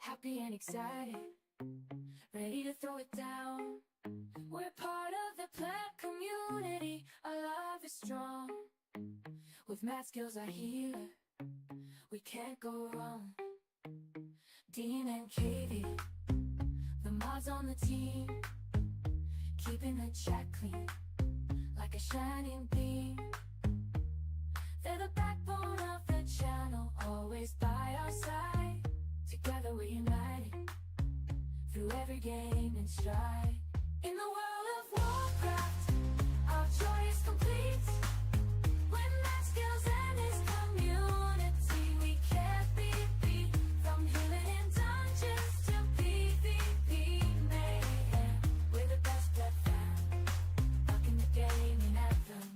happy and excited, ready to throw it down. We're part of the plant community, our love is strong. With math skills, our healer, we can't go wrong. Dean and Katie, the mods on the team, keeping the chat clean, like a shining beam. They're the backbone of the channel, always by our side. Together we're united, through every game and stride. In the world of Warcraft, our joy is complete. When that skills and his community, we can't be beat. From healing in dungeons to PvP mayhem, we're the best pet fam, rocking the game and anthem.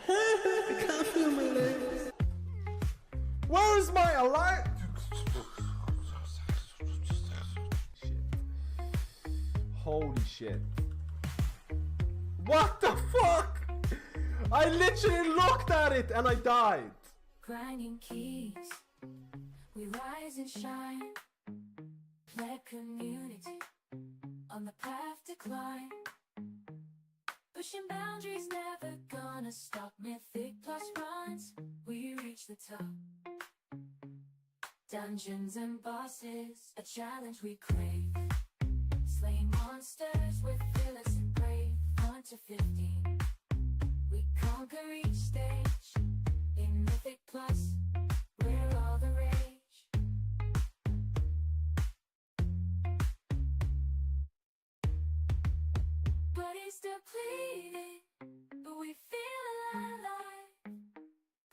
I can't feel my legs. Where's my alert? Holy shit. What the fuck? I literally looked at it and I died. Grinding keys, we rise and shine. Let community on the path to climb. Pushing boundaries, never gonna stop. Mythic plus runs, we reach the top. Dungeons and bosses, a challenge we crave. Slaying monsters with fearless and brave. 1 to 15, we conquer each stage. In Mythic plus, we're all the rage. Body's depleted, but we feel alive.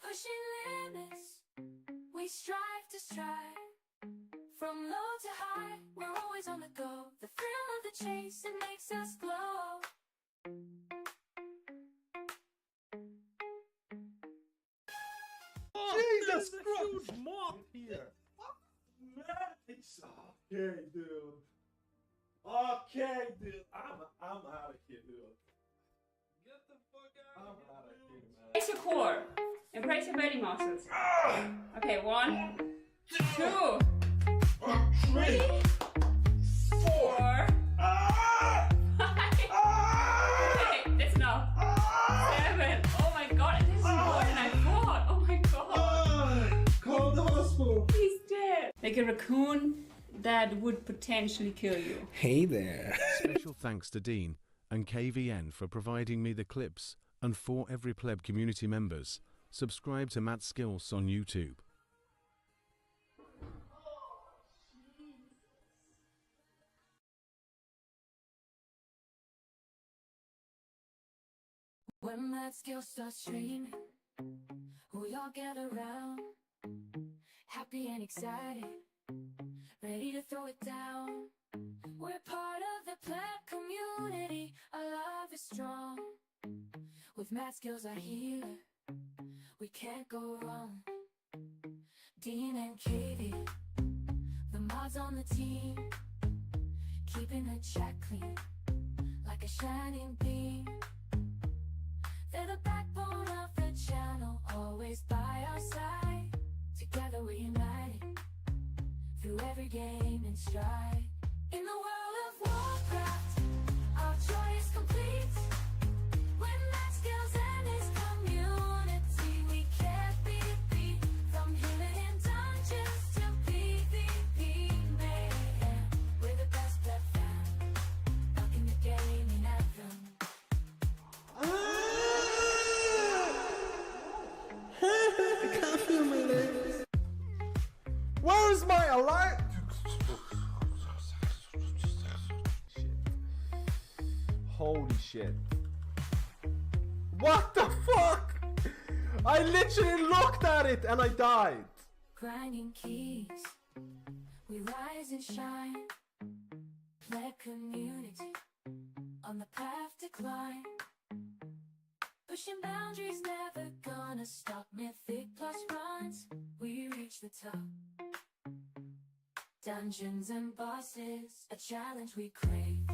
Pushing limits, we strive to strive. From low to high, we're always on the go. The thrill of the chase, it makes us glow. Jesus There's a Christ! huge moth here. It's okay, dude. Okay, dude. I'm out of here, dude. Get the fuck out I'm of out of here, here, dude. man. Embrace your core. Embrace your body muscles. Okay, 1, 2, 3, 4, 5. Okay, that's enough. 7. Oh my god, this is more than I thought. Oh my god. Call the hospital. He's dead. Like a raccoon that would potentially kill you. Hey there. Special thanks to Dean and KVN for providing me the clips, and for every pleb community members, subscribe to Matt Skills on YouTube. When that skill starts streaming, we all gather around, happy and excited, ready to throw it down. We're part of the plant community, our love is strong. With math skills, our healer, we can't go wrong. Dean and Katie, the mods on the team, keeping the chat clean, like a shining beam. They're the backbone of the channel, always by our side. Together we're united, through every game and stride. In the world of Warcraft, our joy is complete. When that skills and his community, we can't be beat. From healing in dungeons to PvP mayhem, we're the best pet fam, rocking the game and anthem. I can't feel my legs. Where's my alert? Holy shit. What the fuck? I literally looked at it and I died. Grinding keys, we rise and shine. Let community on the path to climb. Pushing boundaries, never gonna stop. Mythic plus runs, we reach the top. Dungeons and bosses, a challenge we crave.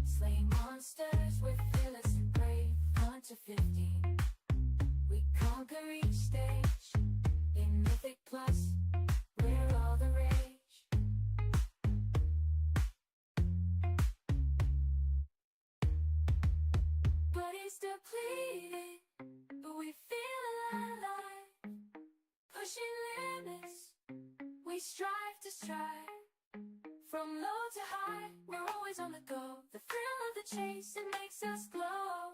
Slaying monsters with fearless and brave. 1 to 15, we conquer each stage. depleted, but we feel alive. Pushing limits, we strive to strive. From low to high, we're always on the go. The thrill of the chase, it makes us glow.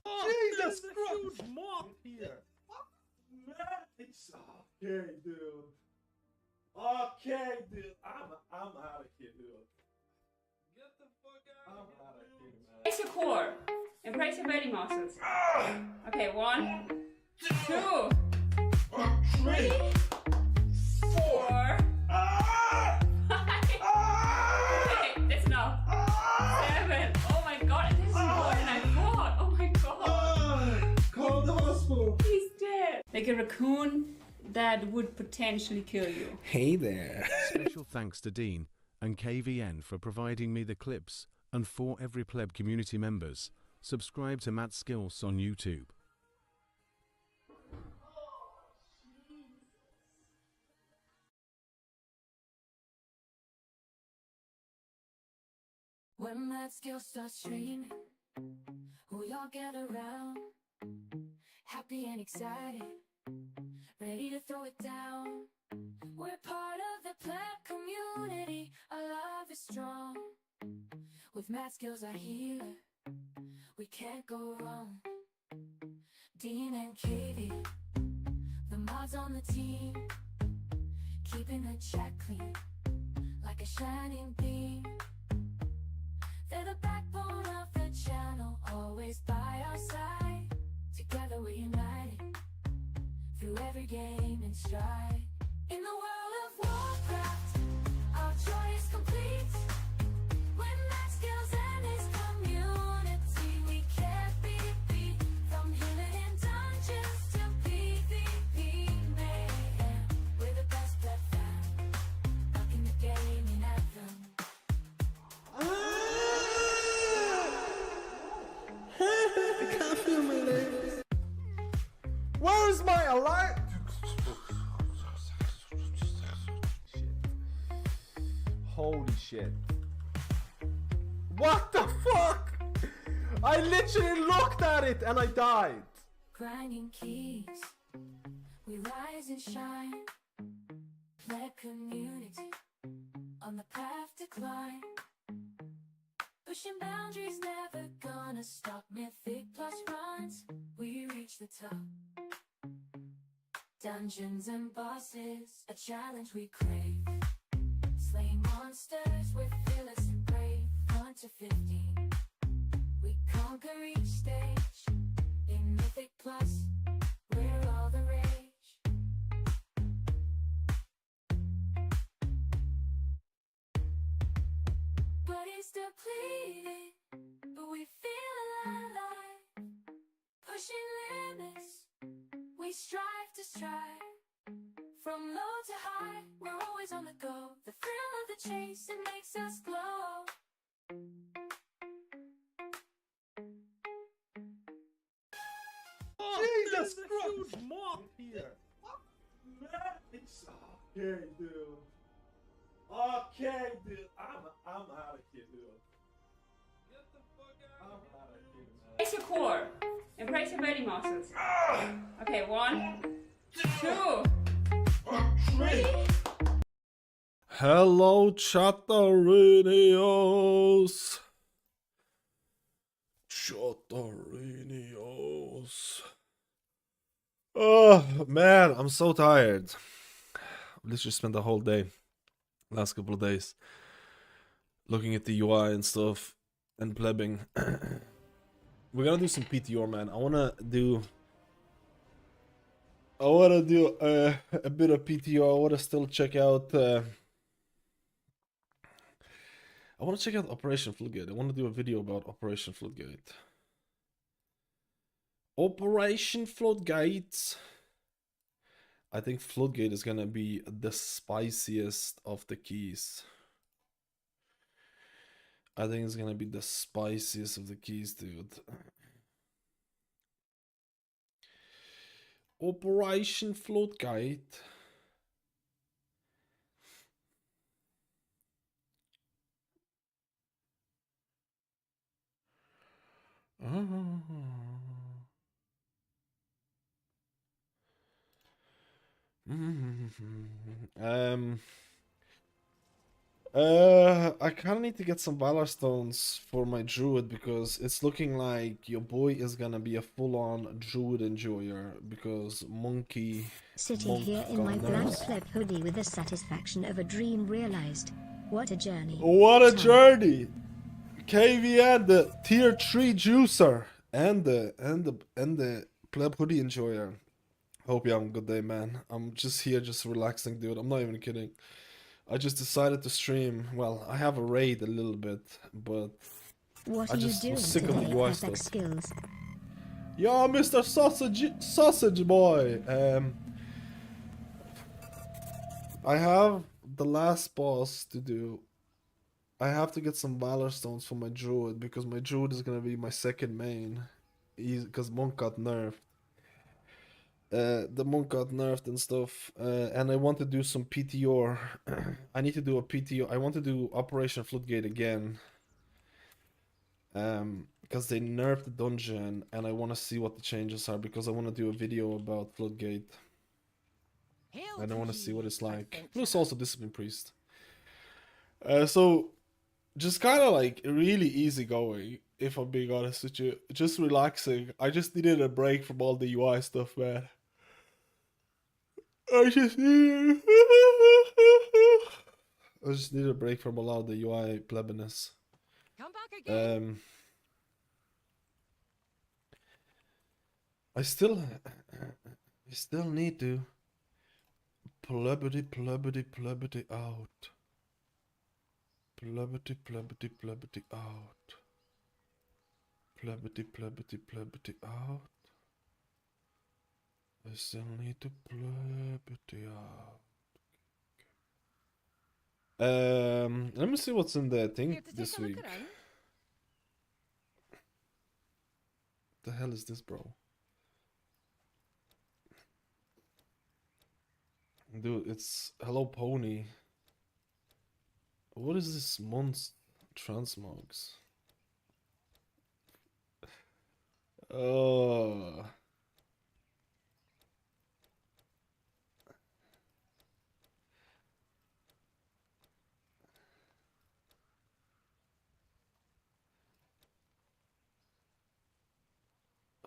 Jesus Christ! Huge moth here. Man, it's okay, dude. Okay, dude. I'm out of here, dude. Get the fuck out of here, dude. Brace your core and brace your belly muscles. Okay, 1, 2, 3, 4, 5. Okay, that's enough. 7. Oh my god, this is more than I thought. Oh my god. Call the hospital. He's dead. Like a raccoon that would potentially kill you. Hey there. Special thanks to Dean and KVN for providing me the clips, and for every pleb community members, subscribe to Matt Skills on YouTube. When that skill starts training, we all get around, happy and excited, ready to throw it down. We're part of the pleb community, our love is strong. With Matt Skills our healer, we can't go wrong. Dean and Katie, the mods on the team, keeping the chat clean, like a shining beam. They're the backbone of the channel, always by our side. Together we're united, through every game and stride. In the world of Warcraft, our joy is complete. When Matt Skills and his community, we can't be beat. From healing in dungeons to PvP mayhem, we're the best pleb fam, rocking the gaming anthem. I can't feel my legs. Where is my alive? Holy shit. What the fuck? I literally looked at it and I died. Grinding keys, we rise and shine. Pleb community, on the path to climb. Pushing boundaries, never gonna stop. Mythic plus runs, we reach the top. Dungeons and bosses, a challenge we crave. Slaying monsters, we're fearless and brave. 1 to 15, we conquer each stage. In Mythic plus, we're all the rage. Body's depleted, but we feel alive. Pushing limits, we strive to strive. From low to high, we're always on the go. The thrill of the chase, it makes us glow. Jesus Christ! Huge moth here. Man, it's okay, dude. Okay, dude. I'm out of here, dude. Get the fuck out of here. I'm out of here, man. Brace your core and brace your belly muscles. Okay, 1, 2, 3. Hello, Chatterinios. Chatterinios. Oh, man, I'm so tired. Literally spent the whole day, last couple of days, looking at the UI and stuff, and plebbing. We're gonna do some PTR, man. I wanna do a bit of PTR. I wanna still check out. I wanna check out Operation Floodgate. I wanna do a video about Operation Floodgate. Operation Floodgate. I think Floodgate is gonna be the spiciest of the keys. I think it's gonna be the spiciest of the keys, dude. Operation Floodgate. Um. I kind of need to get some Valor Stones for my Druid because it's looking like your boy is gonna be a full-on Druid enjoyer because Monkey Sitting Monk here in got my blank nerfs. pleb hoodie with the satisfaction of a dream realized. What a journey. What a Tom. journey! KVN, the tier 3 juicer and the pleb hoodie enjoyer. Hope you have a good day, man. I'm just here just relaxing, dude. I'm not even kidding. I just decided to stream. Well, I have a raid a little bit, but What I are you just doing was sick of today, the UI FX stuff. skills? Yo, Mr. Sausage Boy. I have the last boss to do. I have to get some Valor Stones for my Druid because my Druid is gonna be my second main. Because Monk got nerfed. The Monk got nerfed and stuff, and I want to do some PTR. I need to do a PTR. I want to do Operation Floodgate again. Because they nerfed the dungeon, and I want to see what the changes are. Because I want to do a video about Floodgate. I don't want to see what it's like. Plus also Discipline Priest. So just kind of like really easy going. If I'm being honest with you, just relaxing. I just needed a break from all the UI stuff, man. I just need a break from a lot of the UI plebiness. Come back again. I still need to plebity out. Plebity out. Plebity out. I still need to plebity out. Let me see what's in the thing Here to take this a look week. around. The hell is this, bro? Dude, it's Hello Pony. What is this month transmogs? Oh.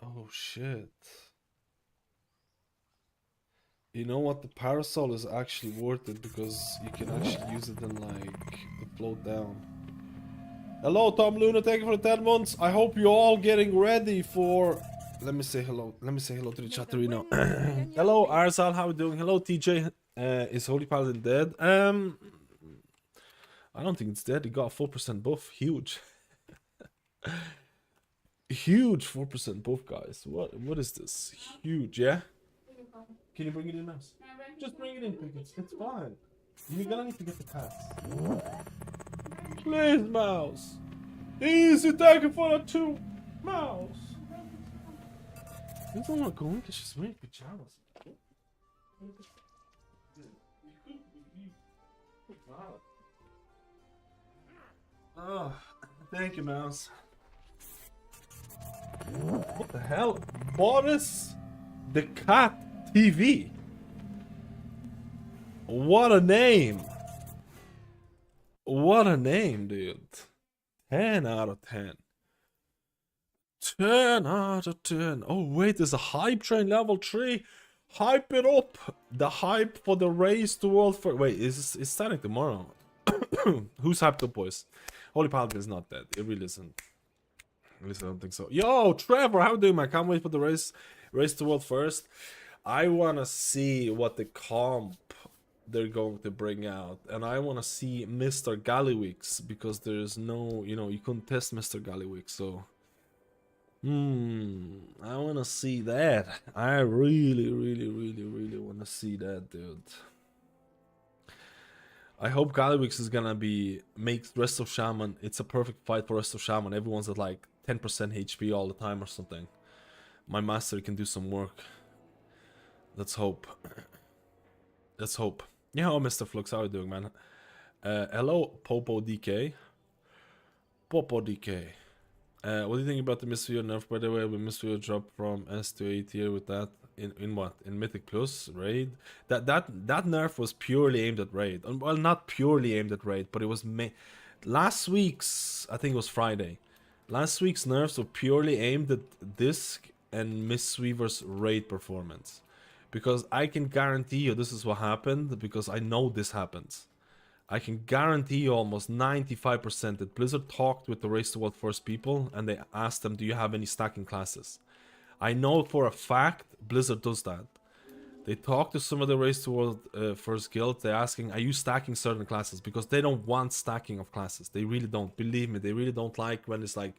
Oh shit. You know what? The parasol is actually worth it because you can actually use it in like to float down. Hello, Tom Luna. Thank you for the 10 months. I hope you're all getting ready for. Let me say hello. Let me say hello to the chatterino. Hello, Arzal. How are you doing? Hello, TJ. Is Holy Paladin dead? I don't think it's dead. He got a 4% buff. Huge. Huge 4% buff, guys. What is this? Huge, yeah? Can you bring it in, mouse? Just bring it in, Pickets. It's fine. You're gonna need to get the pass. Please, mouse. Easy, thank you for the 2, mouse. You don't want to go in because she's wearing pajamas. Oh, thank you, mouse. What the hell? Boris the Cat TV. What a name. What a name, dude. 10 out of 10. 10 out of 10. Oh, wait, there's a hype train level 3. Hype it up. The hype for the race to World for. Wait, it's starting tomorrow. Who's hyped up, boys? Holy Paladin is not dead. It really isn't. At least I don't think so. Yo, Trevor, how you doing, man? Can't wait for the race to World first. I want to see what the comp they're going to bring out, and I want to see Mr. Gallywix because there's no, you couldn't test Mr. Gallywix, so I want to see that. I really want to see that, dude. I hope Gallywix is gonna make Rest of Shaman. It's a perfect fight for Rest of Shaman. Everyone's at like 10% HP all the time or something. My master can do some work. Let's hope. Let's hope. Yeah, oh, Mr. Flux, how are you doing, man? Hello, Popo DK. Popo DK. What do you think about the Mistweaver nerf, by the way? Will Mistweaver drop from S to A tier with that? In what? In Mythic Plus? Raid? That nerf was purely aimed at Raid. Well, not purely aimed at Raid, but it was last week's, I think it was Friday. Last week's nerfs were purely aimed at Disc and Mistweaver's Raid performance. Because I can guarantee you this is what happened, because I know this happens. I can guarantee you almost 95% that Blizzard talked with the Race to World First people and they asked them, do you have any stacking classes? I know for a fact Blizzard does that. They talk to some of the Race to World First guilds, they're asking, are you stacking certain classes? Because they don't want stacking of classes. They really don't. Believe me, they really don't like when it's like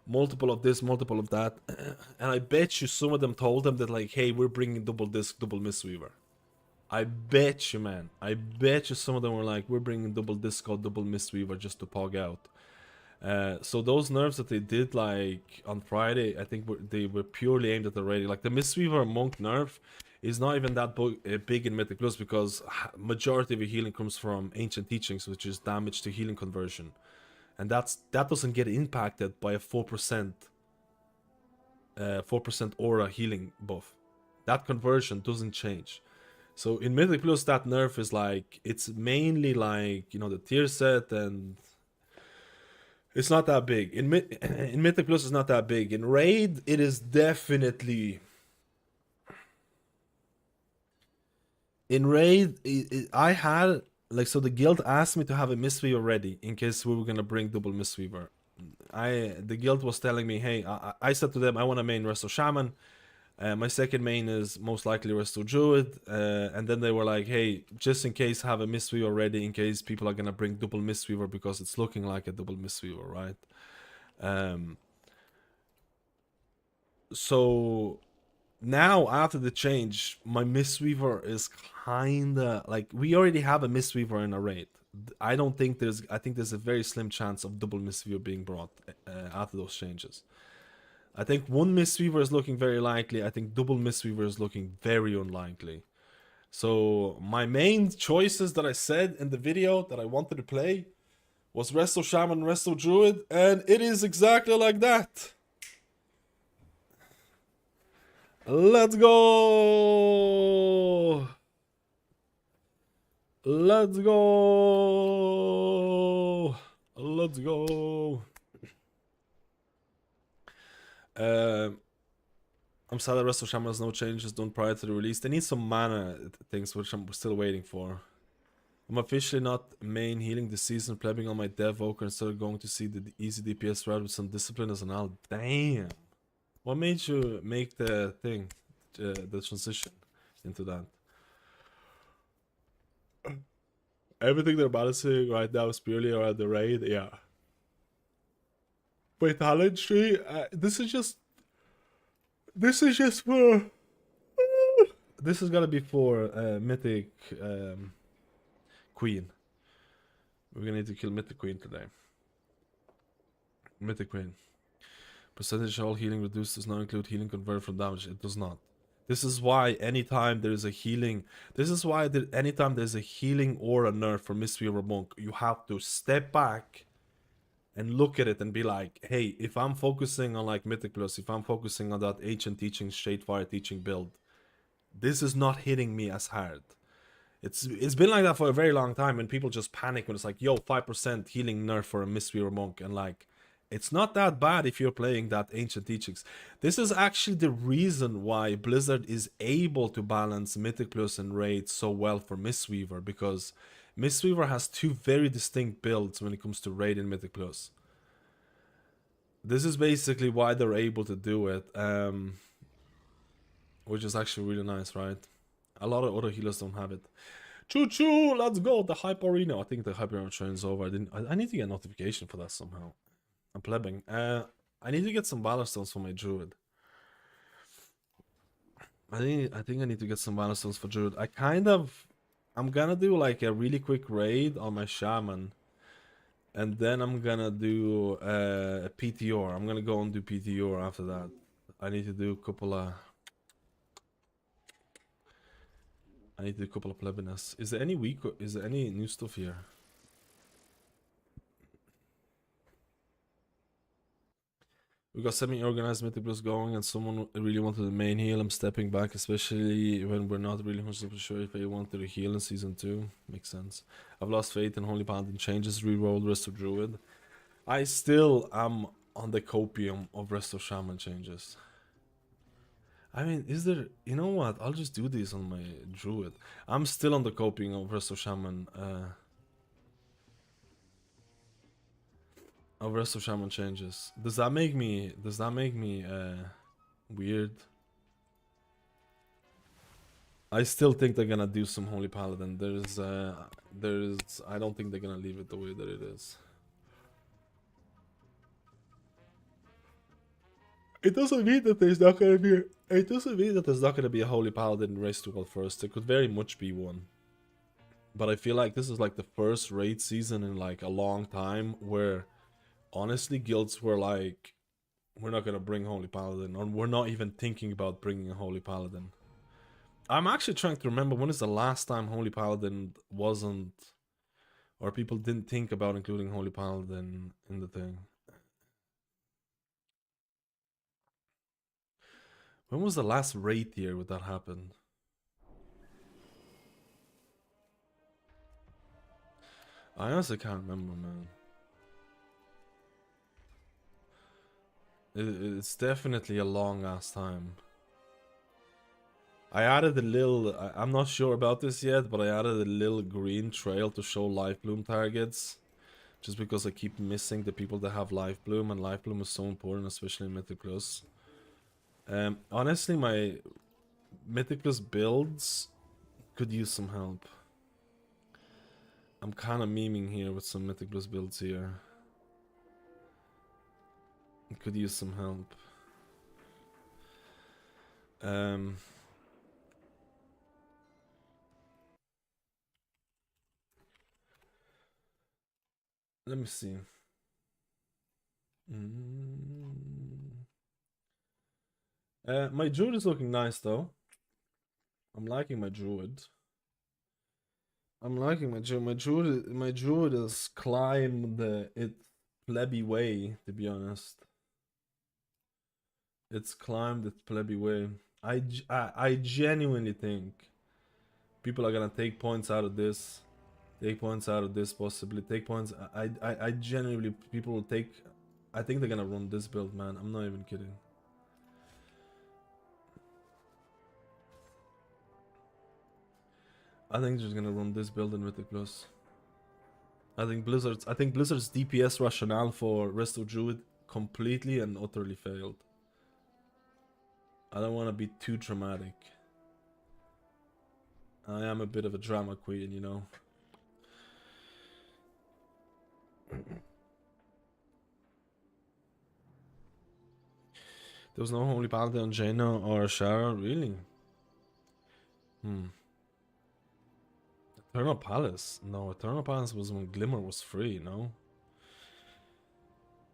multiple of this, multiple of that. And I bet you some of them told them that like, hey, we're bringing double disc, double Mistweaver. I bet you, man. I bet you some of them were like, we're bringing double disco, double Mistweaver just to pog out. So those nerfs that they did like on Friday, I think they were purely aimed at the rating. Like the Mistweaver Monk nerf is not even that big in Mythic Plus because majority of your healing comes from Ancient Teachings, which is damage to healing conversion. And that doesn't get impacted by a 4% aura healing buff. That conversion doesn't change. So in Mythic Plus, that nerf is like, it's mainly like, you know, the tier set, and it's not that big. In Mythic Plus, it's not that big. In Raid, it is definitely... In Raid, I had, like, so the guild asked me to have a Mistweaver ready in case we were going to bring double Mistweaver. The guild was telling me, hey, I said to them, I want to main Resto Shaman. My second main is most likely Resto Druid, and then they were like, hey, just in case have a Mistweaver ready in case people are gonna bring double Mistweaver because it's looking like a double Mistweaver, right? So now after the change, my Mistweaver is kinda like, we already have a Mistweaver in a raid. I think there's a very slim chance of double Mistweaver being brought after those changes. I think one Mistweaver is looking very likely. I think double Mistweaver is looking very unlikely. So my main choices that I said in the video that I wanted to play was Resto Shaman, Resto Druid, and it is exactly like that. Let's go! Let's go! Let's go! I'm sad that Resto Shaman has no changes done prior to the release. They need some mana things, which I'm still waiting for. I'm officially not main healing this season, plebbing on my Evoker instead of going to see the easy DPS route with some discipline as an alt. Damn! What made you make the thing, the transition into that? Everything they're balancing right now is purely around the raid, yeah. Wait, talent tree? This is just for... This is gonna be for Mythic Queen. We're gonna need to kill Mythic Queen today. Mythic Queen. Percentage all healing reduced does not include healing converted from damage. It does not. This is why anytime there is a healing... This is why anytime there's a healing or a nerf for Mistweaver Monk, you have to step back and look at it and be like, hey, if I'm focusing on like Mythic Plus, if I'm focusing on that Ancient Teaching, Shadefire Teaching build, this is not hitting me as hard. It's been like that for a very long time, and people just panic when it's like, yo, 5% healing nerf for a Mistweaver Monk, and like, it's not that bad if you're playing that Ancient Teachings. This is actually the reason why Blizzard is able to balance Mythic Plus and Raid so well for Mistweaver, because Mistweaver has two very distinct builds when it comes to Raid and Mythic Plus. This is basically why they're able to do it, which is actually really nice, right? A lot of other healers don't have it. Choo choo, let's go, the Hype Arena. I think the Hype Arena train is over. I need to get a notification for that somehow. I'm plebbing. I need to get some Valor Stones for my Druid. I think I need to get some Valor Stones for Druid. I'm gonna do like a really quick raid on my Shaman, and then I'm gonna do a PTR. I'm gonna go and do PTR after that. I need to do a couple of plebbiness. Is there any new stuff here? We got semi-organized Mythic Plus going, and someone really wanted the main heal. I'm stepping back, especially when we're not really 100% sure if they wanted to heal in Season 2. Makes sense. I've lost faith in Holy Paladin changes, re-rolled Rest of Druid. I still am on the copium of Rest of Shaman changes. I mean, is there... You know what? I'll just do this on my Druid. I'm still on the copium of Rest of Shaman, Rest of Shaman changes. Does that make me weird? I still think they're gonna do some Holy Paladin. There's I don't think they're gonna leave it the way that it is. It doesn't mean that there's not gonna be a Holy Paladin race to world first. There could very much be one. But I feel like this is like the first raid season in like a long time where honestly, guilds were like, we're not gonna bring Holy Paladin, or we're not even thinking about bringing a Holy Paladin. I'm actually trying to remember when is the last time Holy Paladin wasn't, or people didn't think about including Holy Paladin in the thing. When was the last raid year where that happened? I honestly can't remember, man. It's definitely a long ass time. I added a little, I'm not sure about this yet, but I added a little green trail to show Life Bloom targets. Just because I keep missing the people that have Life Bloom, and Life Bloom is so important, especially in Mythic Plus. Honestly, my Mythic Plus builds could use some help. I'm kind of memeing here with some Mythic Plus builds here. It could use some help. Let me see. My Druid is looking nice though. I'm liking my Druid. My Druid has climbed its plebby way, to be honest. It's climbed its plebby way. I genuinely think people are gonna take points out of this. Take points out of this, possibly. Take points. I genuinely, people will take... I think they're gonna run this build, man. I'm not even kidding. I think they're just gonna run this build in Mythic Plus. I think Blizzard's DPS rationale for Rest of Druid completely and utterly failed. I don't want to be too dramatic. I am a bit of a drama queen, you know. There was no Holy Paladin on Jaina or Shara, really? Eternal Palace? No, Eternal Palace was when Glimmer was free, no?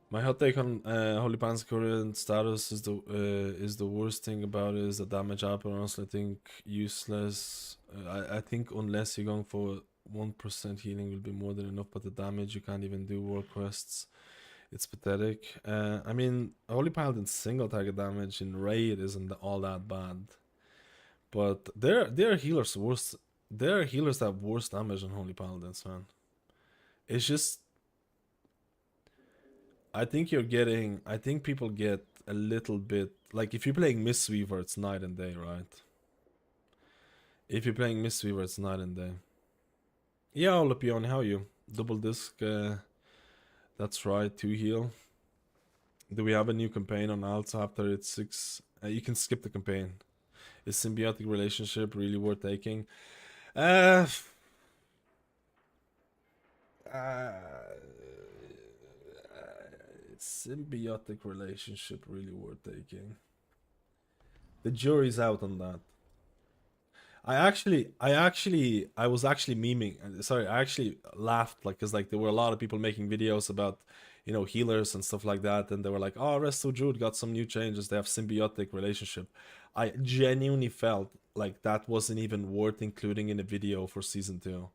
My hot take on Holy Paladin's current status is the worst thing about it is the damage up, and honestly I think useless. I think unless you're going for 1% healing will be more than enough, but the damage you can't even do world quests. It's pathetic. I mean, Holy Paladin's single target damage in raid isn't all that bad, but there are healers worse. There are healers that have worse damage than Holy Paladins, man. It's just, I think people get a little bit, like if you're playing Mistweaver, it's night and day, right? If you're playing Mistweaver, it's night and day. Yeah, Olapion, how are you? Double disc, that's right, 2 heal. Do we have a new campaign on Alts after it's 6? You can skip the campaign. Is symbiotic relationship really worth taking? Symbiotic relationship really worth taking? The jury's out on that. I was actually memeing. Sorry, I actually laughed, like, cause like there were a lot of people making videos about, you know, healers and stuff like that, and they were like, "Oh, Resto Druid got some new changes. They have symbiotic relationship." I genuinely felt like that wasn't even worth including in a video for season 2.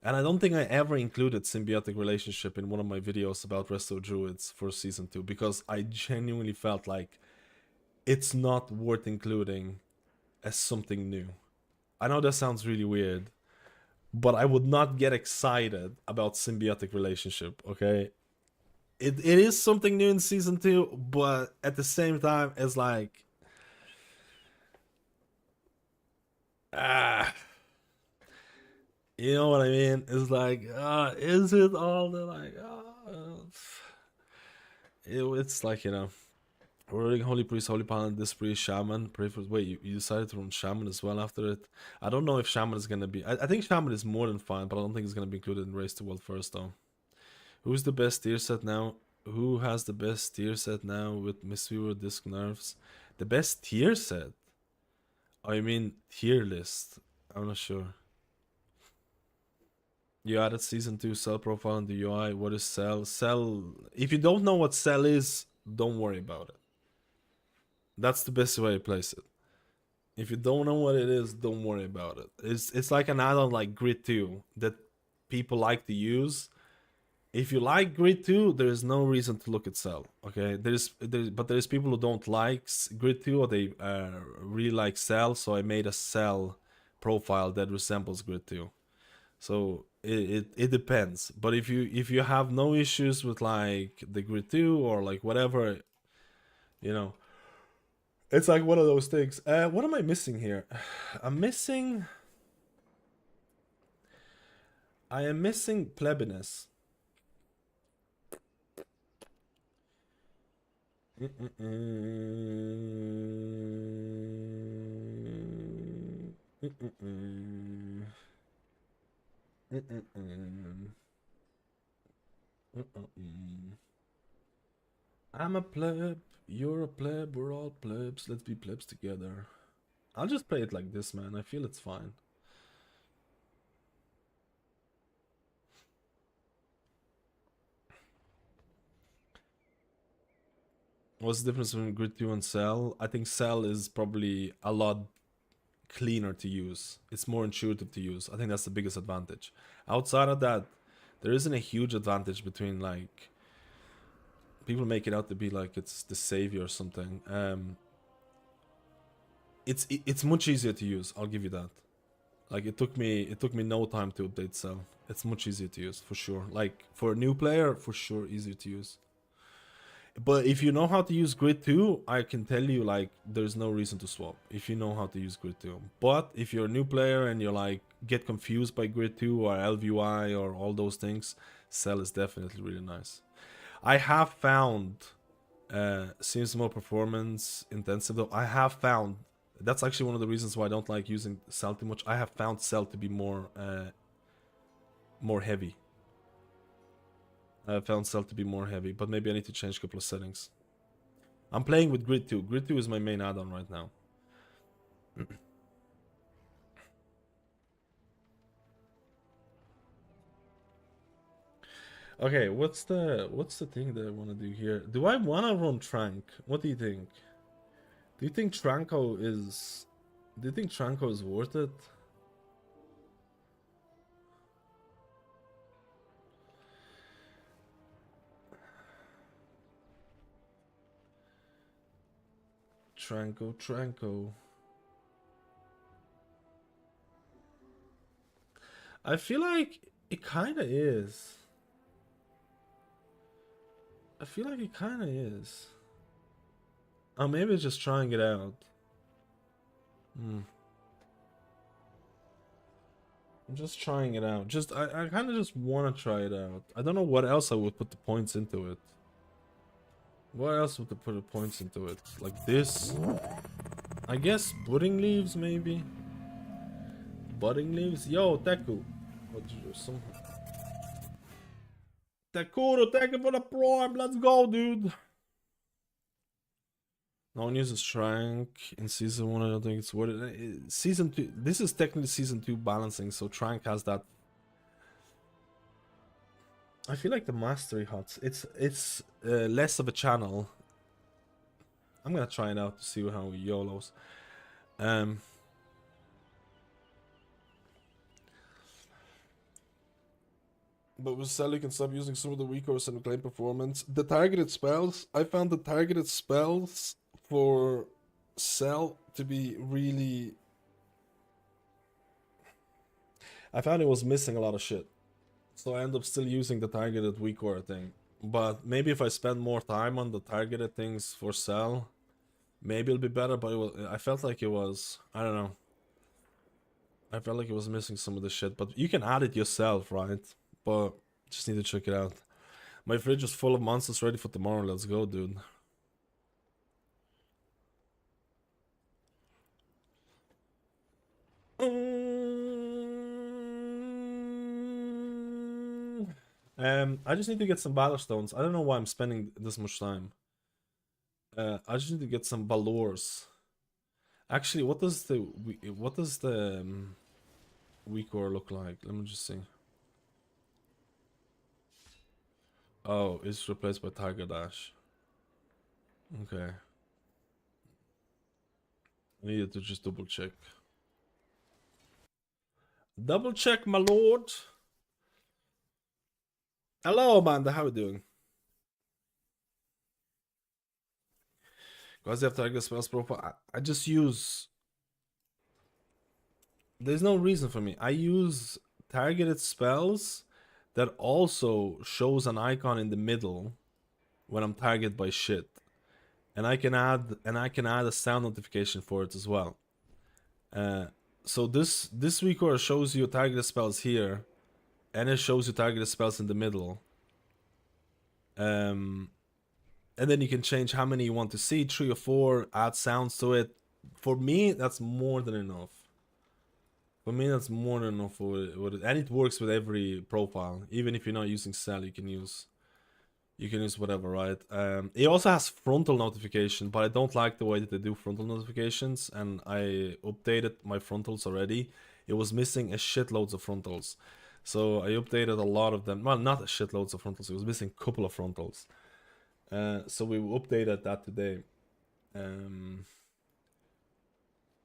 And I don't think I ever included symbiotic relationship in one of my videos about Resto Druids for season 2 because I genuinely felt like it's not worth including as something new. I know that sounds really weird, but I would not get excited about symbiotic relationship, okay? It is something new in season 2, but at the same time, it's like... you know what I mean? It's like, is it all the like, it's like, you know, we're running Holy Priest, Holy Paladin, this priest, Shaman, pray for, wait, you decided to run Shaman as well after it? I don't know if Shaman is gonna be, I think Shaman is more than fine, but I don't think it's gonna be included in Race to World first though. Who's the best tier set now? Who has the best tier set now with Mistweaver disc nerfs? The best tier set? I mean tier list. I'm not sure. You added season 2 cell profile in the UI. What is cell? Cell. If you don't know what cell is, don't worry about it. That's the best way to place it. If you don't know what it is, don't worry about it. It's like an add-on like Grid 2 that people like to use. If you like Grid 2, there is no reason to look at cell. Okay, but there's people who don't like Grid 2 or they really like cell. So I made a cell profile that resembles Grid 2. So it depends, but if you have no issues with like the Grid 2 or like whatever, you know, it's like one of those things. What am I missing here? I am missing plebiness. I'm a pleb, you're a pleb, we're all plebs, let's be plebs together. I'll just play it like this, man. I feel it's fine. What's the difference between Grid 2 and Cell? I think Cell is probably a lot cleaner to use. It's more intuitive to use. I think that's the biggest advantage. Outside of that, there isn't a huge advantage between like people make it out to be like it's the savior or something. It's much easier to use. I'll give you that. Like it took me no time to update Cell. It's much easier to use for sure. Like for a new player, for sure easier to use. But if you know how to use Grid 2, I can tell you like there's no reason to swap if you know how to use Grid 2. But if you're a new player and you're like get confused by Grid 2 or LVY or all those things, Cell is definitely really nice. I have found seems more performance intensive though. I have found that's actually one of the reasons why I don't like using Cell too much. I have found Cell to be more heavy. I found Cell to be more heavy, but maybe I need to change a couple of settings. I'm playing with Grid 2. Grid 2 is my main add-on right now. Okay, what's the thing that I want to do here? Do I want to run Trank? What do you think? Do you think Tranko is worth it? Tranko. I feel like it kind of is. I feel like it kind of is. Oh, maybe just trying it out. I'm just trying it out. I kind of just want to try it out. I don't know what else I would put the points into it. What else would I put the points into it? Like this? I guess budding leaves, maybe? Budding leaves? Yo, Teku. What did you do? Some... Tekuro, thank you for the prime. Let's go, dude. No one uses Trank in season 1. I don't think it's worth it. Season 2. This is technically season 2 balancing, so Trank has that. I feel like the mastery huts. It's less of a channel. I'm gonna try it out to see how he YOLOs. But with Cell, you can stop using some of the weakers and claim performance. The targeted spells, I found the targeted spells for Cell to be really... I found it was missing a lot of shit. So I end up still using the targeted weaker thing. But maybe if I spend more time on the targeted things for Cell, maybe it'll be better, but I felt like it was... I don't know. I felt like it was missing some of the shit, but you can add it yourself, right? But just need to check it out. My fridge is full of monsters ready for tomorrow. Let's go, dude. I just need to get some Valor Stones. I don't know why I'm spending this much time. I just need to get some Valors. Actually, what does the Weakor look like? Let me just see. Oh, it's replaced by Tiger Dash. Okay. I needed to just double check. Double check, my lord. Hello, Amanda. How are you doing? Guys, you have target spells profile. I just use... There's no reason for me. I use targeted spells that also shows an icon in the middle when I'm targeted by shit. And I can add a sound notification for it as well. So this Weakor shows you targeted spells here, and it shows you targeted spells in the middle. And then you can change how many you want to see, 3 or 4, add sounds to it. For me, that's more than enough. For me, that's more than enough for it. And it works with every profile. Even if you're not using Cell, you can use whatever, right? It also has frontal notification, but I don't like the way that they do frontal notifications, and I updated my frontals already. It was missing a shitloads of frontals. So I updated a lot of them. Well, not a shitloads of frontals, it was missing a couple of frontals. So we updated that today.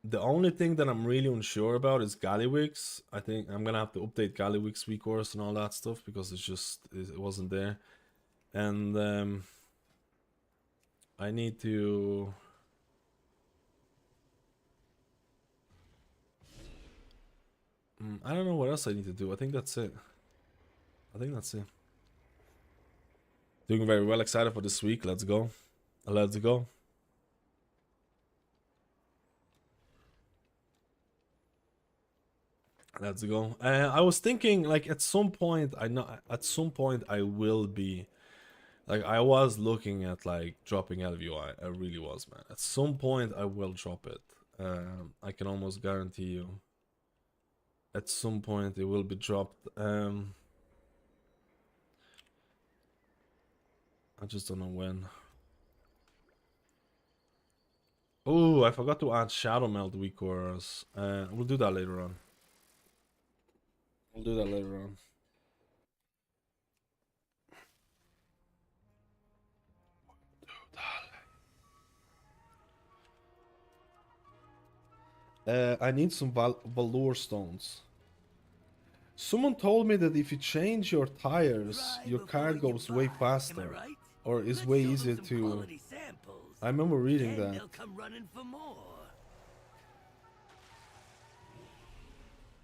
The only thing that I'm really unsure about is Gallywix. I think I'm gonna have to update Gallywix Weakors and all that stuff, because it wasn't there. And I need to... I don't know what else I need to do. I think that's it. Doing very well. Excited for this week. Let's go. Let's go. Let's go. I was thinking, like, at some point I will be, like, I was looking at, like, dropping out of UI. I really was, man. At some point I will drop it. I can almost guarantee you. At some point it will be dropped. I just don't know when. Oh, I forgot to add Shadow Melt Weakors. We'll do that later on. I need some Valor Stones. Someone told me that if you change your tires, your car goes way faster. Or is way easier to... I remember reading that.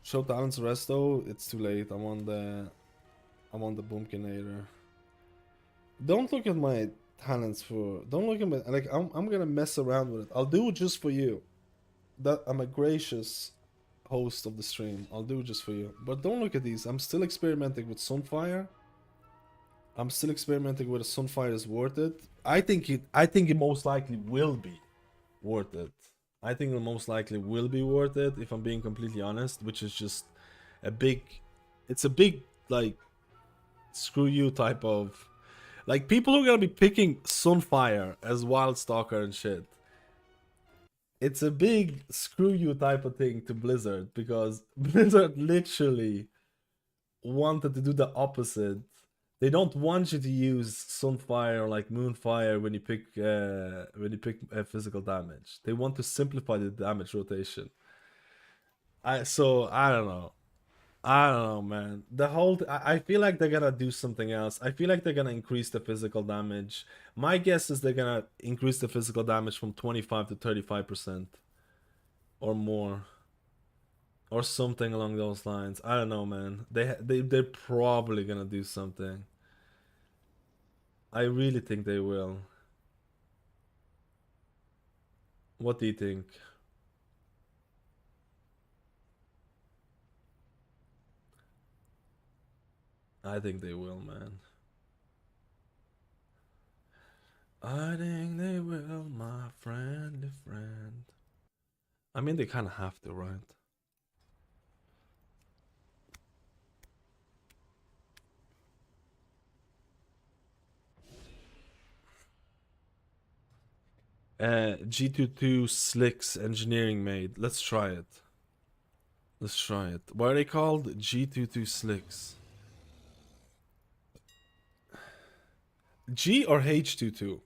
Show talents resto, it's too late. I'm on the Bumpkinator. Don't look at my talents for... Don't look at my... Like, I'm gonna mess around with it. I'll do it just for you. That I'm a gracious host of the stream. I'll do it just for you. But don't look at these. I'm still experimenting with Sunfire. I'm still experimenting with a Sunfire is worth it. I think it most likely will be worth it. I think it most likely will be worth it, if I'm being completely honest, which is just a big... It's a big, like, screw you type of... Like, people who are gonna be picking Sunfire as Wildstalker and shit. It's a big screw you type of thing to Blizzard, because Blizzard literally wanted to do the opposite. They don't want you to use Sunfire or like Moonfire when you pick physical damage. They want to simplify the damage rotation. So I don't know. I don't know, man. The whole I feel like they're gonna do something else. I feel like they're gonna increase the physical damage. My guess is they're gonna increase the physical damage from 25 to 35% or more, or something along those lines. I don't know, man. They're probably gonna do something. I really think they will. What do you think? I think they will, man. I think they will, my friendly friend. I mean, they kind of have to, right? G22 Slicks Engineering Made. Let's try it. Let's try it. What are they called? G22 Slicks. G or H22?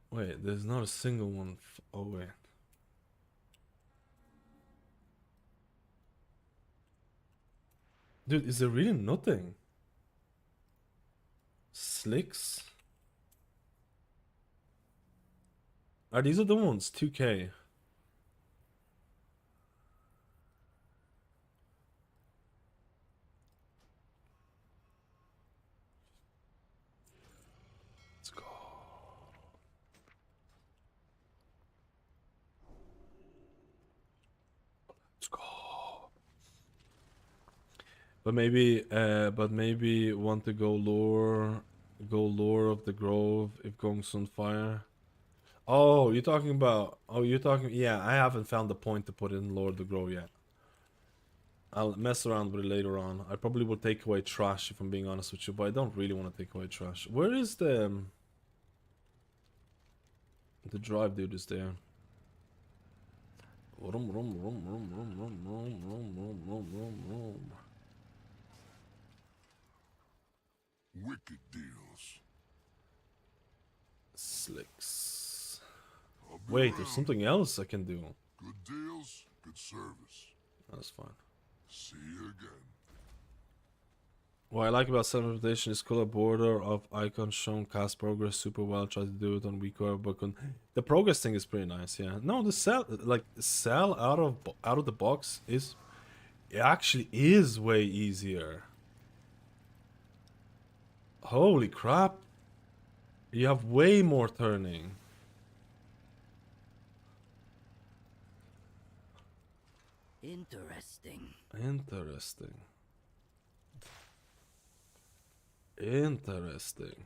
Wait, there's not a single one. Oh, wait. Dude, is there really nothing? Slicks? Are these the ones? 2K. Let's go. Let's go. But maybe want to go lore of the grove if Gong's on fire. Oh, you're talking about. Oh, you're talking. Yeah, I haven't found the point to put in lore of the grove yet. I'll mess around with it later on. I probably will take away trash if I'm being honest with you, but I don't really want to take away trash. Where is the drive dude is there? Wicked deals. Slicks. I'll be Wait, around. there's something else I can do. Good deals, good service. That's fine. See you again. What I like about self-representation is color border of icons shown cast progress super well. Try to do it on weaker, but the progress thing is pretty nice. Yeah. No, the sell out of the box is it actually is way easier. Holy crap! You have way more turning. Interesting. Interesting. Interesting.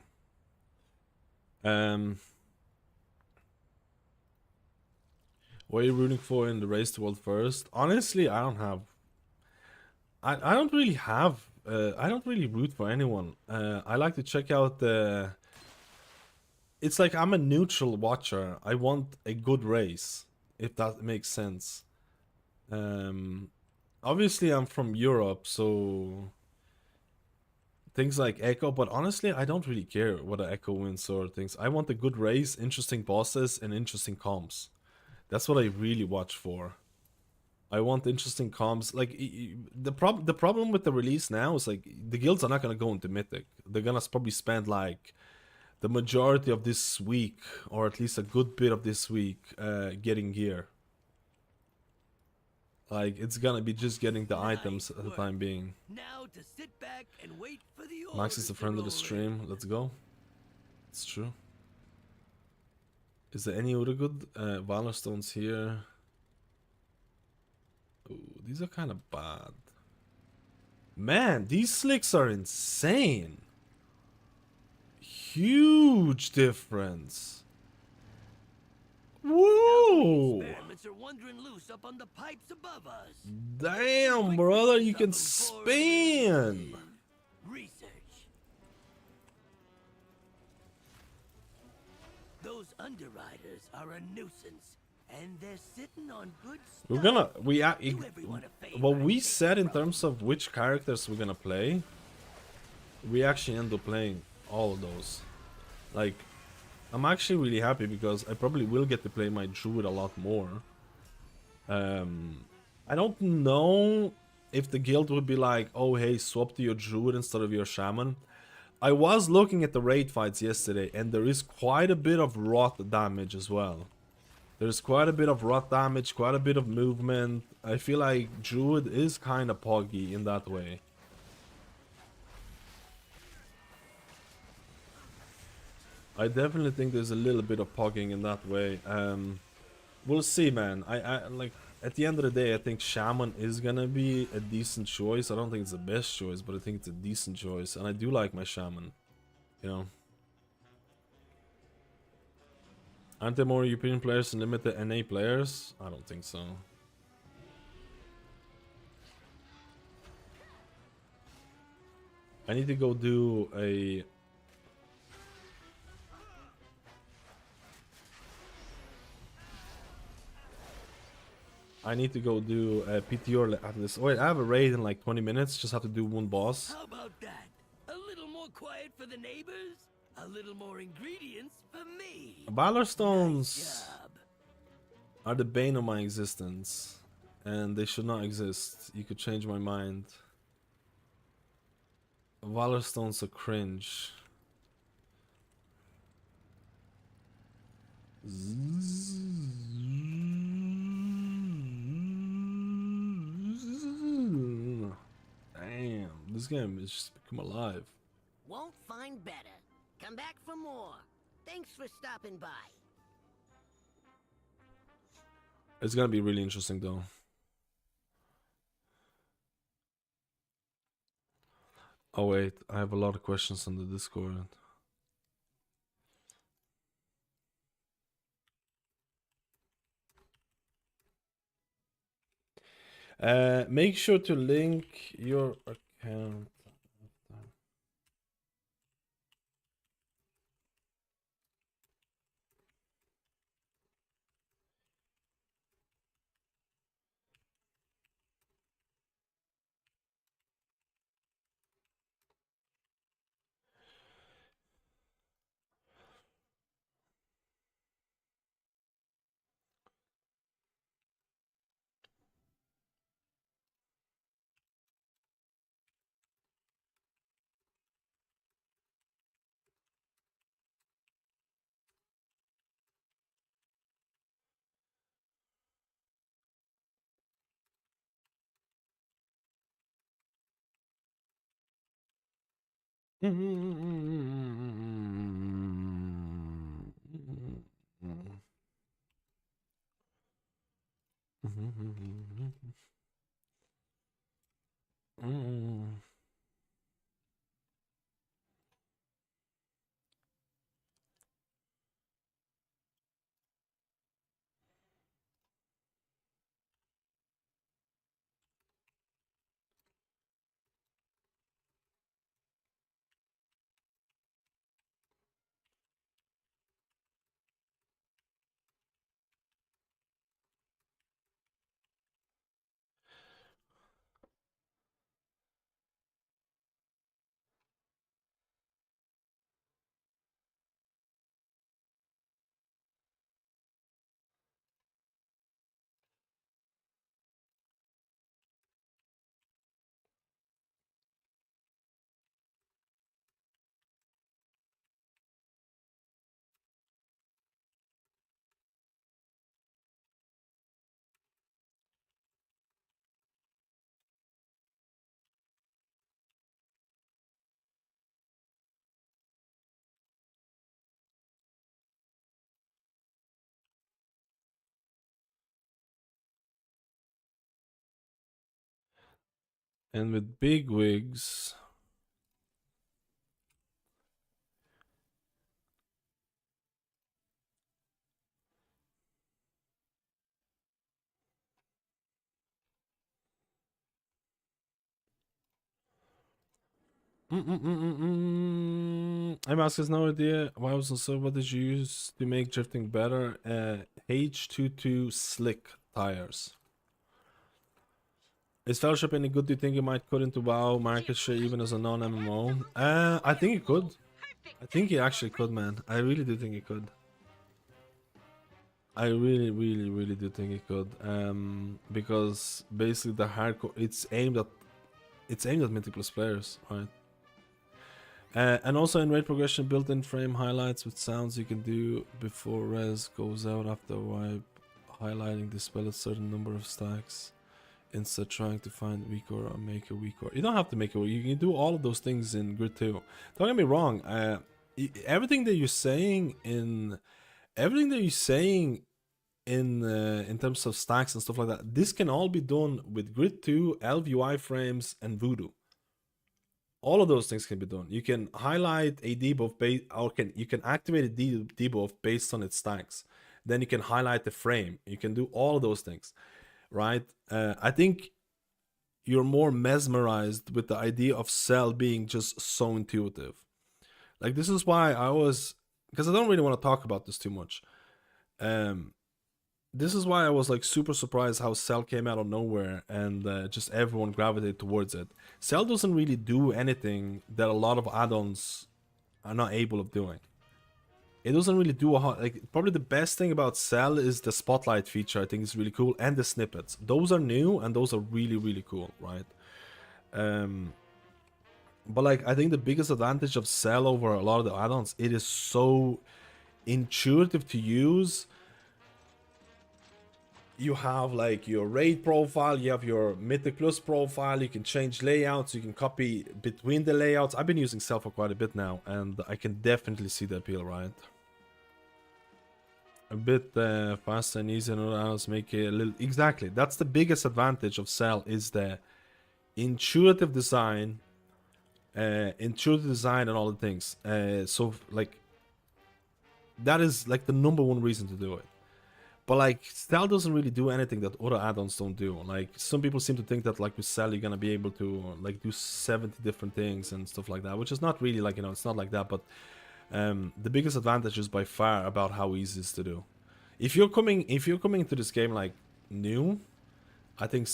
What are you rooting for in the race to world first? Honestly, I don't have. I don't really have. I don't really root for anyone. I like to check out the. It's like I'm a neutral watcher. I want a good race, if that makes sense. Obviously I'm from Europe, so things like Echo, but honestly I don't really care what an Echo wins or things. I want a good race, interesting bosses, and interesting comps. That's what I really watch for. I want interesting comps. Like the problem with the release now is like the guilds are not gonna go into Mythic. They're gonna probably spend like the majority of this week, or at least a good bit of this week, getting gear. Like it's gonna be just getting the items at the time being. Now to sit back and wait for the Max is a friend of the stream. Let's go. It's true. Is there any other good Valor Stones here? Ooh, these are kind of bad. Man, these slicks are insane. Huge difference. Whoa! Experiments are wandering loose up on the pipes above us. Damn, brother, you can spin. Research. Those underwriters are a nuisance, and they're sitting on good stuff. We're gonna Do everyone a favor what and we get said in close. terms of which characters we're gonna play. We actually end up playing all of those. Like I'm actually really happy because I probably will get to play my Druid a lot more. I don't know if the guild would be like, oh hey, swap to your Druid instead of your Shaman. I was looking at the raid fights yesterday, and there is quite a bit of rot damage as well. There's quite a bit of rot damage, quite a bit of movement. I feel like Druid is kind of poggy in that way. I definitely think there's a little bit of pogging in that way. We'll see, man. I like, at the end of the day, I think Shaman is gonna be a decent choice. I don't think it's the best choice, but I think it's a decent choice, and I do like my Shaman. You know. Aren't there more European players than limited NA players? I don't think so. I need to go do a... I need to go do a PTR after this. Wait, I have a raid in like 20 minutes. Just have to do one boss. How about that? A little more quiet for the neighbors, a little more ingredients for me. Valor Stones Nice job. are the bane of my existence, and they should not exist. You could change my mind. Valor Stones are cringe. Damn, this game has just become alive. Won't find better. Come back for more. Thanks for stopping by. It's gonna be really interesting though. Oh wait, I have a lot of questions on the Discord. Make sure to link your account. And with big wigs, I'm asking no idea why I was so. What did you use to make drifting better? H22 slick tires. Is Fellowship any good? Do you think it might cut into WoW market share even as a non-MMO? I think it could. I think he actually could, man. I really do think he could. I really do think he could. Because basically the hardcore, it's aimed at Mythic Plus players, right? And also in rate progression, built-in frame highlights with sounds you can do before res goes out after wipe, highlighting dispel a certain number of stacks instead trying to find weaker or make a weaker. You don't have to make a weaker. You can do all of those things in Grid 2. Don't get me wrong. Everything that you're saying in in terms of stacks and stuff like that, this can all be done with Grid 2, LVI frames, and Voodoo. All of those things can be done. You can highlight a debuff you can activate a debuff based on its stacks. Then you can highlight the frame. You can do all of those things, right? I think you're more mesmerized with the idea of Cell being just so intuitive. Like, this is why because I don't really want to talk about this too much. This is why I was like super surprised how Cell came out of nowhere and just everyone gravitated towards it. Cell doesn't really do anything that a lot of add-ons are not able of doing. It doesn't really do probably the best thing about Cell is the spotlight feature. I think is really cool, and the snippets. Those are new and those are really cool, right? But like, I think the biggest advantage of Cell over a lot of the add-ons, it is so intuitive to use. You have like your raid profile, you have your Mythic Plus profile, you can change layouts, you can copy between the layouts. I've been using Cell for quite a bit now, and I can definitely see the appeal, right? A bit faster and easier than others, make it a little... Exactly, that's the biggest advantage of Cell, is the intuitive design, and all the things. So like, that is like the #1 reason to do it. But like, Cell doesn't really do anything that other add-ons don't do. Like, some people seem to think that like with Cell you're gonna be able to like do 70 different things and stuff like that, which is not really like, you know, it's not like that. But the biggest advantage is by far about how easy it is to do. If you're coming to this game like new, I think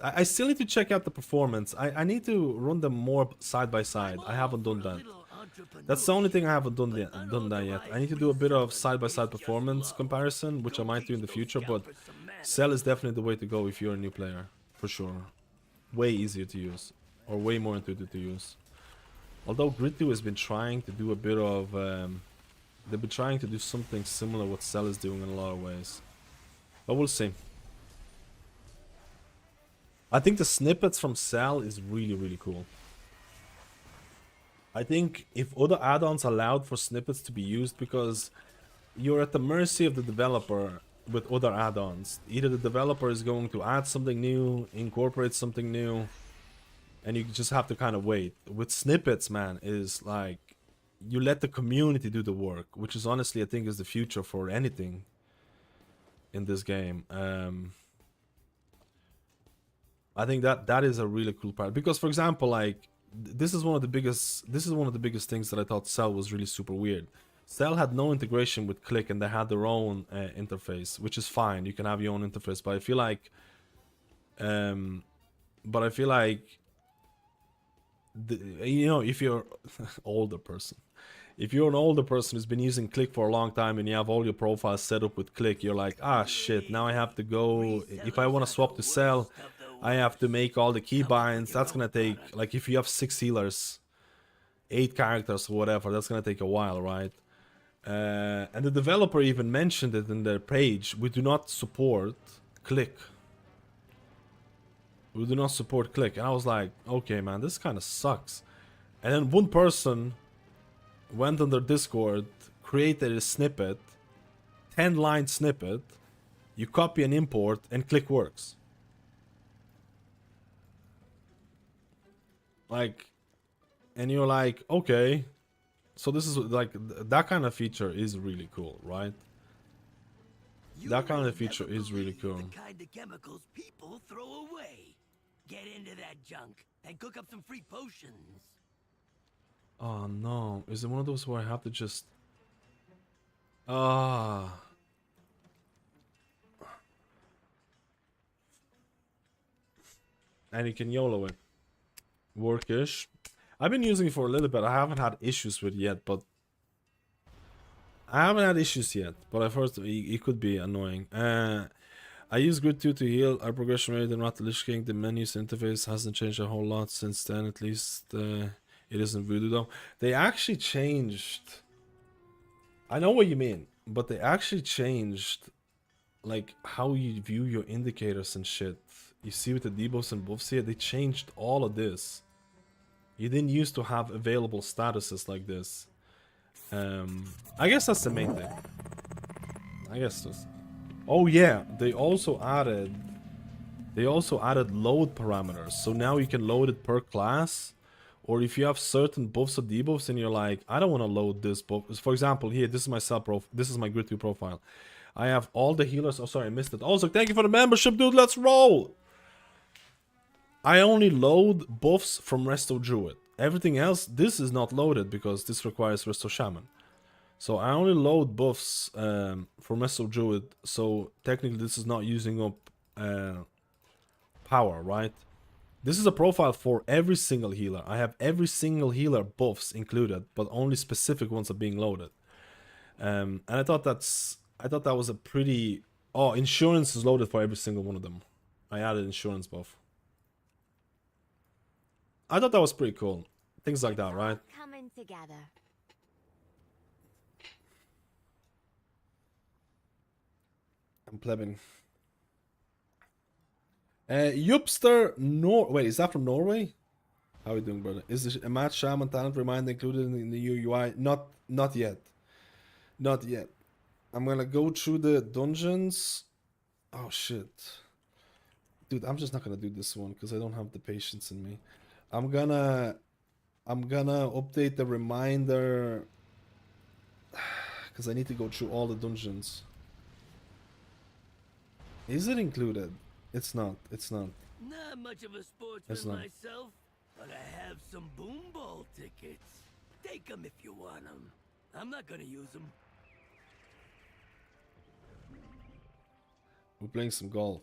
I still need to check out the performance. I need to run them more side by side. I haven't done that. That's the only thing I haven't done that yet. I need to do a bit of side-by-side performance comparison, which I might do in the future, but Cell is definitely the way to go if you're a new player, for sure. Way easier to use, or way more intuitive to use. Although Grid 2 has been trying to do a bit of... they've been trying to do something similar what Cell is doing in a lot of ways. But we'll see. I think the snippets from Cell is really cool. I think if other add-ons allowed for snippets to be used, because you're at the mercy of the developer with other add-ons. Either the developer is going to add something new, incorporate something new, and you just have to kind of wait. With snippets, man, is like, you let the community do the work, which is honestly, I think, is the future for anything in this game. I think that is a really cool part, because, for example, like, this is one of the biggest things that I thought Cell was really super weird. Cell had no integration with Click, and they had their own interface, which is fine. You can have your own interface, but I feel like, you know, if you're older person, if you're an older person who's been using Click for a long time and you have all your profiles set up with Click, you're like, ah shit, now I have to go, if I want to swap to Cell, I have to make all the keybinds. That's gonna take, like, if you have 6 healers, 8 characters or whatever, that's gonna take a while, right? And the developer even mentioned it in their page. We do not support Click. We do not support Click. And I was like, okay, man, this kind of sucks. And then one person went on their Discord, created a snippet, 10-line snippet. You copy and import, and Click works. Like, and you're like, okay, so this is like, that kind of feature is really cool, right? That kind of feature is really cool. The kind of chemicals people throw away. Get into that junk and cook up some free potions. Oh no, is it one of those where I have to just... Ah. And you can YOLO it. Workish. I've been using it for a little bit. I haven't had issues with it yet, but I've heard it could be annoying. I use Grid 2 to heal. Our progression rate and not the Lich King. The menus interface hasn't changed a whole lot since then. At least it isn't Voodoo though. They actually changed. I know what you mean, but they actually changed like how you view your indicators and shit. You see with the debuffs and buffs here, they changed all of this. You didn't used to have available statuses like this. I guess that's the main thing. I guess this. Oh yeah, they also added load parameters. So now you can load it per class, or if you have certain buffs or debuffs and you're like, I don't want to load this buff. For example, here, this is my this is my Grid 2 profile. I have all the healers. Oh, sorry, I missed it. Also, thank you for the membership, dude. Let's roll. I only load buffs from Resto Druid. Everything else, this is not loaded because this requires Resto Shaman. So I only load buffs from Resto Druid. So technically, this is not using up power, right? This is a profile for every single healer. I have every single healer buffs included, but only specific ones are being loaded. And I thought that was a pretty. Oh, insurance is loaded for every single one of them. I added insurance buff. I thought that was pretty cool. Things like that, right? Coming together. I'm plebbing. Yupster wait, is that from Norway? How are you doing, brother? Is the match Shaman talent reminder included in the new UI? Not yet. Not yet. I'm gonna go through the dungeons. Oh shit. Dude, I'm just not gonna do this one because I don't have the patience in me. I'm gonna update the reminder because I need to go through all the dungeons. Is it included? It's not. It's not. Not much of a sportsman myself, but I have some boom ball tickets. Take them if you want them. I'm not gonna use them. We're playing some golf.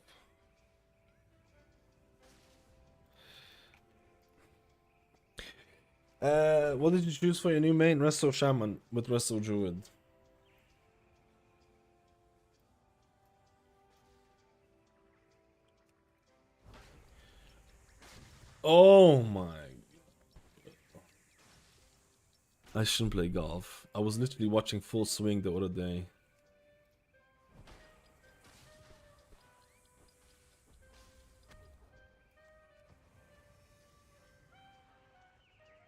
What did you choose for your new main? Resto Shaman with Resto Druid. Oh my. I shouldn't play golf. I was literally watching Full Swing the other day.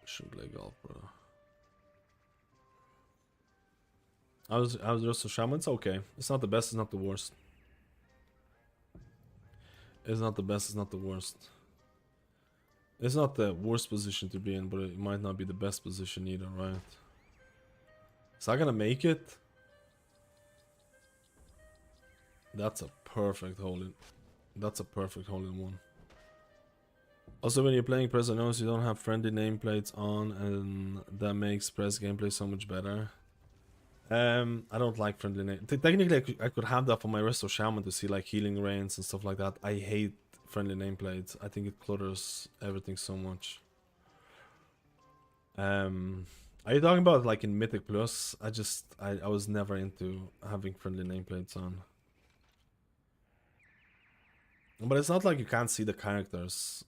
Shouldn't play golf, bro. I was just a Shaman. It's okay. It's not the best. It's not the worst. It's not the best. It's not the worst. It's not the worst position to be in, but it might not be the best position either, right? Is that gonna make it? That's a perfect hole in. That's a perfect hole in one. Also, when you're playing Press Unknowns, you don't have friendly nameplates on, and that makes Press gameplay so much better. I don't like friendly name. Technically, I could have that for my Resto Shaman to see like healing rains and stuff like that. I hate friendly nameplates. I think it clutters everything so much. Are you talking about like in Mythic Plus? I was never into having friendly nameplates on. But it's not like you can't see the characters.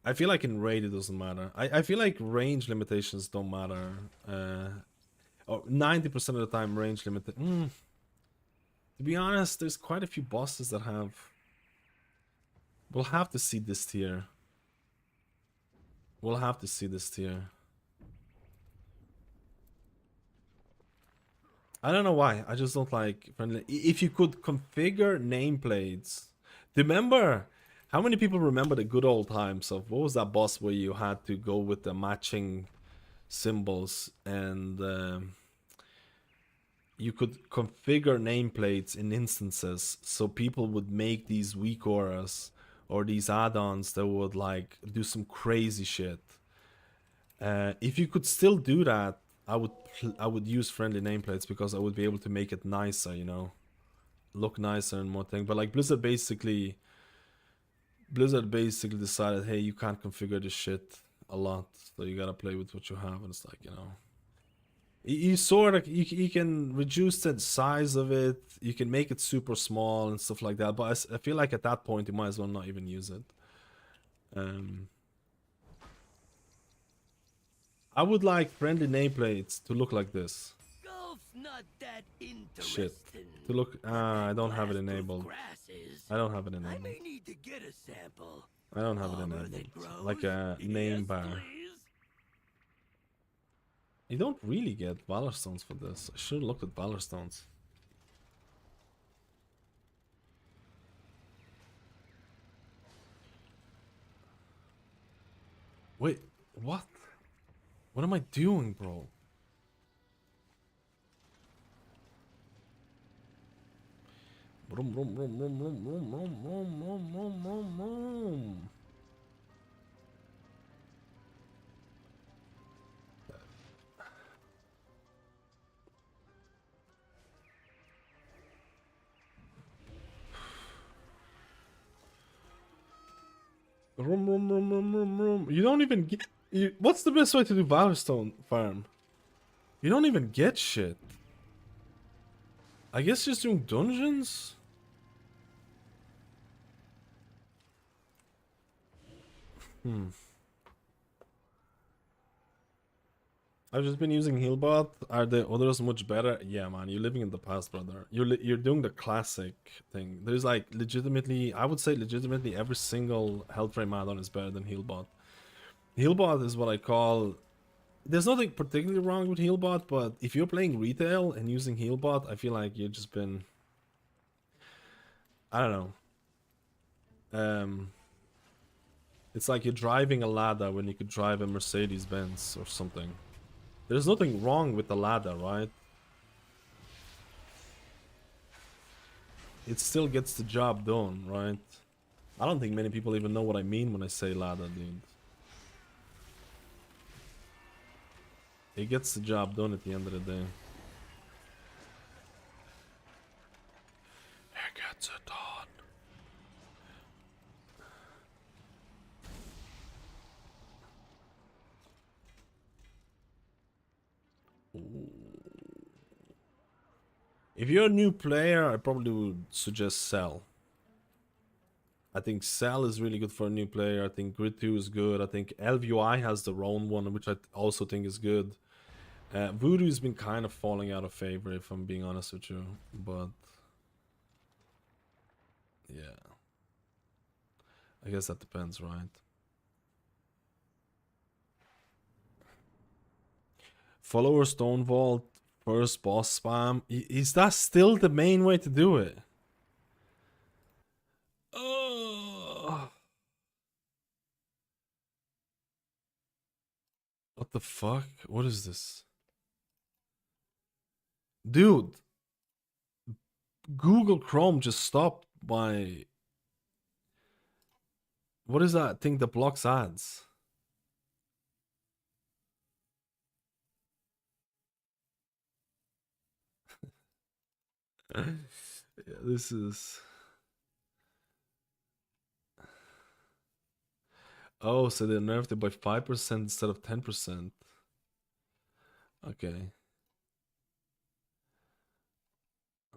I feel like in raid it doesn't matter. I feel like range limitations don't matter. Or 90% of the time range limited. To be honest, there's quite a few bosses that have. We'll have to see this tier. We'll have to see this tier. I don't know why. I just don't like friendly. If you could configure nameplates. Remember? How many people remember the good old times of what was that boss where you had to go with the matching symbols and you could configure nameplates in instances so people would make these weak auras or these add-ons that would like do some crazy shit. If you could still do that, I would use friendly nameplates because I would be able to make it nicer, you know, look nicer and more thing. But like Blizzard basically decided, hey, you can't configure this shit. a lot. So you gotta play with what you have, and it's like, you know, you sort of you can reduce the size of it. You can make it super small and stuff like that. But I feel like at that point you might as well not even use it. I would like friendly nameplates to look like this. Golf's not that Shit. interesting. To look, I don't have it Blast-proof enabled. grass is. I don't have it I enabled. may need to get a sample. I don't have it Armor enabled. that grows? Like a name Yes, bar. please. You don't really get Valor Stones for this. I should have looked at Valor Stones. Wait, what? What am I doing, bro? Vroom, vroom, vroom, vroom, vroom, vroom, vroom, vroom, vroom, vroom, vroom, vroom. Vroom, vroom, vroom, vroom, vroom, vroom. You don't even get... what's the best way to do Valorstone farm? You don't even get shit. I guess just doing dungeons? I've just been using Healbot. Are the others much better? Yeah, man, you're living in the past, brother. You're doing the classic thing. There's like legitimately, I would say legitimately every single health frame add-on is better than Healbot. Healbot is what I call... There's nothing particularly wrong with Healbot, but if you're playing retail and using Healbot, I feel like you've just been... I don't know. It's like you're driving a Lada when you could drive a Mercedes-Benz or something. There's nothing wrong with the Lada, right? It still gets the job done, right? I don't think many people even know what I mean when I say Lada, dude. It gets the job done at the end of the day. It gets it done. If you're a new player, I probably would suggest Cell. I think Cell is really good for a new player. I think Grid 2 is good. I think LVI has their own one, which I also think is good. Voodoo's been kind of falling out of favor, if I'm being honest with you. But yeah, I guess that depends, right? Follower Stonevault, first boss spam. Is that still the main way to do it? What the fuck? What is this? Dude, Google Chrome just stopped my... What is that thing that blocks ads? Yeah, this is... Oh, so they nerfed it by 5% instead of 10%. Okay.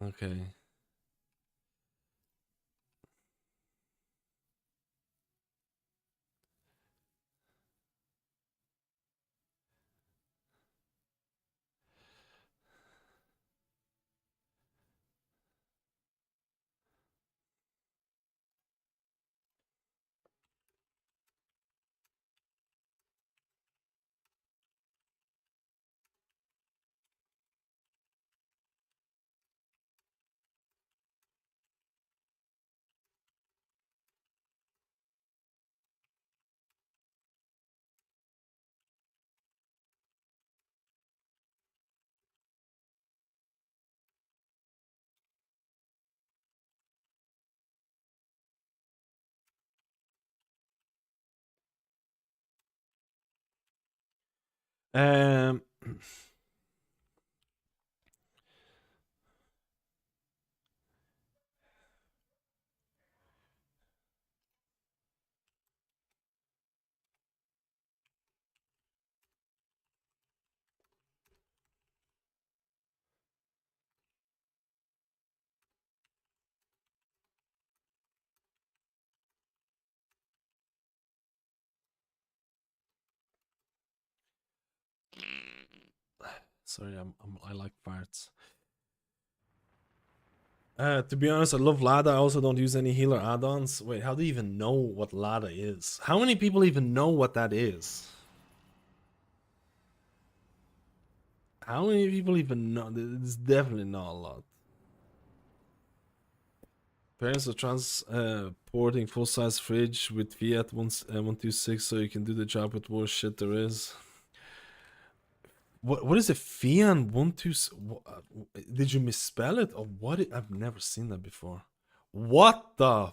Okay. Um... Sorry, I like farts. To be honest, I love Lada. I also don't use any healer add-ons. Wait, how do you even know what Lada is? How many people even know what that is? How many people even know? It's definitely not a lot. Parents are transporting full-size fridge with Fiat 126 so you can do the job with worst shit there is. What is it? Fiat 126? Did you misspell it or what? I've never seen that before. What the?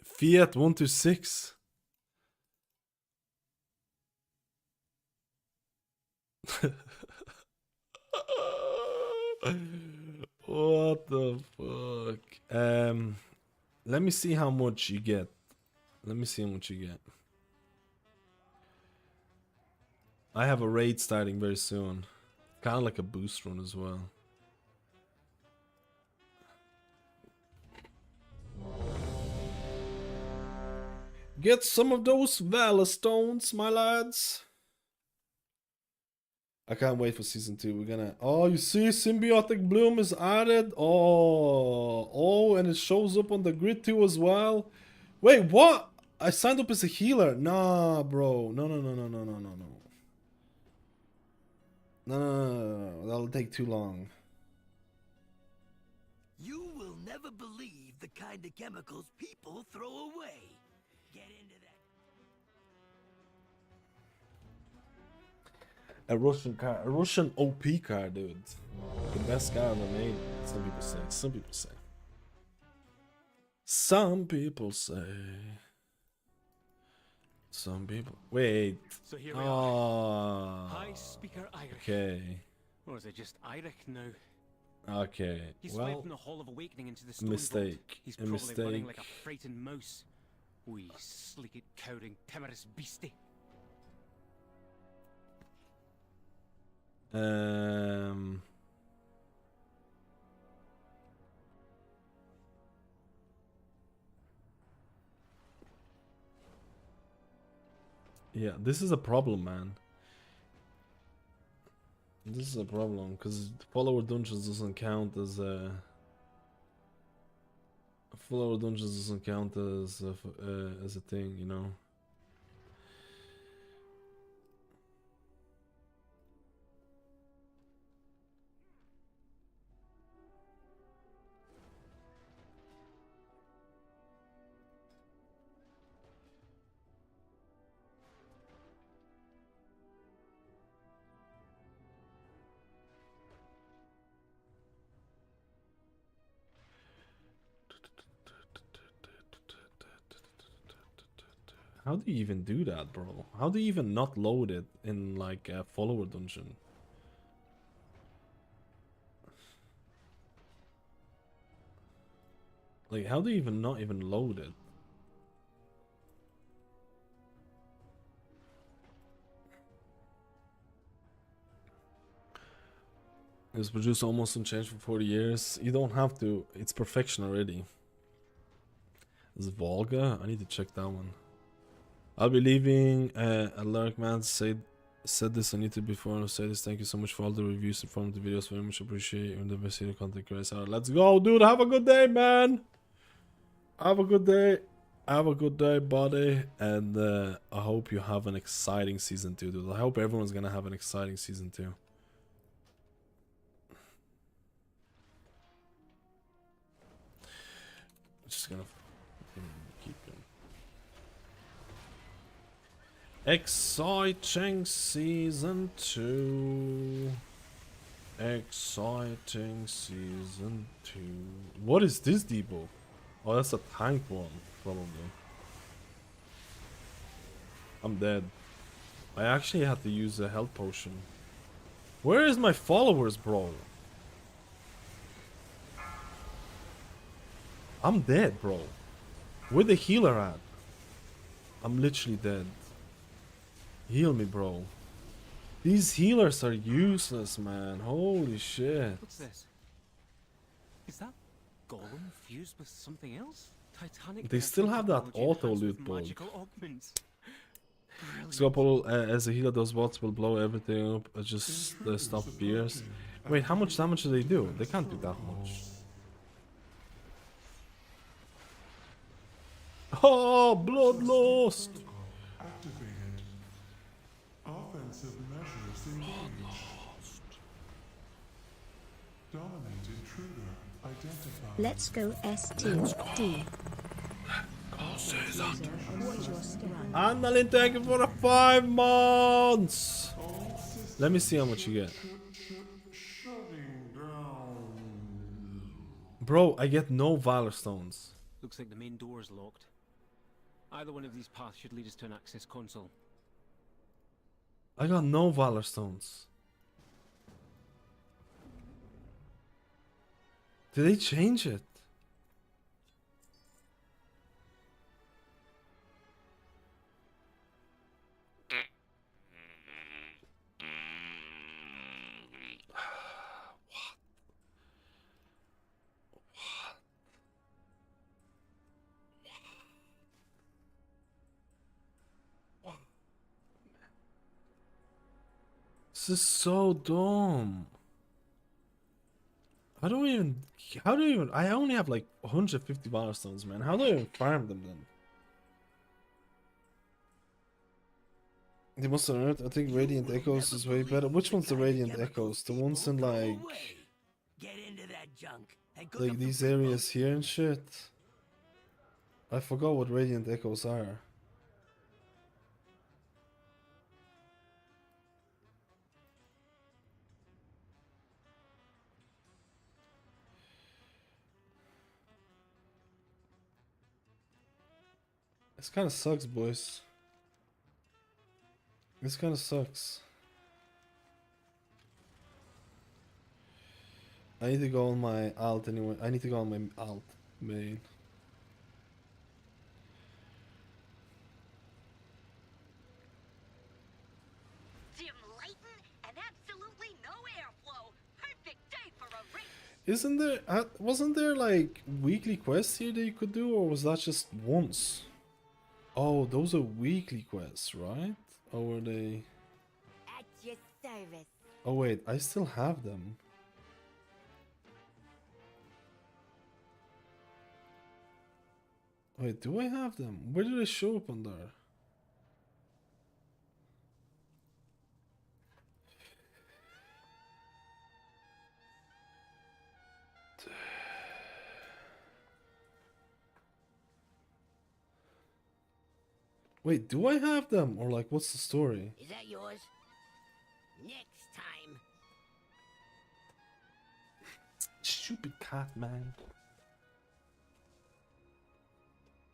Fiat 126? What the fuck? Let me see how much you get. Let me see how much you get. I have a raid starting very soon. Kind of like a boost run as well. Get some of those Valor Stones, my lads. I can't wait for season 2. We're gonna. Oh, you see, Symbiotic Bloom is added. Oh, and it shows up on the grid too as well. Wait, what? I signed up as a healer. Nah, bro. No. No. That'll take too long. You will never believe the kind of chemicals people throw away. Get into that. A Russian car, a Russian OP car, dude. The best car ever made. Some people say. Some people say. Some people say. Some people. Wait. So here we are. I speak Irish. Okay. Or is it just Irish now? Okay. He Well, swam from the Hall of Awakening into the stone mistake. vault. He's A probably mistake. running like a frightened mouse. Wee sleeked, cowering, timorous beastie. Yeah, this is a problem, man. This is a problem because follower dungeons doesn't count as a. Follower dungeons doesn't count as a thing, you know. How do you even do that, bro? How do you even not load it in like a follower dungeon? Like, how do you even not even load it? It was produced almost unchanged for 40 years. You don't have to. It's perfection already. Is it Volga? I need to check that one. I'll be leaving. Alaric Man said this on YouTube before. I'll say this. Thank you so much for all the reviews and informative videos. Very much appreciate you and the best content creators. Alright, let's go, dude. Have a good day, man. Have a good day. Have a good day, buddy. And I hope you have an exciting season 2, dude. I hope everyone's gonna have an exciting season 2. Just gonna keep going. Exciting season 2. Exciting season 2. What is this depot? Oh, that's a tank one, probably. I'm dead. I actually had to use a health potion. Where is my followers, bro? I'm dead, bro. Where the healer at? I'm literally dead. Heal me, bro. These healers are useless, man. Holy shit. What's this? Is that Golem fused with something else? Titanic. They still have that technology auto enhanced loot with bug. magical augments. Scalpel as a healer, those bots will blow everything up. Just stop fears. Wait, how much damage do they do? They can't do that much. Oh, blood lost! Activated. Offensive measures engaged. Dominate intruder identified. Let's go S2D. Annalyn, thank you for the 5 months! Let me see how much you get. Shutting down. Bro, I get no Valor Stones. Looks like the main door is locked. Either one of these paths should lead us to an access console. I got no Valor Stones. Did they change it? This is so dumb. How do I only have like 150 Valor Stones, man. How do I even farm them then? They must have learned. I think Radiant Echoes is way better. Which one's the Radiant Echoes? The ones in like Get into that junk and cook up these some areas here and shit. I forgot what Radiant Echoes are. This kind of sucks, boys. This kind of sucks. I need to go on my alt anyway. I need to go on my alt main. Dim lighting and absolutely no airflow. Perfect day for a race. Isn't there? Wasn't there like weekly quests here that you could do, or was that just once? Oh, those are weekly quests, right? Or were they? At your service. Oh wait, I still have them. Wait, do I have them? Where did they show up on there? Wait, do I have them? Or like, what's the story? Is that yours? Next time. Stupid cat, man.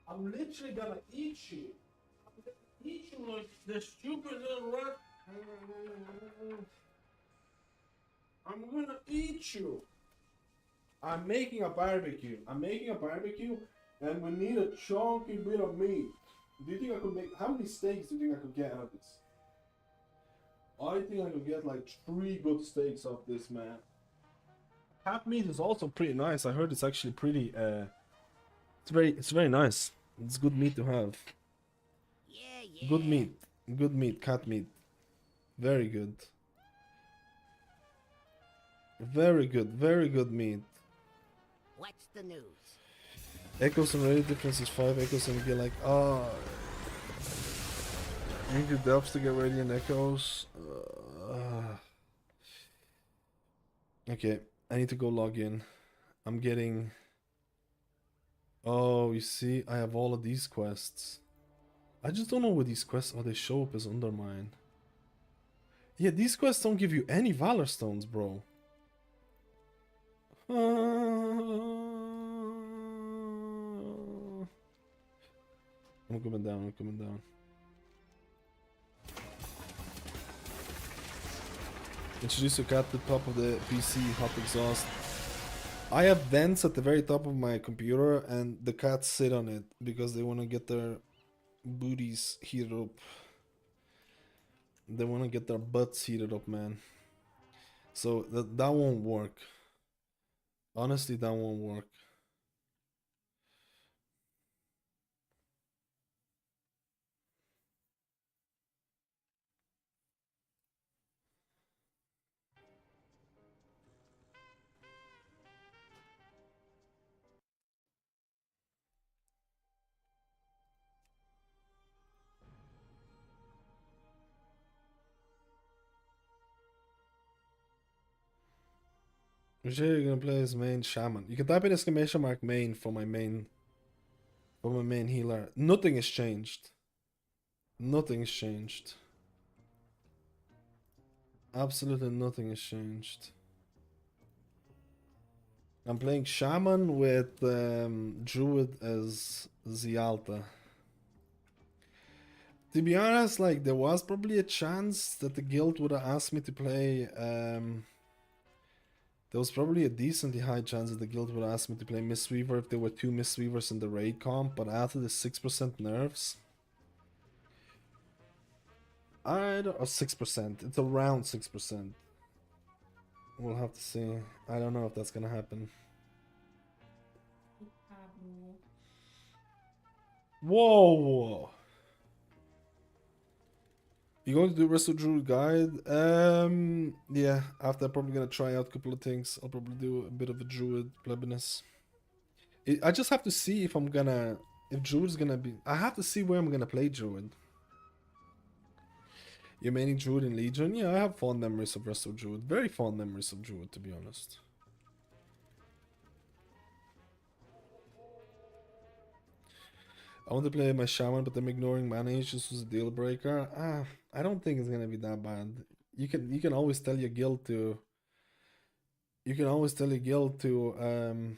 I'm literally gonna eat you. I'm gonna eat you like the stupid little rat. I'm gonna eat you. I'm making a barbecue. And we need a chunky bit of meat. Do you think I could make... How many steaks do you think I could get out of this? I think I could get like 3 good steaks off this, man. Cat meat is also pretty nice. I heard it's actually pretty it's very nice. It's good meat to have. Yeah. Good meat, cat meat. Very good. Very good meat. What's the news? Echoes and radiant difference is 5 echoes and you get like, oh, you need the depths to get radiant echoes. Okay, I need to go log in. I'm getting... Oh, you see, I have all of these quests. I just don't know where these quests... Oh, they show up as Undermine. Yeah, these quests don't give you any Valor Stones, bro. I'm coming down. Introduce your cat to the top of the PC, hot exhaust. I have vents at the very top of my computer and the cats sit on it because they want to get their booties heated up. They want to get their butts heated up, man. So that won't work. Honestly, that won't work. I'm sure you're gonna play as main Shaman. You can type in exclamation mark main for my main healer. Nothing has changed. Nothing's changed. Absolutely nothing has changed. I'm playing Shaman with Druid as Zialta. To be honest, like, there was probably a chance that the guild would have asked me to play. There was probably a decently high chance that the guild would ask me to play Mistweaver if there were 2 Mistweavers in the raid comp, but after the 6% nerfs, or 6%, it's around 6%. We'll have to see. I don't know if that's gonna happen. Whoa! You going to do Wrestle Druid guide? Yeah. After I'm probably gonna try out a couple of things. I'll probably do a bit of a Druid plebiness. I just have to see if I'm gonna, if Druid's gonna be. I have to see where I'm gonna play Druid. You're maining Druid in Legion? Yeah, I have fond memories of Wrestle Druid. Very fond memories of Druid, to be honest. I want to play my Shaman, but them ignoring mana issues was a deal breaker. I don't think it's gonna be that bad. You can always tell your guild to. You can always tell your guild to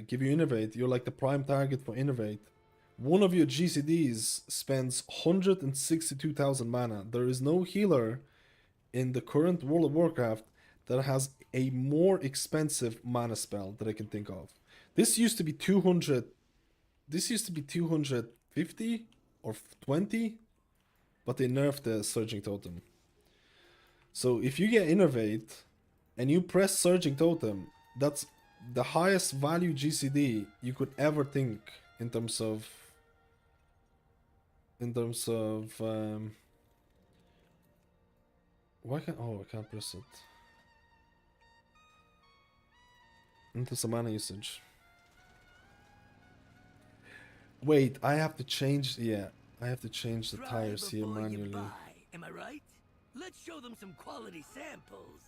give you Innovate. You're like the prime target for Innovate. One of your GCDs spends 162,000 mana. There is no healer in the current World of Warcraft that has a more expensive mana spell that I can think of. This used to be 200. This used to be 250 or 20, but they nerfed the Surging Totem. So if you get Innovate and you press Surging Totem, that's the highest value GCD you could ever think in terms of why can't I can't press it. Into some mana usage. Wait, I have to change. Yeah, I have to change the tires here manually. Am I right? Let's show them some quality samples.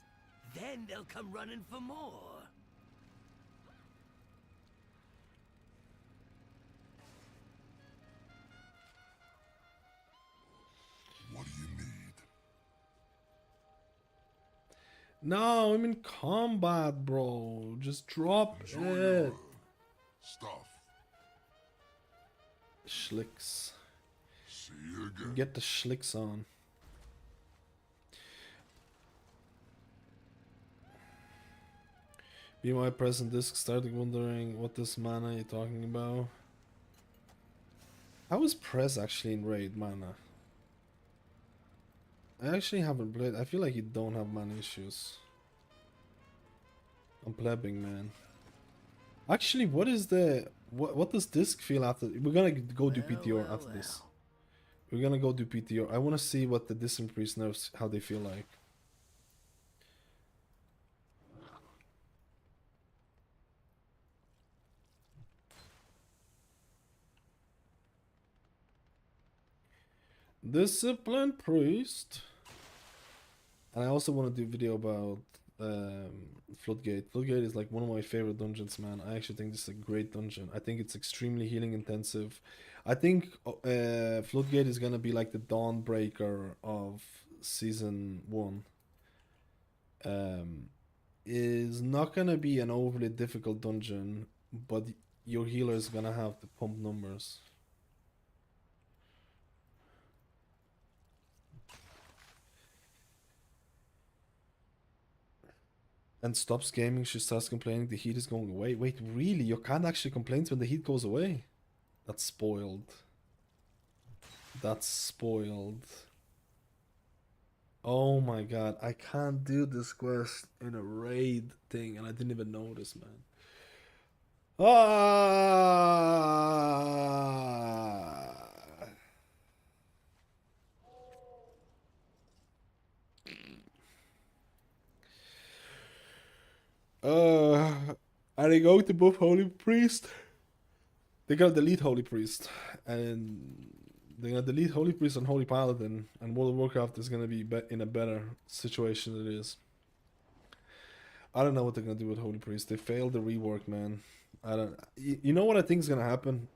Then they'll come running for more. What do you need? No, I'm in combat, bro. Just drop it. Stuff. Schlicks. See you again. Get the schlicks on. Be my present disc, starting wondering what this mana you're talking about. How is Prez actually in raid mana? I actually haven't played. I feel like you don't have mana issues. I'm plebbing, man. Actually, what is the what does disc feel after? We're gonna go do PTR after this. We're gonna go do PTR. I want to see what the disc increase nerfs, how they feel like. Discipline Priest. And I also want to do a video about Floodgate. Floodgate is like one of my favorite dungeons, man. I actually think this is a great dungeon. I think it's extremely healing intensive. I think Floodgate is gonna be like the Dawnbreaker of Season 1. Is not gonna be an overly difficult dungeon, but your healer is gonna have to pump numbers. And stops gaming, she starts complaining the heat is going away. Wait, really? Your cat actually complains when the heat goes away? That's spoiled. That's spoiled. Oh my god, I can't do this quest in a raid thing and I didn't even notice, man. Ah! And they go to buff Holy Priest. They gotta delete Holy Priest. And They're gonna delete Holy Priest and Holy Paladin, and World of Warcraft is gonna be in a better situation than it is. I don't know what they're gonna do with Holy Priest. They failed the rework, man. I don't. You know what I think is gonna happen?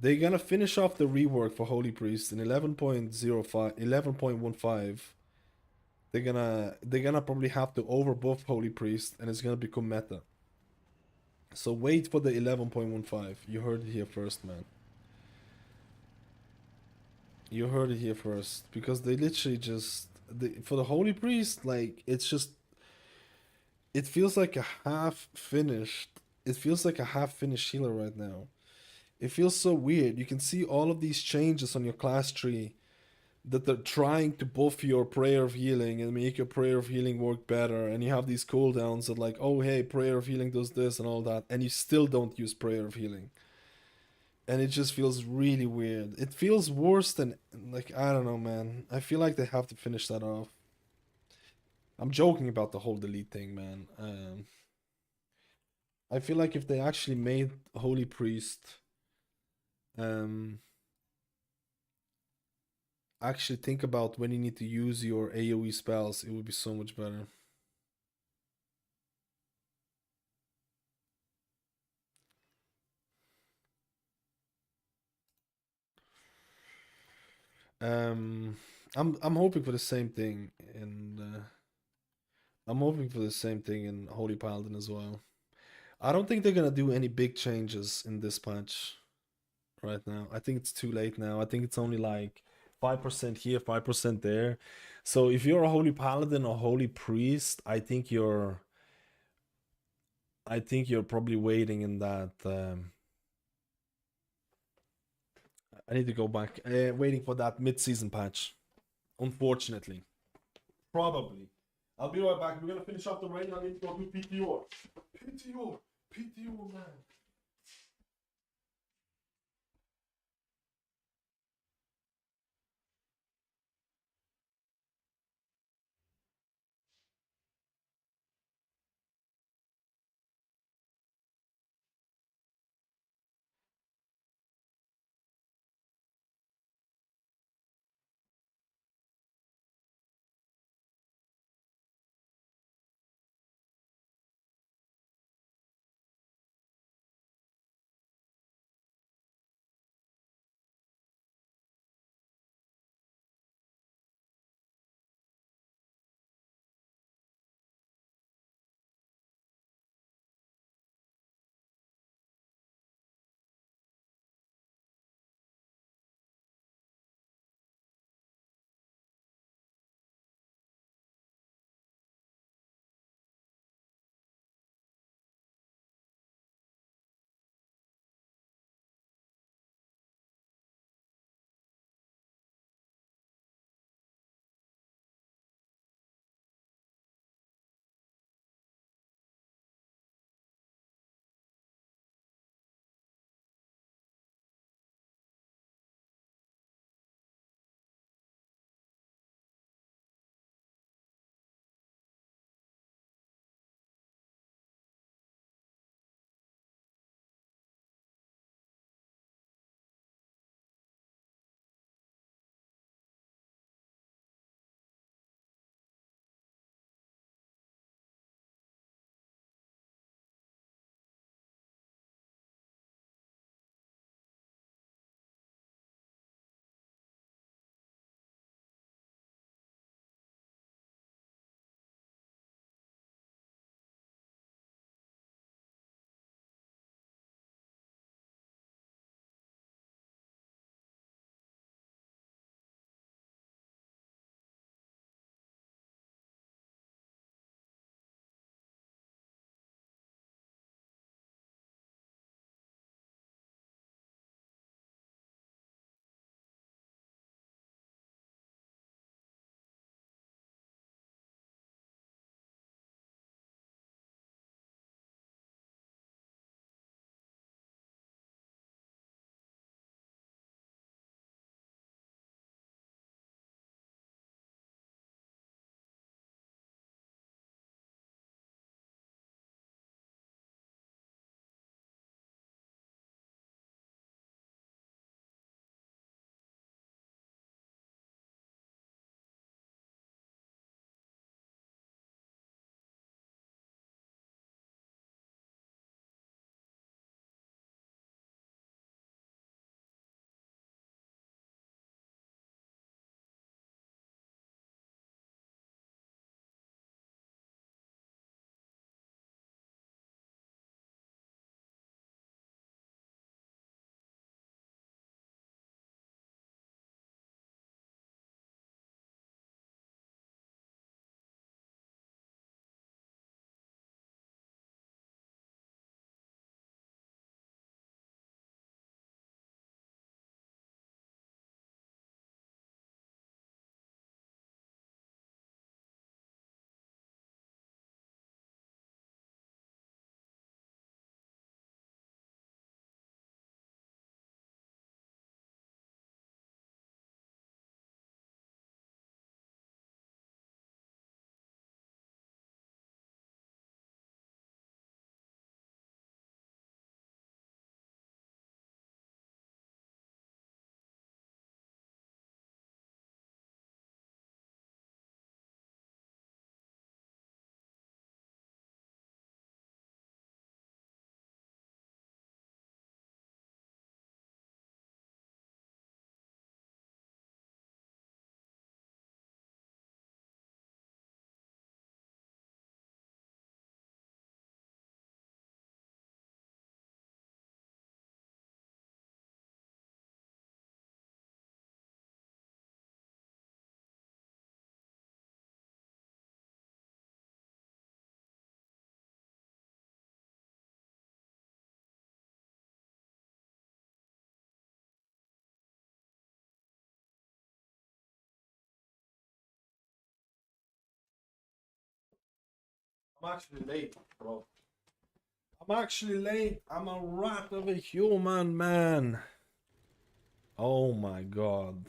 They're gonna finish off the rework for Holy Priest in 11.05, 11.15. They're gonna probably have to overbuff Holy Priest, and it's gonna become meta. So wait for the 11.15. You heard it here first, man. You heard it here first, because they literally just for the Holy Priest, like it's just it feels like a half finished. It feels like a half finished healer right now. It feels so weird. You can see all of these changes on your class tree that they're trying to buff your prayer of healing and make your prayer of healing work better, and you have these cooldowns that like, oh hey, prayer of healing does this and all that, and you still don't use prayer of healing. And it just feels really weird. It feels worse than, like, I don't know, man. I feel like they have to finish that off. I'm joking about the whole delete thing, man. I feel like if they actually made Holy Priest actually think about when you need to use your AoE spells, it would be so much better. I'm hoping for the same thing, and I'm hoping for the same thing in Holy Paladin as well. I don't think they're gonna do any big changes in this patch right now. I think it's too late now. I think it's only like 5% here, 5% there. So if you're a Holy Paladin or Holy Priest, I think you're probably waiting in that. I need to go back. Waiting for that mid-season patch. Unfortunately. Probably. I'll be right back. We're gonna finish up the raid. I need to go do PTR. PTR, man. I'm actually late, bro. I'm actually late. I'm a rat of a human, man. Oh my god.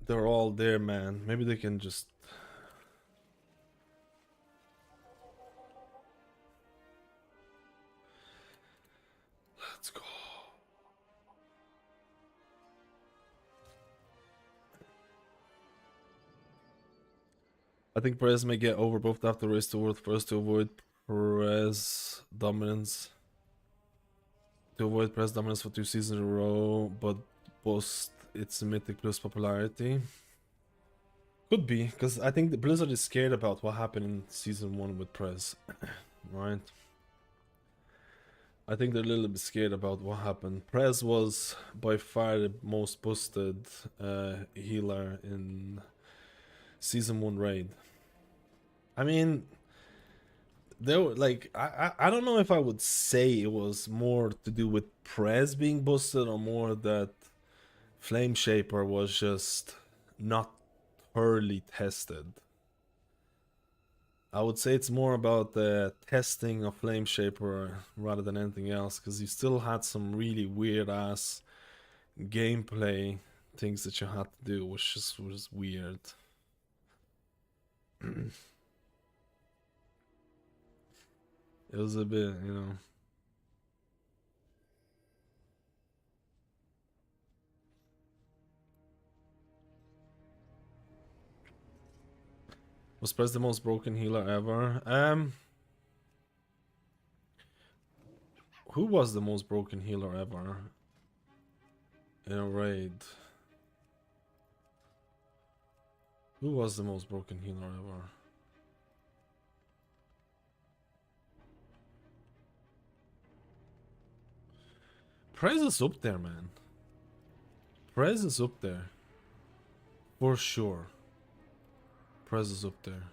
They're all there, man. Maybe they can just... Let's go. I think Perez may get overbuffed after race to World first to avoid Perez dominance. To avoid Perez dominance for 2 seasons in a row, but boost its Mythic plus popularity. Could be, because I think the Blizzard is scared about what happened in season 1 with Prez. Right? I think they're a little bit scared about what happened. Prez was by far the most boosted healer in season 1 raid. I mean, there were like I don't know if I would say it was more to do with Prez being boosted or more that Flame Shaper was just not thoroughly tested. I would say it's more about the testing of Flame Shaper rather than anything else, because you still had some really weird ass gameplay things that you had to do, which just was weird. It was a bit, you know. Was Prez the most broken healer ever? Who was the most broken healer ever in a raid? Who was the most broken healer ever? Prez is up there, man. Prez is up there. For sure. Prez is up there.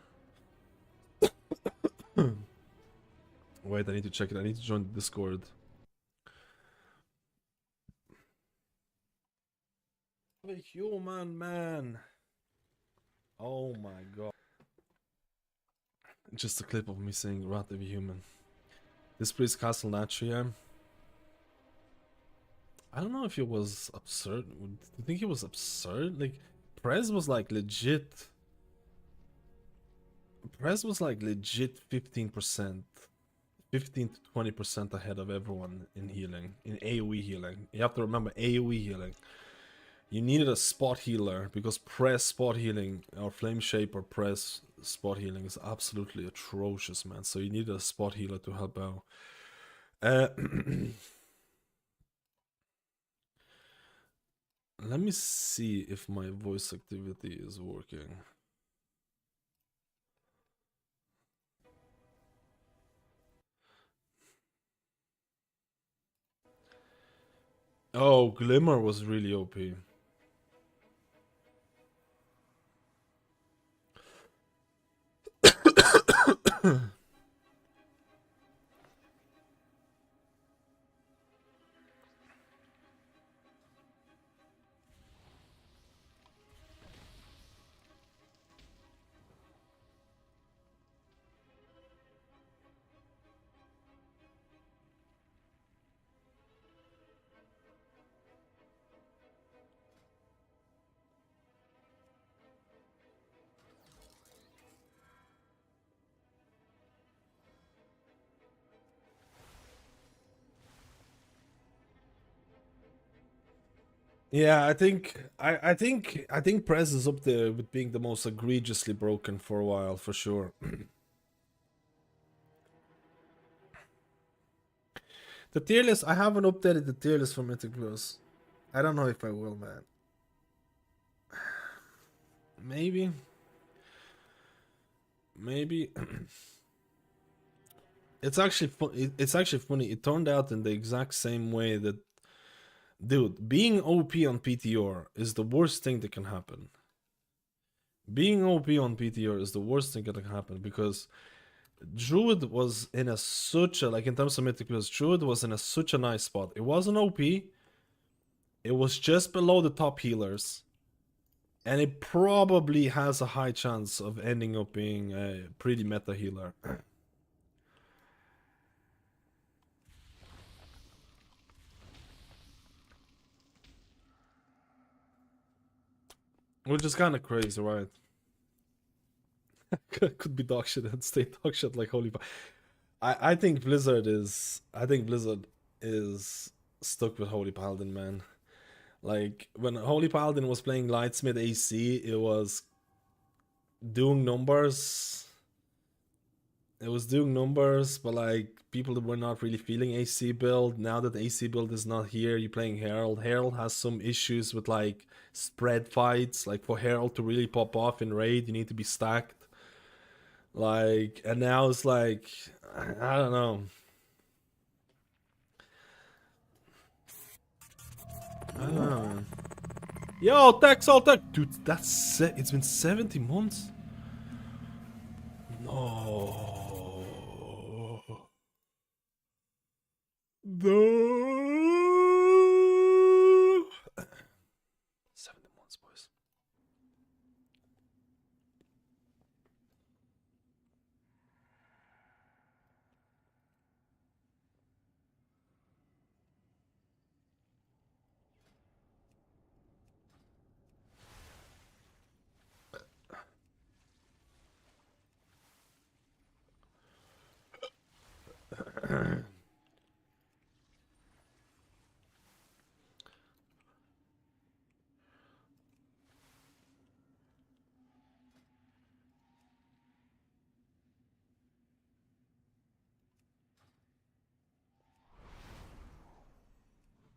Wait, I need to check it. I need to join the Discord. A human, man. Oh my god. Just a clip of me saying rat of a human. This priest castle Natria. I don't know if it was absurd. Do you think it was absurd? Like, Prez was like legit. Prez was like legit 15%. 15 to 20% ahead of everyone in healing. In AoE healing. You have to remember AoE healing. You needed a spot healer because Prez spot healing or Flame Shaper Prez spot healing is absolutely atrocious, man. So you needed a spot healer to help out. Let me see if my voice activity is working. Oh, Glimmer was really OP. Yeah, I think Prez is up there with being the most egregiously broken for a while, for sure. The tier list, I haven't updated the tier list for Mythic Plus. I don't know if I will, man. Maybe. Maybe. It's actually funny. It turned out in the exact same way that, dude, being OP on PTR is the worst thing that can happen. Being OP on PTR is the worst thing that can happen because Druid was in a such a, like in terms of Mythic Plus, Druid was in a such a nice spot. It wasn't OP, It was just below the top healers. And it probably has a high chance of ending up being a pretty meta healer. Which is kind of crazy, right? Could be dog shit and stay dog shit like holy. I think Blizzard is stuck with Holy Paladin, man. Like when Holy Paladin was playing Lightsmith AC, it was doing numbers. It was doing numbers, but like people that were not really feeling AC build. Now that the AC build is not here, you're playing Herald. Herald has some issues with like spread fights. Like for Herald to really pop off in raid, you need to be stacked. Like, and now it's like, I don't know. I don't know, man. Yo, Tex, all Tex. Dude, that's it's been 70 months. No. No. 70 months, boys.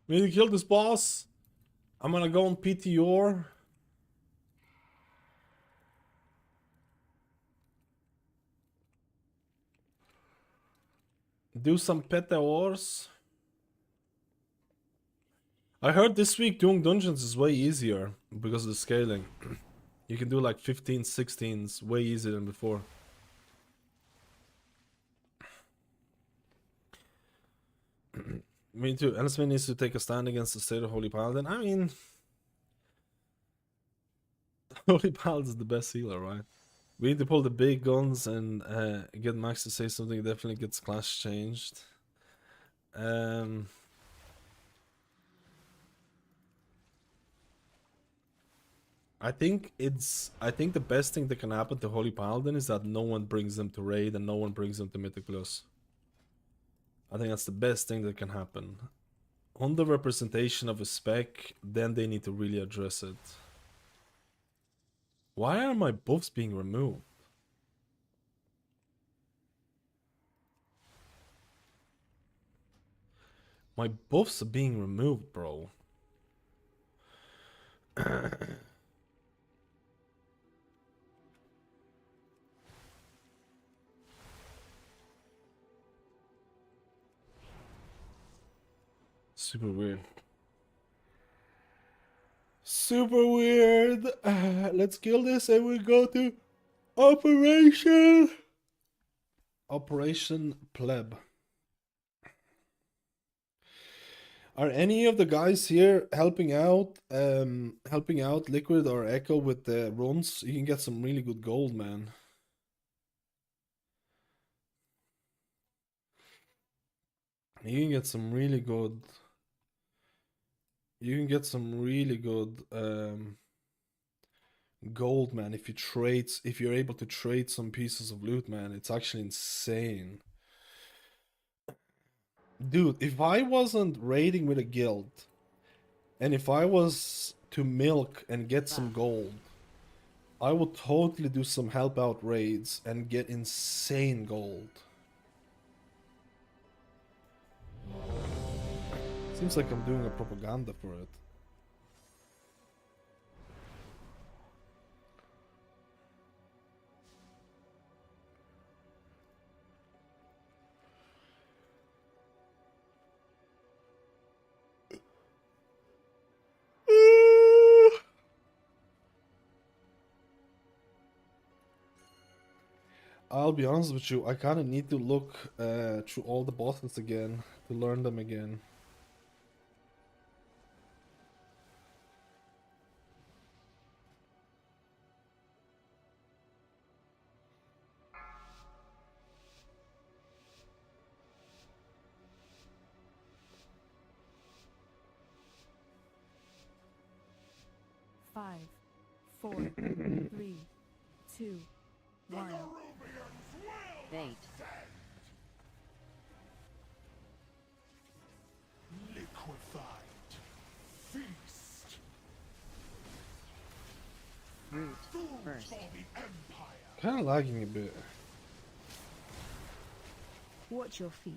We need to kill this boss. I'm gonna go on PTR. Do some PTRs. I heard this week doing dungeons is way easier because of the scaling. You can do like 15, 16s way easier than before. Me too. Ensman needs to take a stand against the state of Holy Paladin. I mean, Holy Paladin is the best healer, right? We need to pull the big guns and get Max to say something. Definitely gets class changed. I think the best thing that can happen to Holy Paladin is that no one brings them to raid and no one brings them to Mythic Plus. I think that's the best thing that can happen. Underrepresentation of a spec, then they need to really address it. Why are my buffs being removed? My buffs are being removed, bro. Super weird. Super weird. Let's kill this and we go to Operation Pleb. Are any of the guys here helping out Liquid or Echo with the runs? You can get some really good gold, man. You can get some really good gold, man, if you're able to trade some pieces of loot, man. It's actually insane. Dude, if I wasn't raiding with a guild, and if I was to milk and get some gold, I would totally do some help out raids and get insane gold. Seems like I'm doing a propaganda for it. I'll be honest with you, I kind of need to look through all the bosses again to learn them again. 5, 4, 3, 2, 1. Bait. Liquefied. Feast. Root first. Kind of lagging a bit. Watch your feet.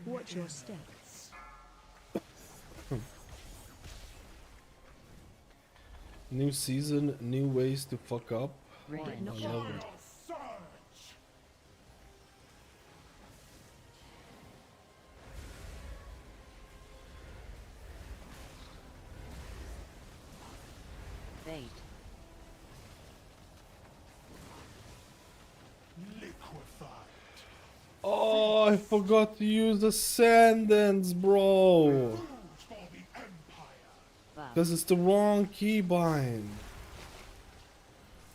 Watch your step. New season, new ways to fuck up. I Rain. love it. Bait. Oh, I forgot to use Ascendance, bro. Because it's the wrong keybind.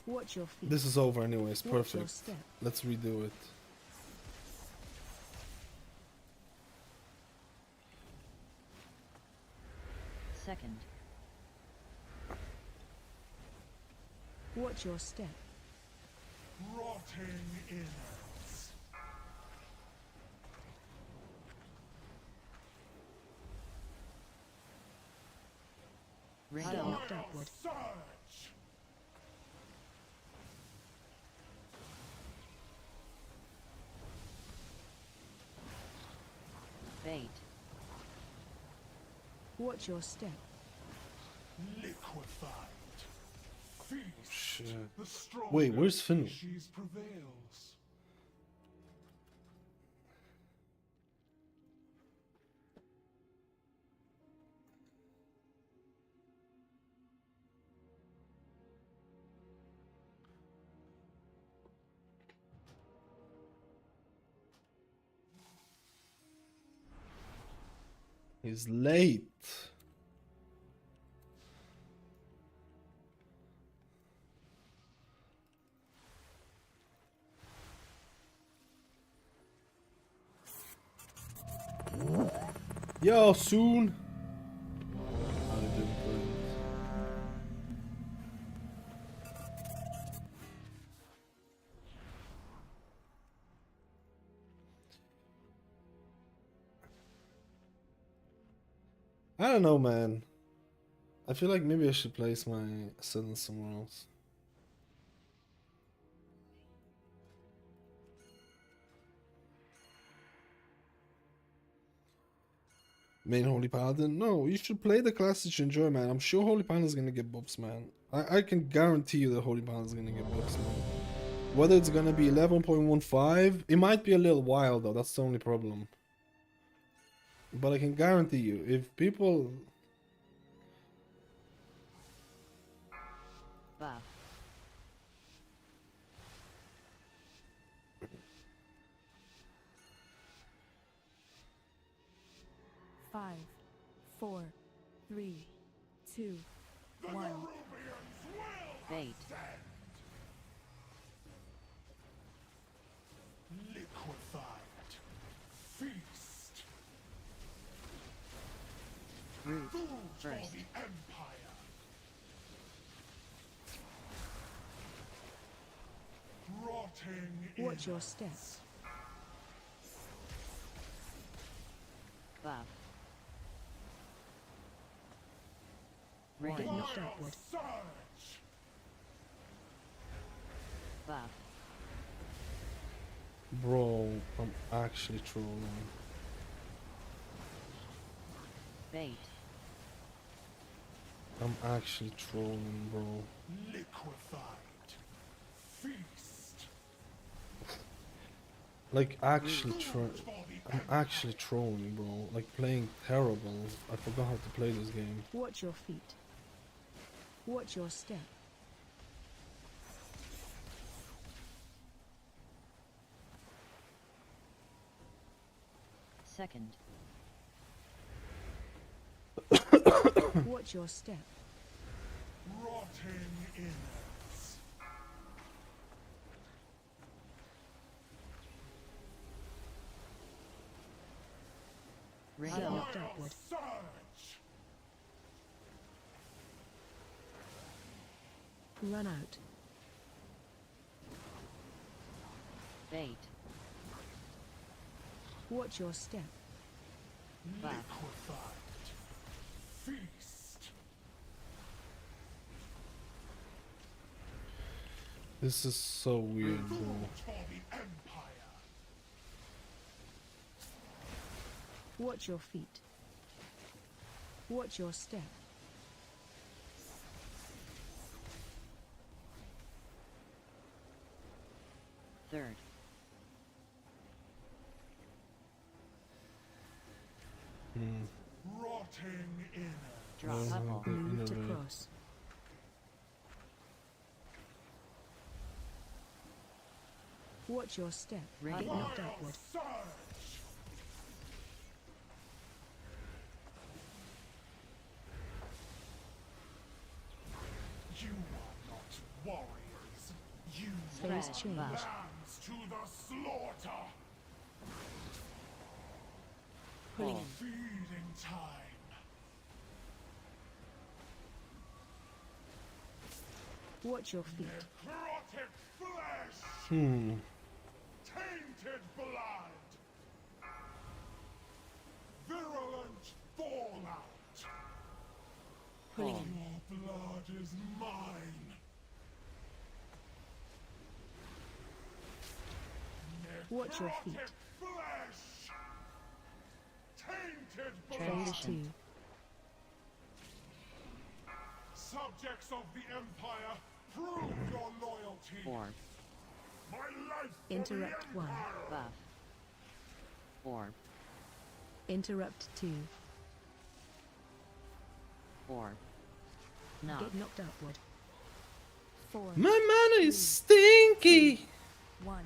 Watch your feet. This is over anyways, Watch your perfect. step. Let's redo it. Second. Watch your step. Rotting innards. Rain. Locked upward. Surge. Bait. Watch your step. Liquefied. Feast. Shit. The strongest Wait, where's Finn? species prevails. He's late. Yo, soon. How you doing, friend? I don't know, man. I feel like maybe I should place my Ascendant somewhere else. Main Holy Paladin? No, you should play the class that you enjoy, man. I'm sure Holy Paladin is gonna get buffs, man. I can guarantee you that Holy Paladin is gonna get buffs, man. Whether it's gonna be 11.15, it might be a little while though, that's the only problem. But I can guarantee you, if people... Buff. Five, 4, 3, 2, 1. Bait. Liquefied. Feast. Root Food first. for the Empire. Rotting Watch your step. Buff. Get Rain. knocked upward. Surge. Buff. Bro, I'm actually trolling. Bait. I'm actually trolling, bro. Liquefied. Feast. Like, actually I'm actually trolling, bro. Like, playing terrible. I forgot how to play this game. Watch your feet. Watch your step. Second. Watch your step. Rotting innards. Rain. Get knocked upward. Surge. Run out. Bait. Watch your step. Buff. Liquefied. Feast. This is so weird, bro. Food for the Empire. Watch your feet. Watch your step. Third. Rotting inner. Drop. Puddle. Move to cross. Watch your step. Ring. Get knocked upward. Surge. You are not warriors. You Phase are change. lambs to the slaughter. Pulling. Feeding time. Watch your feet. Necrotic flesh. Tainted blood. Virulent fallout. Pulling. Your blood is mine. Watch your feet. Necrotic flesh. Tainted Phase blood. 2. Subjects of the Empire, prove your loyalty. 4. My life for Interrupt the 1. Empire. Buff. 4. Interrupt 2. 4. Knock. Get knocked upward. 4. My mana is stinky! 1.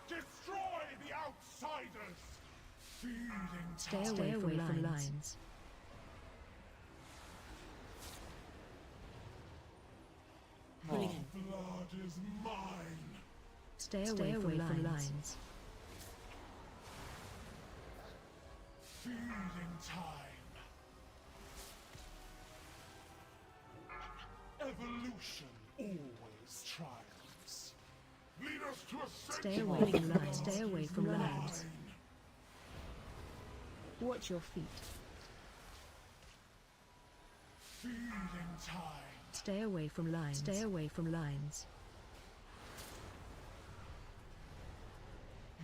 Destroy the outsiders. Feeding Stay time. away from lines. Pulling. Your blood is mine. Stay away from lines. Feeding time. Evolution always triumphs. Lead us to a Stay century away from of lines. Stay away from lines. mine. Watch your feet. Feeding time. Stay away from lines. Stay away from lines.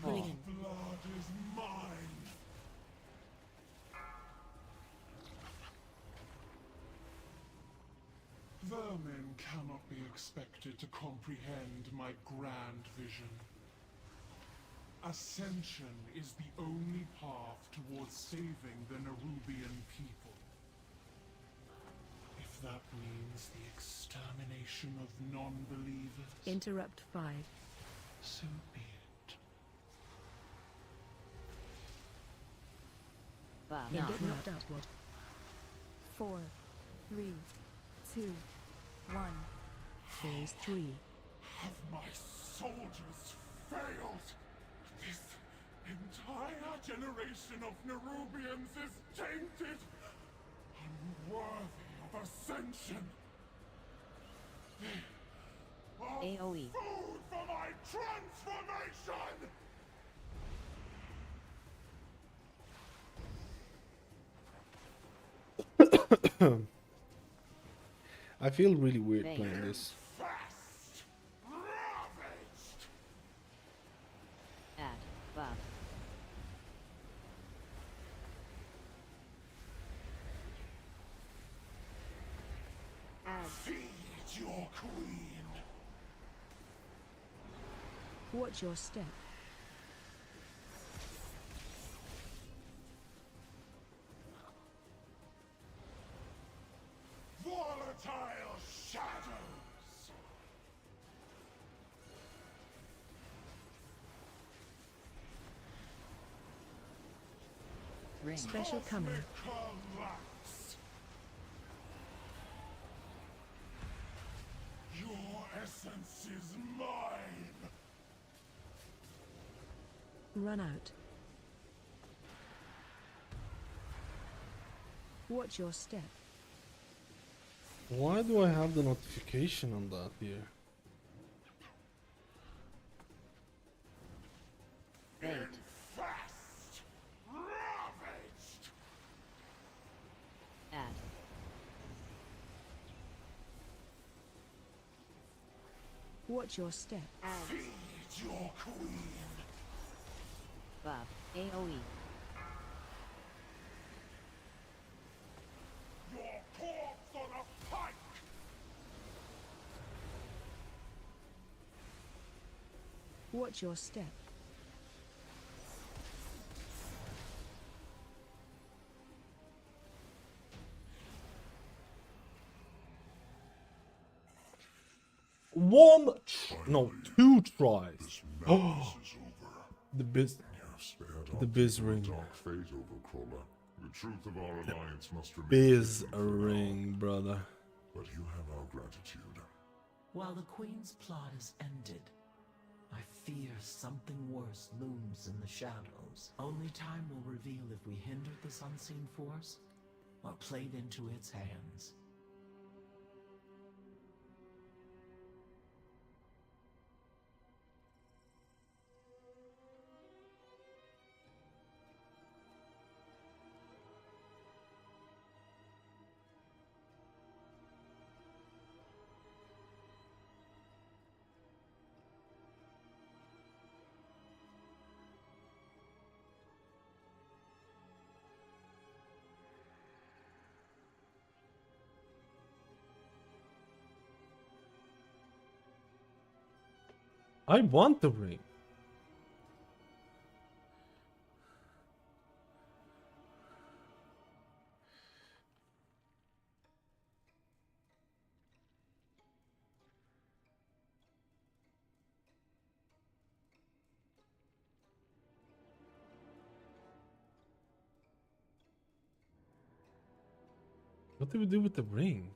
Your blood is mine. Vermin cannot be expected to comprehend my grand vision. Ascension is the only path towards saving the Nerubian people. If that means the extermination of non-believers, Interrupt 5. so be it. Buff. Get Knock. knocked upward. 4, 3, 2, 1. Phase 3. Have my soldiers failed? This entire generation of Nerubians is tainted, unworthy of ascension. They are AoE. food for my transformation! I feel really weird Bang. playing this. Fast! Ravaged! Add. Buff. Add. Feed your queen! Watch your step. Volatile shadows! Ring. Special coming. Collapse! Your essence is mine! Run out. Watch your step. Why do I have the notification on that here? Bait. Add. Watch your step. Feed your queen. Buff. AoE. Your corpse on a pike. Watch your step. Two tries. Oh, the biz ring. Dark fate, Overcrawler. The truth of our alliance must remain Biz hidden forever. ring, brother. But you have our gratitude. While the Queen's plot is ended, I fear something worse looms in the shadows. Only time will reveal if we hindered this unseen force or played into its hands. I want the ring. What do we do with the ring?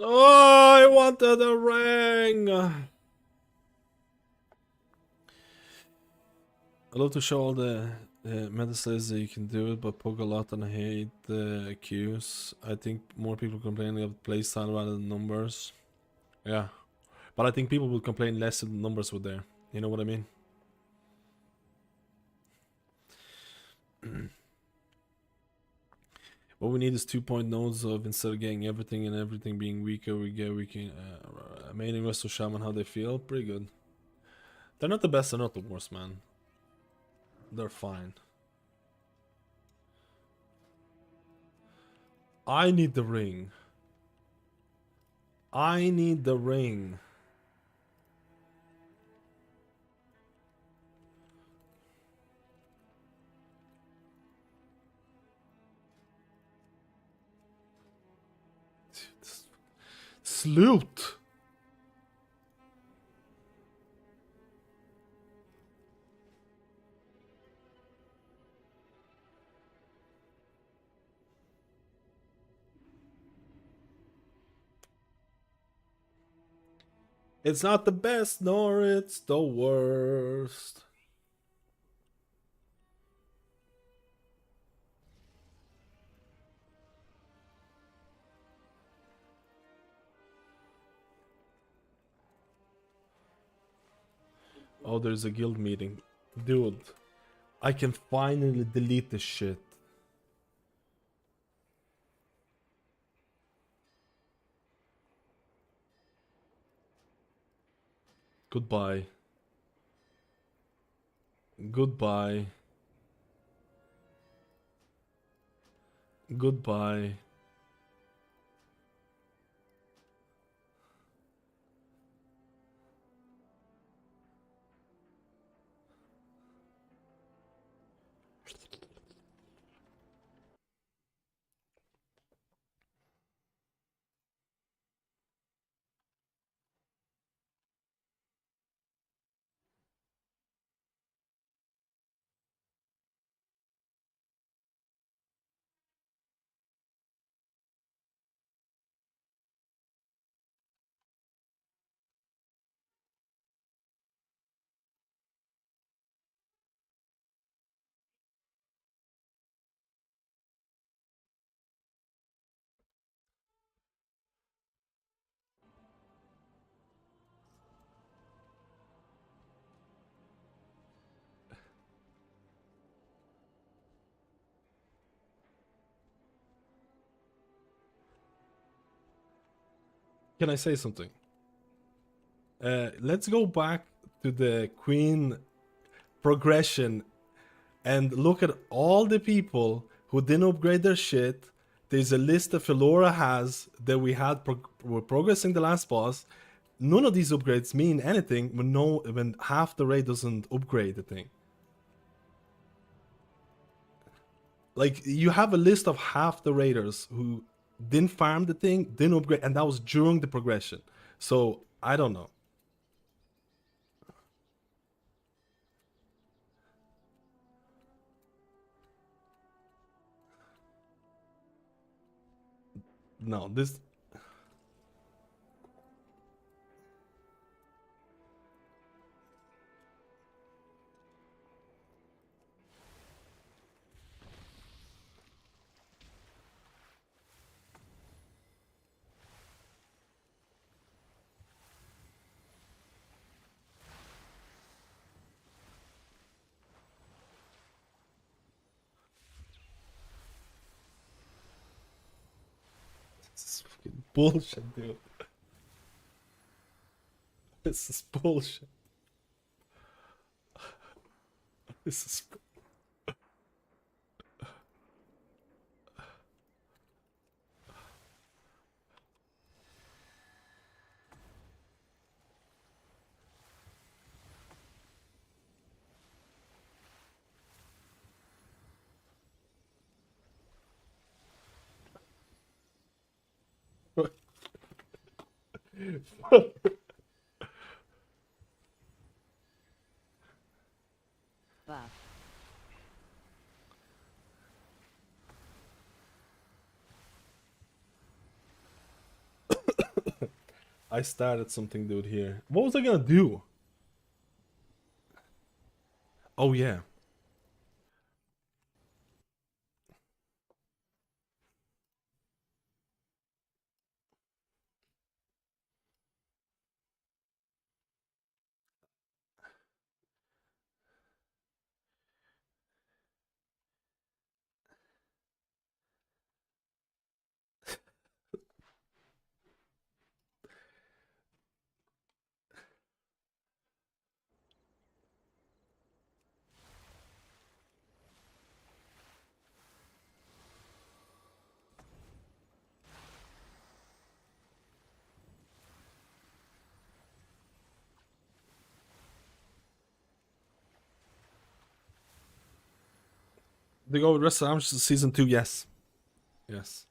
Oh, I wanted a ring. I love to show all the medicines that you can do it, but poke a lot and I hate the queues. I think more people complain about playstyle rather than numbers. Yeah, but I think people will complain less if the numbers were there. You know what I mean? What we need is 2-point nodes of instead of getting everything and everything being weaker, we can maining rest of Shaman how they feel. Pretty good. They're not the best, they're not the worst, man. They're fine. I need the ring. I need the ring. Sloot. It's not the best, nor it's the worst. Oh, there's a guild meeting. Dude, I can finally delete this shit. Goodbye. Goodbye. Goodbye. Can I say something? Let's go back to the queen progression and look at all the people who didn't upgrade their shit. There's a list that Philora has that we had we're progressing the last boss. None of these upgrades mean anything when half the raid doesn't upgrade the thing. Like, you have a list of half the raiders who didn't farm the thing, didn't upgrade, and that was during the progression. So, I don't know. No, this... This is fucking bullshit, dude. This is bullshit. This is... Buff. I started something, dude, here. What was I gonna do? Oh, yeah. They go with Rest of Arms Season 2, yes. Yes.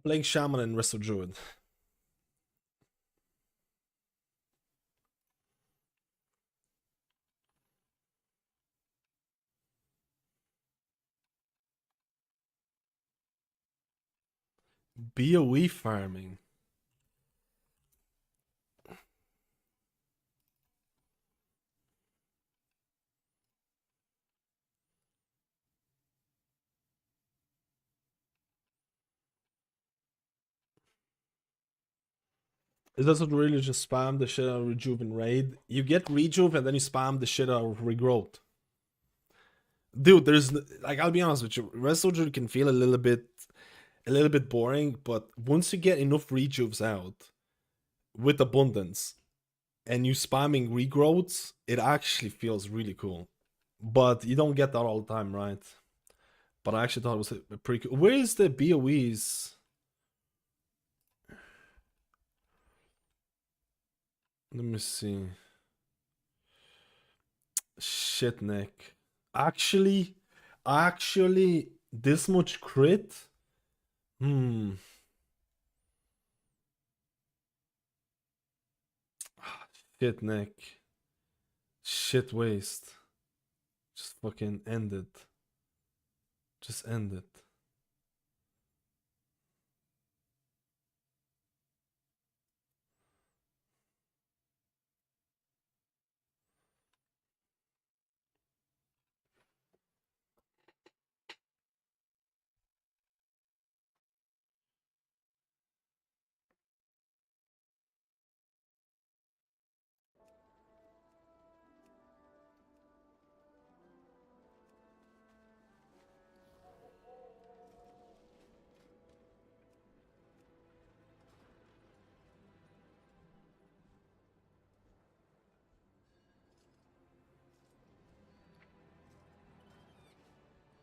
Playing Shaman and Rest of Druid. BOE farming. It doesn't really just spam the shit out of Rejuve and Raid. You get Rejuve and then you spam the shit out of Regrowth. Dude, there's... Like, I'll be honest with you. Rest of Druid can feel a little bit boring, but once you get enough Rejuves out with abundance and you spamming Regrowths, it actually feels really cool. But you don't get that all the time, right? But I actually thought it was pretty cool. Where is the BOEs? Let me see. Shit, Nick. Actually, this much crit? Shit, Nick. Shit waste. Just fucking end it. Just end it.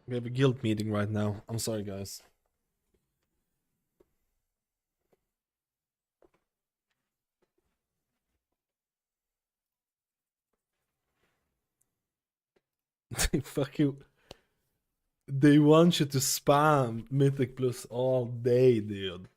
We have a guild meeting right now. I'm sorry, guys. They fucking... They want you to spam Mythic Plus all day, dude.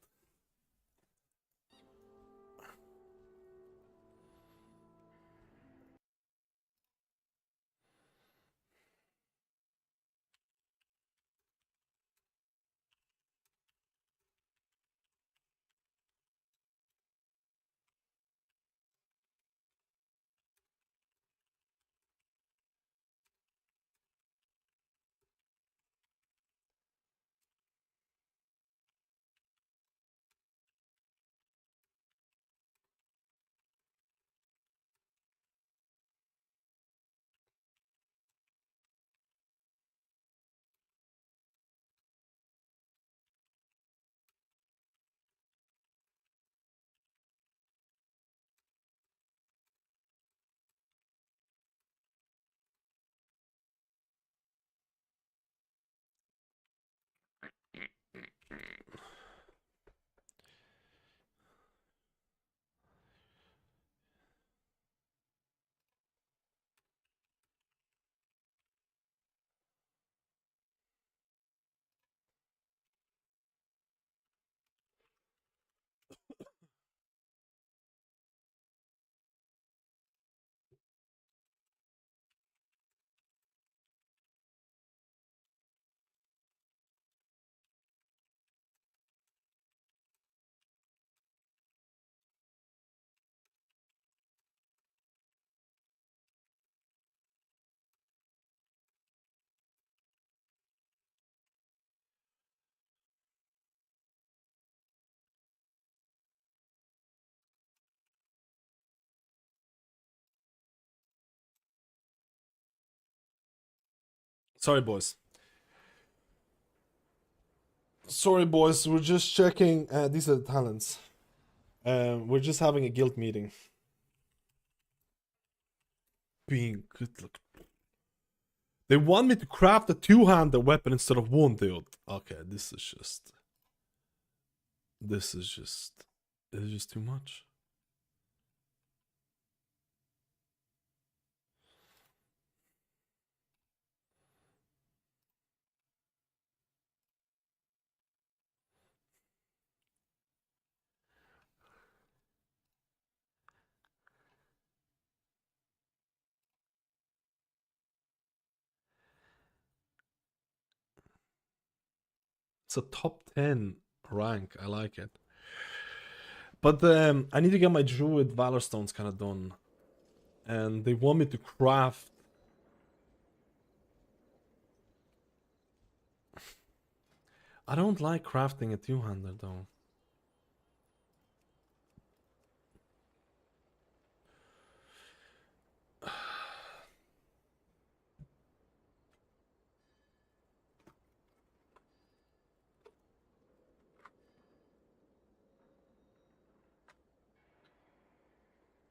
Sorry, boys. Sorry, boys. We're just checking. These are the talents. We're just having a guild meeting. Being good luck. They want me to craft a two-handed weapon instead of one, dude. Okay, this is just too much. It's a top 10 rank. I like it. But I need to get my Druid Valor Stones kind of done. And they want me to craft... I don't like crafting a two-hander though.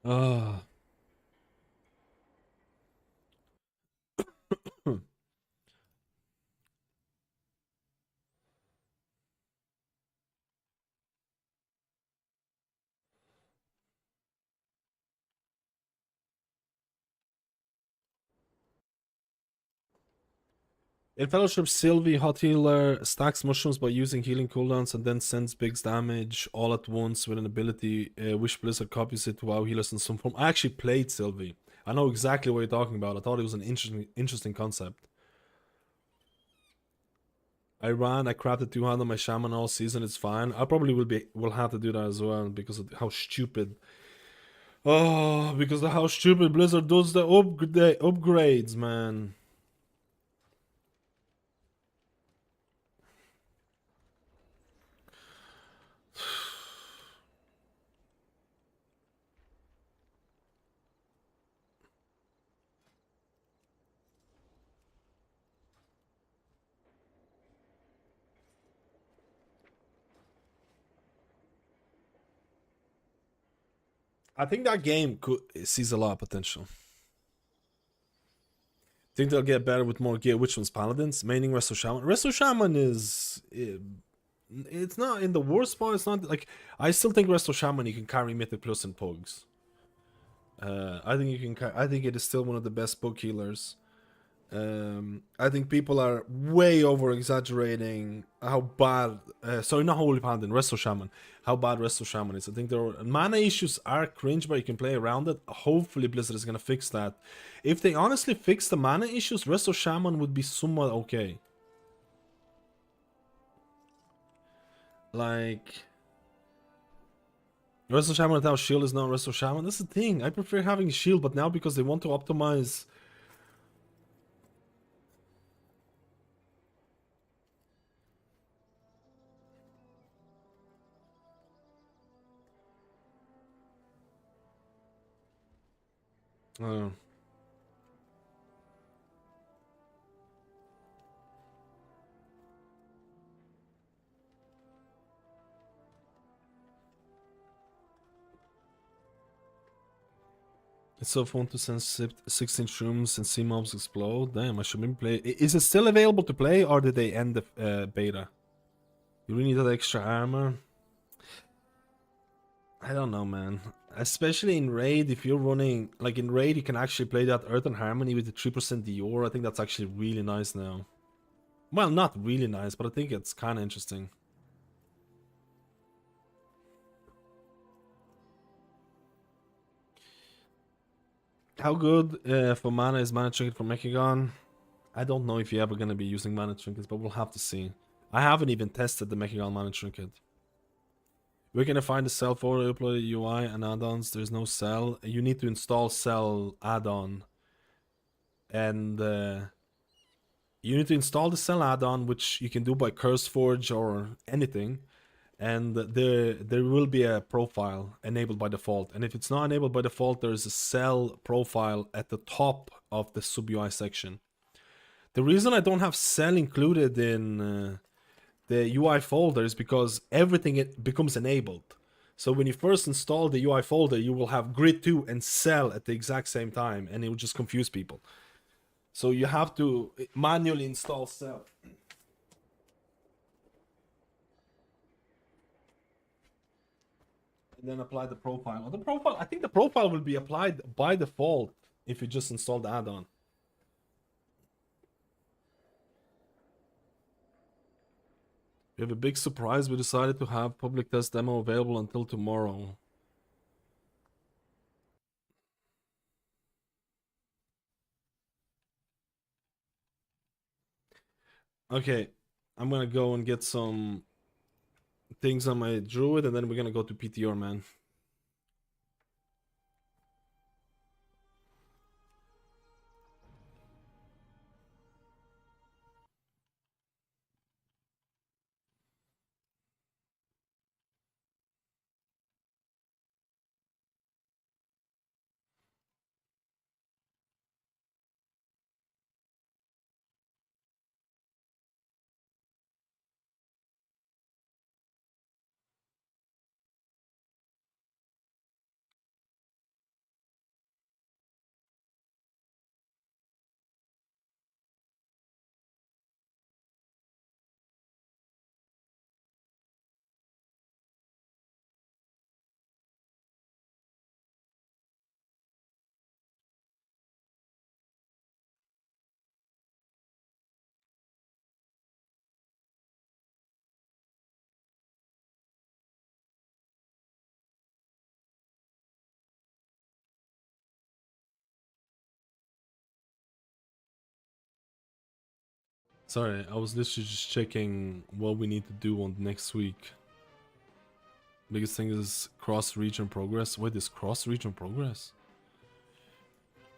Ah. In Fellowship, Sylvie, Hot Healer, stacks mushrooms by using healing cooldowns and then sends big damage all at once with an ability. Wish Blizzard copies it to WoW healers in some form. I actually played Sylvie. I know exactly what you're talking about. I thought it was an interesting concept. I crafted 200 on my Shaman all season. It's fine. I probably will have to do that as well because of how stupid. Oh, because of how stupid Blizzard does the upgrades, man. I think that game sees a lot of potential. Think they'll get better with more gear. Which one's Paladins? Maining Resto Shaman. Resto Shaman is... It's not in the worst spot. It's not like... I still think Resto Shaman you can carry Mythic Plus and Pugs. I think you can... I think it is still one of the best Pug healers. I think people are way over exaggerating how bad sorry, not Holy Paladin, Resto Shaman, how bad Resto Shaman is. I think their mana issues are cringe, but you can play around it. Hopefully Blizzard is gonna fix that. If they honestly fix the mana issues, Resto Shaman would be somewhat okay. Like Resto Shaman without shield is not Resto Shaman. That's the thing. I prefer having shield, but now because they want to optimize. It's so fun to send 16 shrooms and see mobs explode. Damn, I should maybe play. Is it still available to play, or did they end the beta? You really need that extra armor? I don't know, man. Especially in Raid, if you're running... Like, in Raid, you can actually play that Earth and Harmony with the 3% Dior. I think that's actually really nice now. Well, not really nice, but I think it's kind of interesting. How good for mana is Mana Trinket for Mechagon? I don't know if you're ever going to be using Mana Trinkets, but we'll have to see. I haven't even tested the Mechagon Mana Trinket. We're going to find the cell for upload UI and add-ons. There's no cell. You need to install cell add-on. And you need to install the cell add-on, which you can do by CurseForge or anything. And there will be a profile enabled by default. And if it's not enabled by default, there's a cell profile at the top of the sub-UI section. The reason I don't have cell included in the UI folder is because everything becomes enabled. So when you first install the UI folder, you will have grid 2 and cell at the exact same time, and it will just confuse people. So you have to manually install cell. And then apply the profile. I think the profile will be applied by default if you just install the add-on. We have a big surprise. We decided to have public test demo available until tomorrow. Okay, I'm gonna go and get some things on my Druid, and then we're gonna go to PTR, man. Sorry, I was literally just checking what we need to do on next week. Biggest thing is cross-region progress. Wait, is cross-region progress?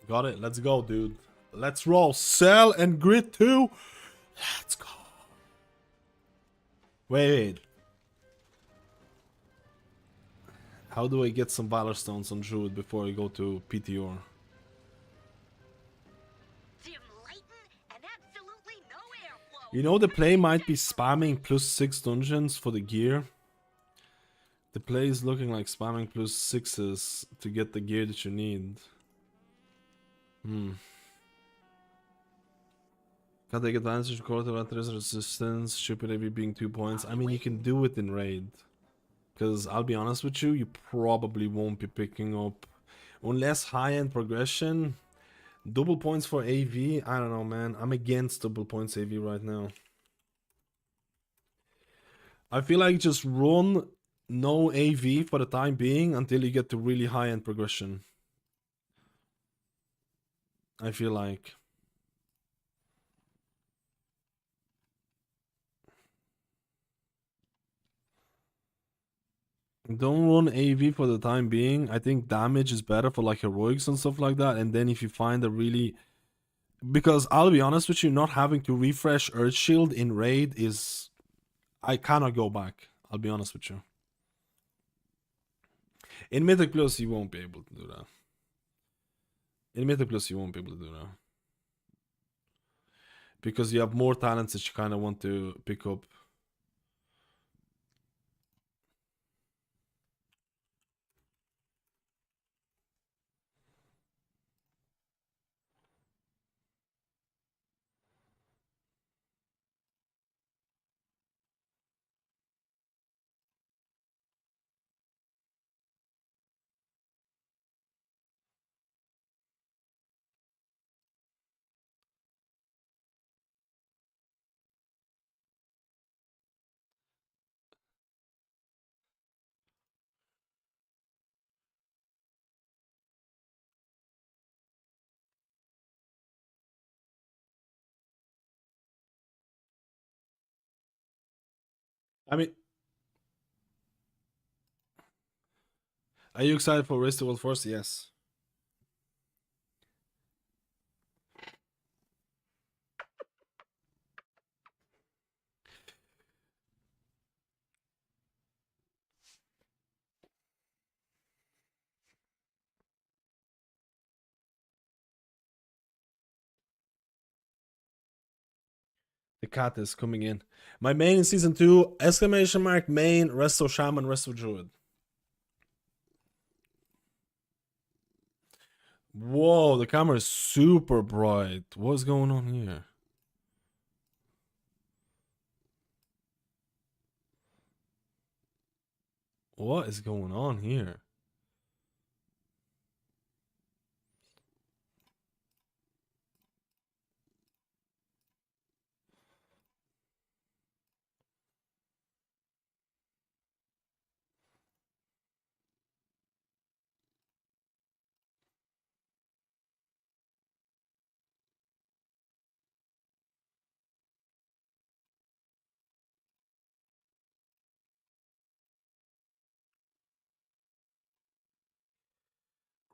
Got it. Let's go, dude. Let's roll. Sell and grid 2. Let's go. Wait. How do I get some Valor Stones on Druid before I go to PTR? You know the play might be spamming +6 dungeons for the gear. The play is looking like spamming +6s to get the gear that you need. Can take advantage of quarter resistance, stupid AV being 2 points. I mean, you can do it in raid. Because I'll be honest with you, you probably won't be picking up, unless high-end progression, double points for AV. I don't know, man. I'm against double points AV right now. I feel like just run no AV for the time being until you get to really high-end progression. I feel like. Don't run AV for the time being. I think damage is better for like heroics and stuff like that. And then if you find a really... Because I'll be honest with you, not having to refresh Earth Shield in raid is... I cannot go back. I'll be honest with you. In Mythic Plus, you won't be able to do that. In Mythic Plus, you won't be able to do that. Because you have more talents that you kind of want to pick up. I mean, are you excited for Race to World Force? Yes. The cat is coming in. My main in season 2, exclamation mark, main, resto shaman, resto druid. Whoa, the camera is super bright. What's going on here? What is going on here?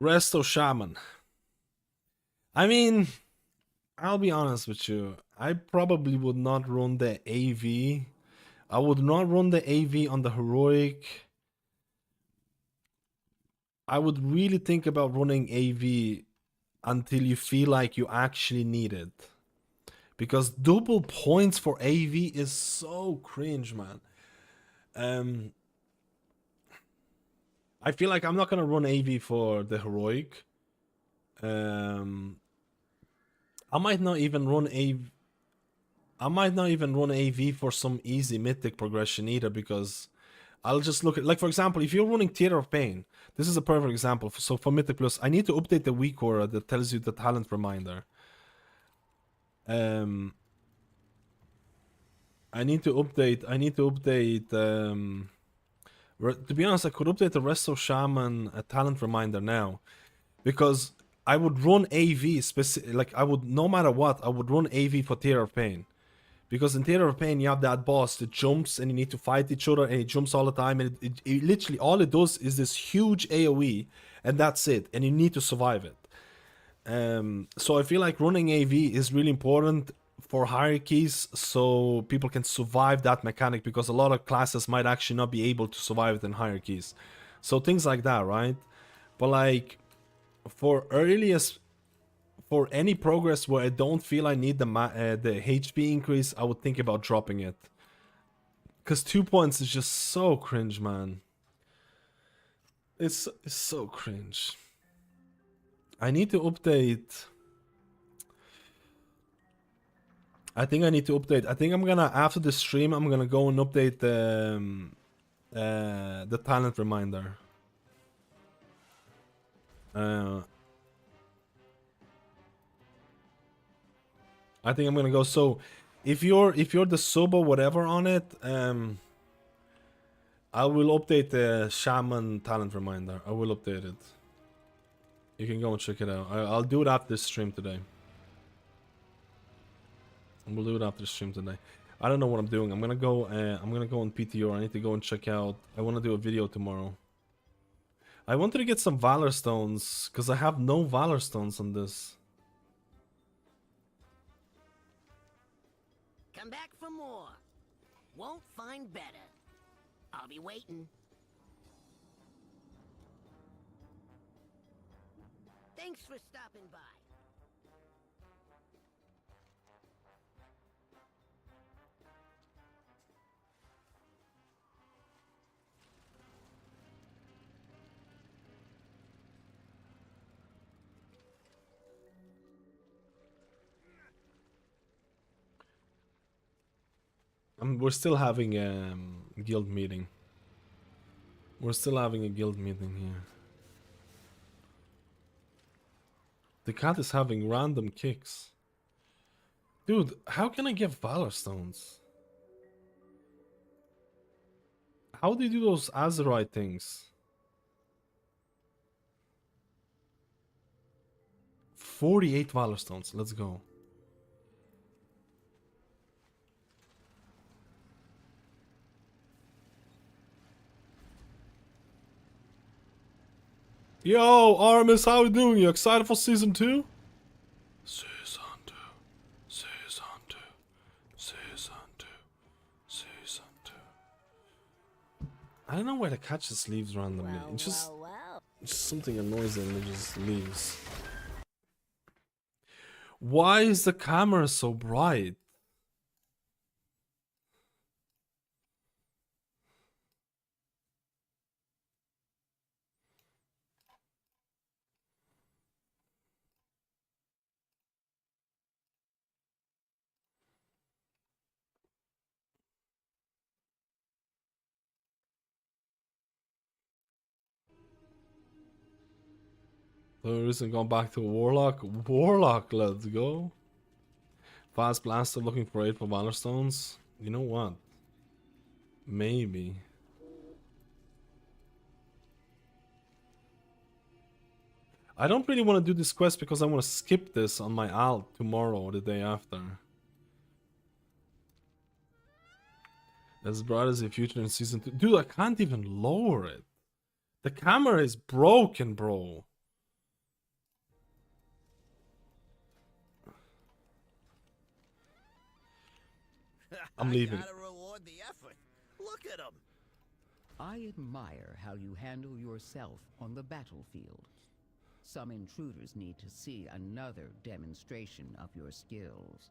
Resto Shaman. I mean, I'll be honest with you. I probably would not run the AV. I would not run the AV on the heroic. I would really think about running AV until you feel like you actually need it. Because double points for AV is so cringe, man. I feel like I'm not gonna run AV for the heroic. I might not even run AV. I might not even run AV for some easy mythic progression either, because I'll just look at, like, for example, if you're running Theater of Pain, this is a perfect example. So for Mythic Plus, I need to update the weak aura that tells you the talent reminder. I need to update. To be honest, I could update the Resto Shaman talent reminder now, because I would run AV like I would, no matter what, I would run AV for Theater of Pain, Because in Theater of Pain, you have that boss that jumps and you need to fight each other and it jumps all the time. And it literally, all it does is this huge AoE and that's it. And you need to survive it. So I feel like running AV is really important for hierarchies so people can survive that mechanic, because a lot of classes might actually not be able to survive it in hierarchies. So things like that, right? But like for any progress where I don't feel I need the HP increase, I would think about dropping it. Because 2 points is just so cringe, man. It's so cringe. I need to update. I think I need to update. I think I'm gonna, after the stream, I'm gonna go and update the talent reminder. I think I'm gonna go. So, if you're the sub or whatever on it, I will update the Shaman talent reminder. I will update it. You can go and check it out. I'll do it after this stream today. We'll do it after the stream today. I don't know what I'm doing. I'm gonna go on PTR. I need to go and check out. I want to do a video tomorrow. I wanted to get some Valor Stones because I have no Valor Stones on this. Come back for more. Won't find better. I'll be waiting. Thanks for stopping by. We're still having a guild meeting. We're still having a guild meeting here. The cat is having random kicks. Dude, how can I get Valor Stones? How do you do those Azerite things? 48 Valor Stones, let's go. Yo, Armis, how you doing? You excited for season 2? Season 2. Season 2. Season 2. Season 2. I don't know why the cat just leaves randomly. It's just something annoys him and it just leaves. Why is the camera so bright? There isn't going back to Warlock. Warlock, let's go. Fast Blaster looking for 8 for Valor Stones. You know what? Maybe. I don't really want to do this quest because I want to skip this on my alt tomorrow or the day after. As bright as the future in season 2. Dude, I can't even lower it. The camera is broken, bro. I'm leaving. Gotta reward the effort. Look at him. I admire how you handle yourself on the battlefield. Some intruders need to see another demonstration of your skills.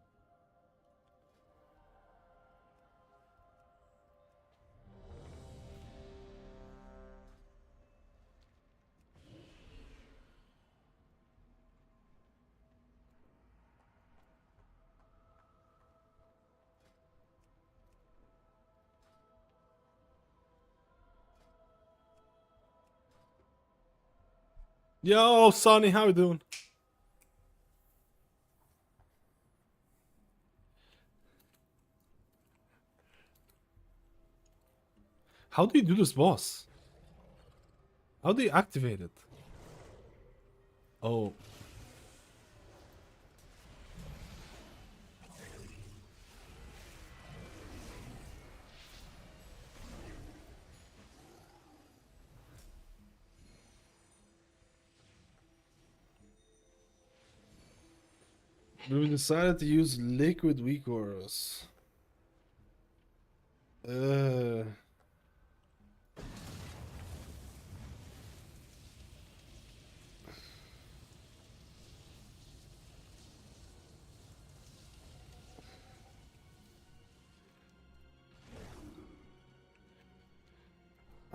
Yo, Sonny, how you doing? How do you do this, boss? How do you activate it? Oh. We decided to use liquid weak auras.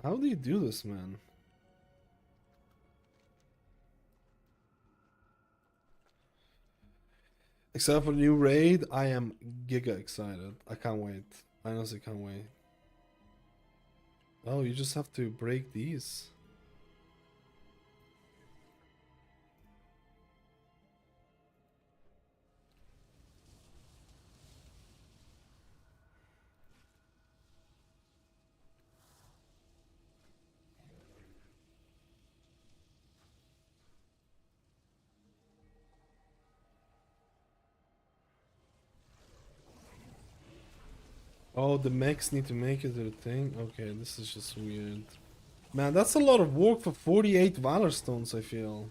How do you do this, man? Except for new raid, I am giga excited. I can't wait. I honestly can't wait. Oh, you just have to break these. Oh, the mechs need to make it to the thing? Okay, this is just weird. Man, that's a lot of work for 48 Valor Stones, I feel.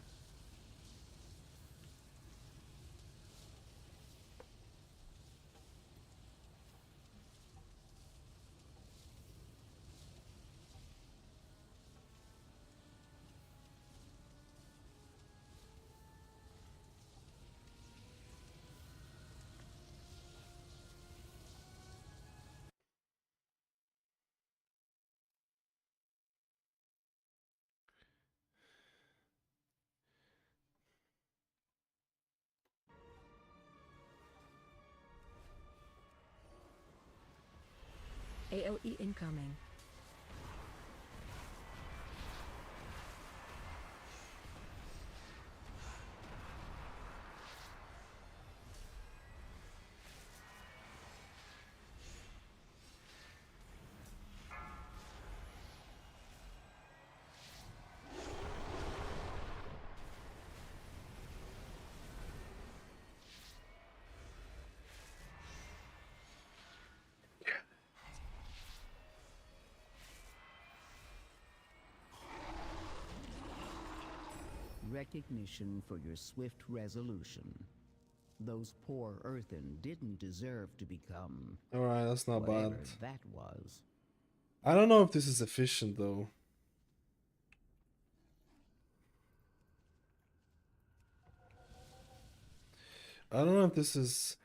AOE incoming. Recognition for your swift resolution. Those poor Earthen didn't deserve to become Alright, that's not whatever bad. that was. I don't know if this is efficient though. I don't know if this is...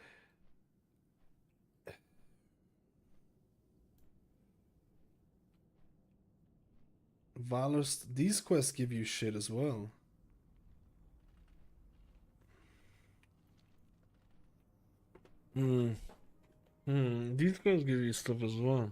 Valor's... These quests give you shit as well. These quests give you stuff as well.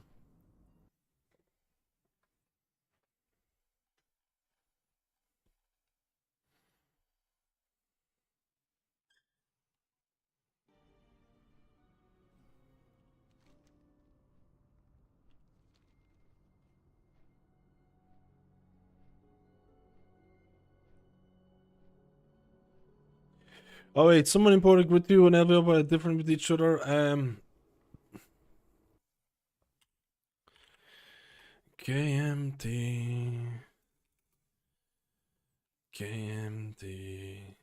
Oh wait, someone imported Grid 2 and LVO but different with each other. KMT. KMT.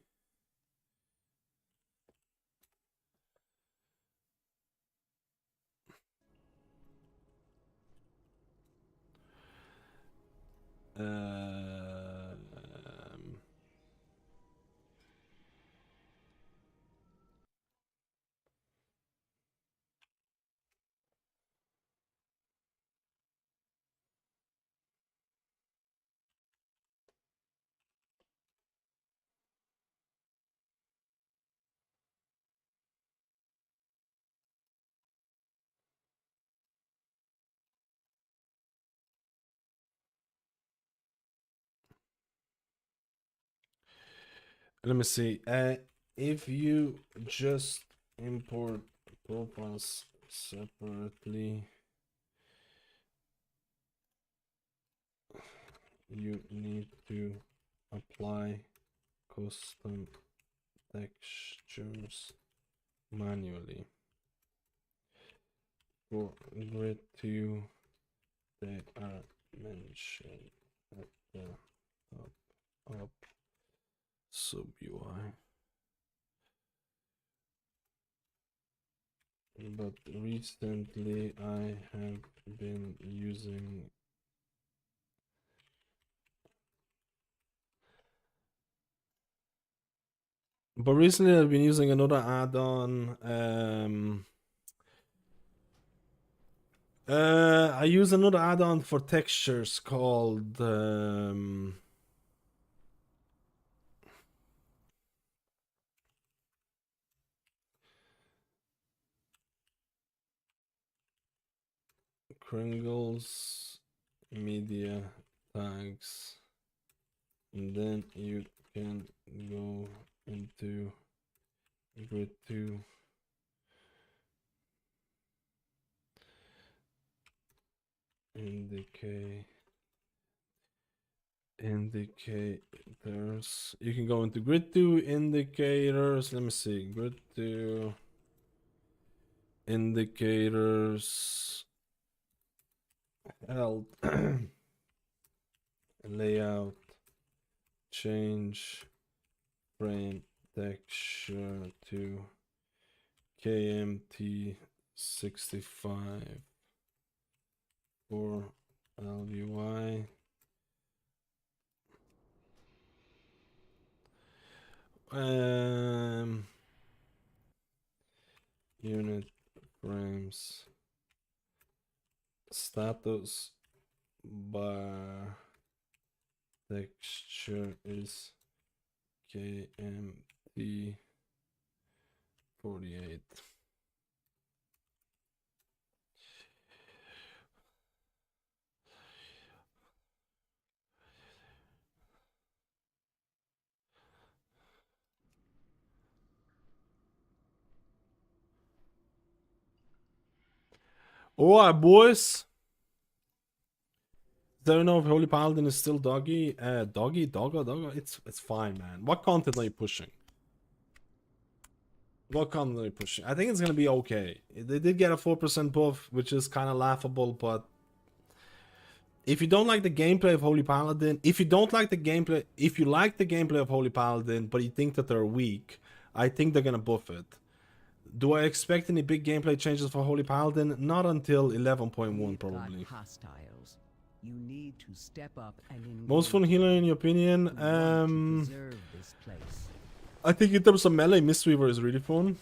Let me see. If you just import profiles separately, you need to apply custom textures manually. For Grid 2, they are mentioned at the top of sub UI. but recently I have been using another add-on. I use another add-on for textures called Kringles media tags, and then you can go into grid 2 indicators. You can go into grid 2 indicators. Let me see, grid 2 indicators, health, layout, change frame texture to KMT65 for LUI. Unit frames status bar texture is KMT 48. Alright, boys. Don't know if Holy Paladin is still doggy. Doggo. It's fine, man. What content are you pushing? What content are you pushing? I think it's gonna be okay. They did get a 4% buff, which is kind of laughable, but if you don't like the gameplay of Holy Paladin, if you like the gameplay of Holy Paladin, but you think that they're weak, I think they're gonna buff it. Do I expect any big gameplay changes for Holy Paladin? Not until 11.1, probably. Hostiles. You need to step up and Most fun healer in your opinion? I think in terms of melee, Mistweaver is really fun.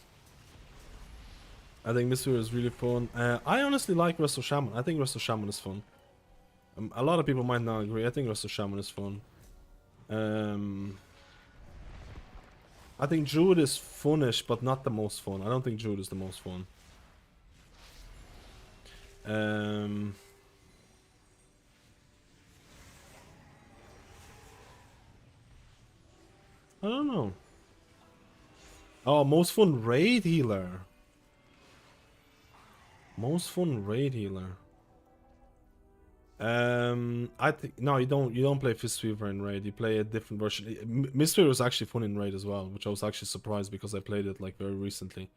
I honestly like Resto Shaman. I think Resto Shaman is fun. A lot of people might not agree. I think Resto Shaman is fun. I think Druid is funnish, but not the most fun. I don't think Druid is the most fun. I don't know. Oh, most fun raid healer. Most fun raid healer. I think no, you don't play Fistweaver in raid. You play a different version. Mistweaver was actually fun in raid as well, which I was actually surprised because I played it like very recently.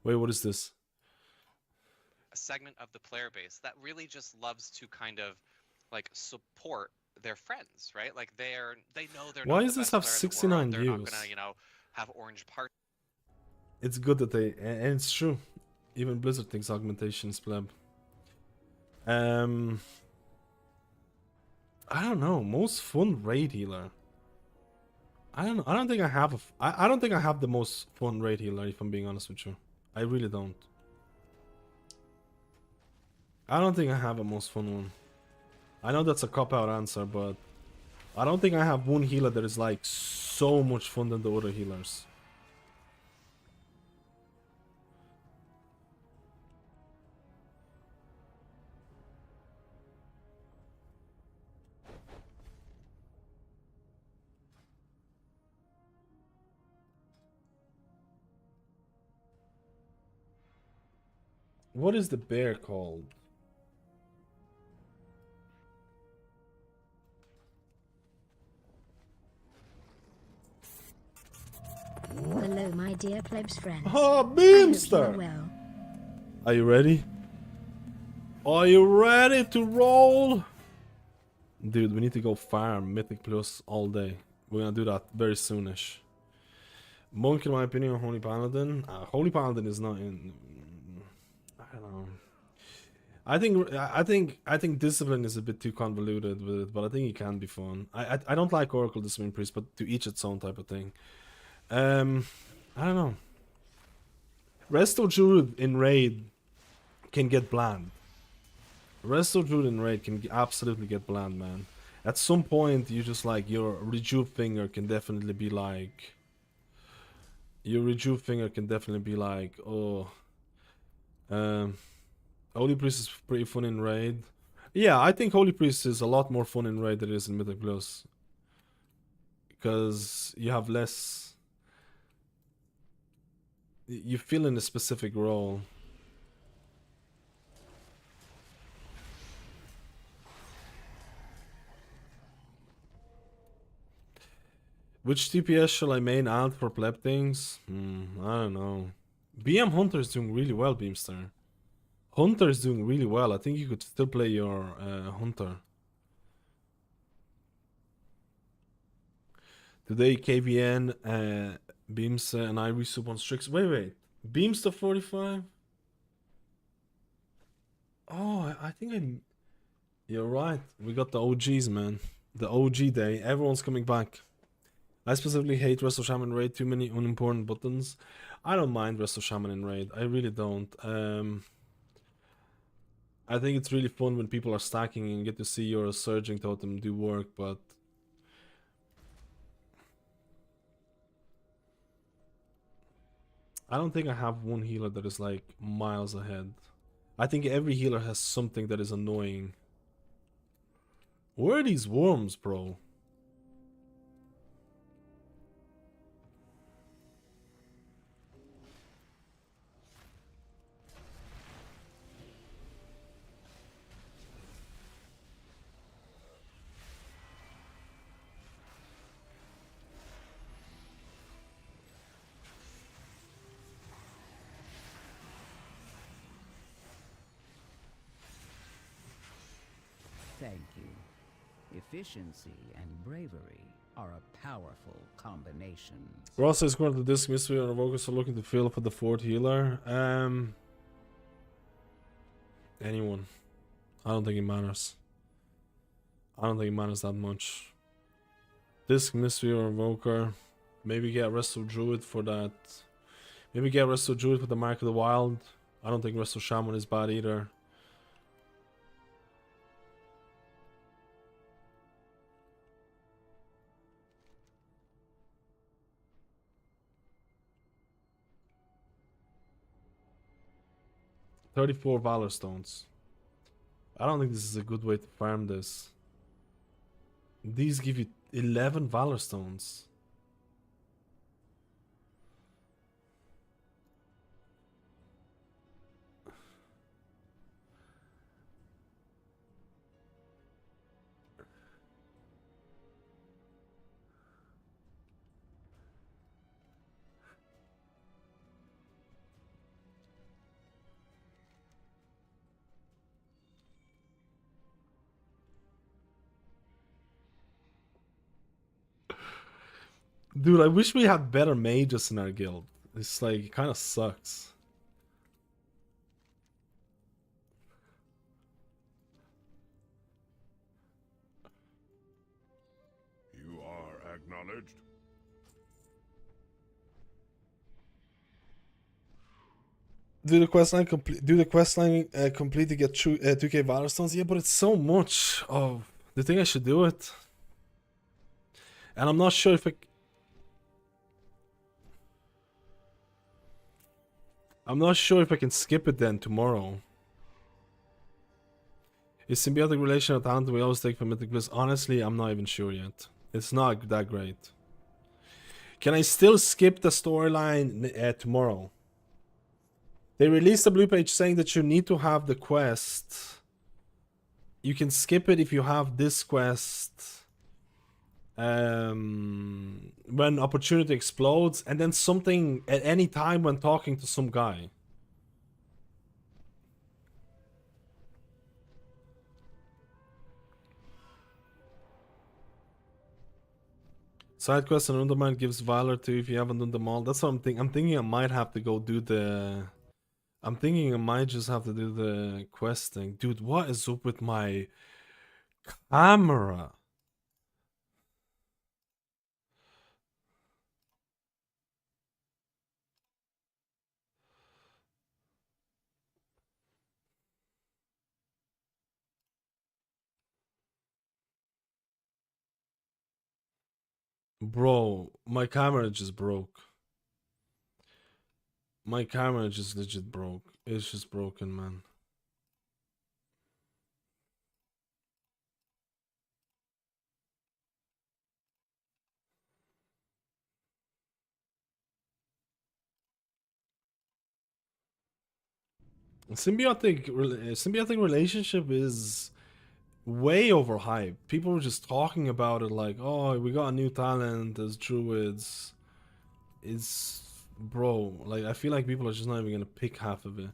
Wait, what is this? A segment of the player base that really just loves to kind of like support their friends, right? Like they know they're Why not does the this best have player in the 69 world. They're not views? gonna, you know, have orange parts. It's good that they, and it's true. Even Blizzard thinks augmentation is pleb. I don't know. Most fun raid healer. I don't know. I don't think I have I don't think I have the most fun raid healer, if I'm being honest with you. I really don't. I don't think I have a most fun one. I know that's a cop-out answer, but I don't think I have one healer that is like so much fun than the other healers. What is the bear called? Hello, my dear plebs friends. Oh, I hope Beamster! you are well. Are you ready? Are you ready to roll? Dude, we need to go farm Mythic Plus all day. We're gonna do that very soonish. Monk, in my opinion, Holy Paladin. Holy Paladin is not in... I think discipline is a bit too convoluted with it, but I think it can be fun. I don't like Oracle Discipline Priest, but to each its own type of thing. I don't know. Resto Druid in raid can get bland. Resto Druid in raid can absolutely get bland, man. At some point, you just like your rejuve finger can definitely be like. Your rejuve finger can definitely be like, oh. Holy Priest is pretty fun in raid. Yeah, I think Holy Priest is a lot more fun in raid than it is in Mythic Plus. Because you have less... You feel in a specific role. Which TPS shall I main out for pleb things? I don't know. BM Hunter is doing really well, Beamster. Hunter is doing really well. I think you could still play your Hunter. Today KVN, Beams and I resub on Strix. Wait. Beams to 45? Oh, I think You're right. We got the OGs, man. The OG day. Everyone's coming back. I specifically hate Resto Shaman raid. Too many unimportant buttons. I don't mind Resto Shaman in raid. I really don't. I think it's really fun when people are stacking and get to see your surging totem do work, but I don't think I have one healer that is like miles ahead. I think every healer has something that is annoying. Where are these worms, bro? Thank you. Efficiency and bravery are a powerful combination. Ross is going to disc mystery and Evoker, so looking to fill for the fourth healer. Anyone. I don't think it matters. I don't think it matters that much. Disc mystery or Evoker. Maybe get Resto Druid for that. Maybe get Resto Druid for the Mark of the Wild. I don't think Resto Shaman is bad either. $34 Valor Stones. I don't think this is a good way to farm this. These give you 11 Valor Stones. Dude, I wish we had better mages in our guild. It's like, it kind of sucks. You are acknowledged. Do the questline complete? Do the questline complete to get 2k Valor Stones? Yeah, but it's so much. Oh, do you think I should do it? And I'm not sure if I'm not sure if I can skip it then tomorrow. Is symbiotic relation a talent we always take from Mythic Plus? Honestly, I'm not even sure yet. It's not that great. Can I still skip the storyline tomorrow? They released a blue page saying that you need to have the quest. You can skip it if you have this quest. When opportunity explodes, and then something at any time when talking to some guy. Side quest and Undermine gives Valor to if you haven't done them all. That's what I'm thinking. I'm thinking I might have to go do the I'm thinking I might just have to do the quest thing. Dude, what is up with my camera? Bro, my camera just broke. My camera just legit broke. It's just broken, man. Symbiotic relationship is way overhyped. People were just talking about it like, oh, we got a new talent as druids. It's bro, like I feel like people are just not even gonna pick half of it.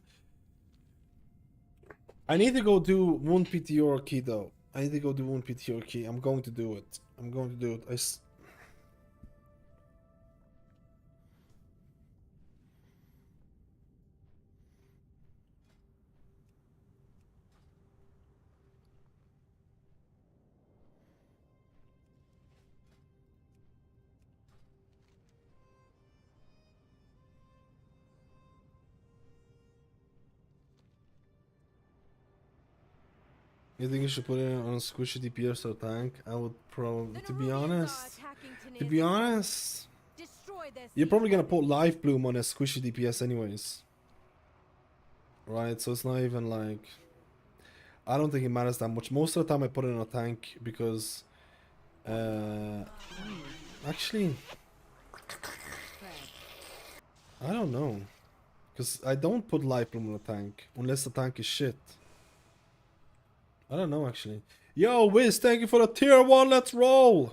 I need to go do one PTR key though. I need to go do one PTR key. I'm going to do it. I'm going to do it. You think you should put it on squishy DPS or tank? I would probably, to be honest, you're probably gonna put Life Bloom on a squishy DPS anyways. Right, so it's not even like, I don't think it matters that much. Most of the time I put it on a tank because, actually, I don't know. Because I don't put Life Bloom on a tank unless the tank is shit. I don't know actually. Yo, Wiz, thank you for the tier 1, let's roll!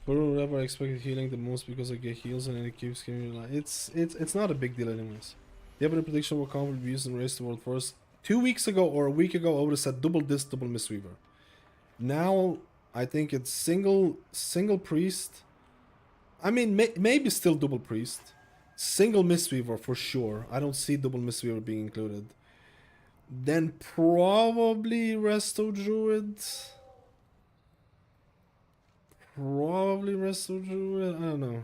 Whatever I expected healing the most because I get heals and it keeps giving me like it's not a big deal anyways. Do you have any prediction what combo will be used in Race to World first? 2 weeks ago or a week ago I would have said double this, double Mistweaver. Now I think it's single priest. I mean maybe still double priest. Single Mistweaver for sure. I don't see double Mistweaver being included. Then probably Resto Druid. Probably Resto Druid. I don't know.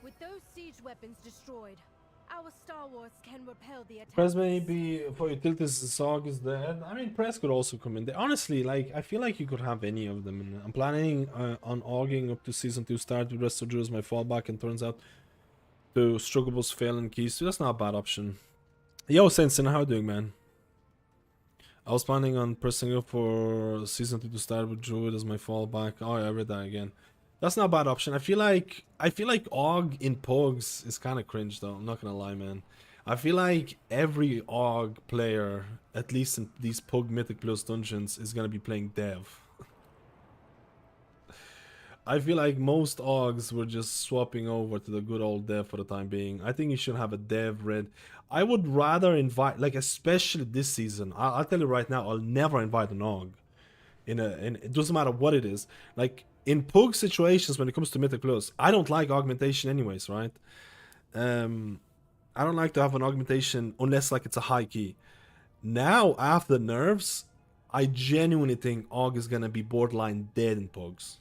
With those siege weapons destroyed, our Star Wars can repel the attack. Press maybe for utilities Zog is dead. I mean Press could also come in there. Honestly, like I feel like you could have any of them in there. I'm planning on auging up to season 2 start with Rest of Drew as my fallback, and turns out the struggles fail in keys, so that's not a bad option. Yo Sensen, how you doing, man? I was planning on pressing up for season 2 to start with Druid as my fallback. Oh yeah, I read that again. That's not a bad option. I feel like AUG in Pugs is kind of cringe though. I'm not gonna lie, man. I feel like every AUG player, at least in these Pug Mythic Plus dungeons, is gonna be playing Dev. I feel like most AUGs were just swapping over to the good old Dev for the time being. I think you should have a Dev red. I would rather invite, like especially this season. I'll tell you right now, I'll never invite an AUG. It doesn't matter what it is. Like in Pug situations, when it comes to Mythic Plus, I don't like augmentation anyways, right? I don't like to have an augmentation unless like it's a high key. Now, after the nerfs, I genuinely think AUG is gonna be borderline dead in Pugs.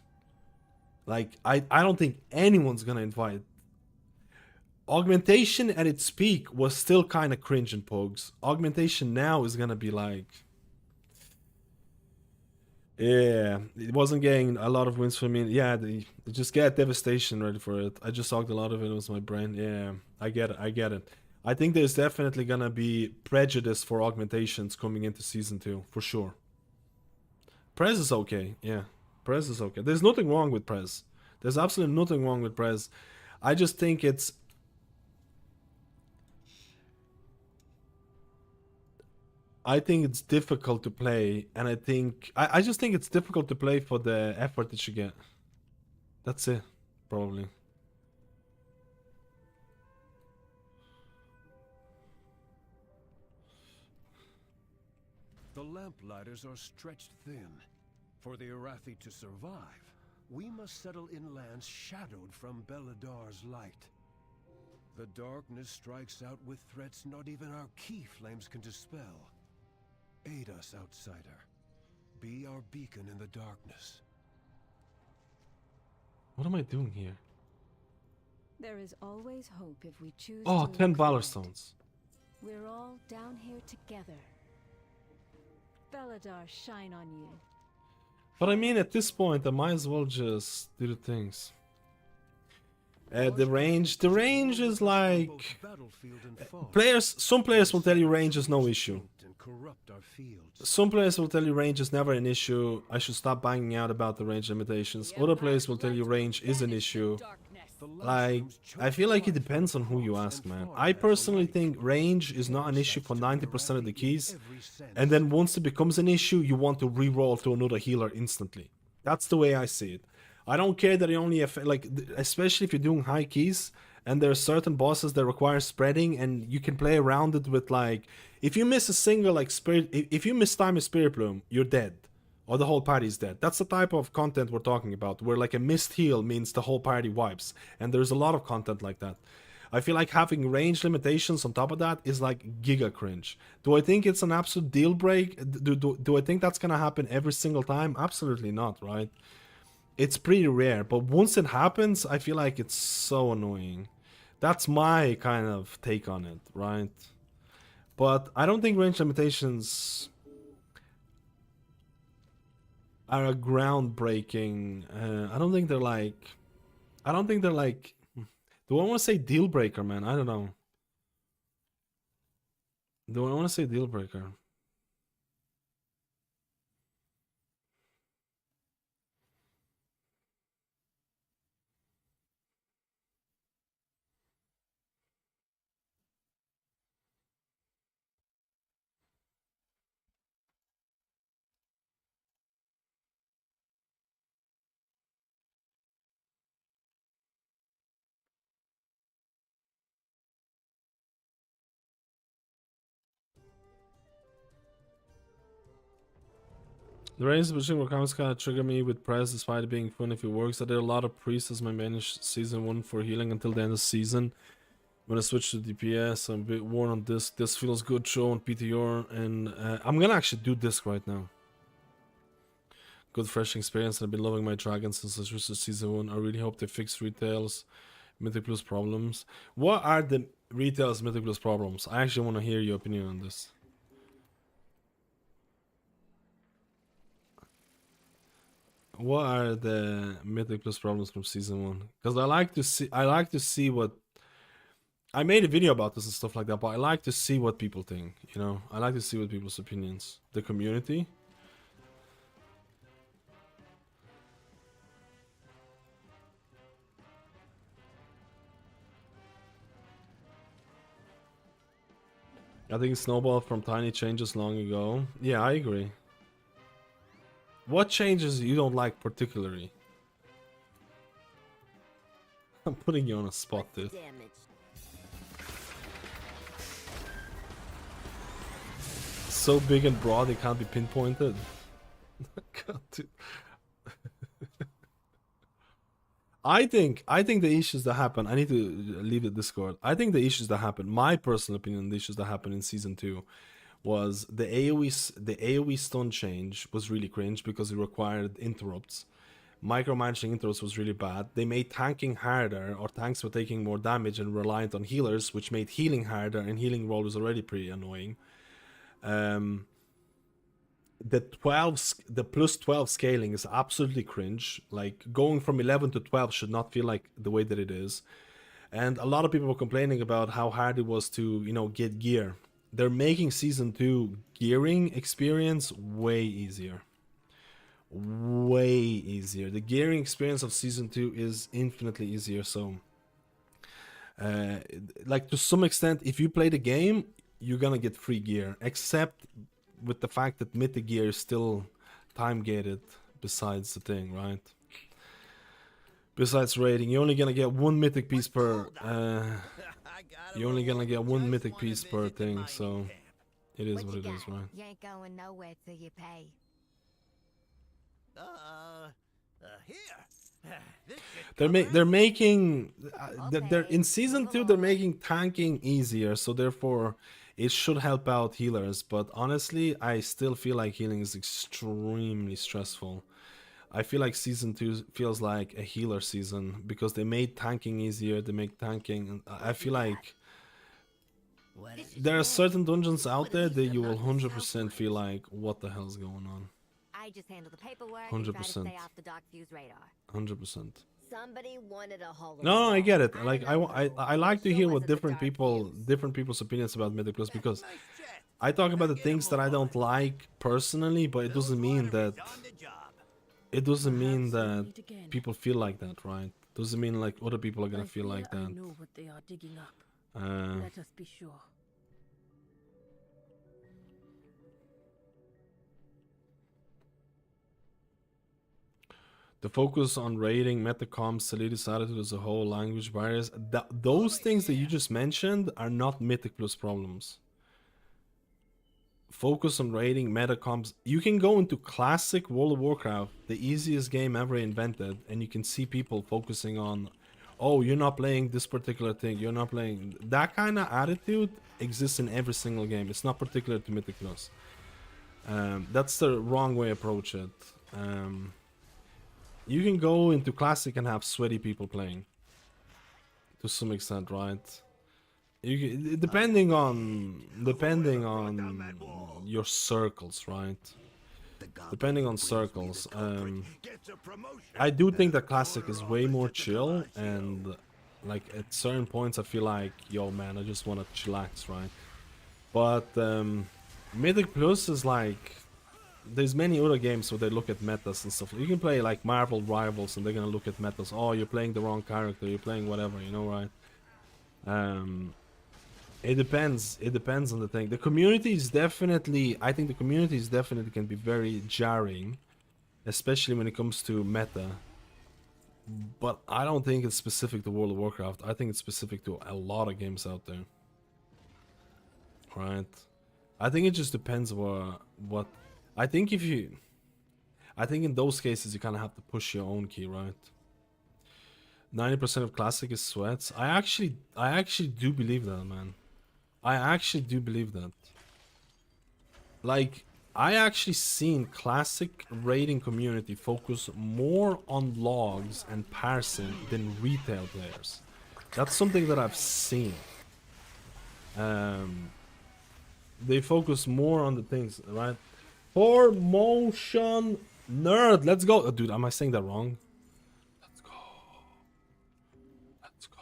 Like, I don't think anyone's gonna invite. Augmentation at its peak was still kind of cringe in Pogs. Augmentation now is gonna be like... Yeah, it wasn't getting a lot of wins for me. Yeah, just get Devastation ready for it. I just talked a lot of it was my brain. Yeah, I get it. I think there's definitely gonna be prejudice for augmentations coming into Season 2, for sure. Prez is okay, yeah. Prez is okay. There's nothing wrong with Prez. There's absolutely nothing wrong with Prez. I just think it's... I think it's difficult to play, and I just think it's difficult to play for the effort that you get. That's it, probably. The lamplighters are stretched thin. For the Arathi to survive, we must settle in lands shadowed from Beladar's light. The darkness strikes out with threats not even our key flames can dispel. Aid us, outsider. Be our beacon in the darkness. What am I doing here? There is always hope if we choose Oh, to 10 look Valor for it. Stones. We're all down here together. Beladar shine on you. But I mean, at this point, I might as well just do the things. The range is like... Some players will tell you range is no issue. Some players will tell you range is never an issue. I should stop banging out about the range limitations. Other players will tell you range is an issue. Like, I feel like it depends on who you ask, man. I personally think range is not an issue for 90% of the keys. And then once it becomes an issue, you want to re-roll to another healer instantly. That's the way I see it. I don't care that it only affects, like, especially if you're doing high keys, and there are certain bosses that require spreading, and you can play around it with, like, if you miss a single, like, spirit, if you miss time a Spirit Bloom, you're dead. Or the whole party's dead. That's the type of content we're talking about, where, like, a missed heal means the whole party wipes. And there's a lot of content like that. I feel like having range limitations on top of that is, like, giga cringe. Do I think it's an absolute deal break? Do I think that's gonna happen every single time? Absolutely not, right? It's pretty rare, but once it happens, I feel like it's so annoying. That's my kind of take on it, right? But I don't think range limitations are a groundbreaking. I don't think they're like... Do I want to say deal breaker, man? I don't know. Do I want to say deal breaker? The range between requirements kind of trigger me with press despite it being fun if it works. I did a lot of priests as my main season 1 for healing until the end of the season. When I switched to DPS, I'm a bit worn on disc. This feels good show on PTR, and I'm gonna actually do disc right now. Good fresh experience, and I've been loving my dragon since I switched to season 1. I really hope they fix retails, Mythic Plus problems. What are the retails Mythic Plus problems? I actually want to hear your opinion on this. What are the Mythic Plus problems from season 1? Because I like to see what... I made a video about this and stuff like that, but I like to see what people think, you know? I like to see what people's opinions. The community. I think snowballed from tiny changes long ago. Yeah, I agree. What changes you don't like particularly? I'm putting you on a spot, dude. So big and broad it can't be pinpointed. God, dude. I think the issues that happen, I need to leave the Discord. I think the issues that happen, my personal opinion, the issues that happen in season 2 was the AoE stun change was really cringe because it required interrupts. Micromanaging intros was really bad. They made tanking harder, or tanks were taking more damage and reliant on healers, which made healing harder, and healing roll was already pretty annoying. The plus 12 scaling is absolutely cringe. Like, going from 11 to 12 should not feel like the way that it is. And a lot of people were complaining about how hard it was to, you know, get gear. They're making Season 2 gearing experience way easier. Way easier. The gearing experience of Season 2 is infinitely easier, so... like, to some extent, if you play the game, you're gonna get free gear. Except with the fact that Mythic gear is still time-gated besides the thing, right? Besides raiding, you're only gonna get one Mythic piece per... you're only gonna get one Mythic piece per thing, so... It is what it is, right? You ain't going nowhere till you pay. They're making they're in Season 2 they're making tanking easier, so therefore it should help out healers, but honestly I still feel like healing is extremely stressful. I feel like Season 2 feels like a healer season because they made tanking easier, they make tanking... I feel like there are certain dungeons out there that you will 100% feel like, what the hell's going on? I just handle the paperwork 100%. and try to stay off the Dark Fuse radar. 100%. Somebody wanted a whole... No, I get it. Like, I like to hear what different people's opinions about Mythic Plus, because I talk about the things that I don't like personally, but it doesn't mean that people feel like that, right? Doesn't mean like other people are gonna feel like that. I know what they are digging up. Let us be sure. The focus on raiding, metacomms, Salidi's attitude as a whole, language barriers, those things that you just mentioned are not Mythic Plus problems. Focus on raiding, metacomms. You can go into classic World of Warcraft, the easiest game ever invented, and you can see people focusing on, oh, you're not playing this particular thing, you're not playing... That kind of attitude exists in every single game. It's not particular to Mythic Plus. That's the wrong way to approach it. You can go into classic and have sweaty people playing to some extent, right? You depending on your circles, right? Depending on circles. I do think that classic is way more chill, and like at certain points I feel like, yo man, I just want to chillax, right? But Mythic Plus is like, there's many other games where they look at metas and stuff. You can play like Marvel Rivals and they're gonna look at metas. Oh, you're playing the wrong character, you're playing whatever, you know, right? It depends on the thing. The community is definitely, I think the community is definitely can be very jarring, especially when it comes to meta. But I don't think it's specific to World of Warcraft. I think it's specific to a lot of games out there. Right? I think it just depends what I think in those cases you kind of have to push your own key, right? 90% of classic is sweats. I actually do believe that, man. I actually do believe that. Like, I actually seen classic raiding community focus more on logs and parsing than retail players. That's something that I've seen. They focus more on the things, right? For motion nerd, let's go. Oh, dude, am I saying that wrong? Let's go. Let's go.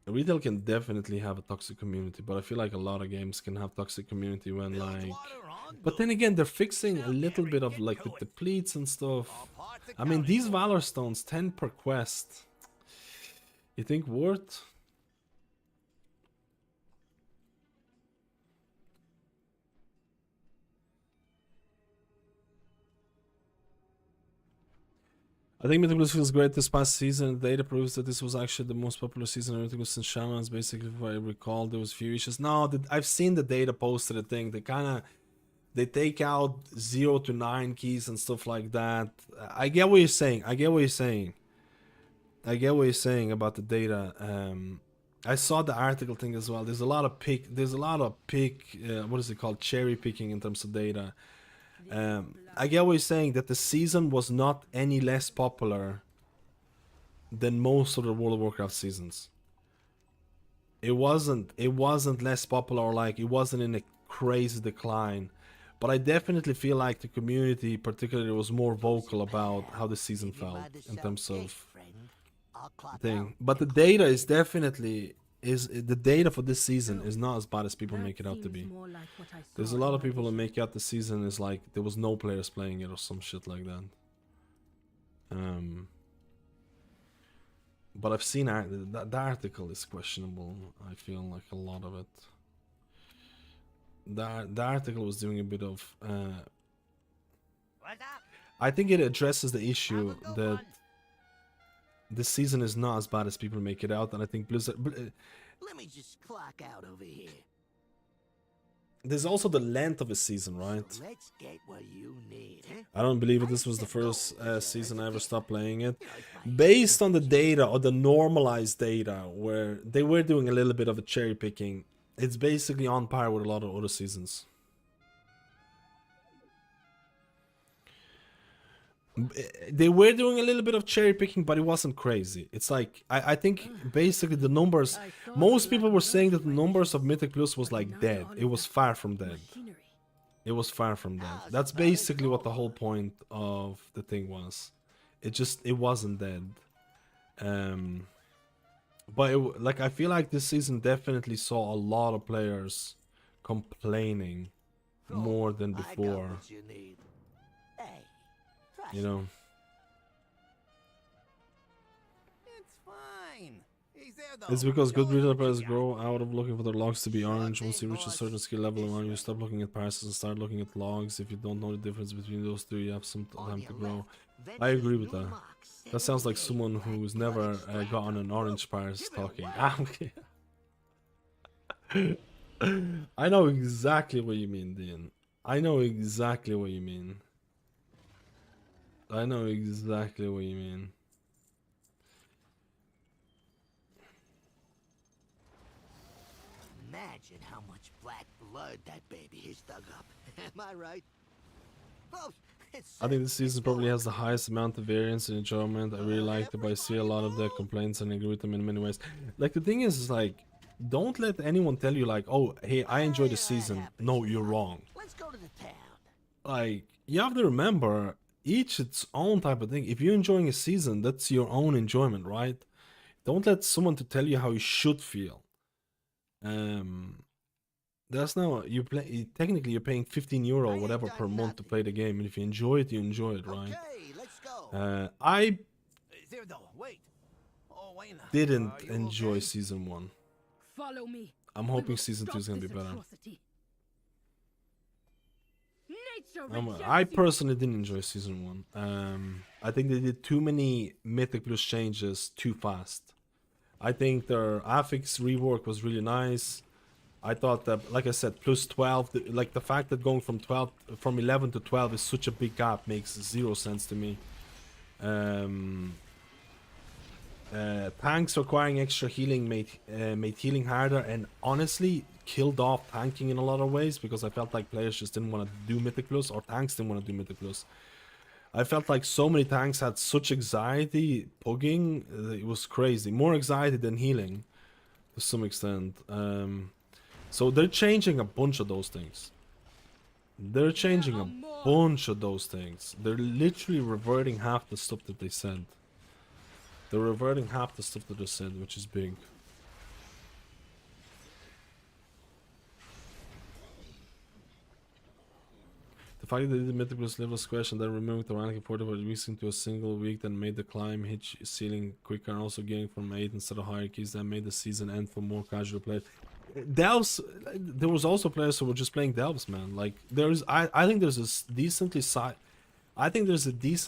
Retail can definitely have a toxic community, but I feel like a lot of games can have toxic community when like... But then again, they're fixing a little bit of like with the pleats and stuff. I mean, these Valor Stones, 10 per quest. You think worth? I think Mythic Plus feels great this past season. The data proves that this was actually the most popular season of Mythic Plus since Shaman. Basically, if I recall, there was few issues. No, I've seen the data posted. I think they take out 0 to 9 keys and stuff like that. I get what you're saying. I get what you're saying about the data. I saw the article thing as well. There's a lot of what is it called, cherry picking in terms of data. I get what you're saying, that the season was not any less popular than most of the World of Warcraft seasons. It wasn't less popular, or like it wasn't in a crazy decline. But I definitely feel like the community particularly was more vocal about how the season felt in terms of thing. But the data is definitely the data for this season is not as bad as people make it out to be. There's a lot of people that make out the season is like there was no players playing it or some shit like that. But I've seen the article is questionable. I feel like a lot of it. The article was doing a bit of. I think it addresses the issue that this season is not as bad as people make it out, and I think Blizzard. Let me just clock out over here. There's also the length of a season, right? So let's get what you need, huh? I don't believe it. This was the first season I ever stopped playing it. Based on the data, or the normalized data, where they were doing a little bit of a cherry picking, it's basically on par with a lot of other seasons. They were doing a little bit of cherry picking, but it wasn't crazy. It's like, I think basically the numbers, most people were saying that the numbers of Mythic Plus was like dead. It was far from dead. It was far from dead. That's basically what the whole point of the thing was. It wasn't dead. But like, I feel like this season definitely saw a lot of players complaining more than before. You know, It's fine. He's there though. it's because good developers grow out of looking for their logs to be orange. Once you reach a certain skill level around, you stop looking at parses and start looking at logs. If you don't know the difference between those two, you have some time to grow. I agree with that. That sounds like someone who's never gotten an orange parse talking. I know exactly what you mean, Dean. I know exactly what you mean. I know exactly what you mean. Imagine how much black blood that baby has dug up. Am I right? Well, I think this season probably has the highest amount of variance and enjoyment. I really liked it, but I see a lot of their complaints and agree with them in many ways. Like, the thing is like, don't let anyone tell you like, oh, hey, I enjoy the season. No, you're wrong. Let's go to the town. Like, you have to remember, each its own type of thing. If you're enjoying a season, that's your own enjoyment, right? Don't let someone to tell you how you should feel. That's not, you play, technically you're paying €15 or whatever per month to play the game, and if you enjoy it, you enjoy it, right? I didn't enjoy season 1. Follow me. I'm hoping season 2 is gonna be better. I personally didn't enjoy season 1. I think they did too many Mythic Plus changes too fast. I think their affix rework was really nice. I thought that, like I said, plus 12, like the fact that going from 11 to 12 is such a big gap makes 0 sense to me. Tanks requiring extra healing made healing harder, and honestly killed off tanking in a lot of ways, because I felt like players just didn't want to do Mythic Plus, or tanks didn't want to do Mythic Plus. I felt like so many tanks had such anxiety pugging, it was crazy. More anxiety than healing to some extent. So they're changing a bunch of those things. They're changing a bunch of those things. They're literally reverting half the stuff that they said. They're reverting half the stuff that they said, which is big. The fact that they did Mythic Plus level squash and then removed the ranking 40 weeks into a single week, then made the climb hit ceiling quicker, and also getting from 8 instead of hierarchies, that made the season end for more casual players. Delves, there was also players who were just playing Delves, man. Like, I think there's a decent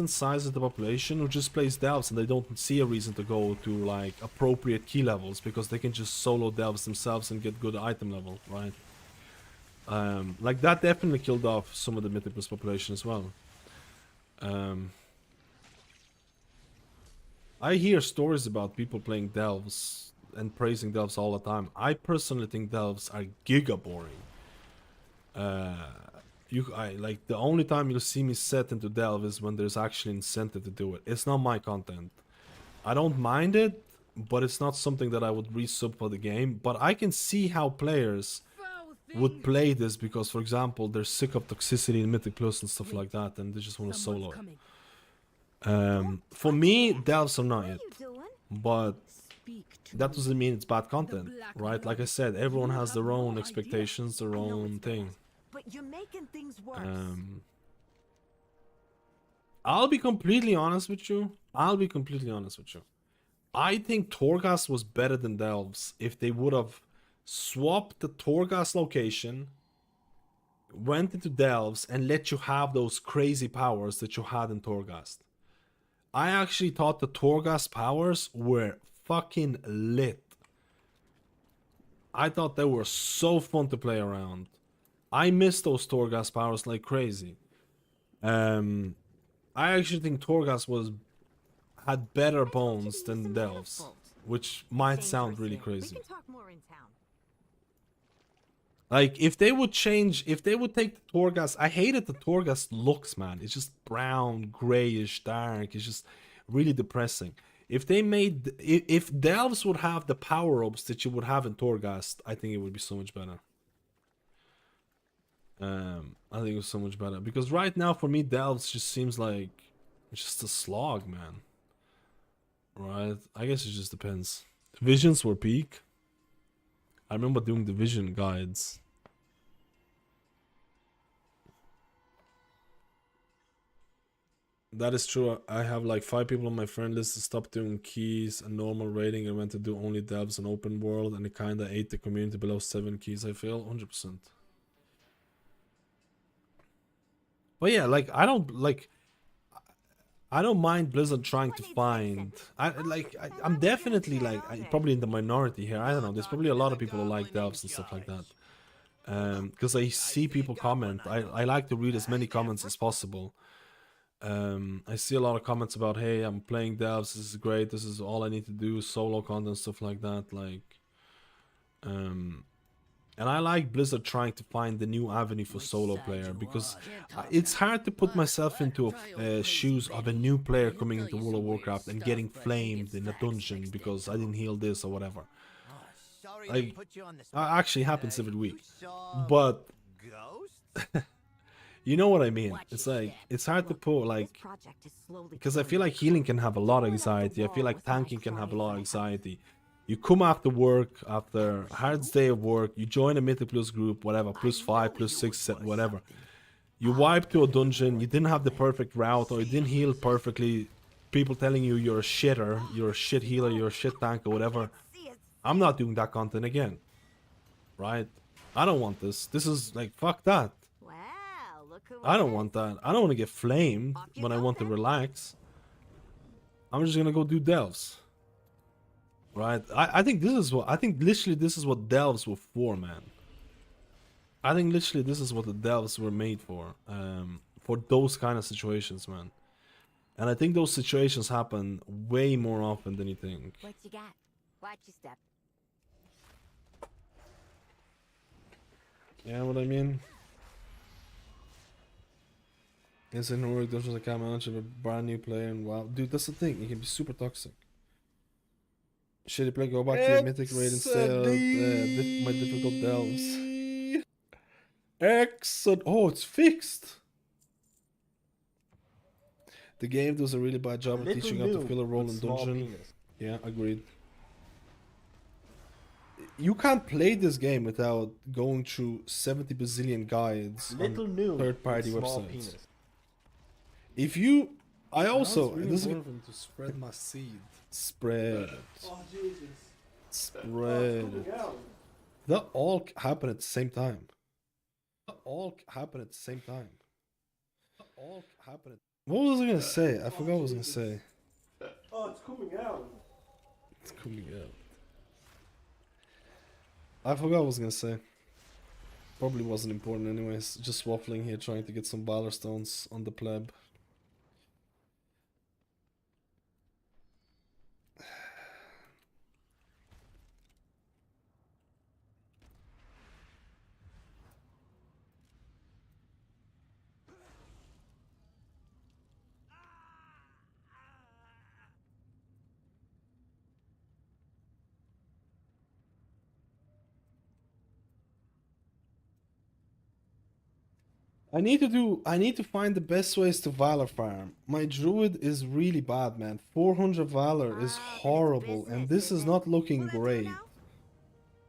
size of the population who just plays Delves, and they don't see a reason to go to like appropriate key levels, because they can just solo Delves themselves and get good item level, right? Like, that definitely killed off some of the Mythic Plus population as well. I hear stories about people playing Delves and praising delves all the time. I personally think delves are giga boring. Like the only time you'll see me set into delve is when there's actually incentive to do it. It's not my content. I don't mind it, but it's not something that I would resub for the game. But I can see how players would play this because, for example, they're sick of toxicity in Mythic Plus and stuff like that, and they just want to solo it. For me, delves are not it, but that doesn't mean it's bad content, right? Like I said, everyone has their own expectations, their own thing. But you're making things worse. I'll be completely honest with you. I think Torghast was better than Delves if they would have swapped the Torghast location, went into Delves, and let you have those crazy powers that you had in Torghast. I actually thought the Torghast powers were fucking lit. I thought they were so fun to play around. I miss those Torghast powers like crazy. I actually think Torghast had better bones than Delves, which might sound really crazy. Like if they would take the Torghast, I hated the Torghast looks, man. It's just brown, grayish, dark. It's just really depressing. If Delves would have the power-ups that you would have in Torghast, I think it would be so much better. I think it was so much better because right now for me Delves just seems like it's just a slog, man. Right? I guess it just depends. Visions were peak. I remember doing the vision guides. That is true. I have like 5 people on my friend list that stopped doing keys and normal rating and went to do only devs and open world, and it kinda ate the community below 7 keys, I feel. 100%. But yeah, like I don't mind Blizzard trying to find. I'm definitely probably in the minority here. I don't know. There's probably a lot of people who like delves and stuff like that. Because I see people comment. I like to read as many comments as possible. I see a lot of comments about, hey, I'm playing delves. This is great. This is all I need to do. Solo content, stuff like that. And I like Blizzard trying to find the new avenue for solo player, because it's hard to put myself into shoes of a new player coming into World of Warcraft and getting flamed in a dungeon because I didn't heal this or whatever. Like, actually happens every week. But you know what I mean? It's like, it's hard to put, like, because I feel like healing can have a lot of anxiety. I feel like tanking can have a lot of anxiety. You come after work, after a hard day of work, you join a Mythic Plus group, whatever, +5, +6, whatever. You wipe to a dungeon, you didn't have the perfect route, or you didn't heal perfectly. People telling you you're a shitter, you're a shit healer, you're a shit tank, or whatever. I'm not doing that content again. Right? I don't want this. This is like, fuck that. I don't want that. I don't want to get flamed when I want to relax. I'm just gonna go do delves. Right? I think literally this is what delves were for, man. I think literally this is what the delves were made for those kind of situations, man. And I think those situations happen way more often than you think. What you got? Watch your step. Yeah, what I mean? It's in work, there's a camera of a brand new player, and wow, dude, that's the thing. It can be super toxic. Shitty play, go back to your Mythic raid instead of my difficult delves. Excellent. Oh, it's fixed. The game does a really bad job of teaching how to fill a role in dungeon. Yeah, agreed. You can't play this game without going through 70 bazillion guides on third-party websites. If you, I also really this is to spread my seed. Spread it. Oh, Jesus. Spread it. That all happen at the same time. All happen at the same time. All happen at... What was I gonna say? I forgot what I was gonna say. Oh, it's coming out. It's coming out. I forgot what I was gonna say. Probably wasn't important anyways. Just waffling here, trying to get some Valor Stones on the pleb. I need to find the best ways to Valor farm. My Druid is really bad, man. 400 Valor is horrible, and this is not looking great.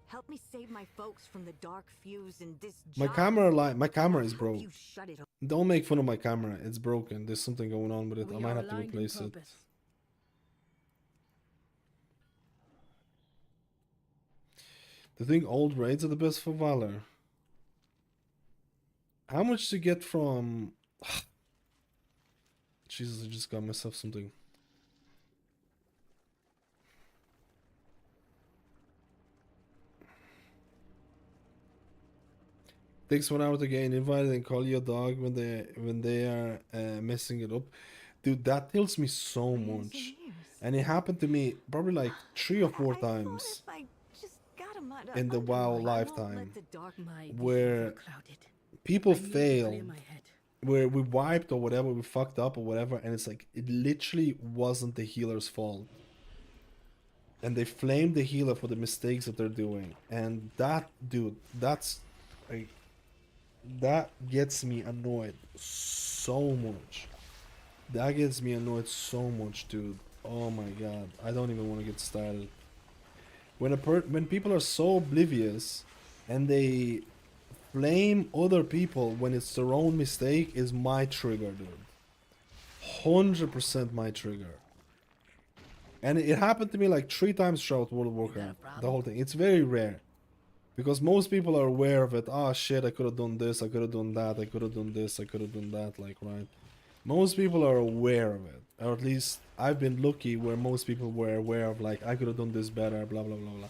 Help me save my folks from the dark fuse and this My job. camera is Help broke. you shut it off. Don't make fun of my camera. It's broken. There's something going on with it. I might have to replace it. Do you think old raids are the best for Valor? How much to get from... Jesus, I just got myself something. Takes 1 hour to get invited and call your dog when they are messing it up. Dude, that tilts me so much. And it happened to me probably like 3 or 4 times in the WoW lifetime, where people failed, where we wiped or whatever, we fucked up or whatever, and it's like it literally wasn't the healer's fault. And they flamed the healer for the mistakes that they're doing. And that, dude, that's like, that gets me annoyed so much. That gets me annoyed so much, dude. Oh my god, I don't even want to get started. When people are so oblivious and they blame other people when it's their own mistake, is my trigger, dude. 100% my trigger. And it happened to me like 3 times throughout World of Warcraft. The whole thing. It's very rare. Because most people are aware of it. Oh shit, I could have done this, I could have done that, I could have done this, I could have done that, like, right? Most people are aware of it. Or at least I've been lucky where most people were aware of, like, I could have done this better, blah blah blah blah.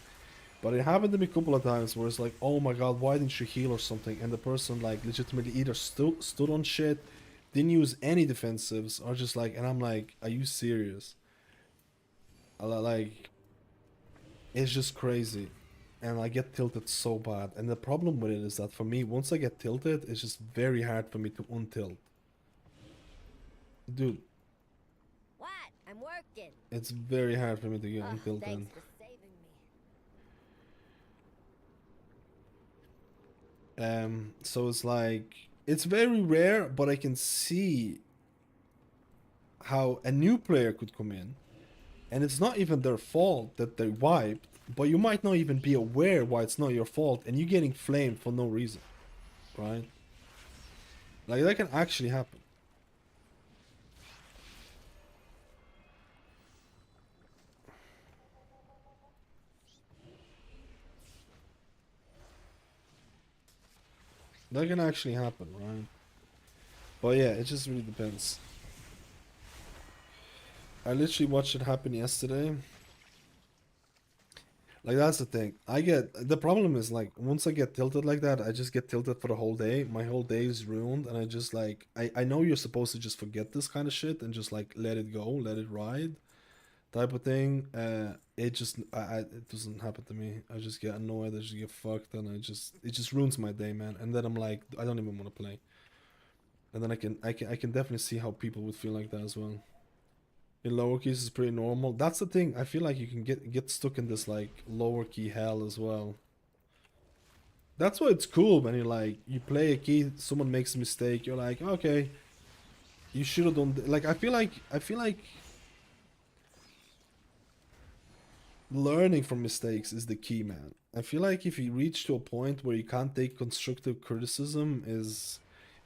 But it happened to me a couple of times where it's like, oh my god, why didn't you heal or something? And the person like legitimately either stood on shit, didn't use any defensives, or just like, and I'm like, are you serious? Like, it's just crazy. And I get tilted so bad. And the problem with it is that for me, once I get tilted, it's just very hard for me to untilt. Dude. What? I'm working. It's very hard for me to get untilted. Thanks for saving me. So it's like, it's very rare, but I can see how a new player could come in, and it's not even their fault that they wiped, but you might not even be aware why it's not your fault, and you're getting flamed for no reason, right? Like, that can actually happen. That can actually happen, right? But yeah, it just really depends. I literally watched it happen yesterday. Like, that's the thing. The problem is, like, once I get tilted like that, I just get tilted for the whole day. My whole day is ruined, and I just, like, I know you're supposed to just forget this kind of shit and just, like, let it go, let it ride, type of thing. It just, it doesn't happen to me. I just get annoyed, I just get fucked, and it just ruins my day, man. And then I'm like, I don't even want to play. And then I can definitely see how people would feel like that as well. In lower keys is pretty normal. That's the thing. I feel like you can get stuck in this like lower key hell as well. That's why it's cool when you play a key, someone makes a mistake, you're like, okay, you should have done like I feel like learning from mistakes is the key, man. I feel like if you reach to a point where you can't take constructive criticism is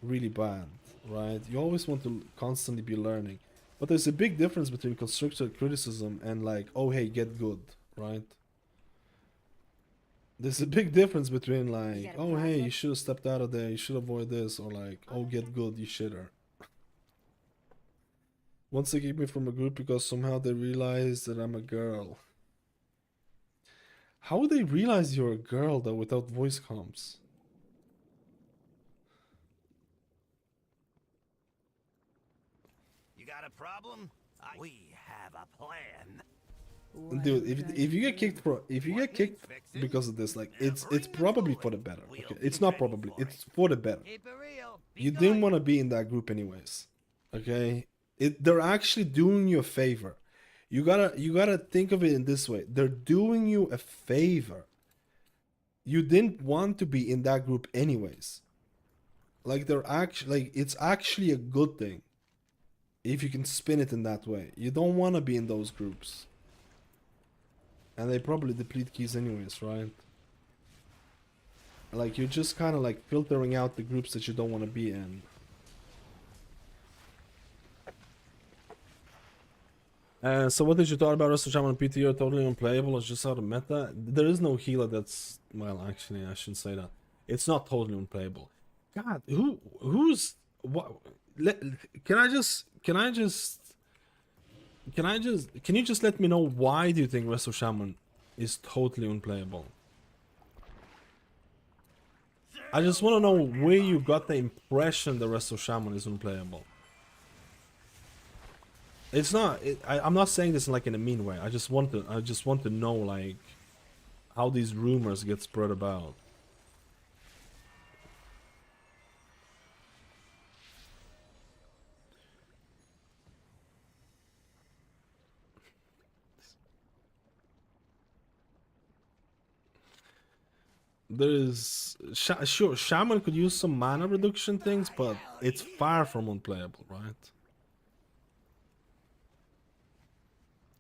really bad, right? You always want to constantly be learning. But there's a big difference between constructive criticism and like, oh hey, get good, right? There's a big difference between like, oh hey, you should have stepped out of there, you should avoid this, or like, oh get good, you shitter. Once they kicked me from a group because somehow they realized that I'm a girl. How would they realize you're a girl though without voice comms? Got a problem? We have a plan. Dude, if you get kicked because of this, like it's probably for the better. Okay, it's not probably, it's for the better. You didn't want to be in that group anyways. Okay, they're actually doing you a favor. You gotta think of it in this way. They're doing you a favor. You didn't want to be in that group anyways. Like they're actually like it's actually a good thing if you can spin it in that way. You don't want to be in those groups, and they probably deplete keys anyways, right? Like you're just kind of like filtering out the groups that you don't want to be in. So what did you thought about Wrestle Shaman and PTR? Totally unplayable. It's just out of meta. There is no healer that's, well, actually I shouldn't say that. It's not totally unplayable. God, who's what? Can you just let me know why do you think Wrestle Shaman is totally unplayable? I just want to know where you got the impression the Wrestle Shaman is unplayable. It's not. I'm not saying this like in a mean way. I just want to know like how these rumors get spread about. There is sure Shaman could use some mana reduction things, but it's far from unplayable, right?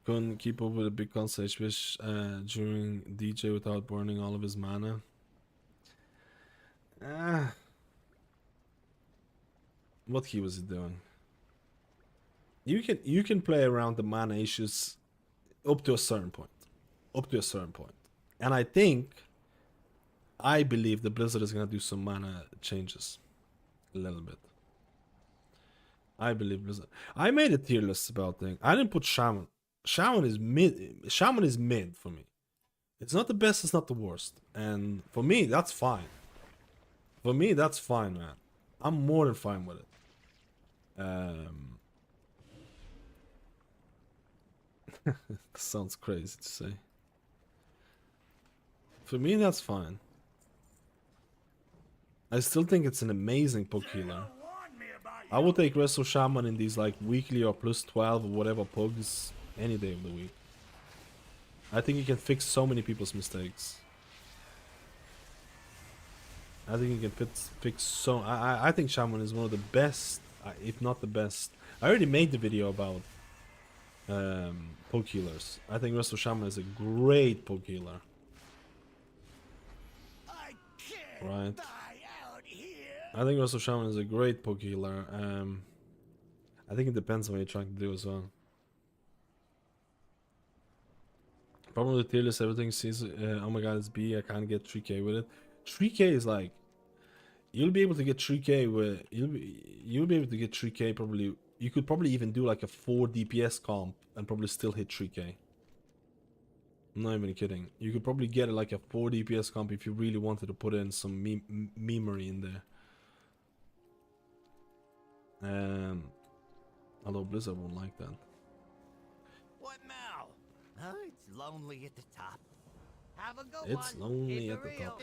Couldn't keep up with a big console wish during DJ without burning all of his mana. What key was he doing? You can play around the mana issues up to a certain point. And I believe the Blizzard is gonna do some mana changes. A little bit. I believe Blizzard. I made a tier list about things. I didn't put Shaman. Shaman is mid for me. It's not the best, it's not the worst. And for me, that's fine. For me, that's fine, man. I'm more than fine with it. Sounds crazy to say. For me, that's fine. I still think it's an amazing poke healer. I would take Wrestle Shaman in these like weekly or plus 12 or whatever pugs any day of the week. I think he can fix so many people's mistakes. I think he can fix so... I think Shaman is one of the best, if not the best. I already made the video about poke healers. I think Wrestle Shaman is a great poke healer. Right? I think Wrestle Shaman is a great poke healer. I think it depends on what you're trying to do as well. Problem with the tier list, everything sees, oh my god, it's B, I can't get 3k with it. 3k is like, you'll be able to get 3k with, you'll be able to get 3k probably, you could probably even do like a 4 DPS comp and probably still hit 3k. I'm not even kidding. You could probably get like a 4 DPS comp if you really wanted to put in some memery in there. Although Blizzard won't like that. What now? Huh? It's lonely at the top. Have a good It's one. lonely at the top.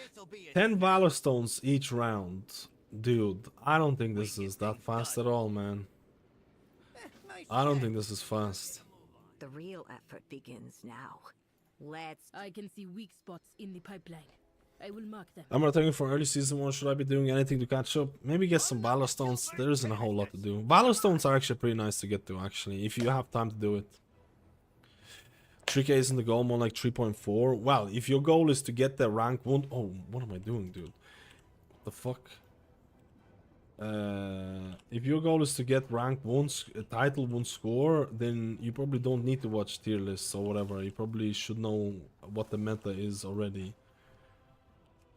10 Valor Stones each round. Dude, I don't think this is that fast at all, man. I don't think this is fast. The real effort begins now. I can see weak spots in the pipeline. I will mark them. I'm returning for early season 1. Should I be doing anything to catch up? Maybe get some Valor Stones. There isn't a whole lot to do. Valor Stones are actually pretty nice to get to, actually, if you have time to do it. 3k isn't the goal, more like 3.4. Well, if your goal is to get the rank 1... Oh, what am I doing, dude? What the fuck? If your goal is to get rank 1, title 1 score, then you probably don't need to watch tier lists or whatever. You probably should know what the meta is already.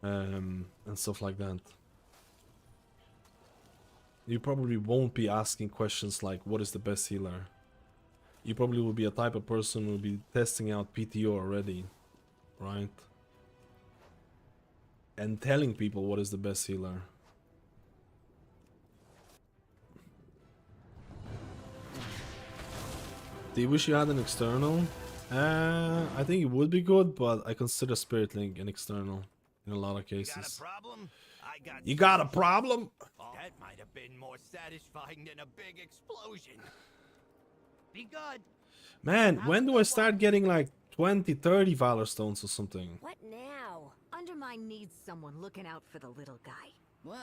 And stuff like that. You probably won't be asking questions like, what is the best healer? You probably will be a type of person who will be testing out PTR already, right? And telling people what is the best healer. Do you wish you had an external? I think it would be good, but I consider Spirit Link an external in a lot of cases. You got a problem? That might have been more satisfying than a big explosion. Be good. Man, when do I start getting like 20, 30 Valor Stones or something? What now? Undermine needs someone looking out for the little guy. What?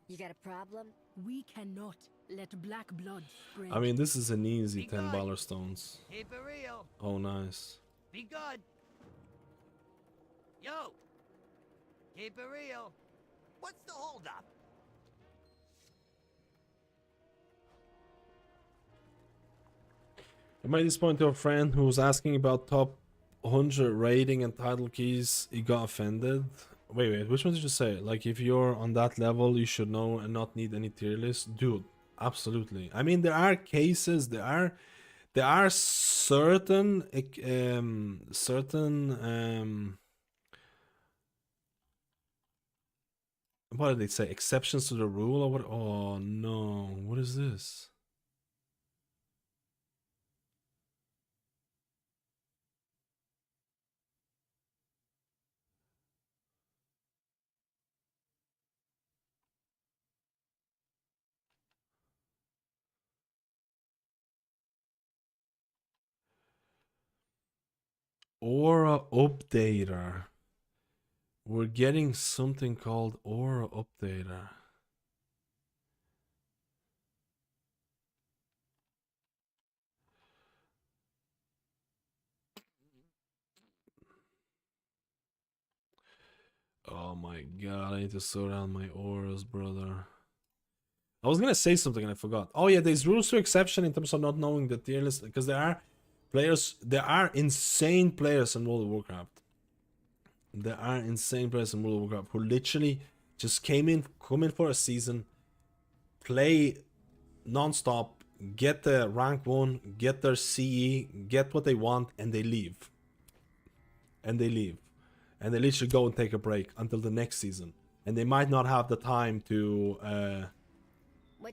You got a problem? We cannot let black blood spread. I mean, this is an easy 10 baller stones. Keep it real. Oh, nice. Be good. Yo. Keep it real. What's the holdup? I made this point to a friend who was asking about top 100 rating and title keys. He got offended. Wait, which one did you say? Like, if you're on that level, you should know and not need any tier list? Dude, absolutely. I mean, there are cases, there are certain what did they say? Exceptions to the rule or what? Oh no, what is this? Aura updater. We're getting something called Aura updater. Oh my god, I need to sort out my auras, brother. I was gonna say something and I forgot. Oh yeah, there's rules to exception in terms of not knowing the tier list, because there are insane players in World of Warcraft. There are insane players in World of Warcraft who literally just come in for a season, play non-stop, get the rank 1, get their CE, get what they want, and they leave. And they literally go and take a break until the next season. And they might not have the time to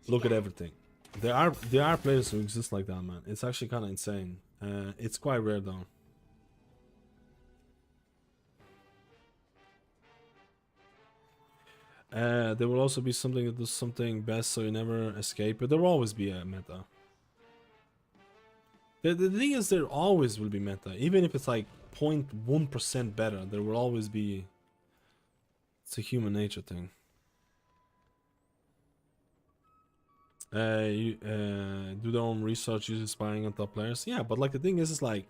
look at everything. There are players who exist like that, man. It's actually kind of insane. It's quite rare though. There will also be something that does something best so you never escape, but there will always be a meta. The thing is, there always will be meta, even if it's like 0.1% better. There will always be. It's a human nature thing. You do their own research, using spying on top players. Yeah, but like the thing is like,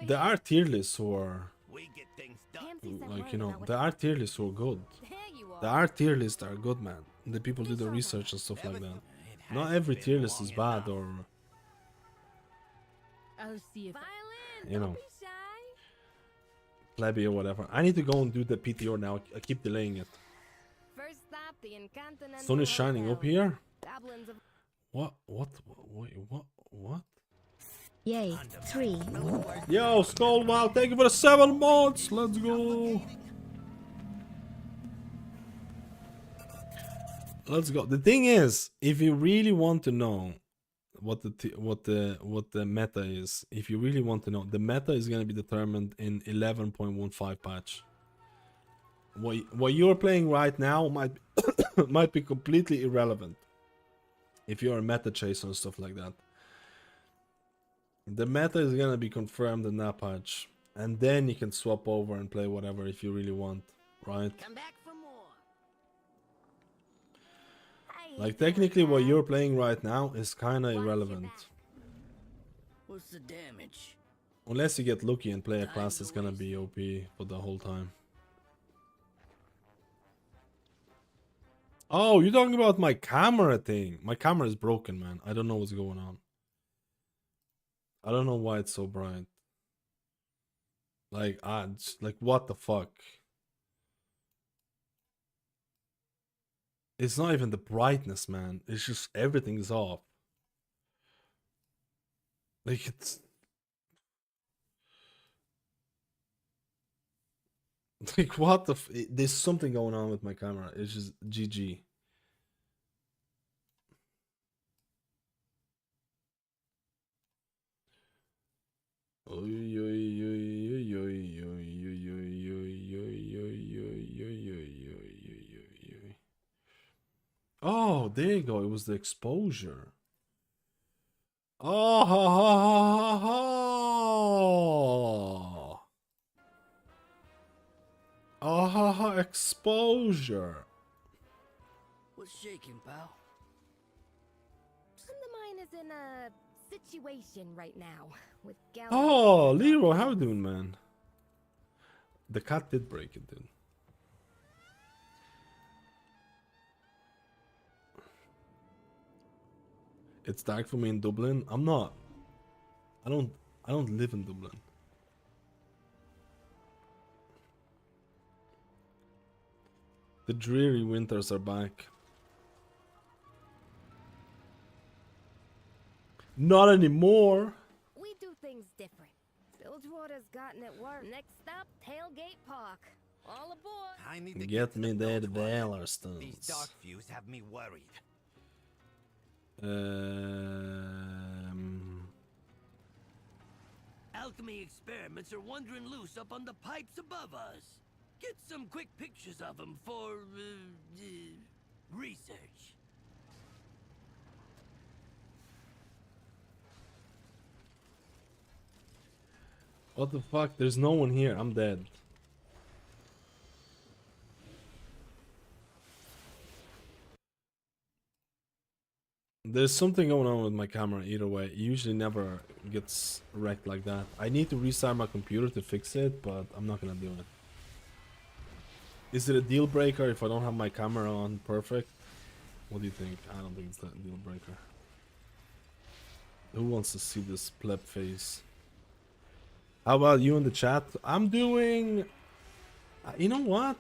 there are tier lists who are. Like, you know, there are tier lists who are good. There are tier lists that are good, man. The people do the research and stuff like that. Not every tier list is bad or, I'll see if you know, plebby or whatever. I need to go and do the PTR now. I keep delaying it. First stop, the Incontinental Sun is shining up here. Goblins of What? Wait, what? Yay, 3. Yo, Skull, wow, thank you for the 7 months. Let's go. Let's go. The thing is, if you really want to know what the meta is, if you really want to know, the meta is going to be determined in 11.15 patch. What you're playing right now might be completely irrelevant if you're a meta chaser and stuff like that. The meta is gonna be confirmed in that patch, and then you can swap over and play whatever if you really want, right? Come back for more. Like technically what you're playing right now is kinda irrelevant. What's the damage? Unless you get lucky and play a class that's gonna be OP for the whole time. Oh, you're talking about my camera thing. My camera is broken, man. I don't know what's going on. I don't know why it's so bright. Like, like what the fuck? It's not even the brightness, man. It's just everything is off. Like it's like what the there's something going on with my camera. It's just GG. Oh, there you go. It was the exposure. Oh, ha, ha, ha, ha. Oh, ha, ha, exposure. What's shaking, pal? The mine is in a situation right now with Gal. Oh, Leroy, how you doing, man? The cat did break it, dude. It's dark for me in Dublin. I'm not. I don't live in Dublin. The dreary winters are back. Not anymore. We do things different. Bilgewater's gotten it work. Next stop, Tailgate Park. All aboard. I need to Get to me the that Bilgewater. Valor These stones. dark views have me worried. Alchemy experiments are wandering loose up on the pipes above us. Get some quick pictures of them for research. What the fuck? There's no one here. I'm dead. There's something going on with my camera either way. It usually never gets wrecked like that. I need to restart my computer to fix it, but I'm not gonna do it. Is it a deal breaker if I don't have my camera on perfect? What do you think? I don't think it's a deal breaker. Who wants to see this pleb face? How about you in the chat? I'm doing... You know what?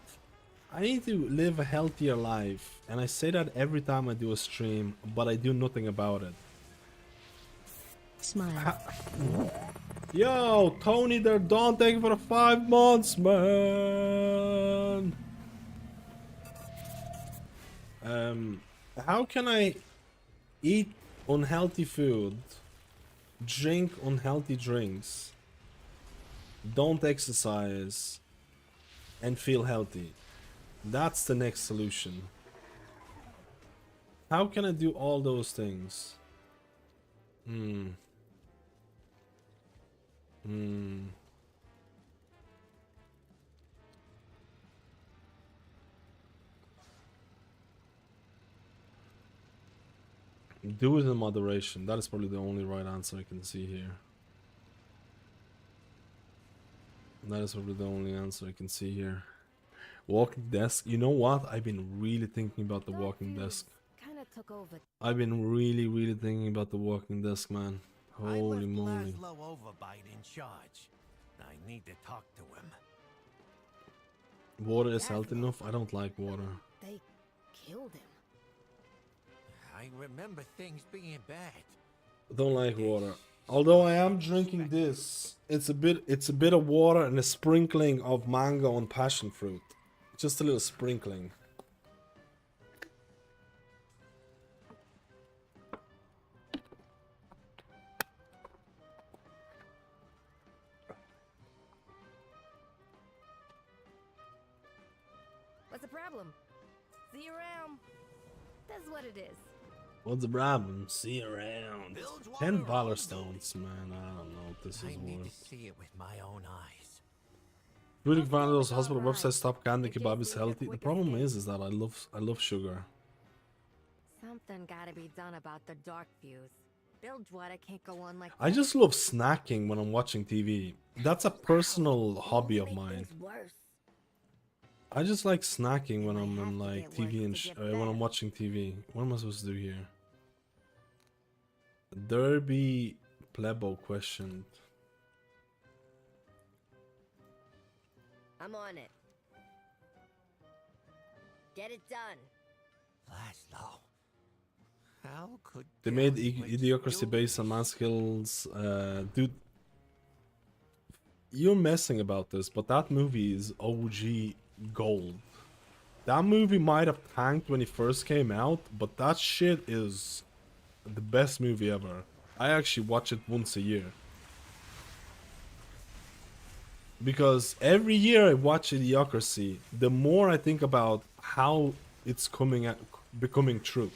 I need to live a healthier life. And I say that every time I do a stream, but I do nothing about it. Smile. Yo, Tony there, don't thank you for the 5 months, man. How can I eat unhealthy food, drink unhealthy drinks, don't exercise, and feel healthy? That's the next solution. How can I do all those things? Do it in moderation. That is probably the only right answer I can see here. That is probably the only answer I can see here. Walking desk. You know what? I've been really thinking about the walking desk. Kind of took over. I've been really thinking about the walking desk, man. Holy moly. Laszlo Overbite in charge. I need to talk to him. Water is healthy enough? I don't like water. They killed him. I remember things being bad. I don't like water. Although I am drinking this. It's a bit of water and a sprinkling of mango and passion fruit. Just a little sprinkling. What's the problem? See you around. That's what it is. What's the problem? See you around. 10 Valor stones, man. I don't know what this is worth. See it with my own eyes. Druid Vandals hospital website stop candy kebab is healthy. The problem is that I love sugar. Something gotta be done about the dark views. Bilgewater can't go on like I just love snacking when I'm watching TV. That's a personal hobby of mine. I just like snacking when I'm in like TV and when I'm watching TV. What am I supposed to do here? Derby Plebo questioned. I'm on it. Get it done. Laszlo. How could They made Idiocracy based on man skills. Dude, you're messing about this, but that movie is OG gold. That movie might have tanked when it first came out, but that shit is the best movie ever. I actually watch it once a year. Because every year I watch Idiocracy, the more I think about how it's becoming true.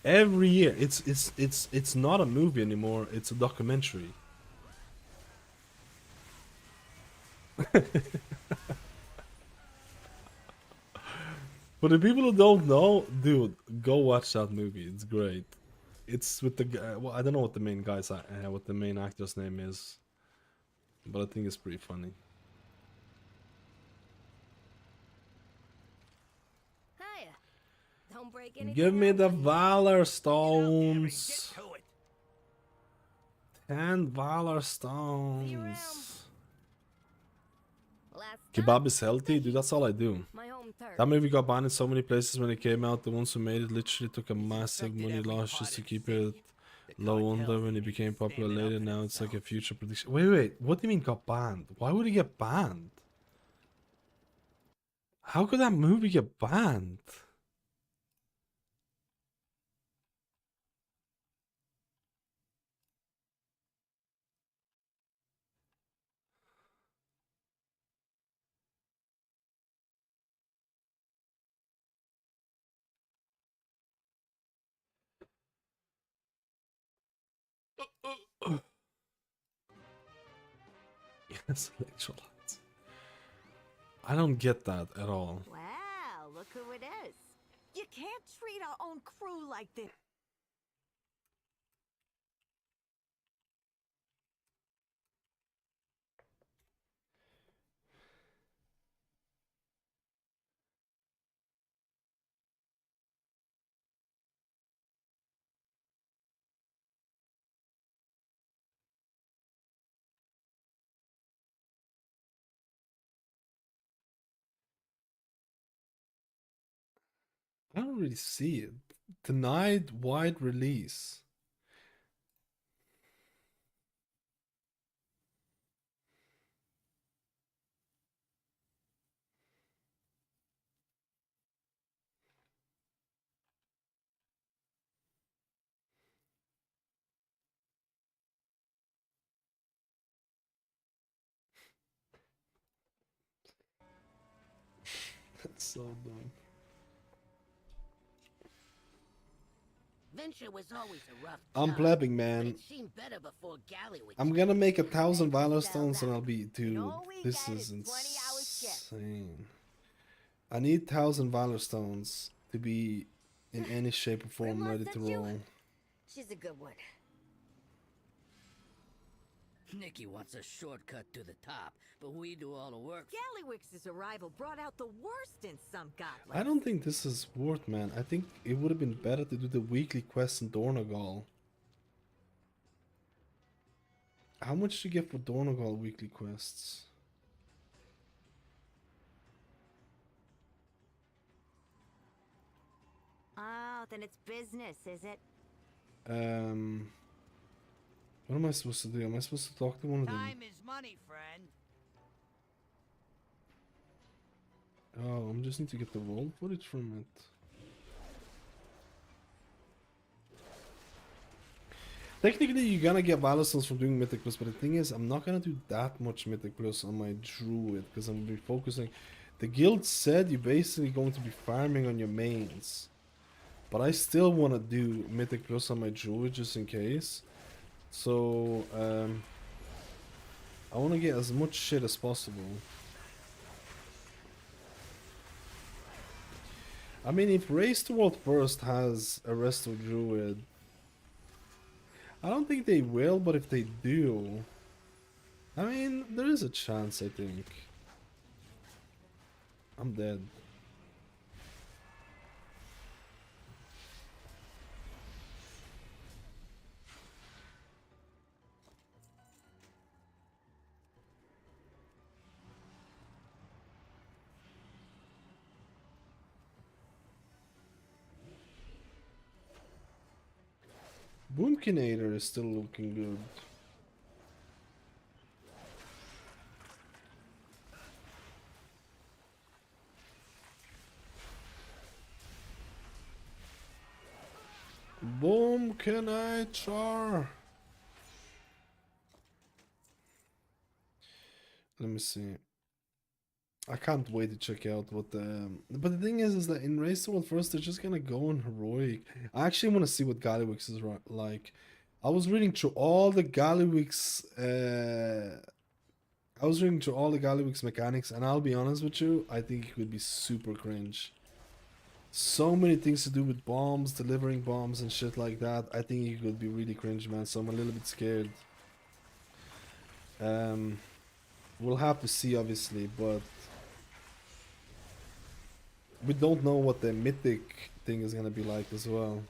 Every year, it's not a movie anymore, it's a documentary. For the people who don't know, dude, go watch that movie. It's great. It's with the guy. Well, I don't know what the main guy's what the main actor's name is, but I think it's pretty funny. Hiya. Don't break anything. Give me up the on you. Valor Stones. 10 Valor Stones. Kebab is healthy, dude. That's all I do. My home turf. That movie got banned in so many places when it came out. The ones who made it literally took a massive money loss just to keep it low under when it became popular later. Now it's like a future prediction. Wait. What do you mean got banned? Why would it get banned? How could that movie get banned? Yes, electrolytes. I don't get that at all. Wow, look who it is. You can't treat our own crew like this. I don't really see it. Denied wide release. That's so dumb. Venture was always a rough I'm job, blabbing, but man. it seemed better before Gallywix. I'm gonna make 1,000 Valor Stones and I'll be... Dude, this is insane. I need 1,000 Valor Stones to be in any shape or form ready to roll. She's a good one. Nikki wants a shortcut to the top, but we do all the work. Gallywix's arrival brought out the worst in some goblins. I don't think this is worth, man. I think it would have been better to do the weekly quest in Dornogal. How much do you get for Dornogal weekly quests? Oh, then it's business, is it? What am I supposed to do? Am I supposed to talk to one of them? Time is money, friend. Oh, I just need to get the roll footage from it. Technically, you're gonna get Valor Stones from doing Mythic Plus, but the thing is, I'm not gonna do that much Mythic Plus on my Druid, because I'm gonna be focusing... The guild said you're basically going to be farming on your mains. But I still want to do Mythic Plus on my Druid, just in case. So, I want to get as much shit as possible. I mean, if Race to World First has a Resto Druid, I don't think they will, but if they do, I mean, there is a chance, I think. I'm dead. Boomkinator is still looking good. Boomkinator! Let me see. I can't wait to check out what the... But the thing is that in Race to World First, they're just gonna go on Heroic. I actually want to see what Gallywix is like. I was reading through all the Gallywix... I was reading through all the Gallywix mechanics, and I'll be honest with you, I think it could be super cringe. so many things to do with bombs, delivering bombs and shit like that. I think it could be really cringe, man. So I'm a little bit scared. We'll have to see, obviously, but we don't know what the Mythic thing is gonna be like as well.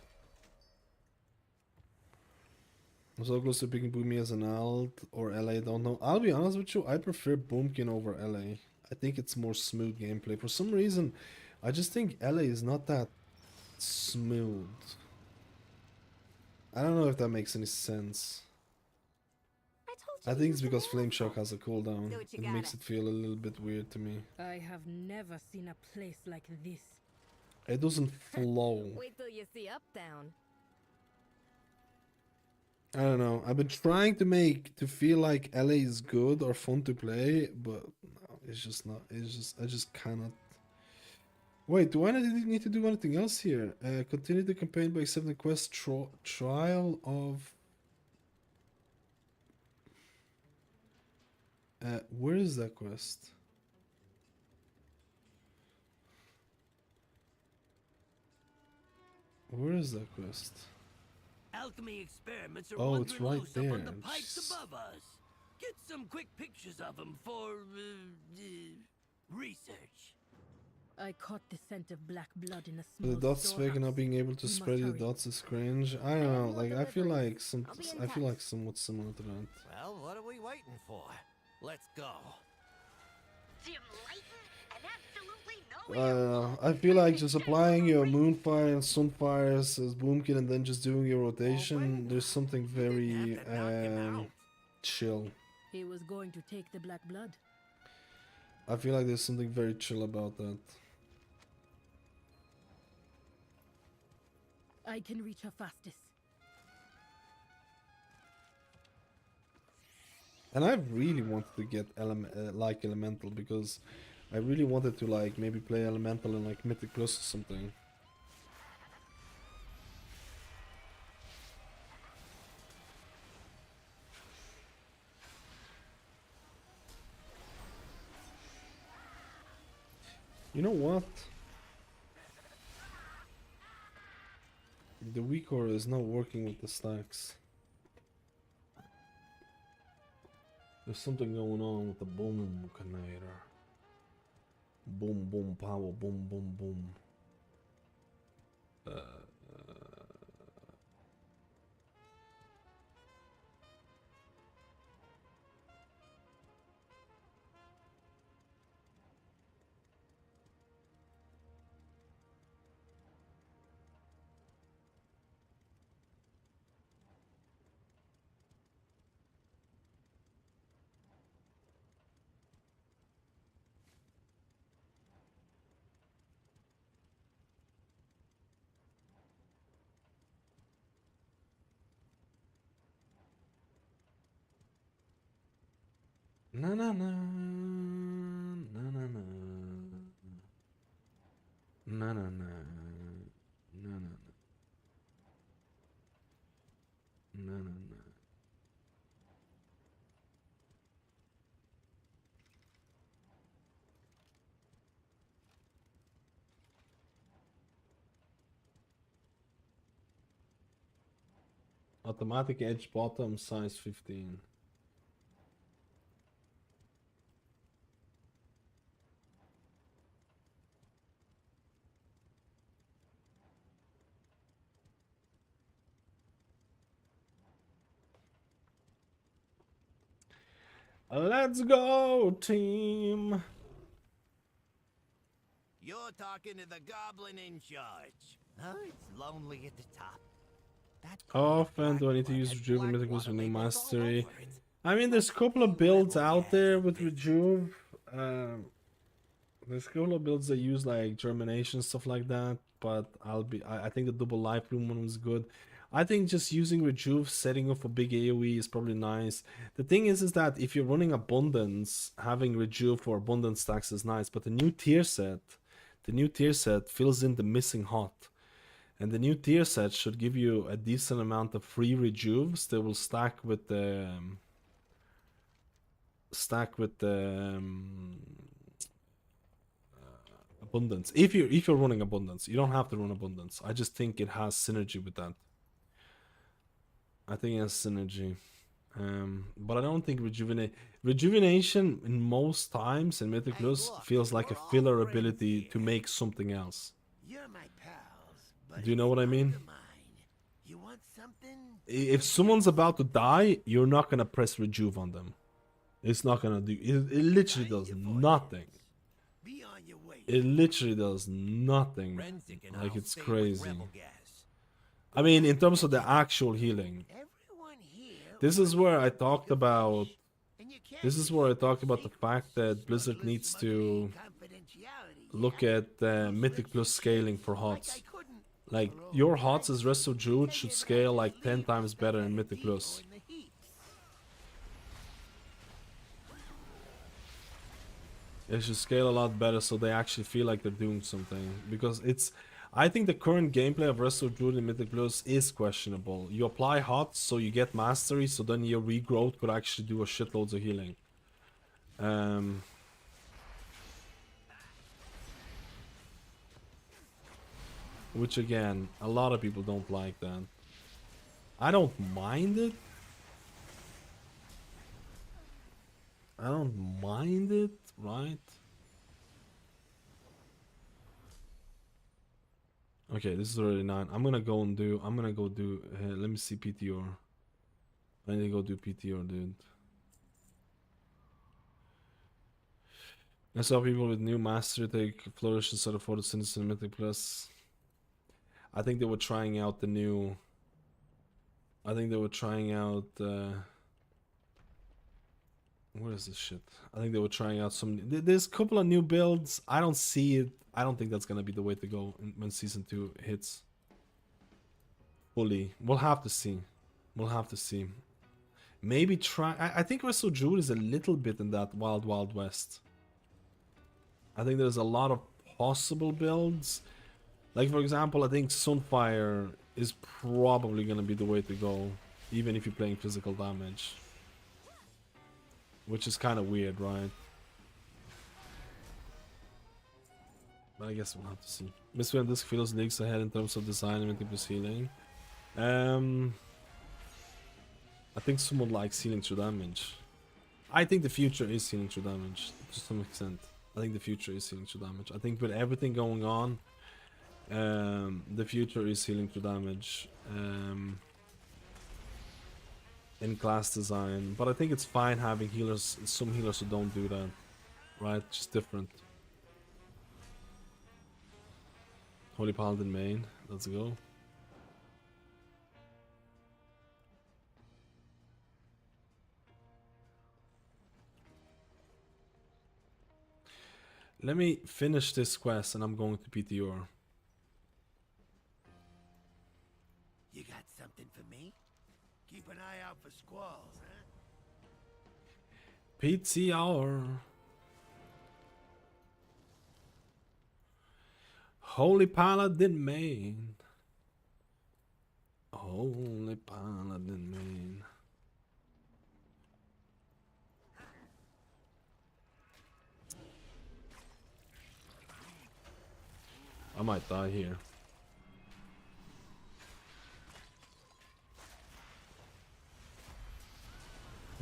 I'm so close to picking Boomy as an alt or LA, don't know. I'll be honest with you, I prefer Boomkin over LA. I think it's more smooth gameplay. For some reason, I just think LA is not that smooth. I don't know if that makes any sense. I think it's because Flame Shock has a cooldown. It makes it feel a little bit weird to me. I have never seen a place like this. It doesn't flow. Wait till you see Uptown. I don't know. I've been trying to feel like LA is good or fun to play, but no, it's just not. I just cannot. Wait, do I need to do anything else here? Continue the campaign by accepting the quest trial of. Where is that quest? Where is that quest? Alchemy experiments are Oh, it's right loose there. up on the pipes above us. Get some quick pictures of them for research. I caught the scent of black blood in a The small dots fake and not being able to We must spread the hurry. dots is cringe. I don't know. Like I feel like somewhat similar to that. Well, what are we waiting for? Let's go. I feel like just applying your Moonfire and Sunfires as Boomkin and then just doing your rotation. There's something very chill. He was going to take the black blood. I feel like there's something very chill about that. I can reach her fastest. And I really wanted to get like Elemental because I really wanted to like maybe play Elemental in like Mythic Plus or something. You know what? The Weaker is not working with the stacks. There's something going on with the boom canator. Boom, boom, power, boom, boom, boom. Na na na na na na na na na na na na na. Automatic edge bottom size 15. Let's go, team. You're talking to the goblin in charge. Oh, it's lonely at the top. How often do I need to use Rejuve and Mythic Plus with new mastery? I mean, there's a couple of builds out there with Rejuve. There's a couple of builds that use like Germination, stuff like that. But I think the double life bloom one was good. I think just using Rejuve, setting up for big AoE is probably nice. The thing is that if you're running Abundance, having Rejuve for Abundance stacks is nice. But the new tier set fills in the missing hot. And the new tier set should give you a decent amount of free Rejuves that will stack with the abundance. If you're running abundance, you don't have to run abundance. I just think it has synergy with that. I think it has synergy. But I don't think rejuvenation in most times in Mythic Plus feels like a filler ability to make something else. Do you know what I mean? If someone's about to die, you're not gonna press rejuve on them. It's not gonna do. It literally does nothing. It literally does nothing. Like, it's crazy. I mean, in terms of the actual healing. This is where I talked about. This is where I talked about the fact that Blizzard needs to look at Mythic Plus scaling for HOTS. Like, your HOTS as Rest of Druid should scale like 10 times better in Mythic Plus. It should scale a lot better so they actually feel like they're doing something. Because it's... I think the current gameplay of Rest of Druid in Mythic Plus is questionable. You apply HOTS so you get mastery, so then your regrowth could actually do a shitloads of healing. Which again, a lot of people don't like that. I don't mind it. I don't mind it, right? Okay, this is already 9. I'm gonna go do. Let me see PTR. I need to go do PTR, dude. I saw people with new mastery take flourish instead of for the Citizen Mythic Plus. I think they were trying out the new. I think they were trying out. What is this shit? I think they were trying out some. There's a couple of new builds. I don't see it. I don't think that's gonna be the way to go when season 2 hits. Fully, we'll have to see. We'll have to see. Maybe try. I think Rest of Druid is a little bit in that Wild Wild West. I think there's a lot of possible builds. Like, for example, I think Sunfire is probably gonna be the way to go, even if you're playing physical damage. Which is kind of weird, right? But I guess we'll have to see. Mystery and Disc feels leagues ahead in terms of design and Mythic Plus healing. I think someone likes healing through damage. I think the future is healing through damage, to some extent. I think the future is healing through damage. I think with everything going on, the future is healing through damage. In class design, but I think it's fine having healers, some healers who don't do that, right? Just different. Holy Paladin main, let's go. Let me finish this quest and I'm going to PTR. You got something for me? Keep an eye out for squalls, huh? PTR. Holy Paladin main. Holy Paladin main. I might die here.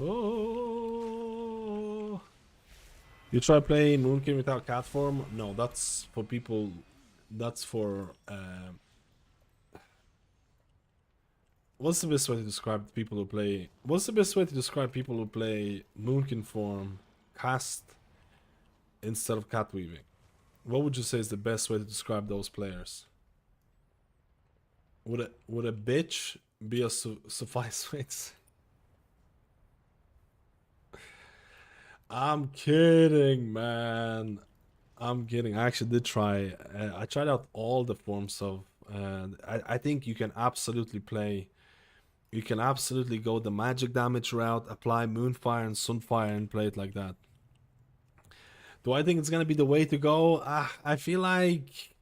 Oh! You try playing Moonkin without cat form? No, that's for people. That's for. What's the best way to describe people who play? What's the best way to describe people who play Moonkin form cast instead of cat weaving? What would you say is the best way to describe those players? Would a bitch be a suffice way to say? I'm kidding, man. I'm kidding. I actually did try. I tried out all the forms of. I think you can absolutely play. You can absolutely go the magic damage route, apply Moonfire and Sunfire, and play it like that. Do I think it's gonna be the way to go? I feel like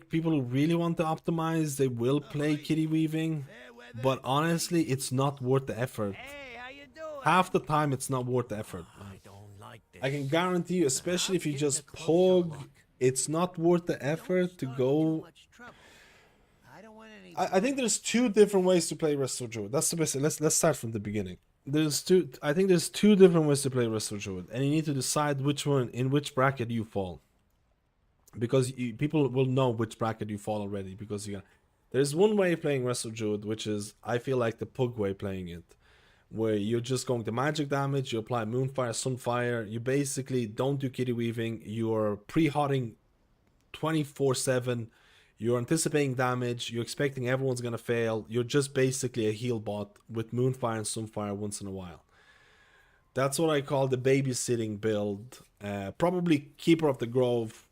people who really want to optimize, they will play kitty weaving, but honestly, it's not worth the effort. Half the time, it's not worth the effort. like this. I can guarantee you, especially if you just pug, it's not worth the effort to go. I think there's two different ways to play Resto Druid. That's the best. Let's start from the beginning. I think there's two different ways to play Resto Druid, and you need to decide which one, in which bracket you fall. Because people will know which bracket you fall already. Because there's one way of playing Resto Druid, which is, I feel like, the pug way playing it, where you're just going to magic damage, you apply Moonfire, Sunfire, you basically don't do kitty weaving, you're pre-hotting 24/7, you're anticipating damage, you're expecting everyone's gonna fail, you're just basically a heal bot with Moonfire and Sunfire once in a while. That's what I call the babysitting build, probably Keeper of the Grove,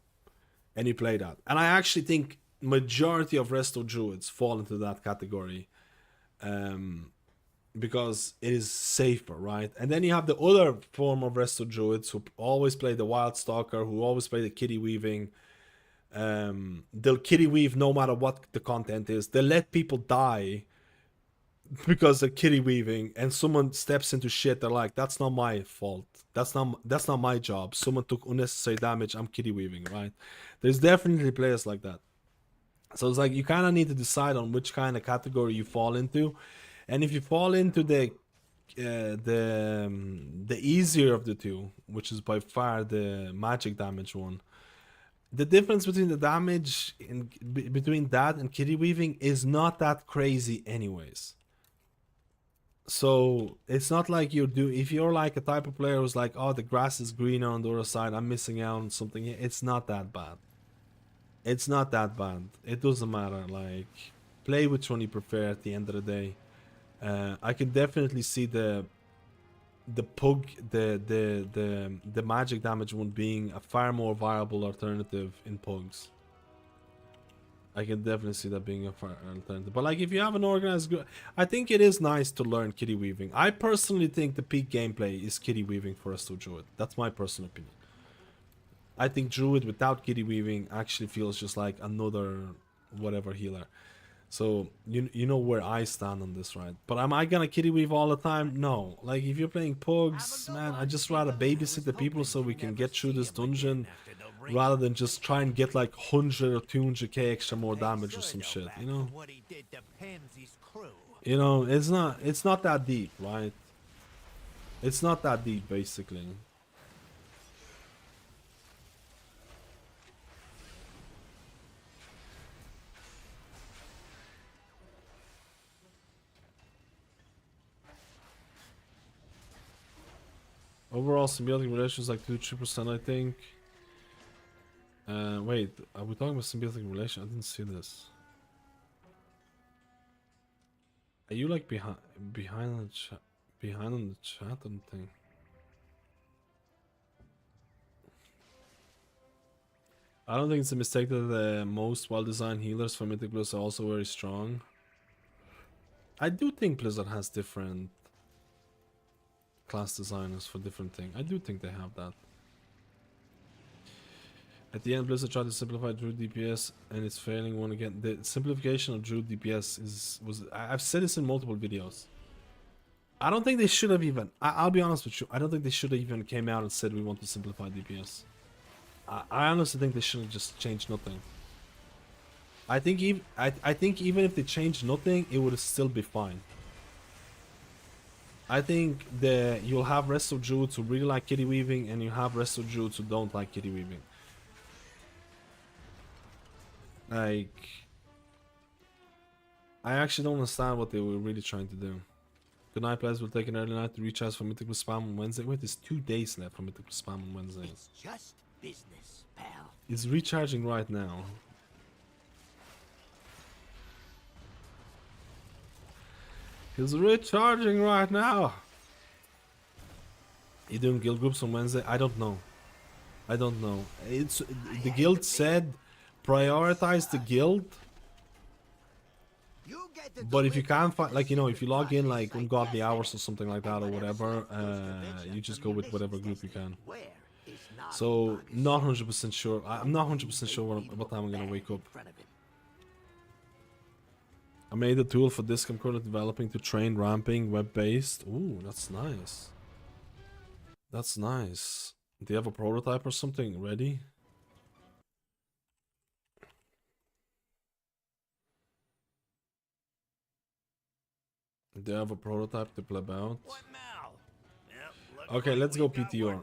and you play that. And I actually think majority of Resto Druids fall into that category. Because it is safer, right? And then you have the other form of Resto Druids who always play the Wild Stalker, who always play the kitty weaving. They'll kitty weave no matter what the content is. They'll let people die because they're kitty weaving, and someone steps into shit. They're like, that's not my fault. That's not my job. Someone took unnecessary damage. I'm kitty weaving, right? There's definitely players like that. So it's like you kind of need to decide on which kind of category you fall into. And if you fall into the easier of the two, which is by far the magic damage one, the difference between the damage between that and kitty weaving is not that crazy anyways. So it's not like if you're like a type of player who's like, oh, the grass is greener on the other side, I'm missing out on something, it's not that bad. It's not that bad. It doesn't matter. Like, play which one you prefer at the end of the day. I can definitely see the magic damage one being a far more viable alternative in pugs. I can definitely see that being a far alternative. But like, if you have an organized group, I think it is nice to learn kitty weaving. I personally think the peak gameplay is kitty weaving for us to Druid. That's my personal opinion. I think Druid without kitty weaving actually feels just like another whatever healer. So you know where I stand on this, right? But am I gonna kitty weave all the time? No. Like, if you're playing pugs, man, I just rather babysit the people so we can get through this dungeon, rather than just try and get like 100 or 200k extra more damage or some shit, you know? You know, it's not that deep, right? It's not that deep, basically. Overall symbiotic relations like 2-3%, I think. Wait, are we talking about symbiotic relation? I didn't see this. Are you like behind on the chat? Behind on the chat and thing. I don't think it's a mistake that the most well-designed healers for Mythic Plus are also very strong. I do think Blizzard has different class designers for different things. I do think they have that. At the end, Blizzard tried to simplify Druid DPS and it's failing one again. The simplification of Druid DPS was I've said this in multiple videos. I don't think they should have even, I'll be honest with you, I don't think they should have even came out and said we want to simplify DPS. I honestly think they should have just changed nothing. I think even if they changed nothing, it would still be fine. I think that you'll have Resto Druids who really like kitty weaving, and you have Resto Druids who don't like kitty weaving. Like, I actually don't understand what they were really trying to do. Good night, players. We'll take an early night to recharge for Mythic Spam on Wednesday. Wait, there's 2 days left for Mythic Spam on Wednesday. It's just business, pal. It's recharging right now. He's recharging right now. You doing guild groups on Wednesday? I don't know. I don't know. It's the guild said prioritize the guild. But if you can't find, like, you know, if you log in like ungodly hours or something like that or whatever, you just go with whatever group you can. So not 100% sure. I'm not 100% sure what time I'm gonna wake up. I made a tool for Disc I'm currently developing to train ramping web-based. Ooh, that's nice. That's nice. Do you have a prototype or something ready? Do you have a prototype to play out? What now? Yep, Okay, let's go PTR.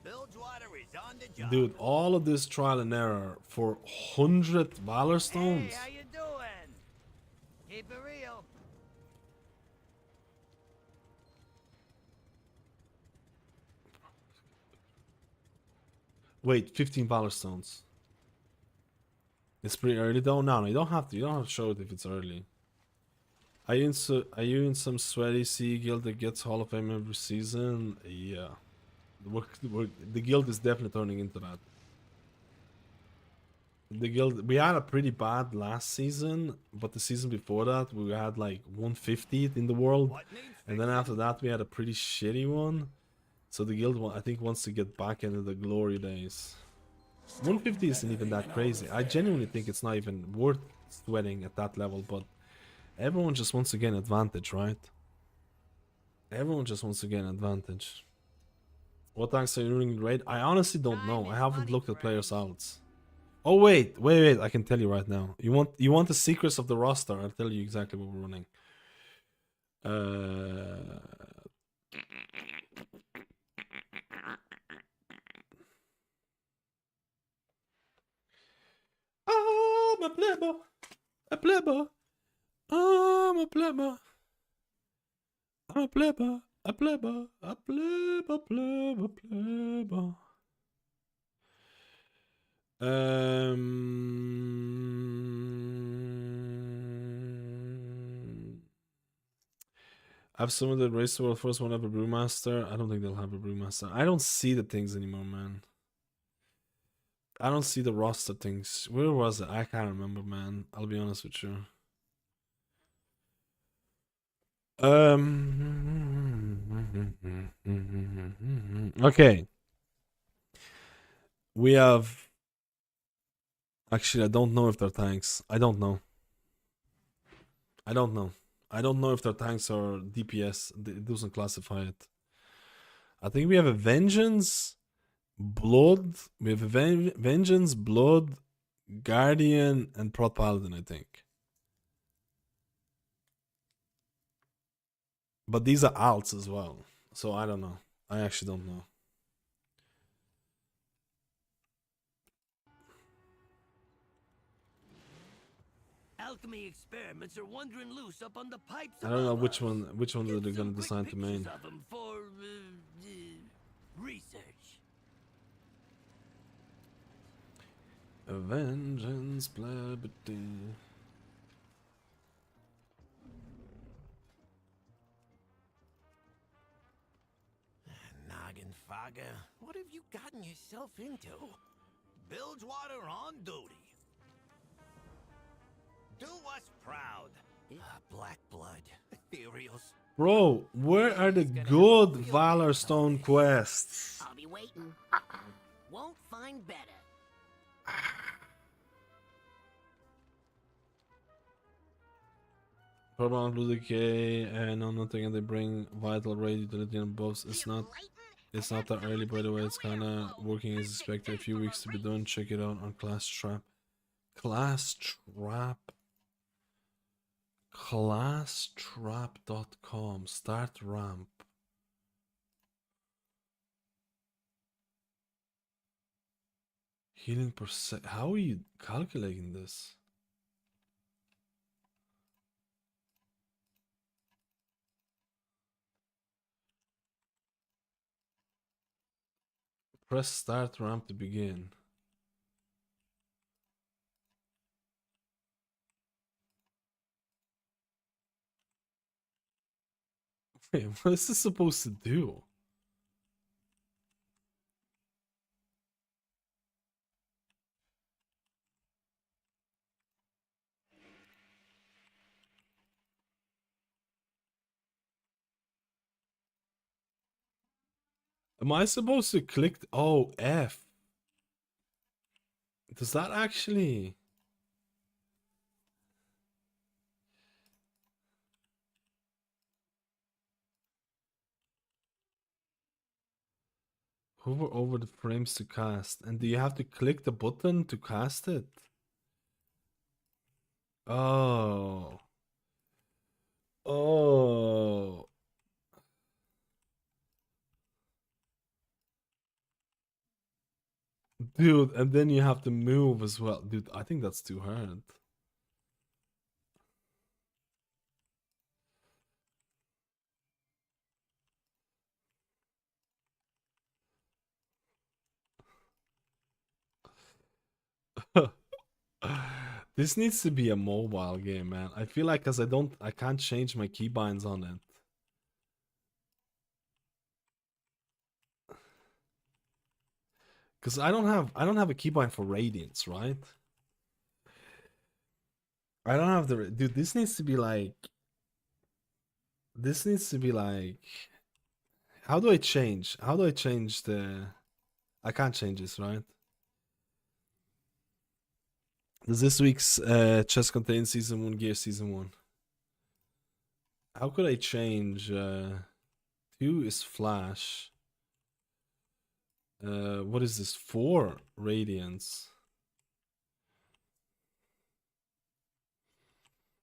Bilgewater is on the job. Dude, all of this trial and error for 100 Valor Stones? Hey, how you doing? Keep it real. Wait, 15 Valor Stones. It's pretty early though? No, you don't have to. You don't have to show it if it's early. Are you in some sweaty sea guild that gets Hall of Fame every season? Yeah. The guild is definitely turning into that. The guild, we had a pretty bad last season, but the season before that we had like 150th in the world, and then after that we had a pretty shitty one. So the guild, I think, wants to get back into the glory days. 150 isn't even that crazy. I genuinely think it's not even worth sweating at that level, but everyone just wants to gain advantage, right? Everyone just wants to gain advantage. What tanks are you running in raid? I honestly don't know. I haven't looked at players' outs. Oh wait, I can tell you right now. You want the secrets of the roster? I'll tell you exactly what we're running. I'm a plebber. A plebber. I'm a plebber. I'm a plebber. A plebber. A plebber. Plebber. Plebber. I've summoned the race world first one have a brewmaster. I don't think they'll have a brewmaster. I don't see the things anymore, man. I don't see the roster things. Where was it? I can't remember, man. I'll be honest with you. Okay. We have. Actually, I don't know if they're tanks. I don't know. I don't know if they're tanks or DPS. It doesn't classify it. I think we have a Vengeance, Blood. We have a Vengeance, Blood, Guardian, and Prot Paladin, I think. But these are alts as well. So I don't know. I actually don't know. Alchemy experiments are wandering loose up on the pipes. I don't know which one they're gonna decide to main. Of them for research. A Vengeance, Blabity. Noggin Fogger, what have you gotten yourself into? Bilgewater on duty. Do us proud. Black blood, ethereals. Bro, where are the good Valor Stone quests? I'll be waiting. Won't find better. Problem Blue Decay and no nothing, and they bring vital raid utility and buffs. It's not that early, by the way. It's kinda working as expected. A few weeks to be done. Check it out on Class Trap. Classtrap.com. Start ramp. Healing per sec. How are you calculating this? Press start ramp to begin. Wait, what is this supposed to do? Am I supposed to click? Oh, F. Does that actually? Hover over the frames to cast. And do you have to click the button to cast it? Oh. Oh. Dude, and then you have to move as well. Dude, I think that's too hard. This needs to be a mobile game, man. I feel like cause I can't change my keybinds on it. Cause I don't have a keybind for Radiance, right? I don't have the dude, this needs to be like how do I change? How do I change the I can't change this, right? Does this week's chest contain season 1 gear season 1? How could I change 2 is flash. What is this? 4 radiance.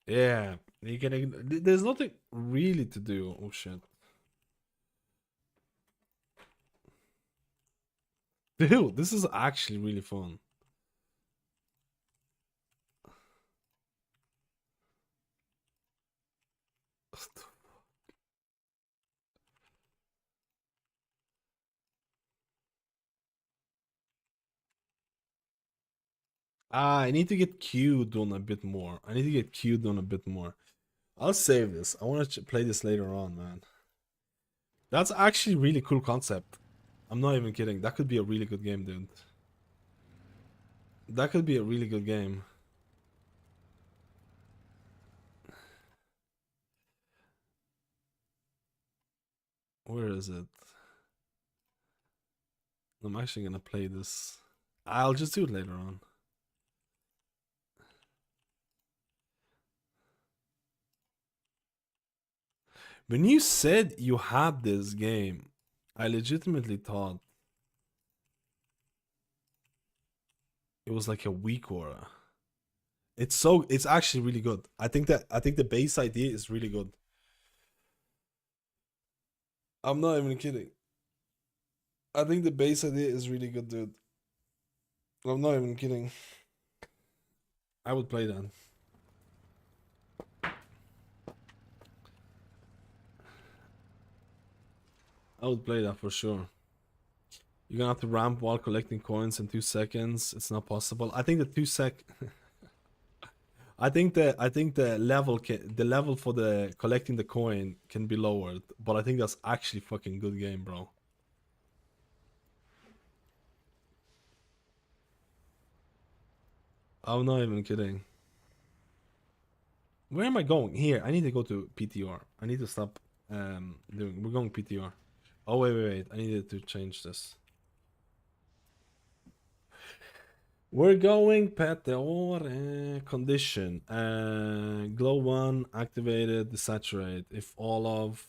Yeah, you can. There's nothing really to do. Oh shit. Dude, this is actually really fun. I need to get Q done a bit more. I'll save this. I want to play this later on, man. That's actually really cool concept. I'm not even kidding. That could be a really good game, dude. That could be a really good game. Where is it? I'm actually gonna play this. I'll just do it later on. When you said you had this game, I legitimately thought it was like a weak aura. It's actually really good. I think the base idea is really good. I'm not even kidding. I think the base idea is really good, dude. I'm not even kidding. I would play that. I would play that for sure. You're gonna have to ramp while collecting coins in 2 seconds. It's not possible. I think the 2 sec. I think the level for the collecting the coin can be lowered, but I think that's actually fucking good game, bro. I'm not even kidding. Where am I going? Here, I need to go to PTR. I need to stop doing. We're going PTR. Oh wait. I needed to change this. We're going PTR condition. Glow 1 activated, desaturate. If all of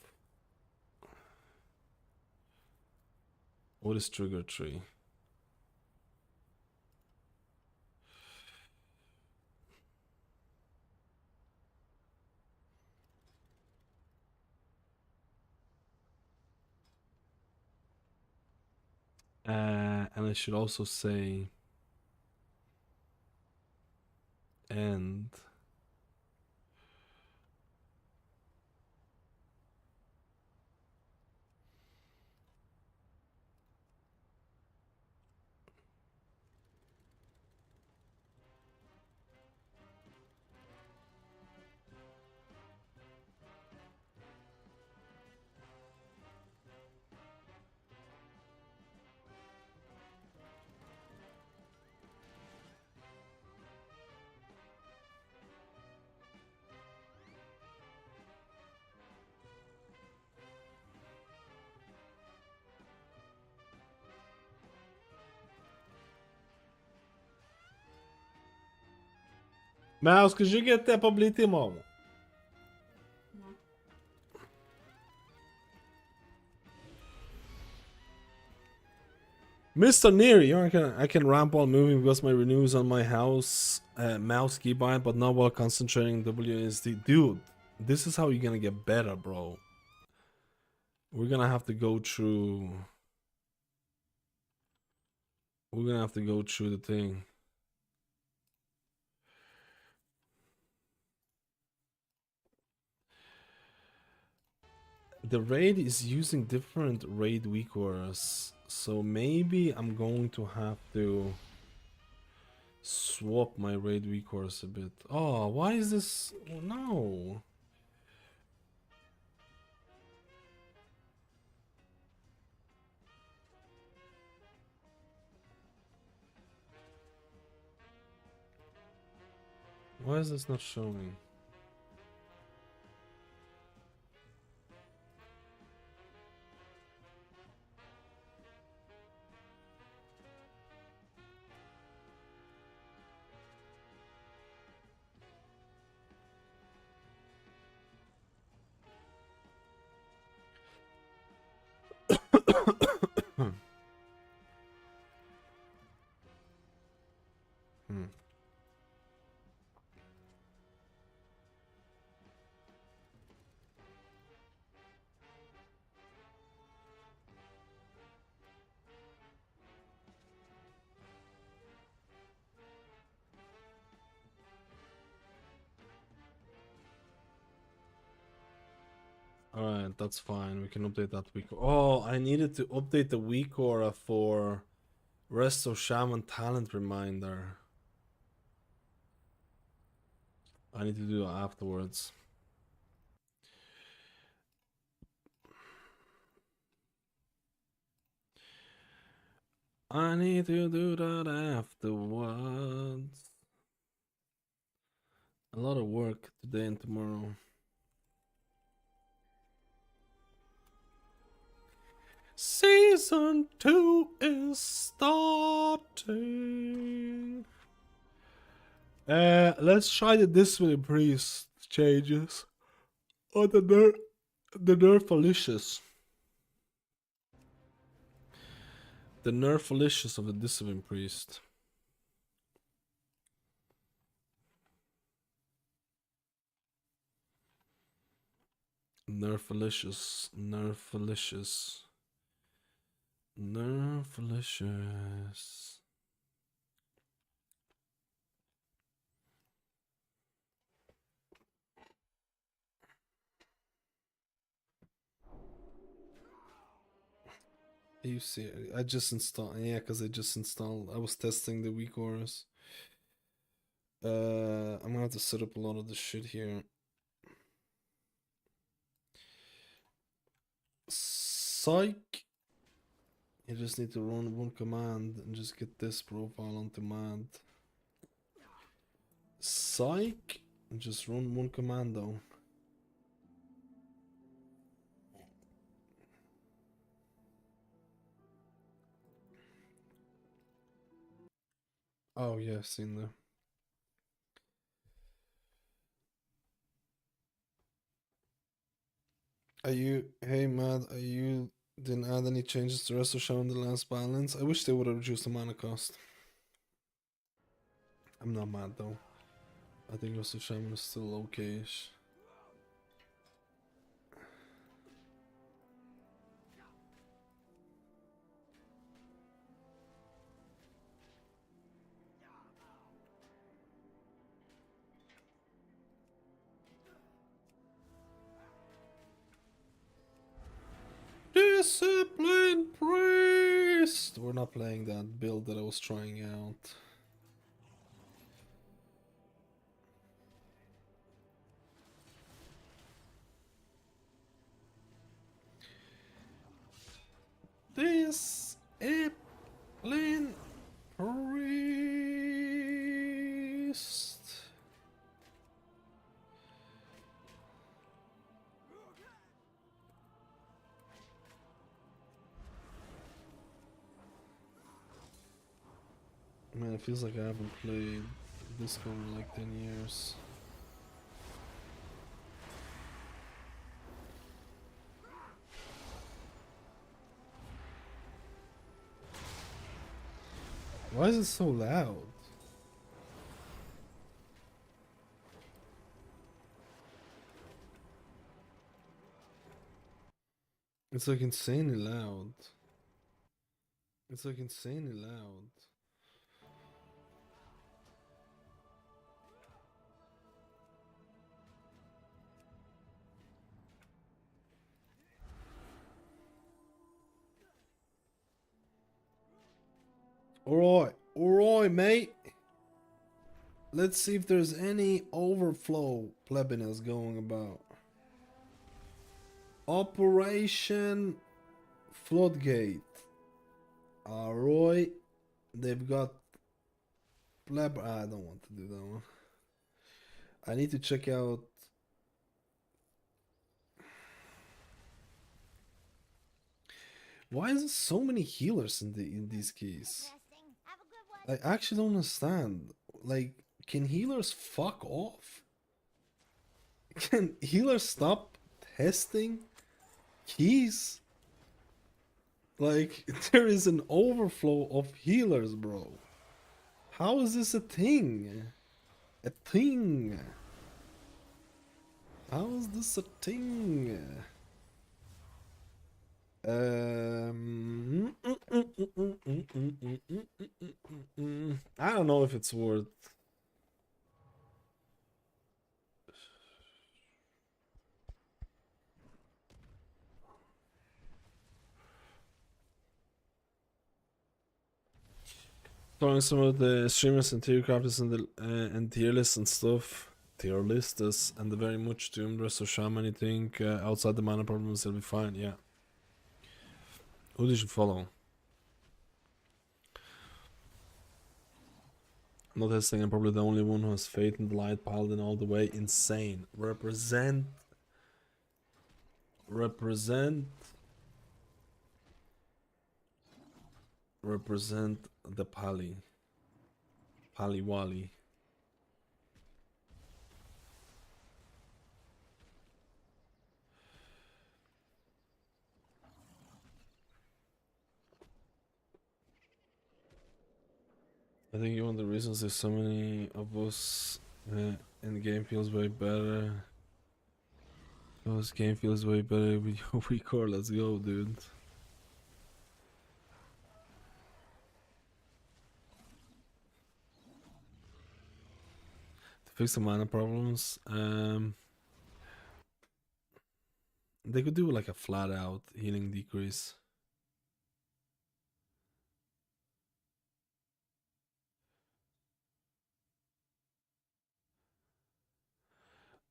what is trigger tree? And I should also say end. Mas que jogo até para habilitar mal. Mr. Neary, I can ramp while moving because my renew is on my house mouse keybind, but not while concentrating WSD. Dude, this is how you're gonna get better, bro. We're gonna have to go through. We're gonna have to go through the thing. The raid is using different raid weakers, so maybe I'm going to have to swap my raid weakers a bit. Oh, why is this? Oh, no. Why is this not showing? Hmm. Alright, that's fine. We can update that week. Oh, I needed to update the week aura for Rest of Shaman talent reminder. I need to do that afterwards. I need to do that afterwards. A lot of work today and tomorrow. Season 2 is starting. Let's try the Discipline Priest changes. Or the Nerfalicious. The Nerfalicious of the Discipline Priest. Nerfalicious. Nerfalicious. Nerfalicious. You see, I just installed. Yeah, because I just installed. I was testing the weak auras. I'm gonna have to set up a lot of this shit here. Psych. You just need to run one command and just get this profile on command. Psych. And just run one command though. Oh yeah, I've seen that. Hey Matt, didn't add any changes to Rest of Shaman the last balance? I wish they would have reduced the mana cost. I'm not mad though. I think Rest of Shaman is still okay-ish. Discipline Priest! We're not playing that build that I was trying out. Discipline Priest! Man, it feels like I haven't played this game in like 10 years. Why is it so loud? It's like insanely loud. It's like insanely loud. Alright, mate. Let's see if there's any overflow plebiness going about. Operation Floodgate. Alright. They've got pleb. I don't want to do that one. I need to check out. Why is there so many healers in these keys? I actually don't understand. Like, can healers fuck off? Can healers stop testing keys? Like, there is an overflow of healers, bro. How is this a thing? A thing? How is this a thing? I don't know if it's worth. Talking some of the streamers and tier crafters and the and tier lists and stuff. Tier lists and the very much doomed rest of Shaman. You think outside the mana problems they'll be fine? Yeah. Who did you follow? Not testing. I'm probably the only one who has faith in the light. Paladin all the way. Insane. Represent the Pali Wali. I think one of the reasons there's so many of us and the game feels way better. Because game feels way better with your record. Let's go, dude. To fix the mana problems, they could do like a flat out healing decrease.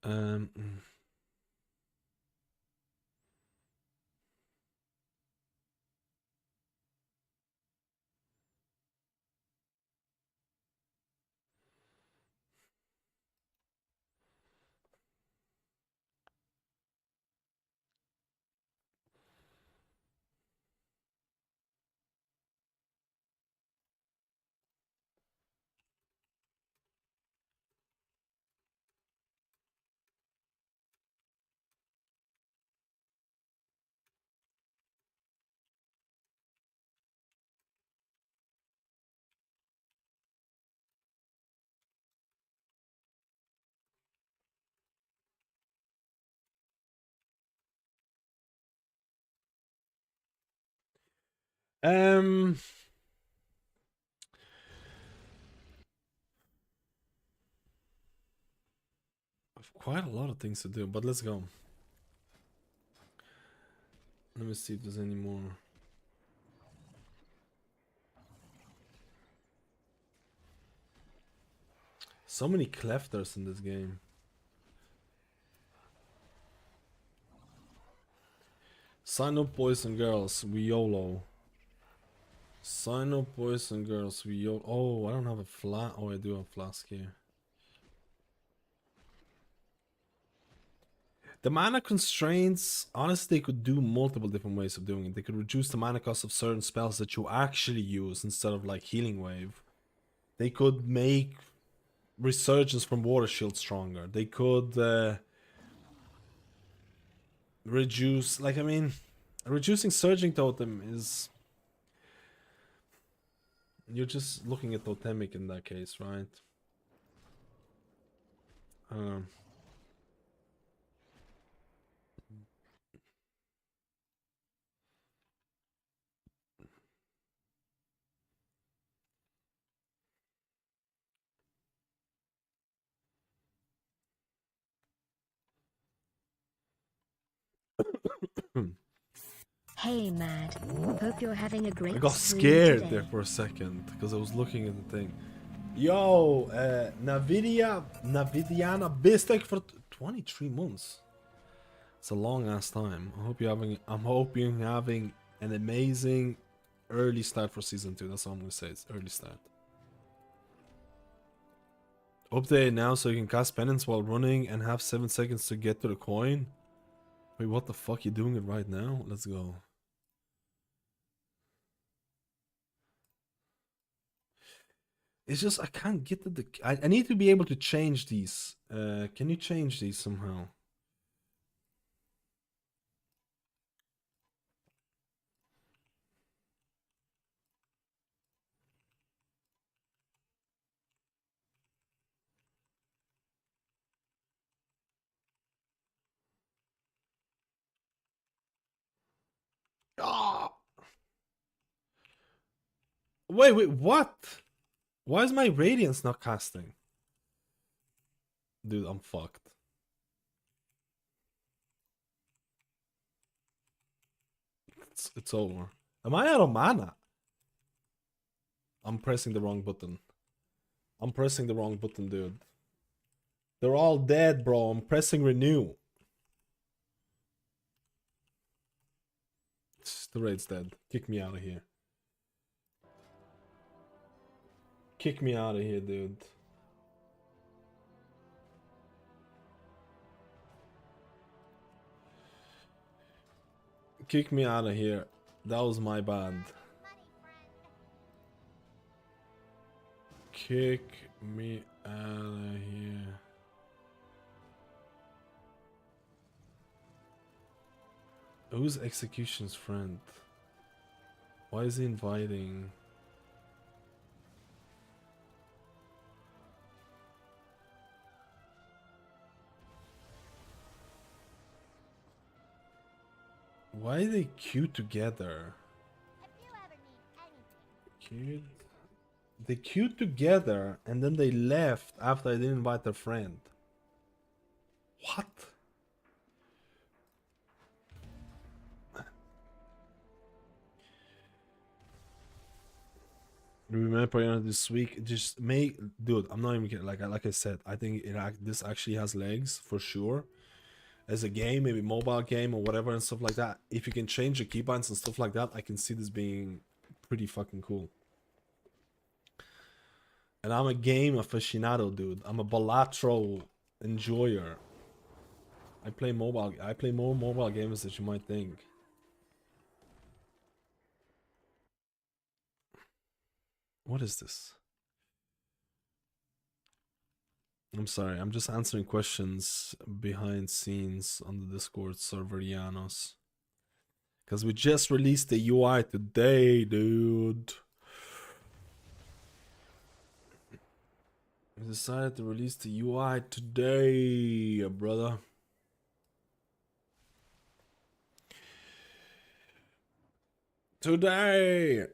Mm. I've quite a lot of things to do, but let's go. Let me see if there's any more. So many clefters in this game. Sign up, boys and girls. We YOLO. Sign up, boys and girls. We YOLO. Oh, I don't have a flask. Oh, I do have a flask here. The mana constraints, honestly, they could do multiple different ways of doing it. They could reduce the mana cost of certain spells that you actually use instead of like Healing Wave. They could make Resurgence from Water Shield stronger. They could reduce, like, I mean, reducing Surging Totem is You're just looking at totemic in that case, right? Um. Hey, Mad. Hope you're having a great I got stream scared today. there for a second because I was looking at the thing. Yo, Navidiana Bistek for 23 months. It's a long ass time. I hope you're having an amazing early start for season 2. That's all I'm gonna say. It's early start. Update now so you can cast penance while running and have 7 seconds to get to the coin. Wait, what the fuck? You doing it right now? Let's go. It's just I can't get to the. I need to be able to change these. Can you change these somehow? Ah! Wait, what? Why is my radiance not casting? Dude, I'm fucked. It's over. Am I out of mana? I'm pressing the wrong button. I'm pressing the wrong button, dude. They're all dead, bro. I'm pressing renew. The raid's dead. Kick me out of here. Kick me out of here, dude. Kick me out of here. That was my bad. Kick me out of here. Who's Execution's friend? Why is he inviting? Why are they queued together? Queued? They queued together and then they left after I didn't invite their friend. What? Remember this week, just make, dude. I'm not even kidding. Like I said, I think this actually has legs for sure. As a game, maybe mobile game or whatever and stuff like that. If you can change the keybinds and stuff like that, I can see this being pretty fucking cool. And I'm a game aficionado, dude. I'm a Balatro enjoyer. I play more mobile games than you might think. What is this? I'm sorry, I'm just answering questions behind scenes on the Discord server, Janos. Because we just released the UI today, dude. We decided to release the UI today, brother. Today!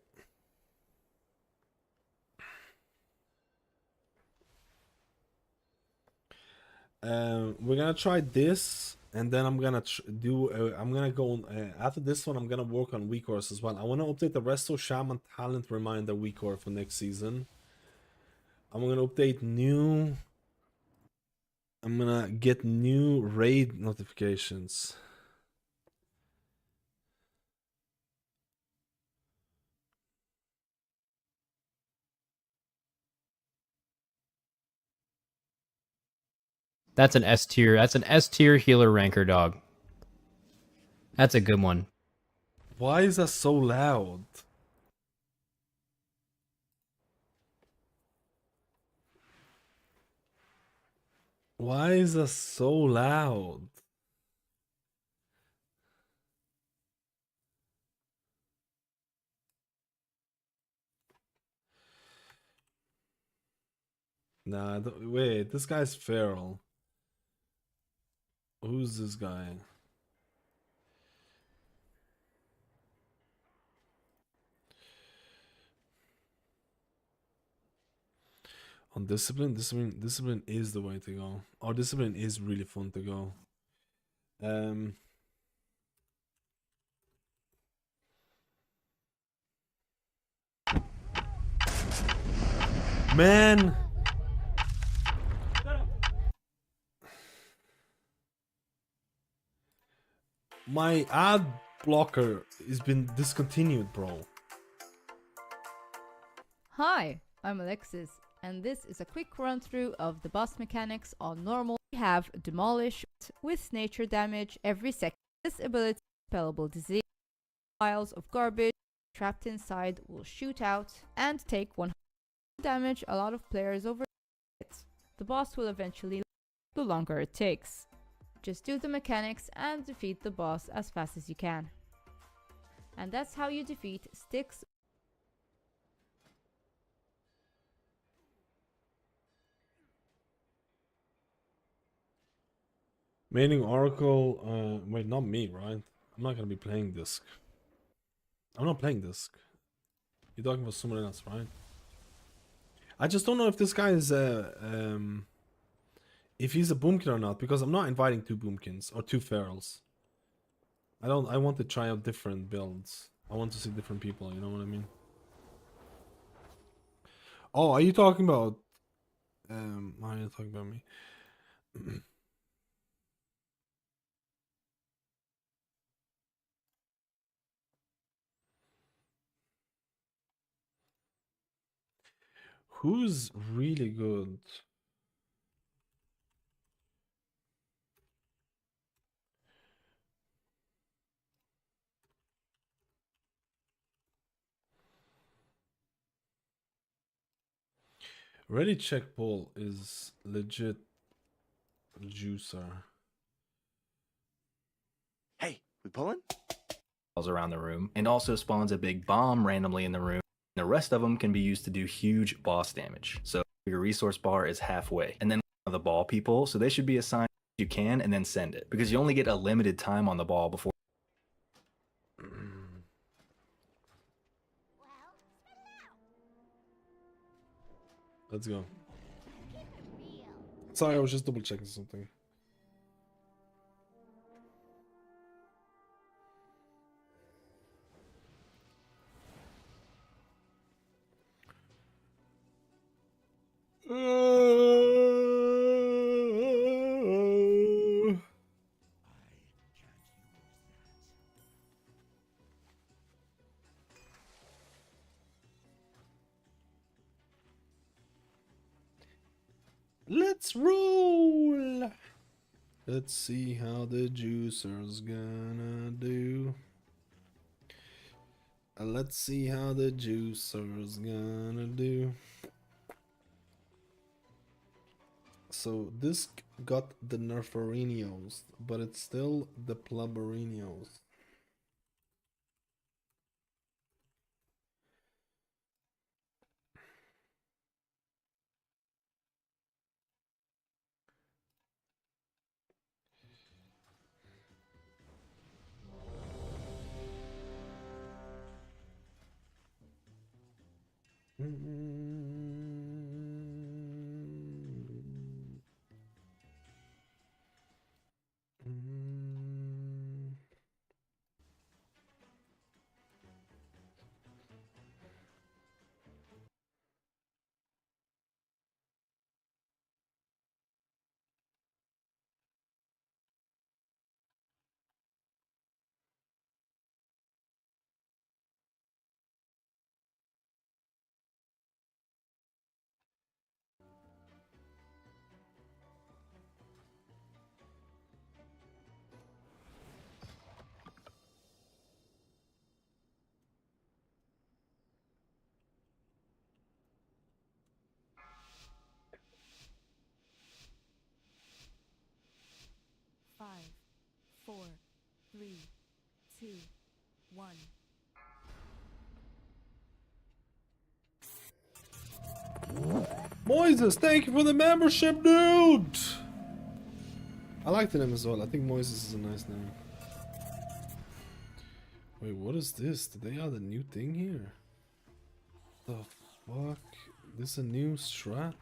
We're gonna try this, and then I'm gonna I'm gonna go on, after this one. I'm gonna work on weak ores as well. I want to update the Resto Shaman talent reminder weak ore for next season. I'm gonna update new. I'm gonna get new raid notifications. That's an S tier. That's an S tier healer ranker dog. That's a good one. Why is that so loud? Why is that so loud? Nah, wait, this guy's feral. Who's this guy? On discipline is the way to go. Or discipline is really fun to go. Man, my ad blocker has been discontinued, bro. Hi, I'm Alexis, and this is a quick run through of the boss mechanics on normal. We have Demolish with nature damage every second. This ability is spellable disease. Piles of garbage trapped inside will shoot out and take 100 damage. A lot of players over it. The boss will eventually the longer it takes. Just do the mechanics and defeat the boss as fast as you can. And that's how you defeat Styx. Maining Oracle, wait, not me, right? I'm not gonna be playing Disc. I'm not playing Disc. You're talking about someone else, right? I just don't know if this guy is if he's a boomkin or not, because I'm not inviting 2 boomkins or 2 ferals. I want to try out different builds. I want to see different people, you know what I mean? Oh, are you talking about are you talking about me? Who's really good? Ready check pull is legit juicer. Hey, we pulling? Around the room, and also spawns a big bomb randomly in the room. The rest of them can be used to do huge boss damage. So your resource bar is halfway. And then the ball people, so they should be assigned if you can, and then send it. Because you only get a limited time on the ball before. Let's go. Sorry, I was just double checking something. Let's roll. Let's see how the juicer's gonna do. Let's see how the juicer's gonna do. So this got the Nerferinos, but it's still the Pluberinos. Five, 4, 3, 2, 1. Moises, thank you for the membership, dude! I like the name as well. I think Moises is a nice name. Wait, what is this? Did they add a new thing here? The fuck? This is a new strat?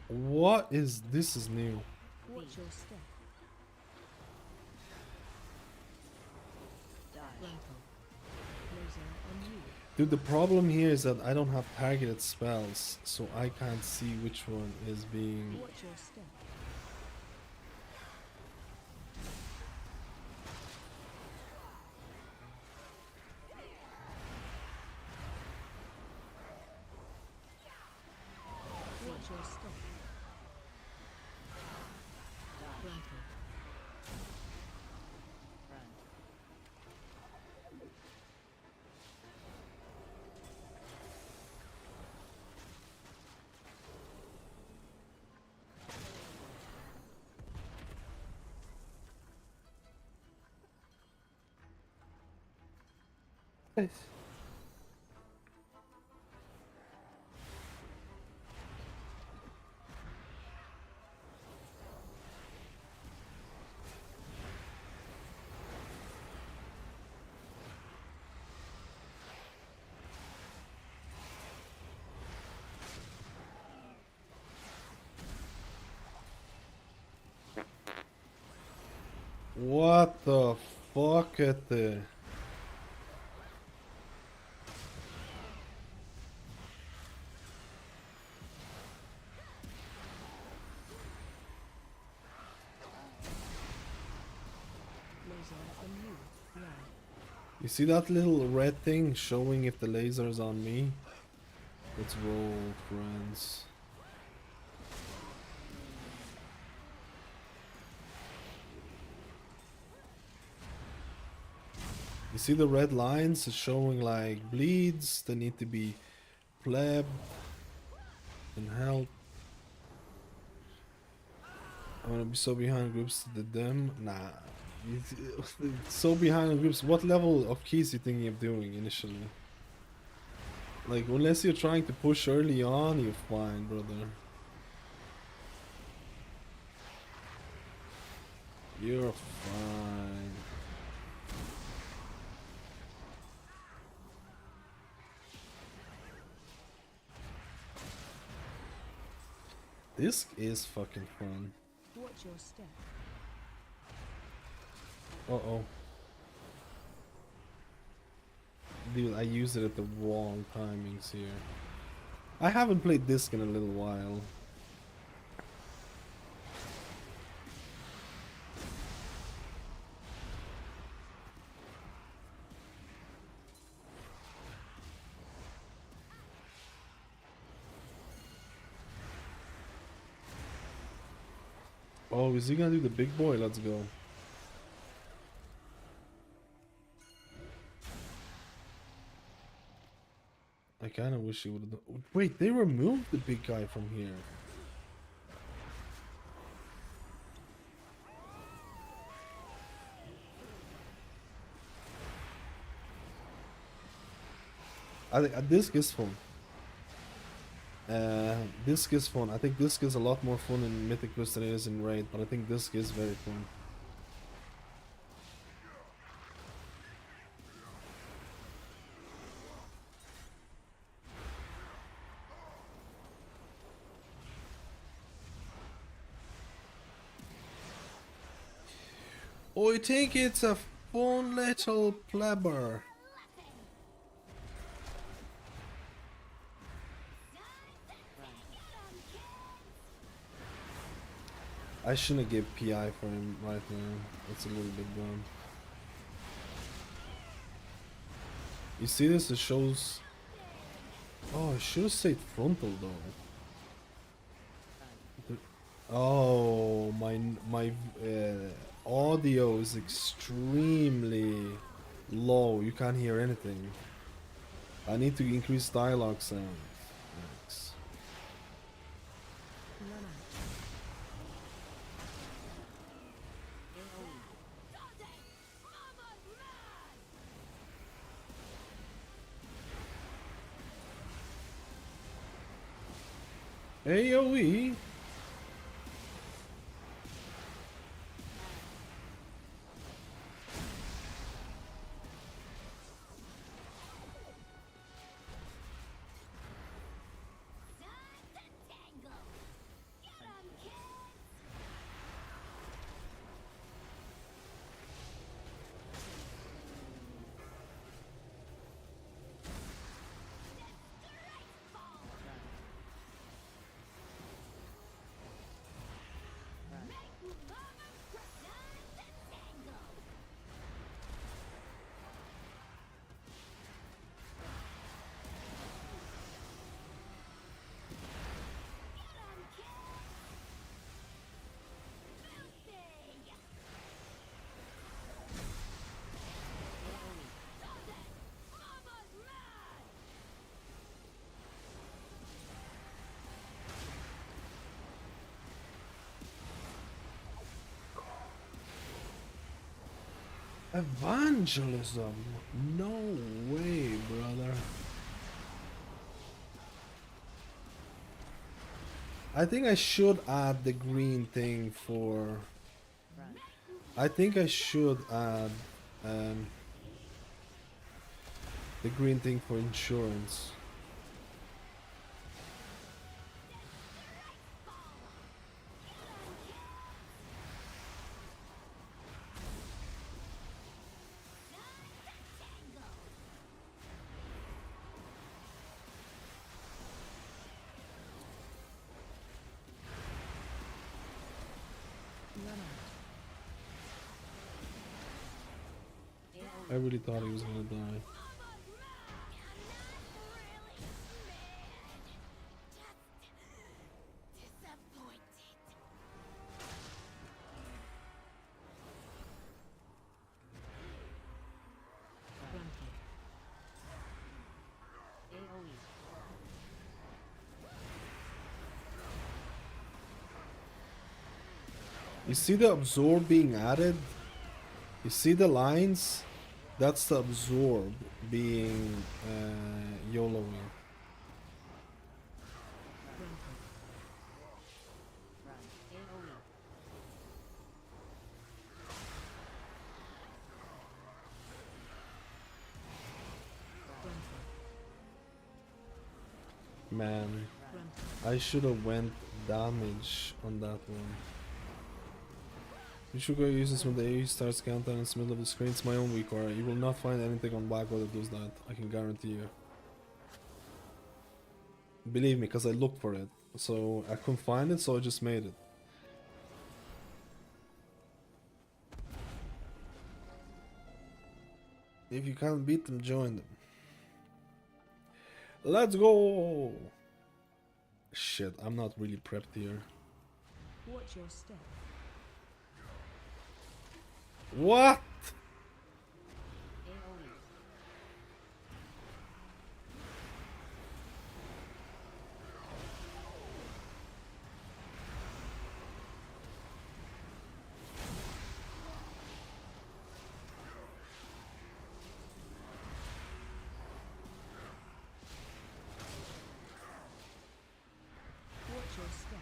What is this? Is new? Watch your step. Dude, the problem here is that I don't have targeted spells, so I can't see which one is being... Watch your step. Watch your step. Nice. What the fuck at the... You see that little red thing showing if the laser's on me? Let's roll, friends. You see the red lines? It's showing like bleeds, they need to be pleb and help. I wanna be so behind groups to them. Nah. So behind groups. What level of keys you thinking of doing initially? Like, unless you're trying to push early on, you're fine, brother. You're fine. This is fucking fun. Watch your step. Uh-oh. Dude, I used it at the wrong timings here. I haven't played Disc in a little while. Oh, is he gonna do the big boy? Let's go. I kinda wish he would have. Wait, they removed the big guy from here. I think Disc is fun. Disc is fun. I think Disc is a lot more fun in Mythic Plus than it is in Raid, but I think Disc is very fun. I think it's a fun little plebber. I shouldn't give PI for him right now. It's a little bit dumb. You see this? It shows... Oh, I should have said frontal though. Oh, my audio is extremely low. You can't hear anything. I need to increase dialogue sound. Thanks. AoE? Evangelism? No way, brother. I think I should add the green thing for... I think I should add the green thing for insurance. I really thought he was gonna die. You see the absorb being added? You see the lines? That's the absorb being YOLOing. Man, I should have went damage on that one. You should go use this when the AE starts countdown in the middle of the screen. It's my own weak aura. You will not find anything on Blackwood that does that. I can guarantee you. Believe me, because I looked for it. So I couldn't find it, so I just made it. If you can't beat them, join them. Let's go! Shit, I'm not really prepped here. Watch your step. What? Watch your step.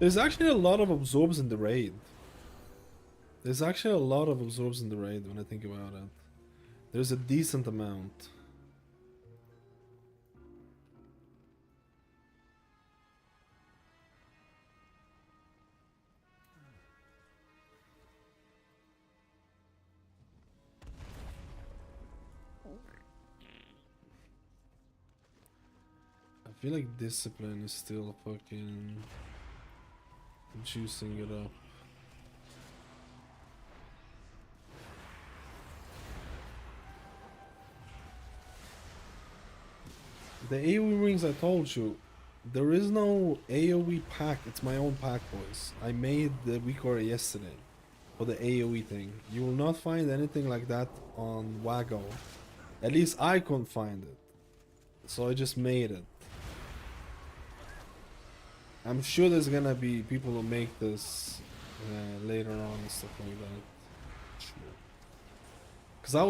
There's actually a lot of absorbs in the raid. There's actually a lot of absorbs in the raid when I think about it. There's a decent amount. I feel like discipline is still fucking juicing it up. The AoE rings I told you, there is no AoE pack, it's my own pack, boys. I made the weak aura yesterday for the AoE thing. You will not find anything like that on Wago. At least I couldn't find it. So I just made it. I'm sure there's gonna be people who make this later on and stuff like that. Cause I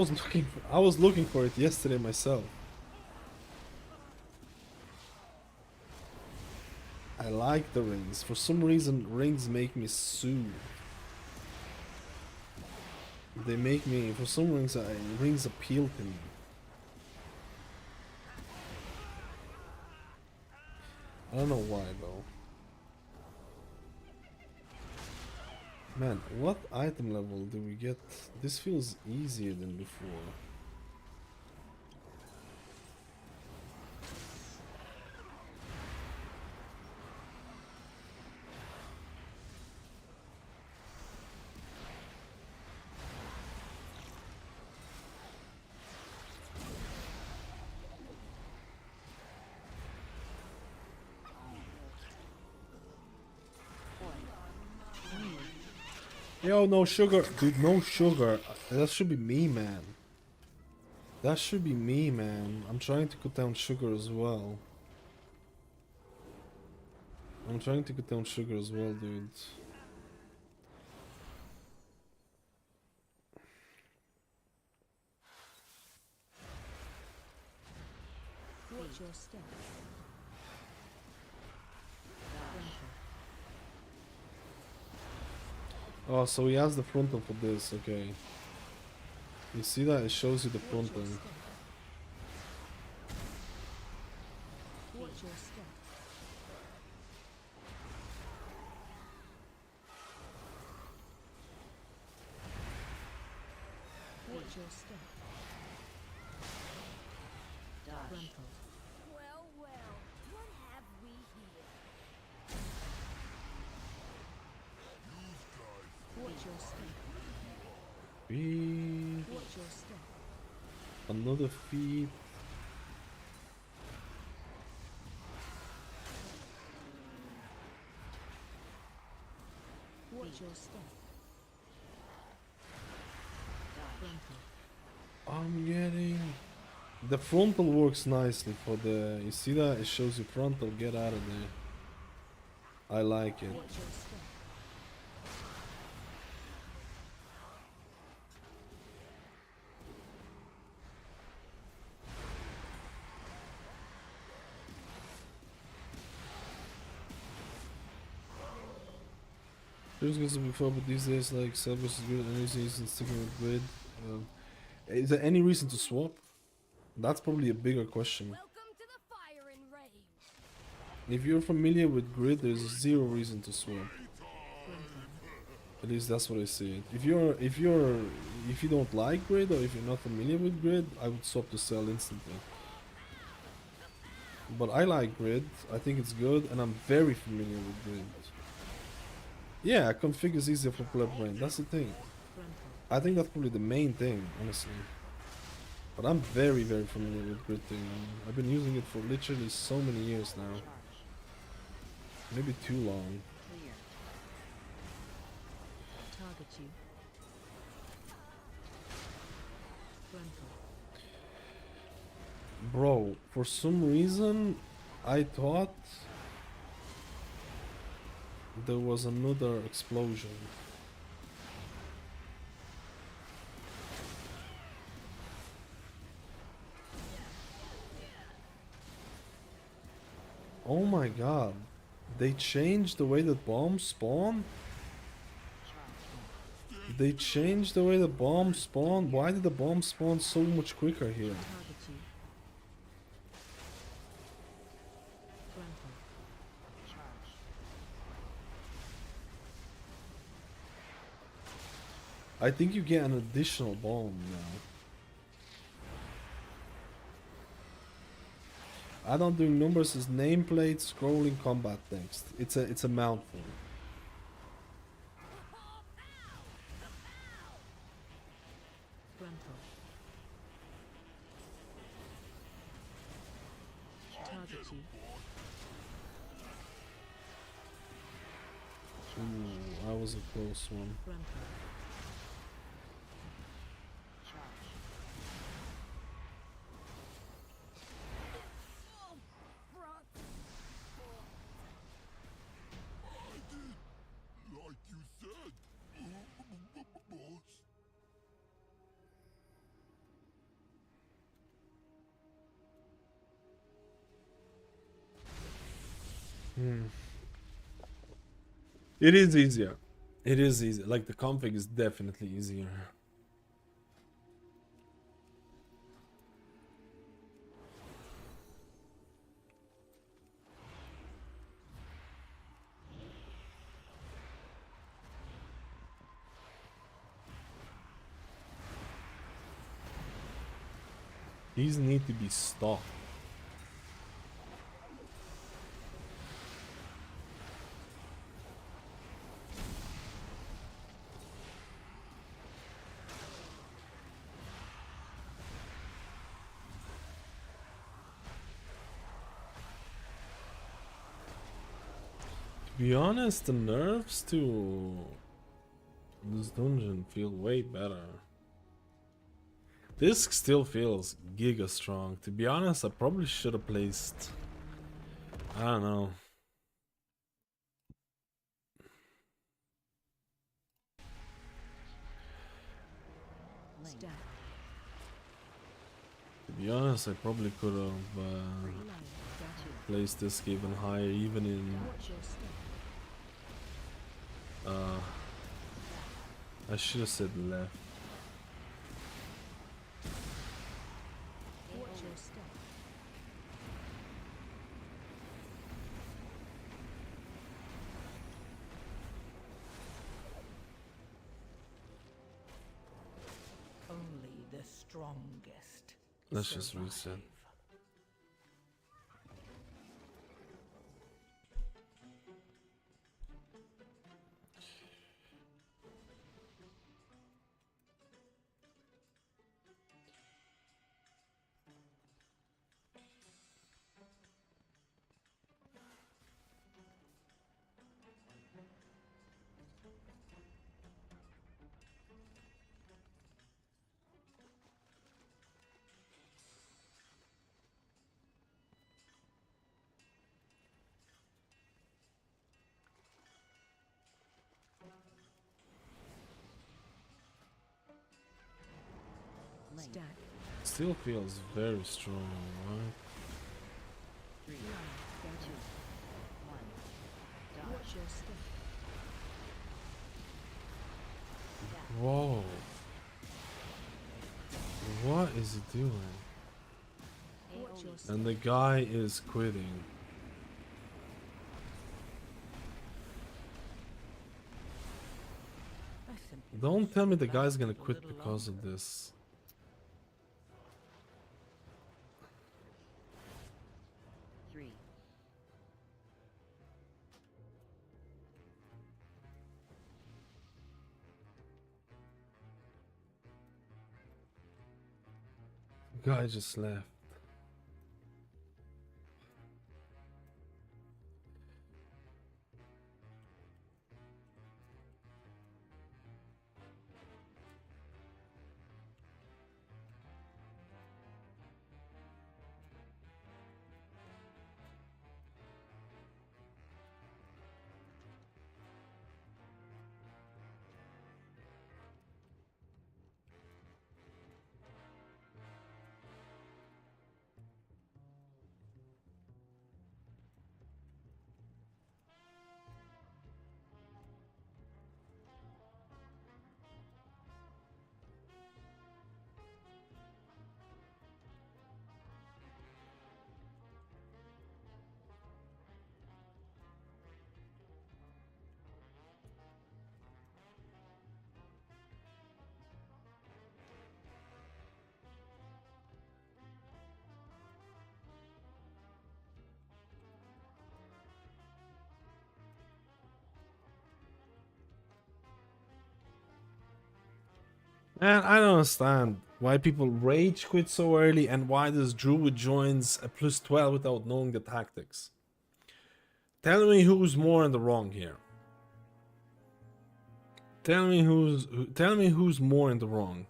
was looking for it yesterday myself. I like the rings. For some reason, rings make me soothe. They make me, for some reason, rings appeal to me. I don't know why though. Man, what item level do we get? This feels easier than before. Yo, no sugar. Dude, no sugar. That should be me, man. That should be me, man. I'm trying to cut down sugar as well. I'm trying to cut down sugar as well, dude. Watch your step. Oh, so he has the frontal for this, okay. You see that? It shows you the frontal. Watch your step. Watch your step. Frontal. Well, well, what have we here? Watch your step. Feet. Watch your step. Another feet. Watch your step. Frontal. I'm getting... The frontal works nicely for the... You see that? It shows you frontal. Get out of there. I like it. Watch your step. There's going to be fun, but these days, like, Cell versus Grid, any reason sticking with Grid? Is there any reason to swap? That's probably a bigger question. If you're familiar with Grid, there's zero reason to swap. At least that's what I see. If you don't like Grid, or if you're not familiar with Grid, I would swap to Cell instantly. But I like Grid. I think it's good, and I'm very familiar with Grid. Yeah, config is easier for pleb brain. That's the thing. I think that's probably the main thing, honestly. But I'm very, very familiar with Grid thing. I've been using it for literally so many years now. Maybe too long. Clear. Target you. Frontal. Bro, for some reason, I thought there was another explosion. Oh my god. They changed the way that bombs spawn? They changed the way the bombs spawn? Why did the bombs spawn so much quicker here? I think you get an additional bomb now. Add-on doing numbers is nameplate, scrolling, combat text. It's a mouthful. Frontal. Target you. Ooh, that was a close one. Frontal. Like you said. It is easier. It is easy. Like the config is definitely easier. These need to be stopped. To be honest, the nerfs to this dungeon feel way better. This still feels giga strong. To be honest, I probably should have placed... I don't know. To be honest, I probably could have placed this even higher, even in... I should have said left. Only the strongest. Let's just reset. Still feels very strong, right? Whoa. What is he doing? And the guy is quitting. Don't tell me the guy's gonna quit because of this. Guy just left. And I don't understand why people rage quit so early and why this Druid joins a +12 without knowing the tactics. Tell me who's more in the wrong here. Tell me who's more in the wrong.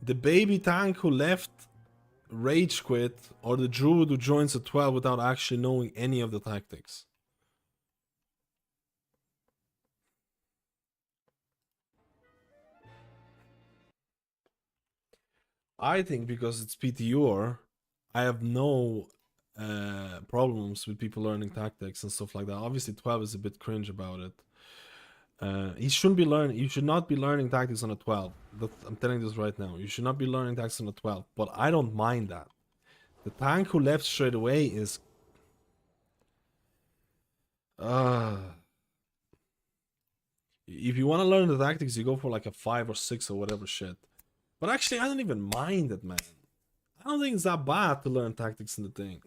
The baby tank who left rage quit, or the Druid who joins a 12 without actually knowing any of the tactics. I think because it's PTR, I have no problems with people learning tactics and stuff like that. Obviously 12 is a bit cringe about it. You shouldn't be learning. You should not be learning tactics on a 12. I'm telling you this right now. You should not be learning tactics on a 12. But I don't mind that. The tank who left straight away is. If you want to learn the tactics, you go for like a 5 or 6 or whatever shit. But actually, I don't even mind it, man. I don't think it's that bad to learn tactics in the thing.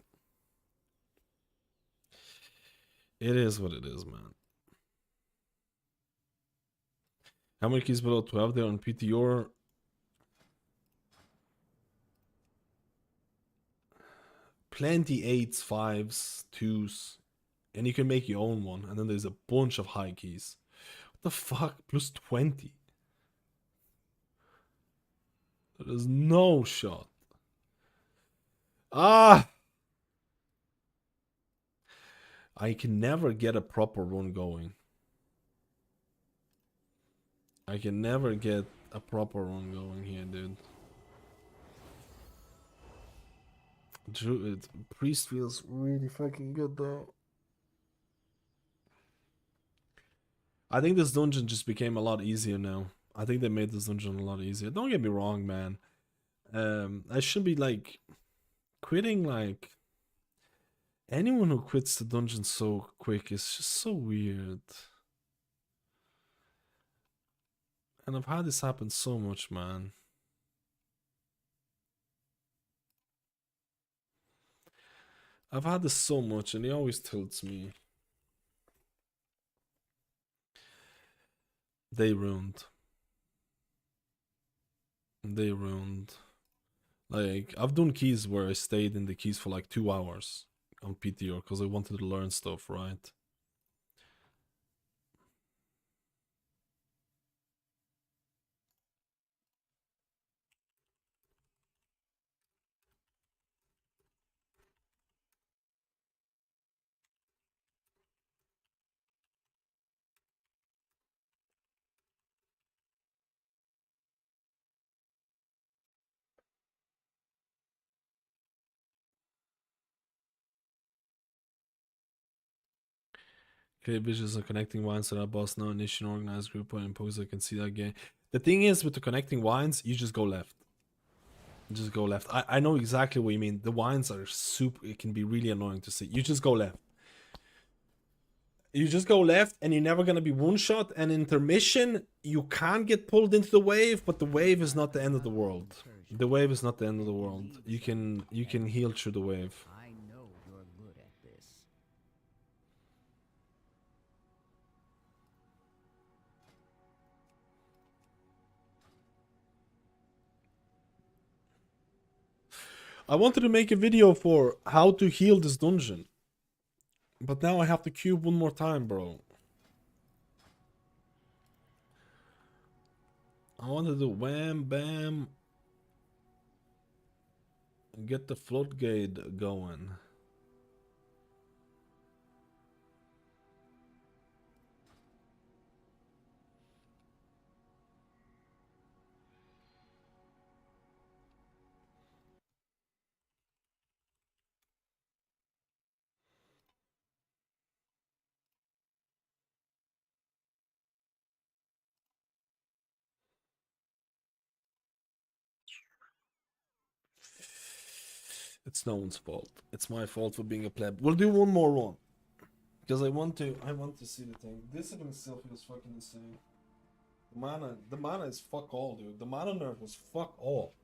It is what it is, man. How many keys below 12 there on PTR? Plenty 8s, 5s, 2s. And you can make your own one. And then there's a bunch of high keys. What the fuck? Plus 20. There's no shot. Ah! I can never get a proper run going. I can never get a proper run going here, dude. Druid. Priest feels really fucking good, though. I think this dungeon just became a lot easier now. I think they made this dungeon a lot easier. Don't get me wrong, man. I should be, like, quitting, like... Anyone who quits the dungeon so quick is just so weird. And I've had this happen so much, man. I've had this so much and he always tilts me. They ruined. They ruined. Like, I've done keys where I stayed in the keys for like 2 hours on PTR because I wanted to learn stuff, right? Okay, visions of connecting wines to that boss now. Initial organized group point impose. I can see that game. The thing is with the connecting wines, you just go left. Just go left. I know exactly what you mean. The wines are super. It can be really annoying to see. You just go left. You just go left, and you're never gonna be one shot. And intermission, you can get pulled into the wave, but the wave is not the end of the world. The wave is not the end of the world. You can heal through the wave. I know you're good at this. I wanted to make a video for how to heal this dungeon. But now I have to cube one more time, bro. I want to do wham, bam. And get the floodgate going. It's no one's fault. It's my fault for being a pleb. We'll do one more run. Because I want to see the thing. This even still feels fucking insane. The mana is fuck all, dude. The mana nerf was fuck all.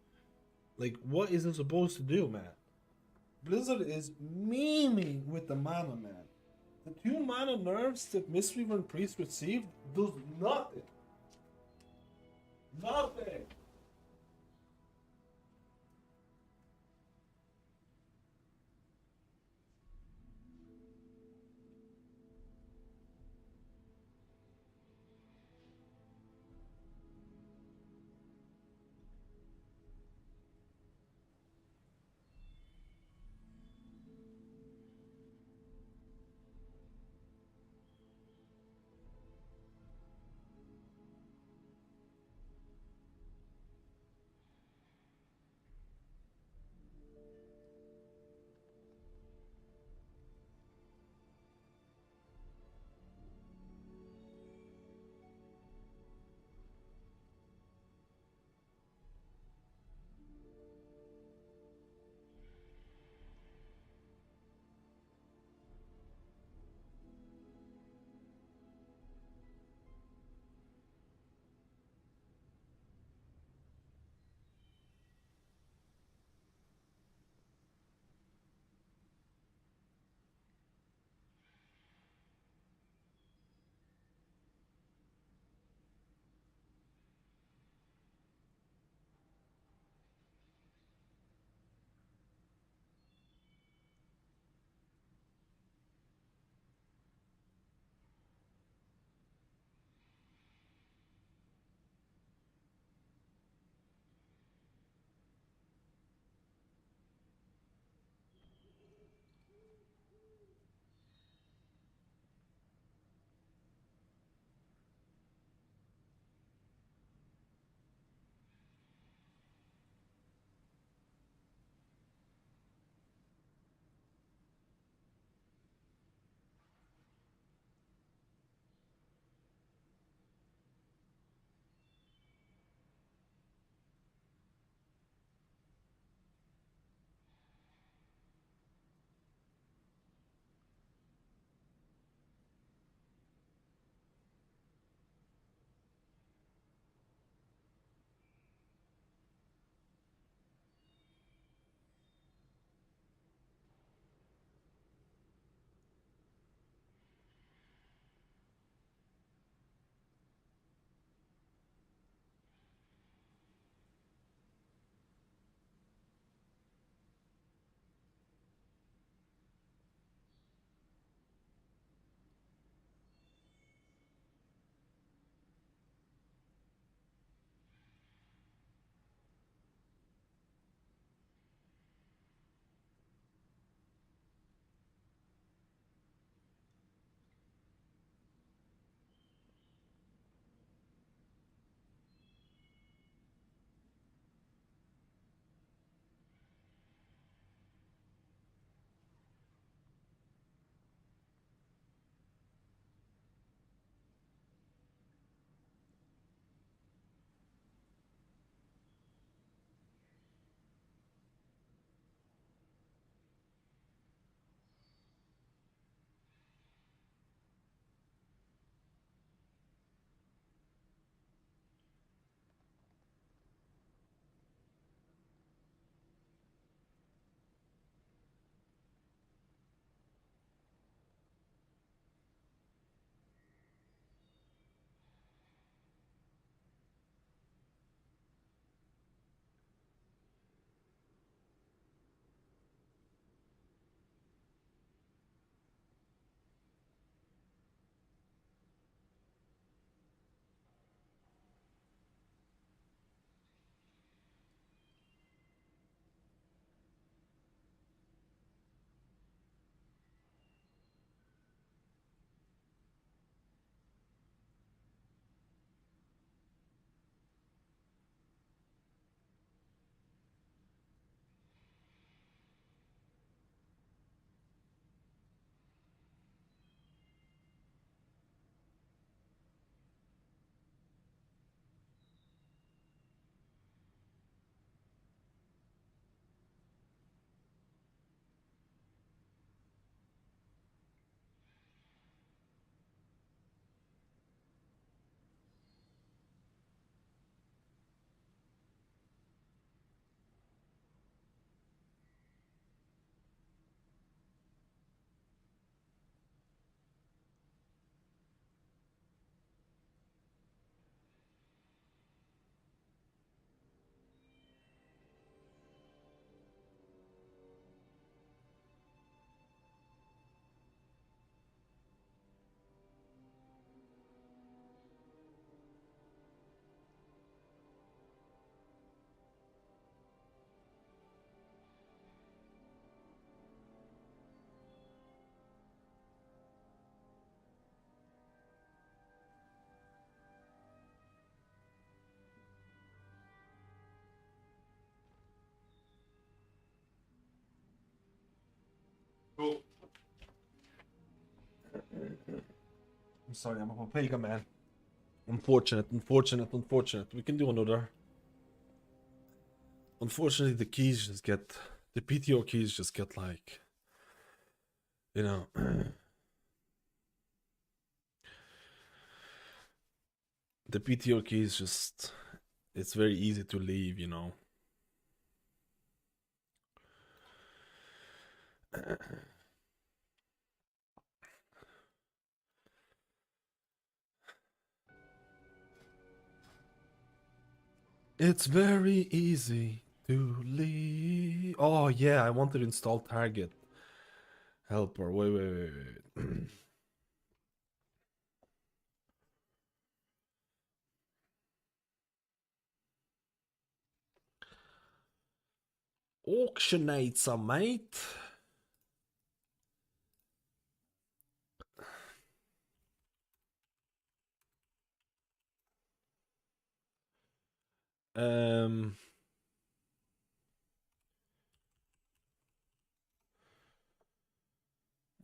Like, what is it supposed to do, man? Blizzard is memeing with the mana, man. The 2 mana nerfs that Mistweaver and Priest received does nothing. Nothing. sorry, I'm a pagan man. Unfortunate. We can do another. Unfortunately, the keys just get... The PTR keys just get like... You know... The PTR keys just... It's very easy to leave, you know. It's very easy to leave. Oh yeah, I wanted to install target helper. Wait. Auctionate some, mate.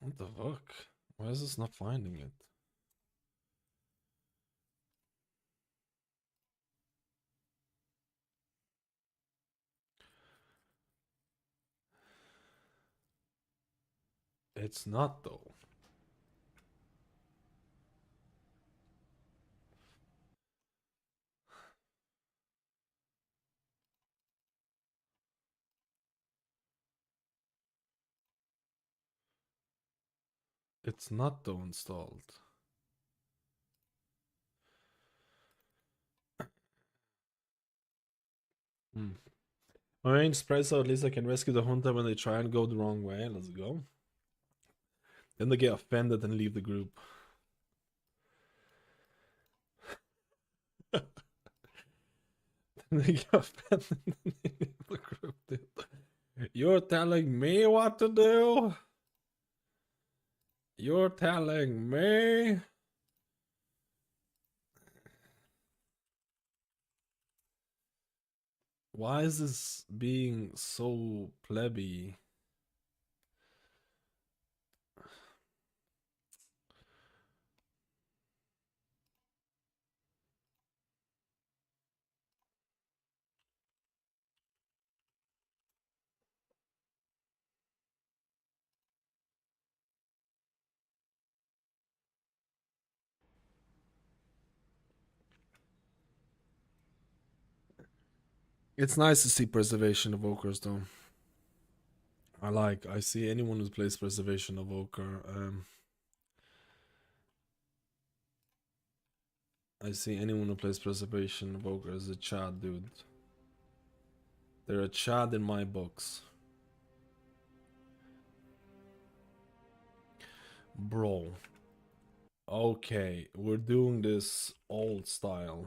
What the fuck? Why is this not finding it? It's not though. It's not though installed. Alright, espresso, at least I can rescue the hunter when they try and go the wrong way. Let's go. Then they get offended and leave the group. Then they get offended and leave the group, dude. You're telling me what to do? You're telling me? Why is this being so plebby? It's nice to see preservation evokers though. I see anyone who plays preservation evoker. I see anyone who plays preservation evoker as a Chad, dude. They're a Chad in my books. Bro. Okay, we're doing this old style.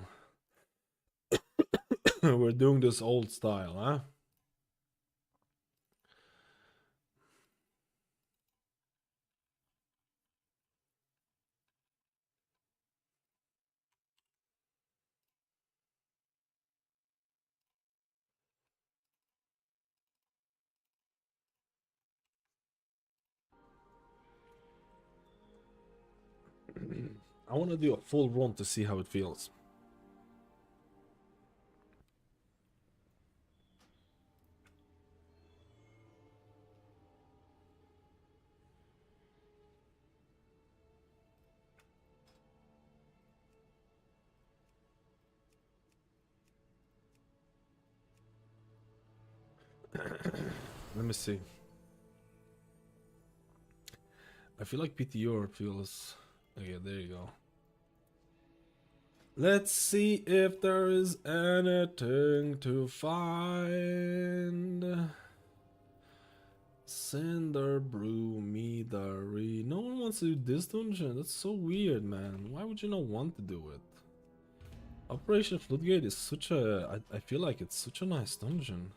We're doing this old style, huh? I want to do a full run to see how it feels. Let me see. I feel like PTR feels... Okay, there you go. Let's see if there is anything to find. Cinder Brew Midari. No one wants to do this dungeon. That's so weird, man. Why would you not want to do it? Operation Floodgate is such a... I feel like it's such a nice dungeon.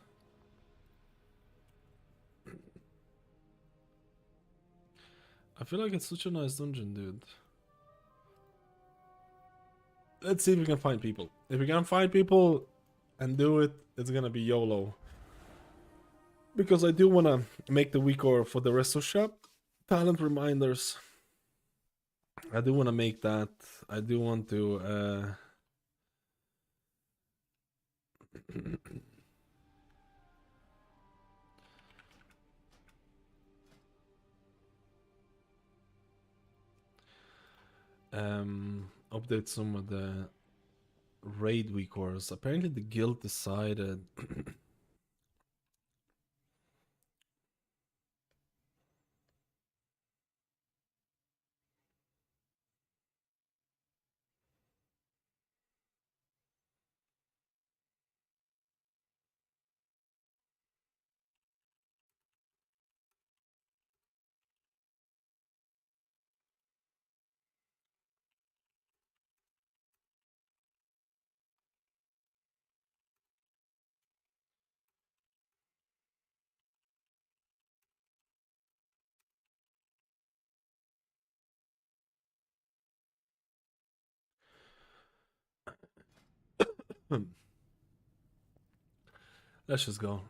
I feel like it's such a nice dungeon, dude. Let's see if we can find people. If we can find people and do it, it's gonna be YOLO. Because I do wanna make the week or for the rest of shop talent reminders. I do want to make that. I do want to update some of the raid week cores. Apparently the guild decided let's just go.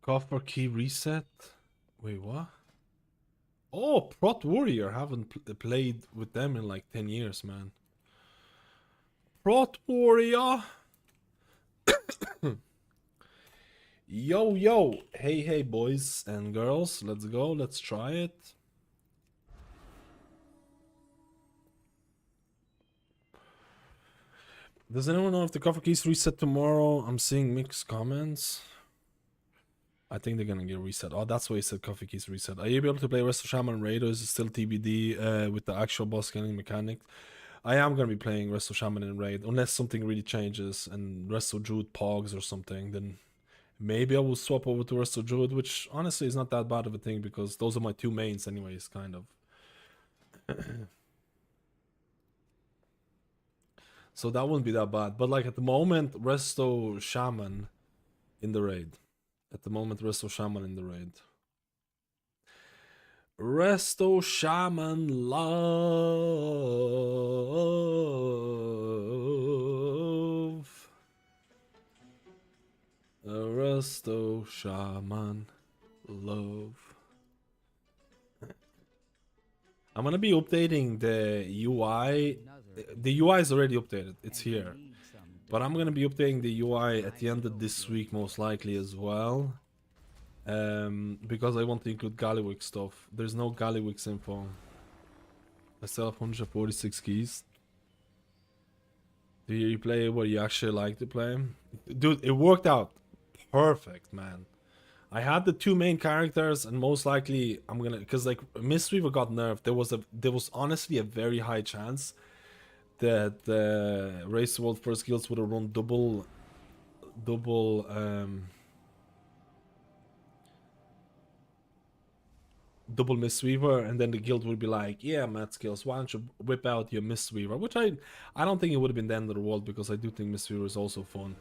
Copper key reset. Wait, what? Oh, Prot Warrior. Haven't played with them in like 10 years, man. Prot Warrior. Yo, yo. Hey, hey, boys and girls. Let's go. Let's try it. Does anyone know if the cover keys reset tomorrow? I'm seeing mixed comments. I think they're gonna get reset. Oh, that's why he said coffee keys reset. Are you able to play Rest of Shaman Raid, or is it still TBD with the actual boss scaling mechanic? I am gonna be playing Rest of Shaman in Raid, unless something really changes and Rest of Druid pogs or something, then maybe I will swap over to Rest of Druid, which honestly is not that bad of a thing because those are my two mains anyways, kind of. So that wouldn't be that bad. But like at the moment, Resto Shaman in the raid. At the moment, Resto Shaman in the raid. Resto Shaman love. Resto Shaman love. I'm gonna be updating the UI. The UI is already updated. It's here. But I'm gonna be updating the UI at the end of this week, most likely as well. Because I want to include Galliwick stuff. There's no Galliwick's info. I still have 146 keys. Do you play what you actually like to play? Dude, it worked out perfect, man. I had the two main characters, and most likely I'm gonna, because like Mistweaver got nerfed. There was honestly a very high chance that the Race World First Guilds would have run double Mistweaver, and then the guild would be like, yeah, Matt Skills, why don't you whip out your Mistweaver? Which I don't think it would have been the end of the world, because I do think Mistweaver is also fun.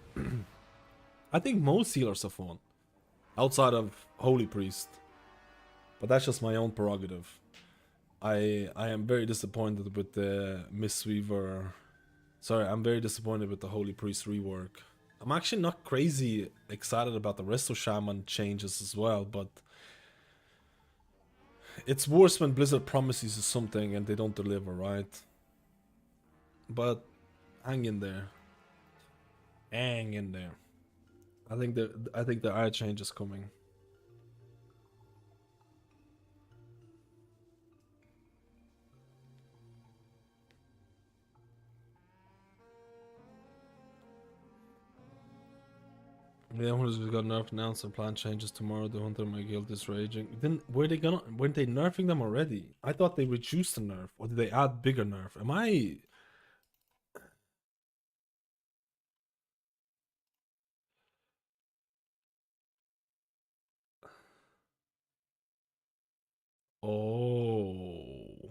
I think most healers are fun, outside of Holy Priest. But that's just my own prerogative. I am very disappointed with the Mistweaver. Sorry, I'm very disappointed with the Holy Priest rework. I'm actually not crazy excited about the rest of Shaman changes as well, but It's worse when Blizzard promises you something and they don't deliver, right? But hang in there. Hang in there. I think the art change is coming. Yeah, Hunters got nerfed now, so plan changes tomorrow. The Hunter my guild is raging. Then weren't they nerfing them already? I thought they reduced the nerf, or did they add bigger nerf? Am I? Oh.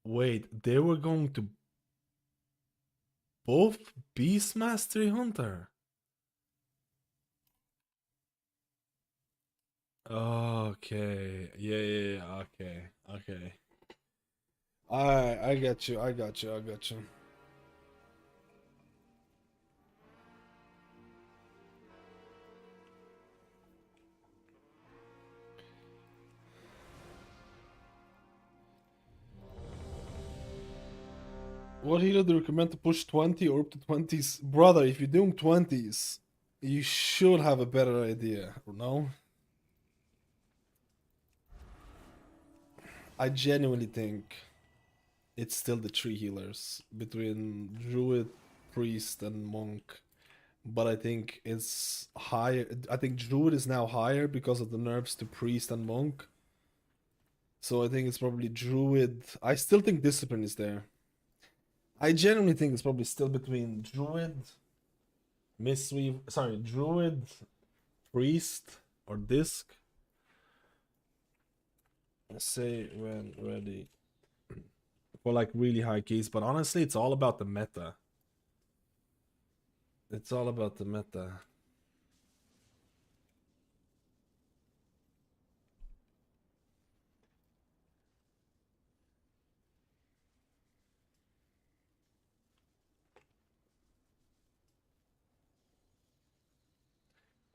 Wait, they were going to both Beast Mastery Hunter? Okay. Yeah. Okay. Alright, I got you. What healer do you recommend to push 20 or up to 20s? Brother, if you're doing 20s, you should have a better idea, no? I genuinely think it's still the 3 healers between Druid, Priest, and Monk. But I think it's higher. I think Druid is now higher because of the nerfs to Priest and Monk. So I think it's probably Druid. I still think Discipline is there. I genuinely think it's probably still between Druid, Druid, Priest, or Disc. Say when ready. For like really high keys, but honestly, it's all about the meta. It's all about the meta.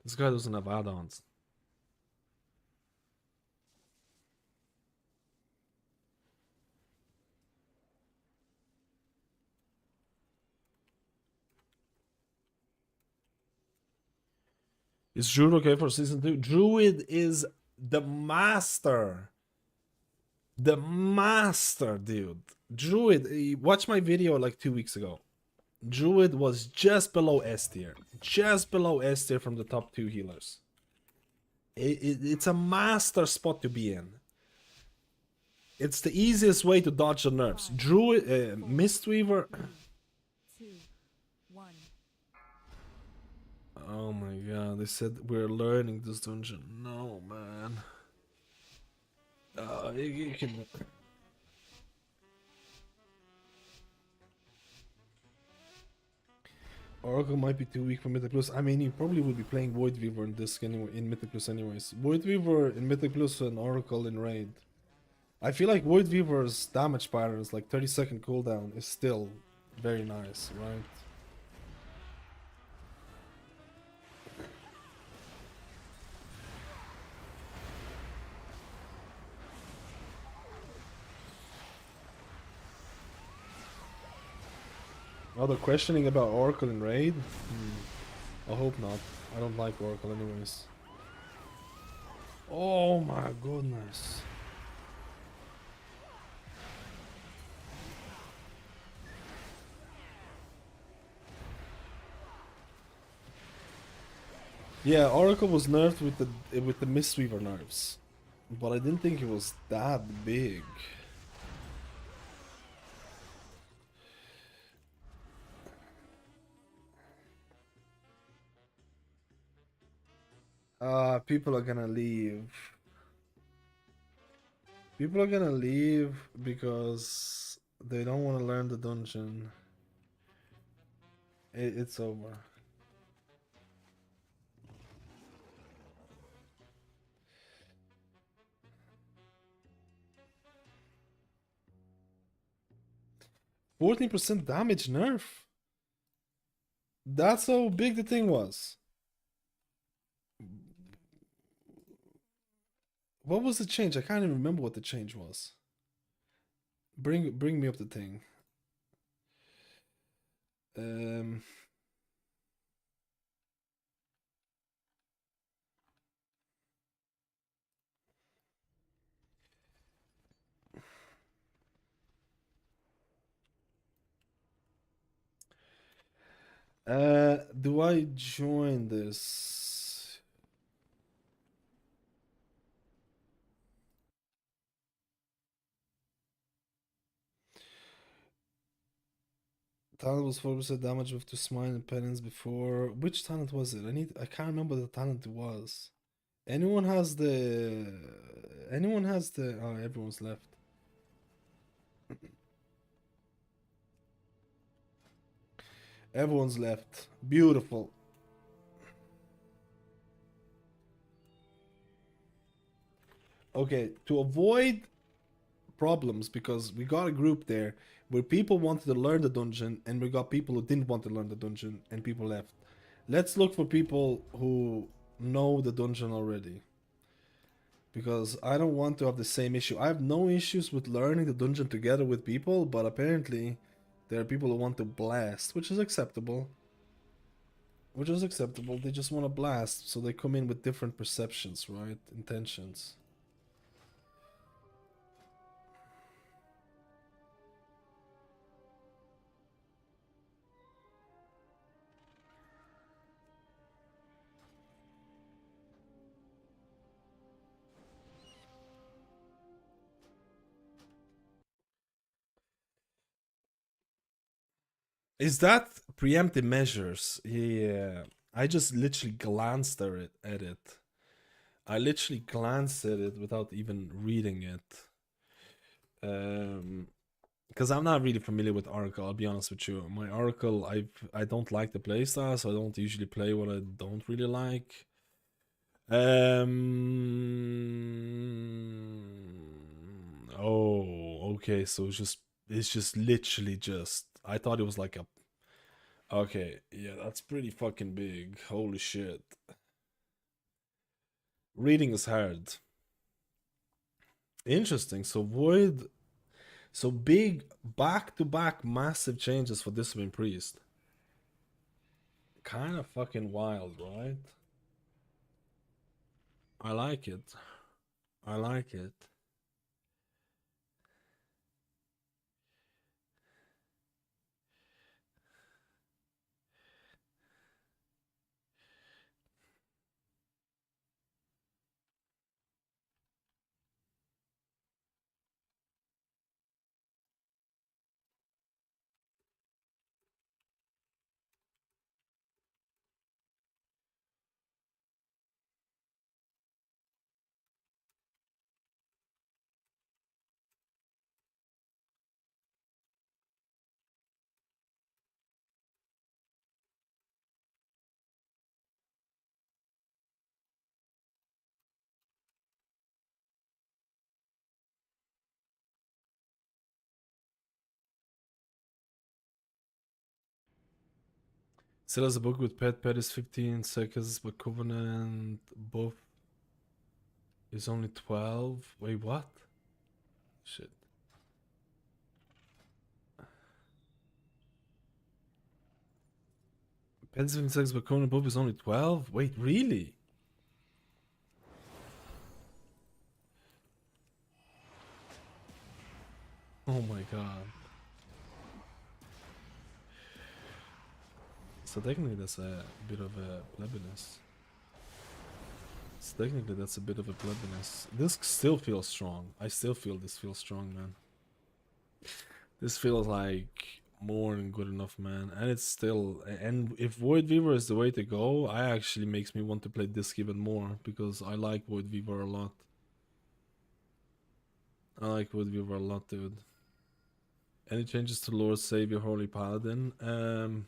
This guy doesn't have add-ons. Is Druid okay for season 2? Druid is the master. The master, dude. Druid, watch my video like 2 weeks ago. Druid was just below S tier. Just below S tier from the top 2 healers. It's a master spot to be in. It's the easiest way to dodge the nerfs. Druid, Mistweaver. 2, 1. Oh my god, they said we're learning this dungeon. No, man. You can... Oracle might be too weak for Mythic Plus. I mean, you probably will be playing Void Weaver in this anyway, in Mythic Plus anyways. Void Weaver in Mythic Plus and Oracle in Raid. I feel like Void Weaver's damage patterns, like 30-second cooldown, is still very nice, right? Oh, they're questioning about Oracle in Raid? I hope not. I don't like Oracle anyways. Oh my goodness. Yeah, Oracle was nerfed with the Mistweaver nerfs, but I didn't think it was that big. People are gonna leave. People are gonna leave because they don't want to learn the dungeon. It's over. %14 damage nerf. That's how big the thing was. What was the change? I can't even remember what the change was. Bring me up the thing. Do I join this? Talent was 4% damage with two smite and penance before. Which talent was it? I can't remember the talent it was. Anyone has the oh, everyone's left. Everyone's left. Beautiful. Okay, to avoid problems, because we got a group there where people wanted to learn the dungeon and we got people who didn't want to learn the dungeon and people left. Let's look for people who know the dungeon already. Because I don't want to have the same issue. I have no issues with learning the dungeon together with people, but apparently there are people who want to blast, which is acceptable. Which is acceptable. They just want to blast, so they come in with different perceptions, right? Intentions. Is that preemptive measures? Yeah. I just literally glanced at it. I literally glanced at it without even reading it. Because I'm not really familiar with Oracle, I'll be honest with you. My Oracle, I don't like the playstyle, so I don't usually play what I don't really like. Oh, okay, so it's just literally just, I thought it was like a, okay, yeah, that's pretty fucking big. Holy shit. Reading is hard. Interesting. So Void, so big back-to-back massive changes for Discipline Priest. Kind of fucking wild, right? I like it. I like it. Still has a book with pet is 15 seconds, but Covenant buff is only 12. Wait, what? Shit. Pet is 15 seconds, but Covenant buff is only 12? Wait, really? Oh my god. So technically that's a bit of a plebiness. So technically that's a bit of a plebiness. This still feels strong. I still feel this feels strong, man. This feels like more than good enough, man. And it's still, and if Void Weaver is the way to go, I actually makes me want to play Disc even more, because I like Void Weaver a lot. I like Void Weaver a lot, dude. Any changes to Lord Savior Holy Paladin?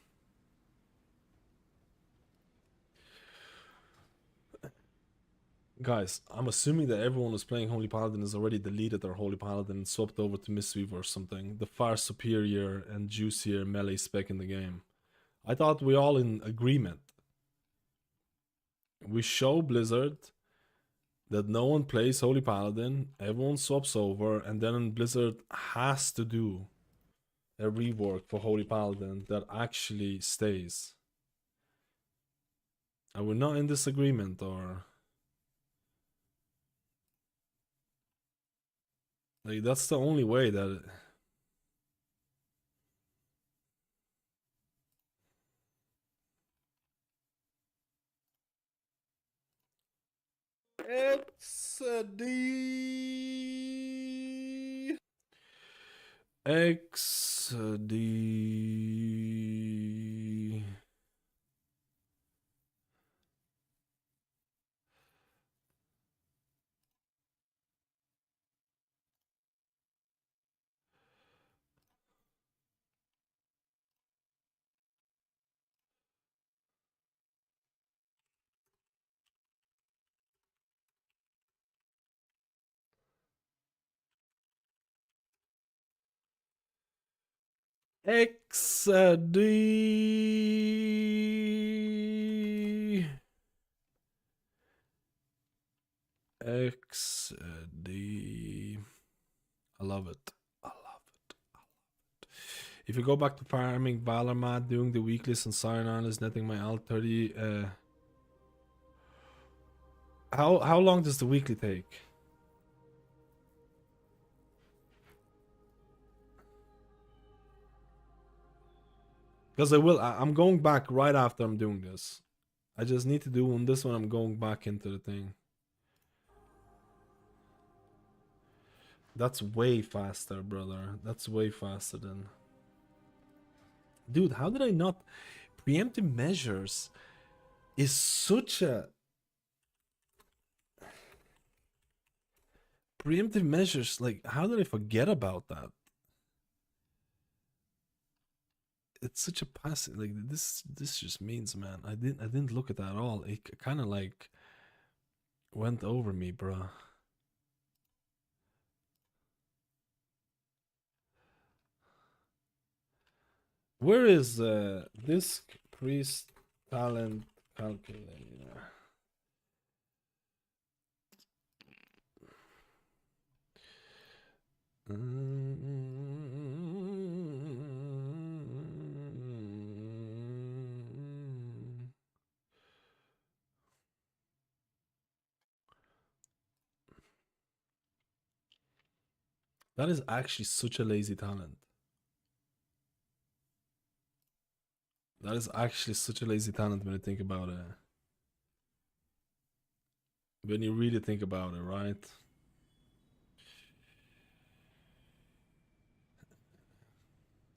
Guys, I'm assuming that everyone who's playing Holy Paladin has already deleted their Holy Paladin and swapped over to Mistweaver or something. The far superior and juicier melee spec in the game. I thought we're all in agreement. We show Blizzard that no one plays Holy Paladin, everyone swaps over, and then Blizzard has to do a rework for Holy Paladin that actually stays. Are we not in disagreement, or like that's the only way that It's a D. XD. XD. XD. I love it. I love it. I love it. If you go back to farming Valarmat, doing the weeklies and Siren Islands, netting my alt 30, how long does the weekly take? Because I'm going back right after I'm doing this. I just need to do on this one, I'm going back into the thing. That's way faster, brother. That's way faster than... Dude, how did I not... Preemptive measures is such a... Preemptive measures, like, how did I forget about that? It's such a passive, like, this just means, man, I didn't look at that at all. It kind of like went over me, bruh. Where is disc priest talent calculator? That is actually such a lazy talent. That is actually such a lazy talent when you think about it. When you really think about it, right?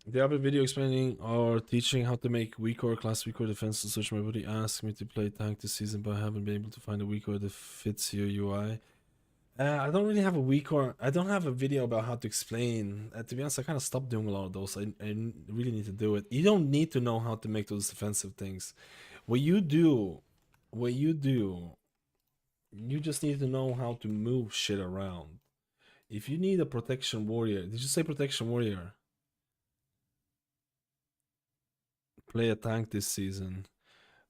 Do you have a video explaining or teaching how to make weak or class weak or defense and such? My buddy asked me to play tank this season, but I haven't been able to find a weak or that fits your UI. I don't really have a weak or... I don't have a video about how to explain. To be honest, I kind of stopped doing a lot of those. I really need to do it. You don't need to know how to make those defensive things. What you do, you just need to know how to move shit around. If you need a protection warrior... Did you say protection warrior? Play a tank this season.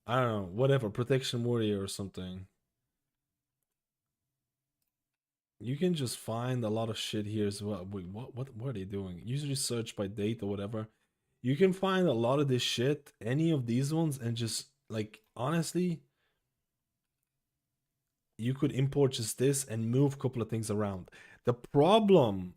I don't know, whatever, protection warrior or something. You can just find a lot of shit here as well. Wait, what are they doing? Usually search by date or whatever. You can find a lot of this shit, any of these ones, and just like honestly, you could import just this and move a couple of things around. The problem,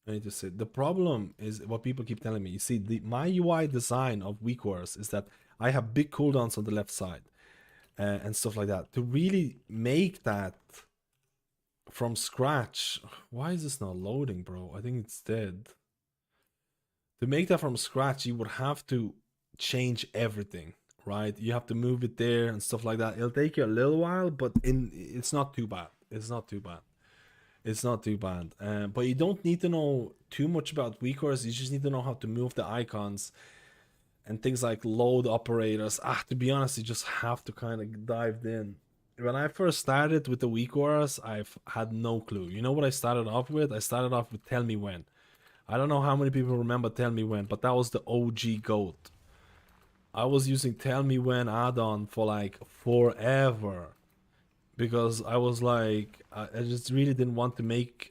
I need to say, the problem is what people keep telling me. You see, my UI design of weak wars is that I have big cooldowns on the left side and stuff like that. To really make that from scratch, why is this not loading, bro? I think it's dead. To make that from scratch, you would have to change everything, right? You have to move it there and stuff like that. It'll take you a little while, but it's not too bad. It's not too bad. It's not too bad. But you don't need to know too much about weak wars. You just need to know how to move the icons and things like load operators. To be honest, you just have to kind of dive in. When I first started with the weak wars, I've had no clue. You know what I started off with? I started off with Tell Me When. I don't know how many people remember Tell Me When, but that was the OG GOAT. I was using Tell Me When add-on for like forever because I was like, I just really didn't want to make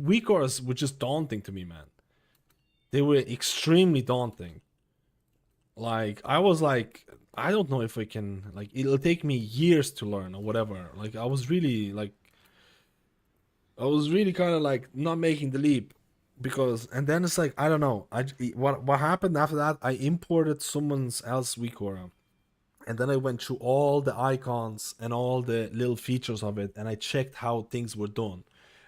weak auras were just daunting to me, man. They were extremely daunting. Like I was like, I don't know if I can, like, it'll take me years to learn or whatever. Like I was really kind of like not making the leap, because, and then it's like, I don't know, what happened after that, I imported someone's else weak aura, and then I went through all the icons and all the little features of it, and I checked how things were done,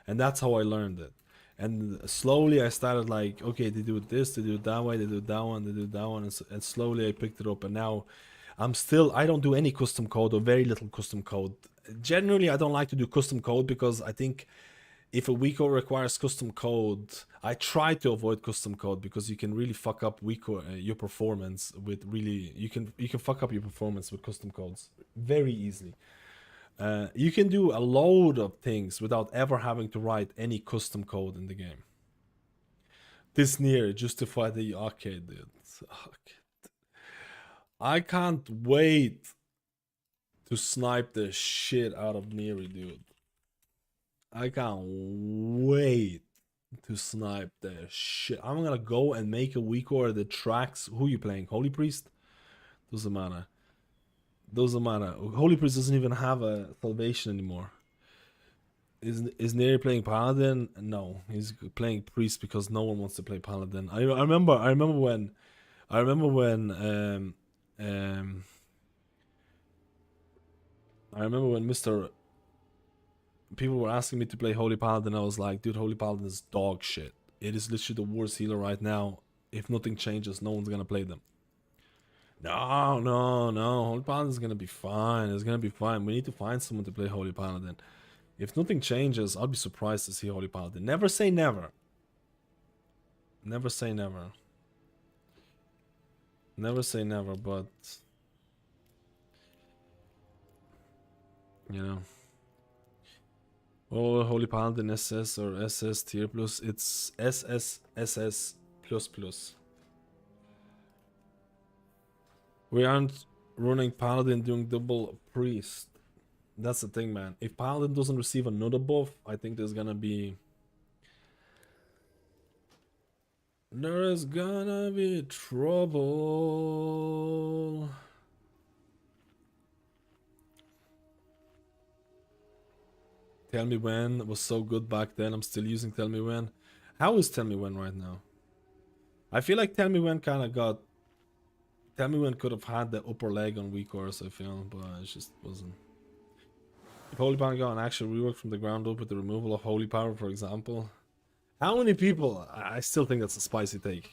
and that's how I learned it. And slowly I started like, okay, they do this, they do it that way, they do it that one, they do it that one, and slowly I picked it up, and now I don't do any custom code, or very little custom code. Generally, I don't like to do custom code, because I think if a weak aura requires custom code, I try to avoid custom code, because you can really fuck up your performance with you can fuck up your performance with custom codes very easily. You can do a load of things without ever having to write any custom code in the game. This near justify the arcade, dude. I can't wait to snipe the shit out of Neri, dude. I can't wait to snipe the shit. I'm gonna go and make a weak aura that tracks. Who you playing? Holy Priest? Doesn't matter. Doesn't matter. Holy Priest doesn't even have a salvation anymore. Is Neri playing Paladin? No, he's playing Priest because no one wants to play Paladin. I remember when people were asking me to play Holy Paladin. I was like, dude, Holy Paladin is dog shit. It is literally the worst healer right now. If nothing changes, no one's gonna play them. No. Holy Paladin's gonna be fine. It's gonna be fine. We need to find someone to play Holy Paladin. If nothing changes, I'll be surprised to see Holy Paladin. Never say never. Never say never. Never say never, but you know. Oh, Holy Paladin SS or SS tier plus. It's SS plus plus. We aren't running Paladin doing double priest. That's the thing, man. If Paladin doesn't receive another buff, I think there's gonna be trouble. Tell Me When was so good back then. I'm still using Tell Me When. How is Tell Me When right now? I feel like Tell Me When kind of got... Tell Me When could have had the upper leg on weak auras, I feel, but it just wasn't. If Holy Power got an actual rework from the ground up with the removal of Holy Power, for example. How many people... I still think that's a spicy take.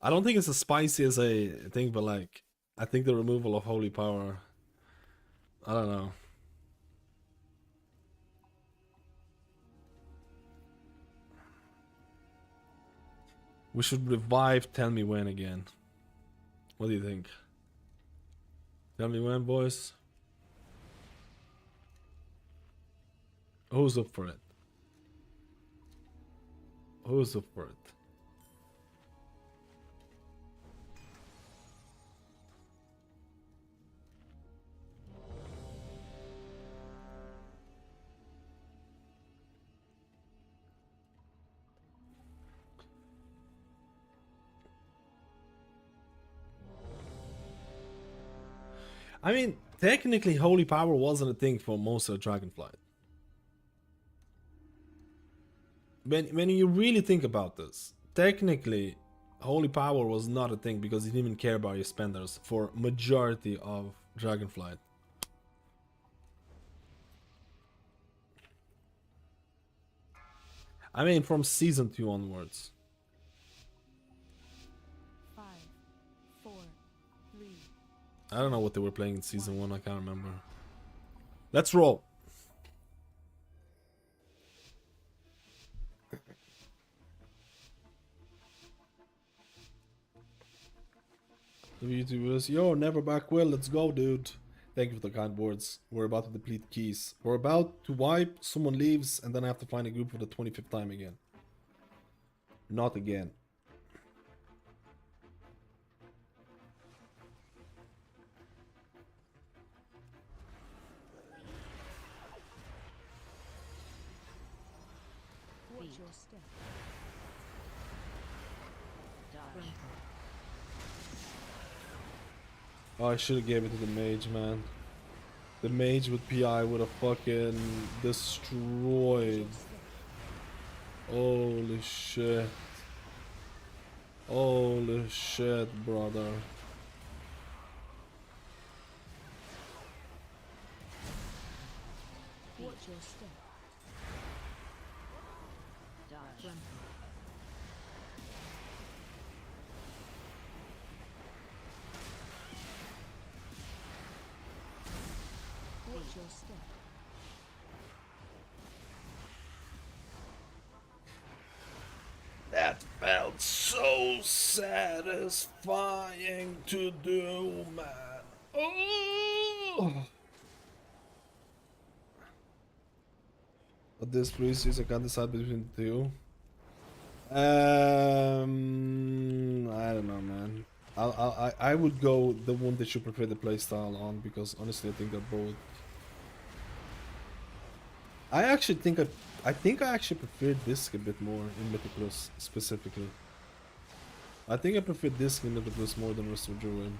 I don't think it's as spicy as a thing, but like... I think the removal of Holy Power... I don't know. We should revive Tell Me When again. What do you think? Tell me when, boys. Who's up for it? Who's up for it? I mean, technically, Holy Power wasn't a thing for most of Dragonflight. When you really think about this, technically, Holy Power was not a thing because you didn't even care about your spenders for majority of Dragonflight. I mean, from Season 2 onwards. 5, 4, 3. I don't know what they were playing in Season 1, I can't remember. Let's roll! The YouTubers, yo, never back well, let's go, dude. Thank you for the kind words. We're about to deplete keys. We're about to wipe, someone leaves, and then I have to find a group for the 25th time again. Not again. Oh, I should have gave it to the mage, man. The mage with PI would have fucking destroyed. Holy shit. Holy shit, brother. Watch your step. Dodge. Watch your step. That felt so satisfying to do, man. Oh! But this priest is I can't decide between the two. I don't know, man. I would go the one that you prefer the playstyle on, because honestly I think they're both. I actually think I actually prefer Disc a bit more in Mythic Plus specifically. I think I prefer Disc in Mythic Plus more than rest of Druid.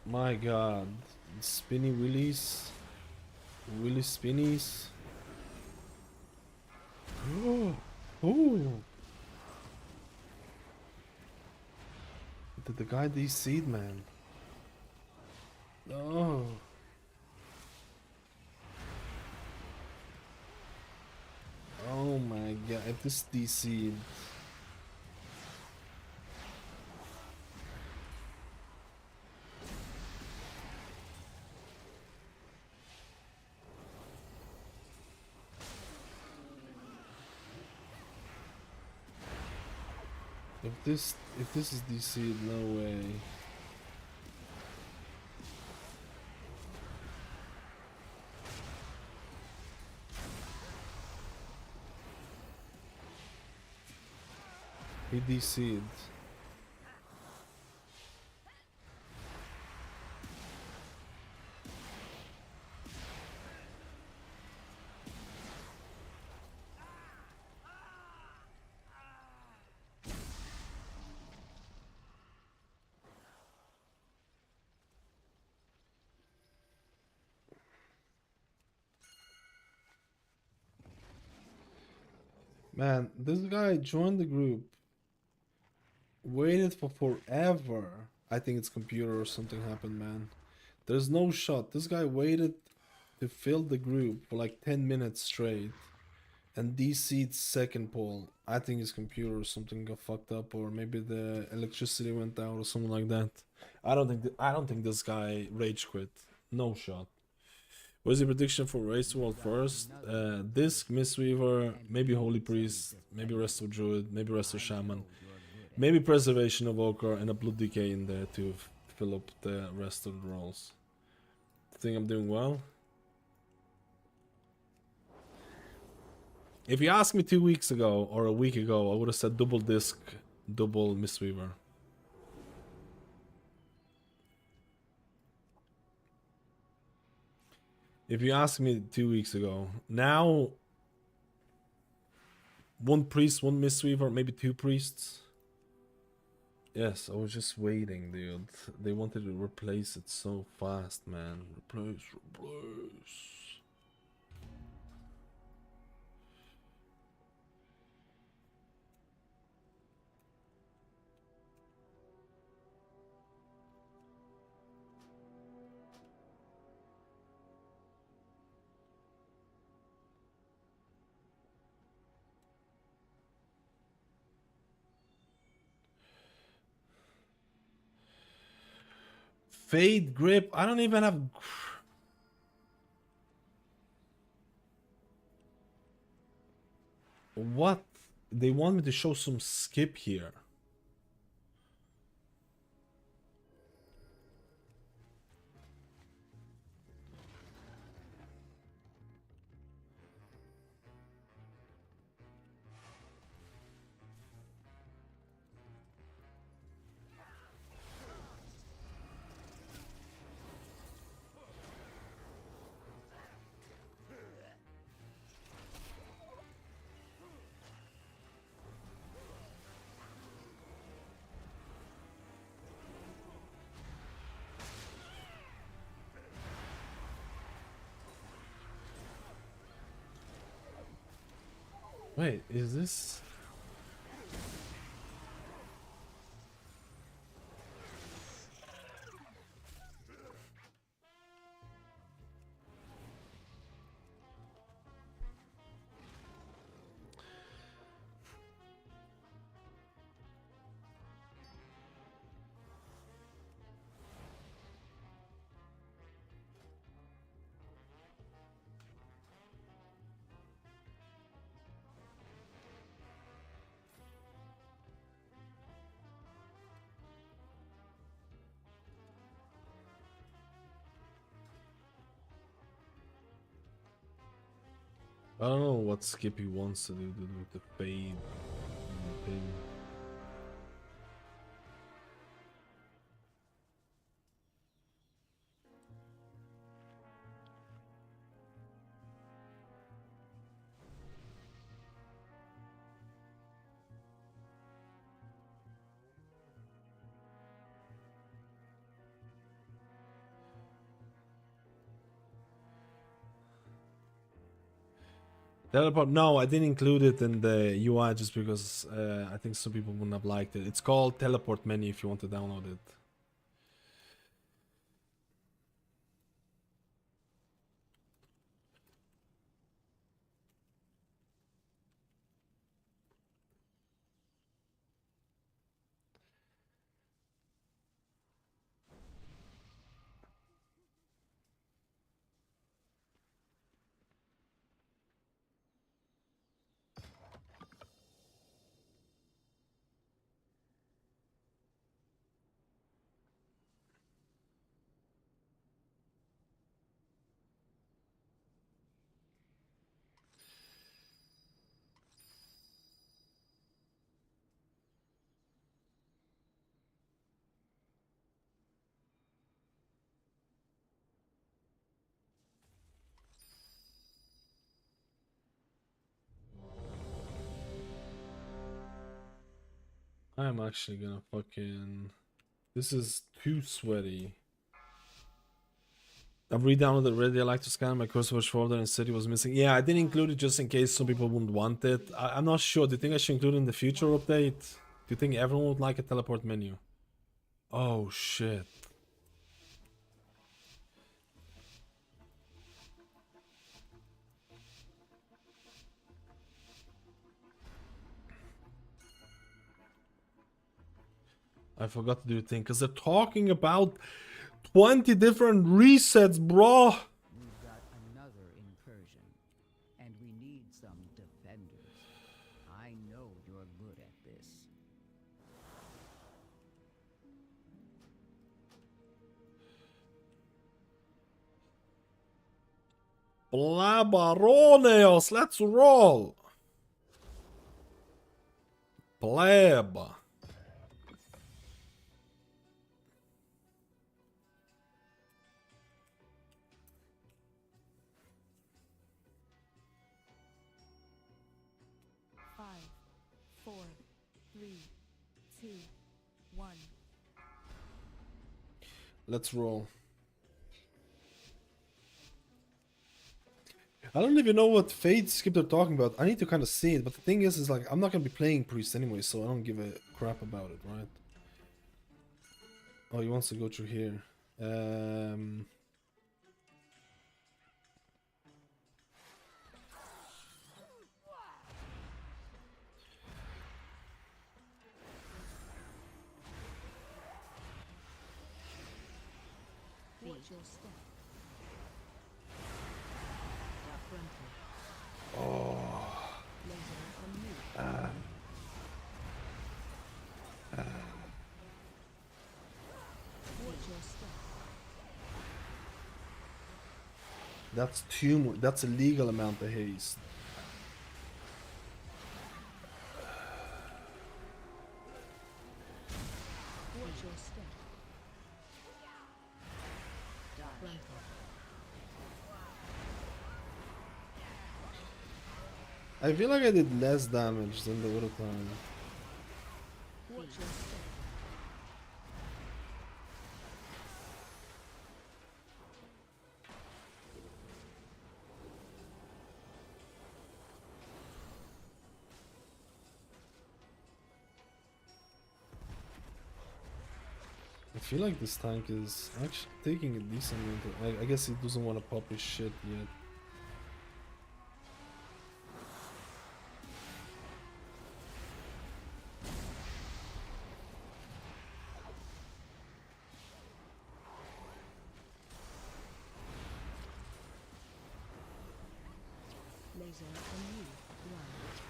My god. Spinny willies. Willy spinnies. Oh. Oh. Did the guy DC'd, man? No. Oh my god, if this DC'd. If this is DC'd, no way. He DC'd. Man, this guy joined the group, waited for forever. I think it's computer or something happened, man. There's no shot. This guy waited to fill the group for like 10 minutes straight and DC'd second poll. I think his computer or something got fucked up, or maybe the electricity went out or something like that. I don't think this guy rage quit. No shot. What's your prediction for Race World first? Disc, Mistweaver, maybe Holy Priest, maybe Resto Druid, maybe Resto Shaman, maybe Preservation Evoker, and a Blood Decay in there to fill up the rest of the roles. Think I'm doing well? If you asked me 2 weeks ago or a week ago, I would have said double Disc, double Mistweaver. If you asked me 2 weeks ago, now one priest, one Mistweaver, maybe two priests. Yes, I was just waiting, dude. They wanted to replace it so fast, man. Replace. Fade grip. I don't even have. What? They want me to show some skip here. Wait, is this? I don't know what Skippy wants to do with the fade thing. Teleport? No, I didn't include it in the UI just because I think some people wouldn't have liked it. It's called Teleport Menu if you want to download it. I'm actually gonna fucking... This is too sweaty. I've re-downloaded already. I like to scan my cursor folder and said it was missing. Yeah, I didn't include it just in case some people wouldn't want it. I'm not sure. Do you think I should include it in the future update? Do you think everyone would like a teleport menu? Oh shit. I forgot to do a thing because they're talking about 20 different resets, bro. We've got another incursion, and we need some defenders. I know you're good at this. Blabaroneos, let's roll. Blab. Five, 4, 3, 2, 1. Let's roll. I don't even know what Fade Skip they're talking about. I need to kind of see it, but the thing is like, I'm not going to be playing Priest anyway, so I don't give a crap about it, right? Oh, he wants to go through here. Watch your step. Oh. That's too much. That's a legal amount of haste. Watch your step. I feel like I did less damage than the other time. Watch your step. feel like this tank is actually taking a decent amount. I guess he doesn't want to pop his shit yet.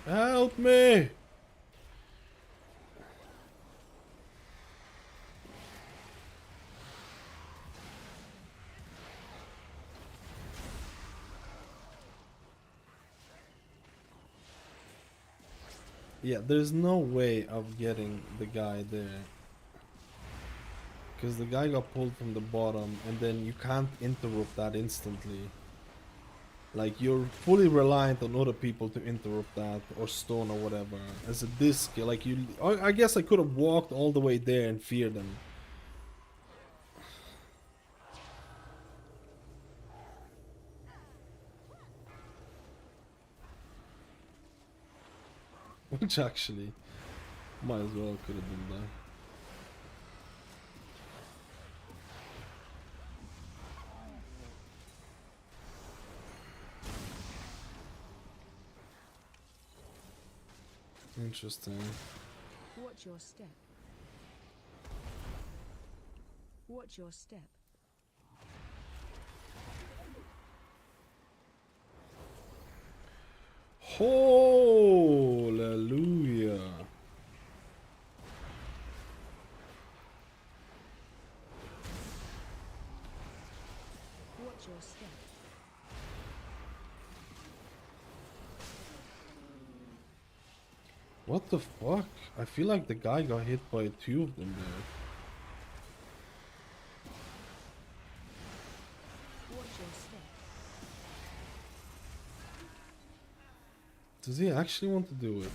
Help me! Yeah, there's no way of getting the guy there. Because the guy got pulled from the bottom and then you can't interrupt that instantly. Like, you're fully reliant on other people to interrupt that, or stone or whatever. As a disc, like you... I guess I could have walked all the way there and feared them. Which actually, might as well could have been there. Interesting. Watch your step. Watch your step. Hallelujah. Watch your step. What the fuck? I feel like the guy got hit by two of them there. Watch your step. Does he actually want to do it?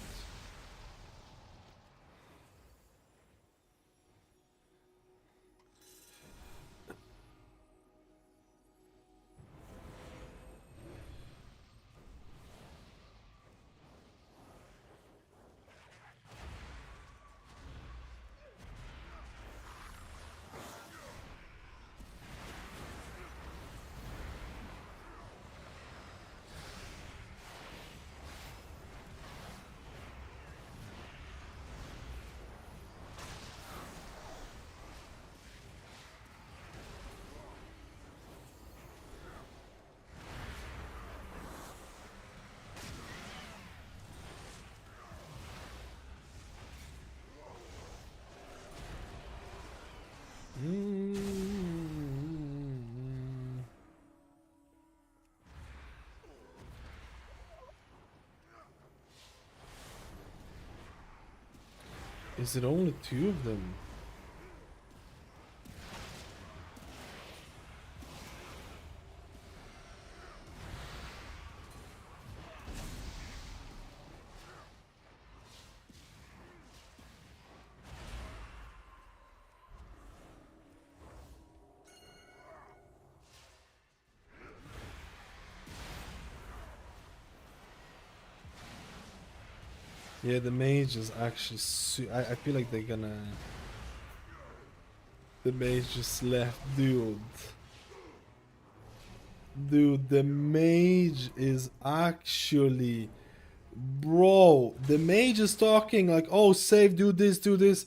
Is it only two of them? Yeah, the mage is actually... I feel like they're gonna... The mage just left, dude. Dude, the mage is actually... Bro, the mage is talking like, oh, save, do this, do this.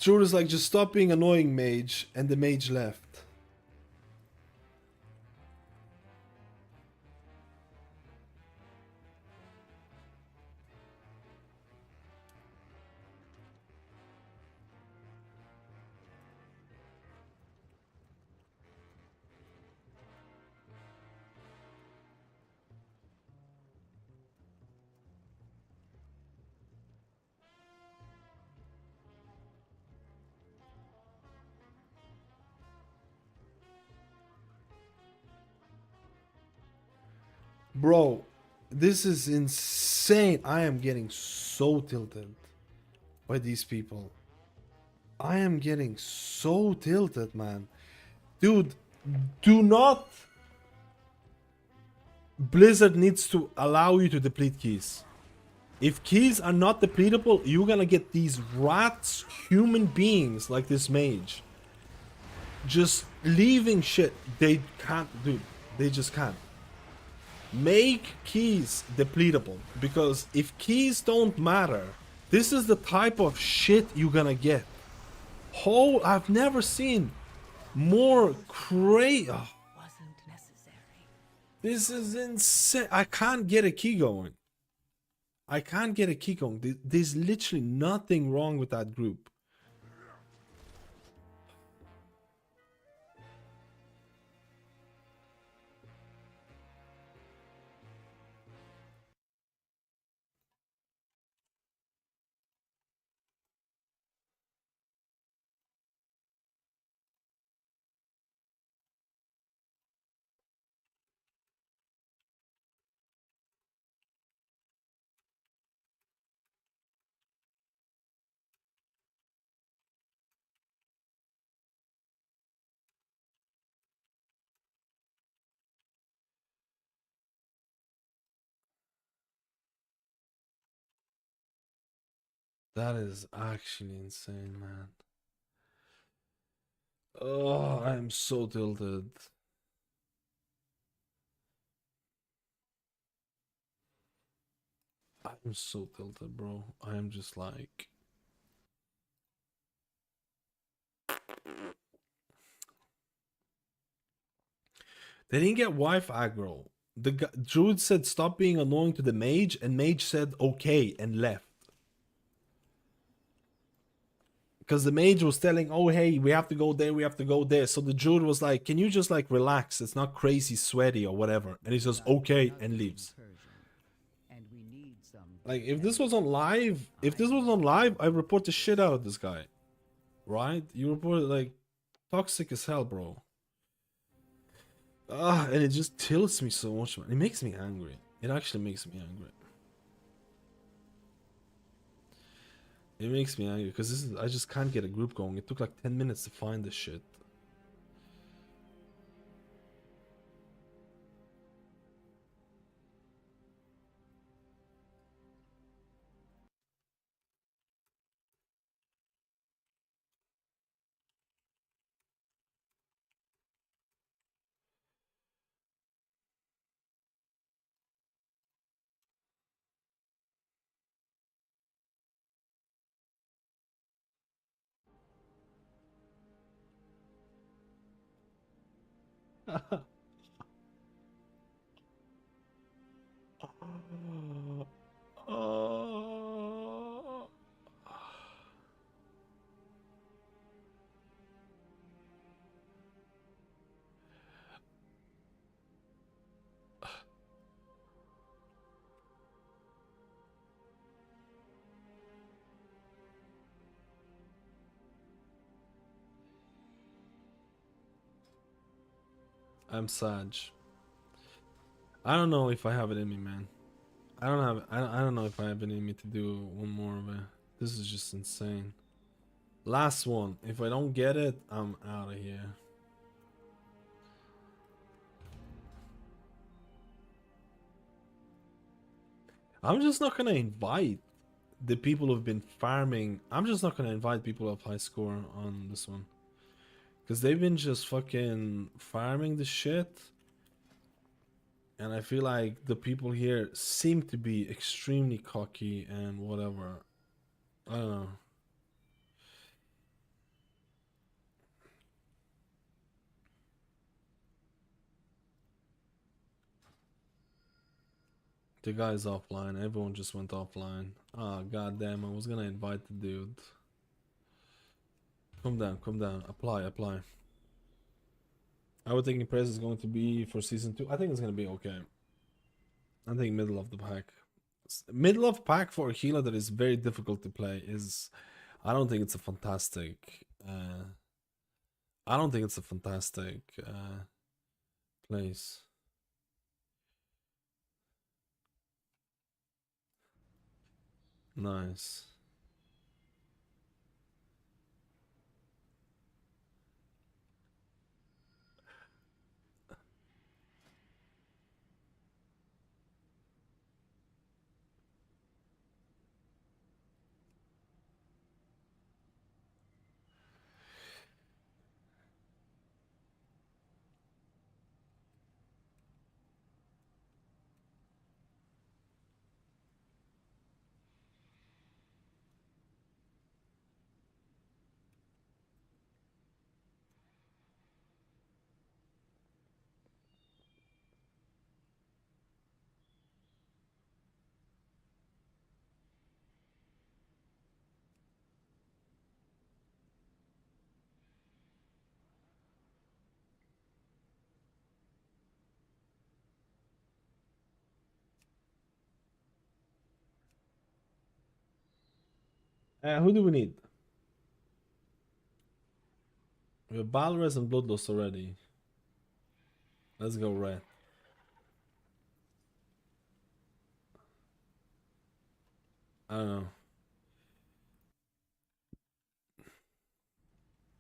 Druid is like, just stop being annoying, mage. And the mage left. Bro, this is insane. I am getting so tilted by these people. I am getting so tilted, man. Dude, do not... Blizzard needs to allow you to deplete keys. If keys are not depletable, you're gonna get these rats, human beings like this mage. just leaving shit. They can't, dude. They just can't. Make keys depletable, because if keys don't matter, this is the type of shit you're gonna get. Oh, I've never seen more crazy. Oh. Wasn't necessary. This is insane. I can't get a key going. I can't get a key going. There's literally nothing wrong with that group. That is actually insane, man. Oh, I am so tilted. I'm so tilted, bro. I am just like... They didn't get wife aggro. Druid said stop being annoying to the mage, and mage said okay and left. Because the mage was telling, oh hey, we have to go there, we have to go there. So the Druid was like, can you just like relax? It's not crazy sweaty or whatever. And he says okay and leaves. Like if this was on live, I report the shit out of this guy. Right? You report it like toxic as hell, bro. And it just tilts me so much, man. It makes me angry. It actually makes me angry. It makes me angry because I just can't get a group going. It took like 10 minutes to find this shit. I'm Sag. I don't know if I have it in me, man. I don't know if I have it in me to do one more of it. This is just insane. Last one. If I don't get it, I'm out of here. I'm just not gonna invite the people who've been farming. I'm just not gonna invite people of high score on this one. Because they've been just fucking farming the shit. And I feel like the people here seem to be extremely cocky and whatever. I don't know. The guy's offline. Everyone just went offline. Ah, goddamn! I was gonna invite the dude. Calm down, calm down. Apply. I would think Impress is going to be for season 2. I think it's gonna be okay. I think middle of the pack. Middle of pack for a healer that is very difficult to play is... I don't think it's a fantastic... I don't think it's a fantastic place. Nice. Who do we need? We have Balres and Bloodlust already. Let's go red. I don't know.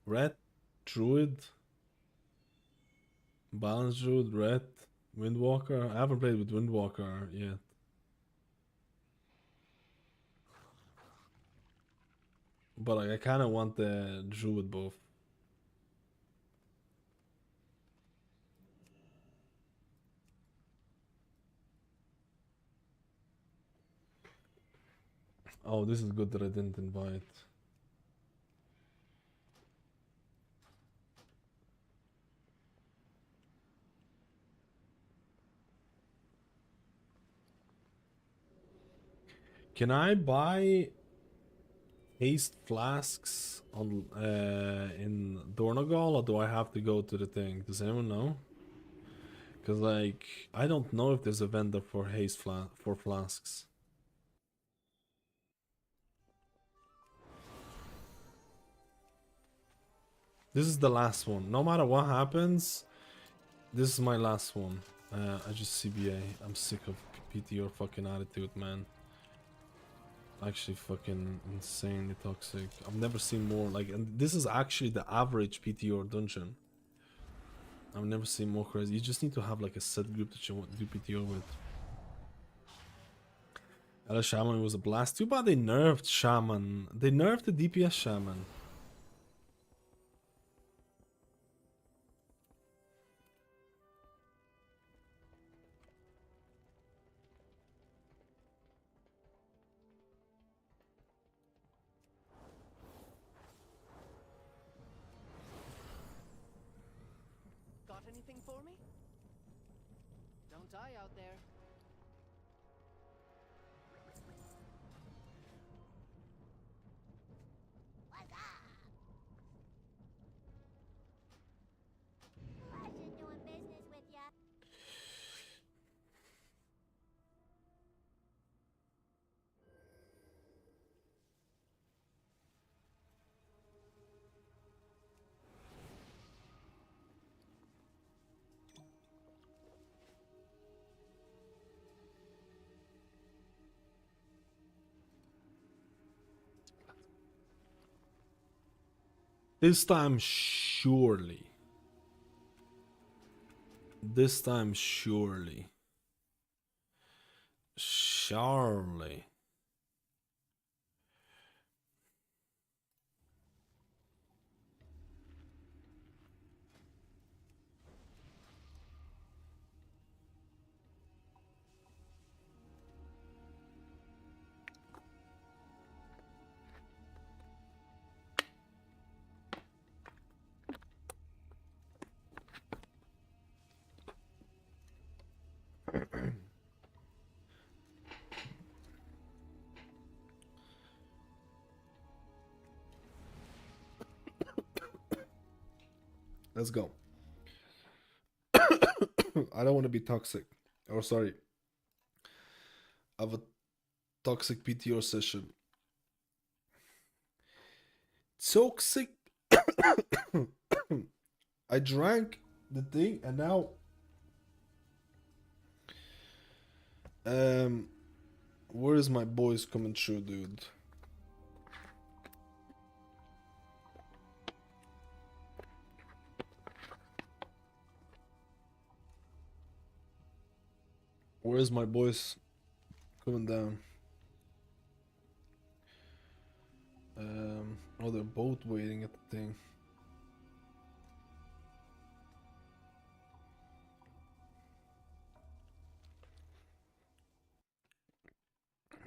Red, Druid, Balance Druid, Red, Windwalker. I haven't played with Windwalker yet. But like, I kind of want the Druid buff. Oh, this is good that I didn't invite. Can I buy haste flasks on in Dornogal, or do I have to go to the thing? Does anyone know? Because like, I don't know if there's a vendor for for flasks. This is the last one. No matter what happens, this is my last one. I just CBA. I'm sick of PTR fucking attitude, man. Actually fucking insanely toxic. I've never seen more like, and this is actually the average PTR dungeon. I've never seen more crazy. You just need to have like a set group that you want to do PTR with. Shaman was a blast. Too bad they nerfed Shaman. They nerfed the DPS Shaman. Got anything for me? Don't die out there. Pleasure doing business with ya. This time surely. This time surely. Surely. Let's go. I don't want to be toxic. Or sorry. I have a toxic PTR session. Toxic. I drank the thing and now where is my voice coming through, dude? Where is my voice coming down? Oh, they're both waiting at the thing.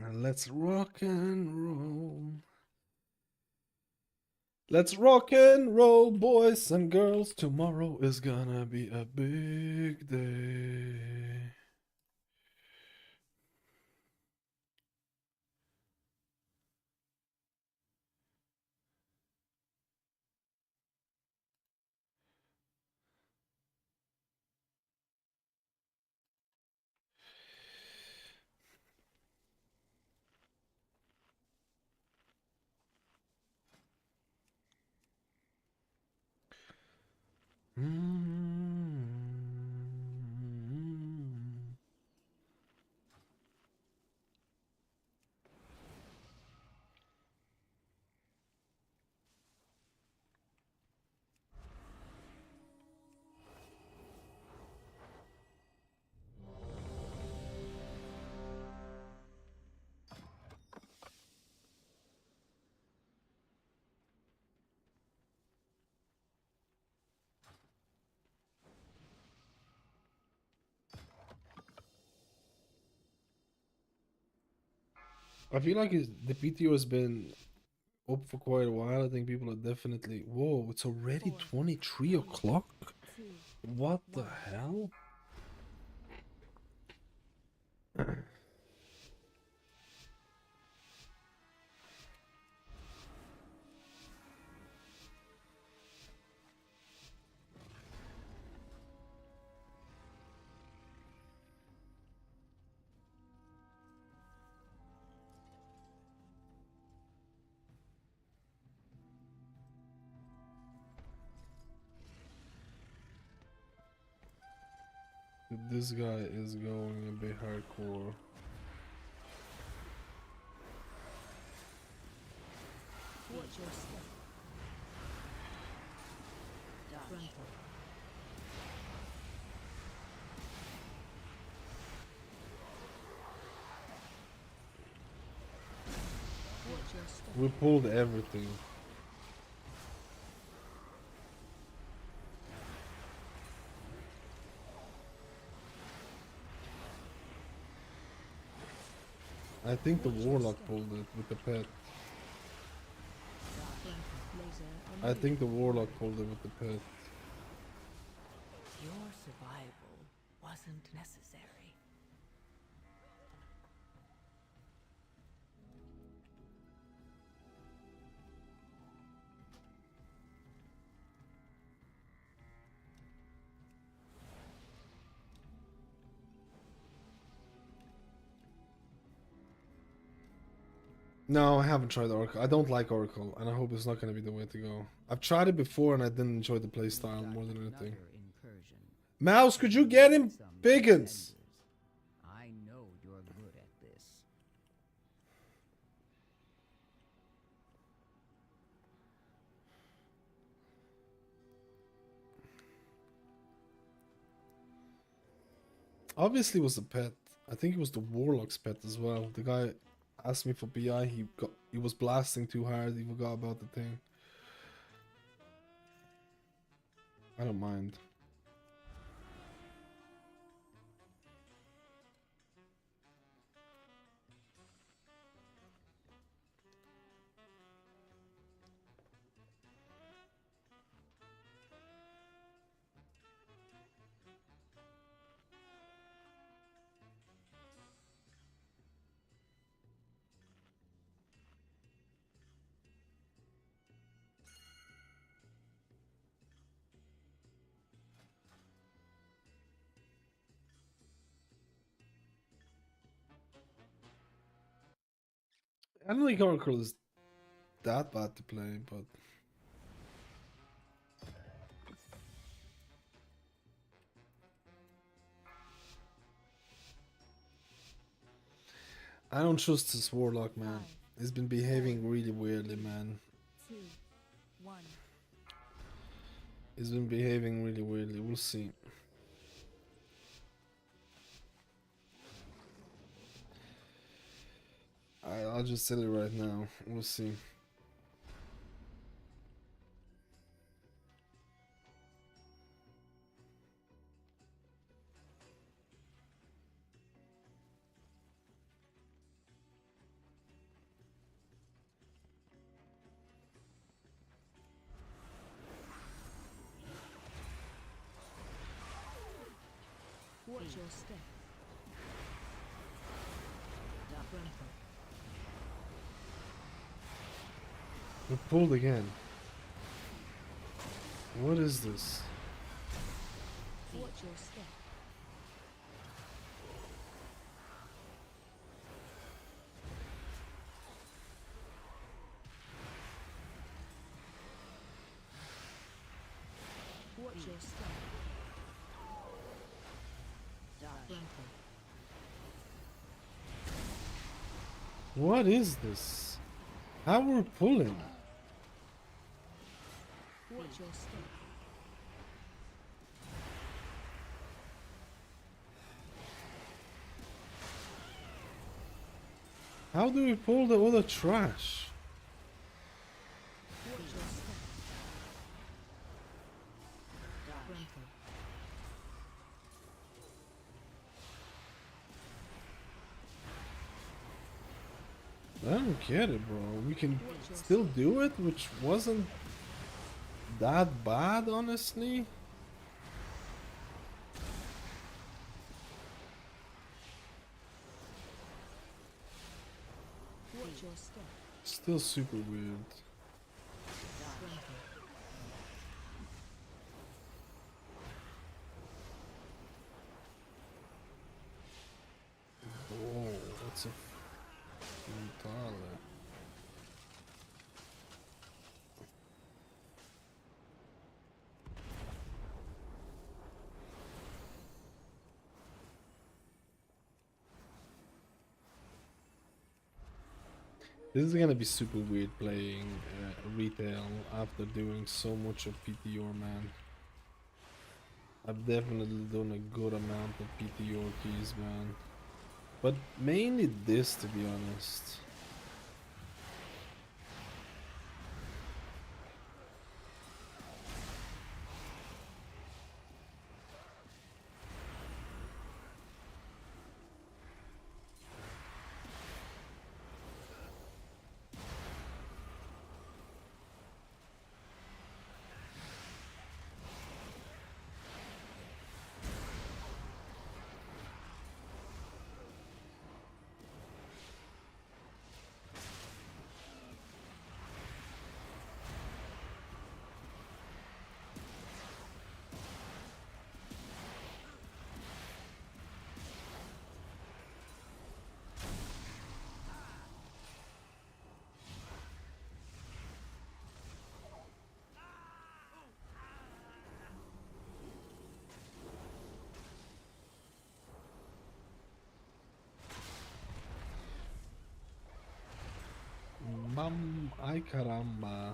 And let's rock and roll. Let's rock and roll, boys and girls. Tomorrow is gonna be a big day. I feel like the PTO has been up for quite a while. I think people are definitely. Whoa, it's already 23 o'clock? What the hell? This guy is going a bit hardcore. Watch your step. Dodge. Watch your step. We pulled everything. I think the Warlock pulled it with the pet. I think the Warlock pulled it with the pet. Your survival wasn't necessary. No, I haven't tried Oracle. I don't like Oracle, and I hope it's not going to be the way to go. I've tried it before, and I didn't enjoy the playstyle more than anything. Mouse, could you get him? Biggins! I know you're good at this. Obviously, it was the pet. I think it was the Warlock's pet as well. The guy asked me for BI. He was blasting too hard. He forgot about the thing. I don't mind. I don't think Oracle is that bad to play, but I don't trust this Warlock, man. He's been behaving really weirdly, man. 2, 1. He's been behaving really weirdly. We'll see. I'll just tell you right now. We'll see. Watch your step. We pulled again. What is this? Watch your step. Watch What is this? How we're pulling? How do we pull the other trash? I don't get it, bro. We can still do it, which wasn't that bad, honestly. Still super weird. Oh, that's a brutale. This is gonna be super weird playing retail after doing so much of PTR, man. I've definitely done a good amount of PTR keys, man. But mainly this, to be honest. Ay caramba.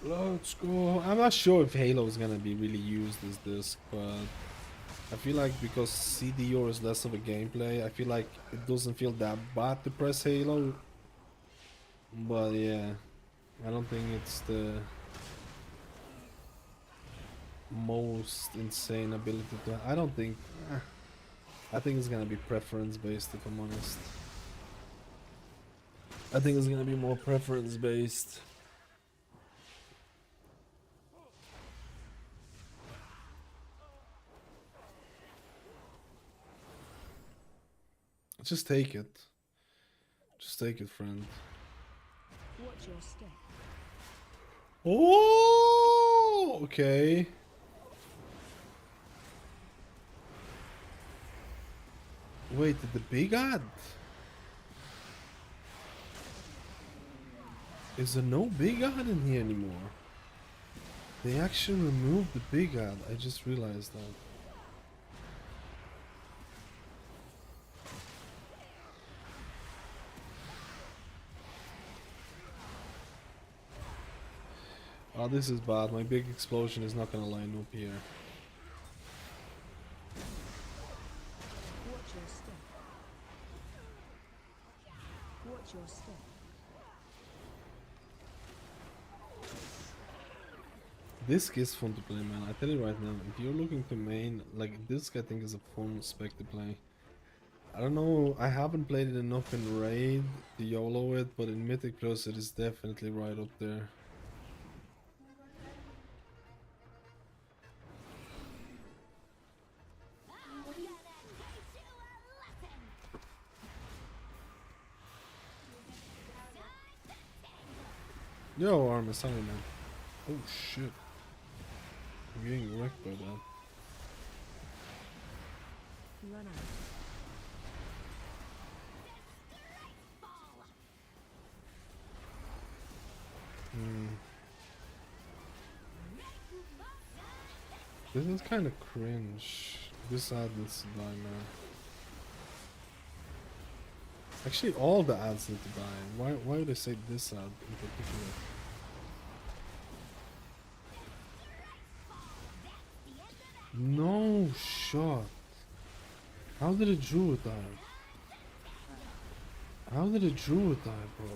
Let's go. I'm not sure if Halo is gonna be really used as this, but I feel like because CDR is less of a gameplay, I feel like it doesn't feel that bad to press Halo. But yeah, I don't think it's the most insane ability to. I don't think. I think it's gonna be preference based, if I'm honest. I think it's gonna be more preference based. Just take it. Just take it, friend. Watch your step. Oh, okay. Wait, did the big ad? Is there no big ad in here anymore? They actually removed the big ad. I just realized that. Oh, this is bad. My big explosion is not gonna line up here. Watch your step. Watch your step. This is fun to play, man. I tell you right now, if you're looking to main, like this, I think is a fun spec to play. I don't know, I haven't played it enough in Raid to YOLO it, but in Mythic Plus it is definitely right up there. Yo, Arma, sorry, man. Oh shit. I'm getting wrecked by that. Run out. This is kind of cringe. This ad needs to die now. Actually, all the ads need to die. Why would they say this ad in particular? No shot. How did a Druid die? How did a Druid die, bro?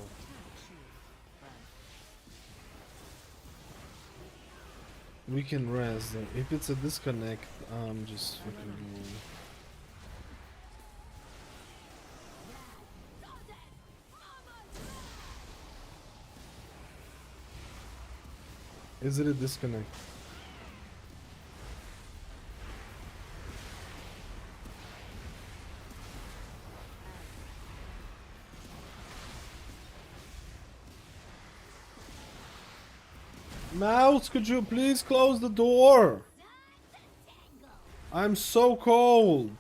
We can res them. If it's a disconnect, I'm just fucking going. Is it a disconnect? Mouse, could you please close the door? I'm so cold.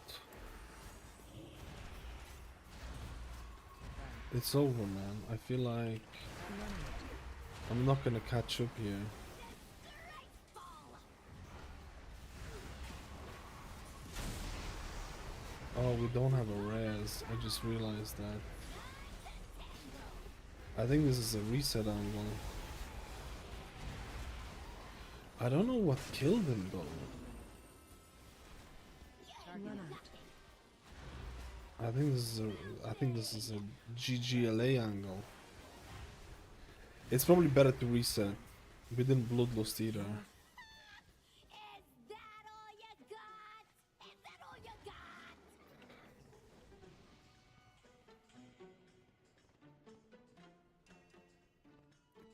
It's over, man. I feel like I'm not gonna catch up here. Oh, we don't have a res. I just realized that. I think this is a reset angle. I don't know what killed him though. I think this is a GGLA angle. It's probably better to reset. We didn't bloodlust either.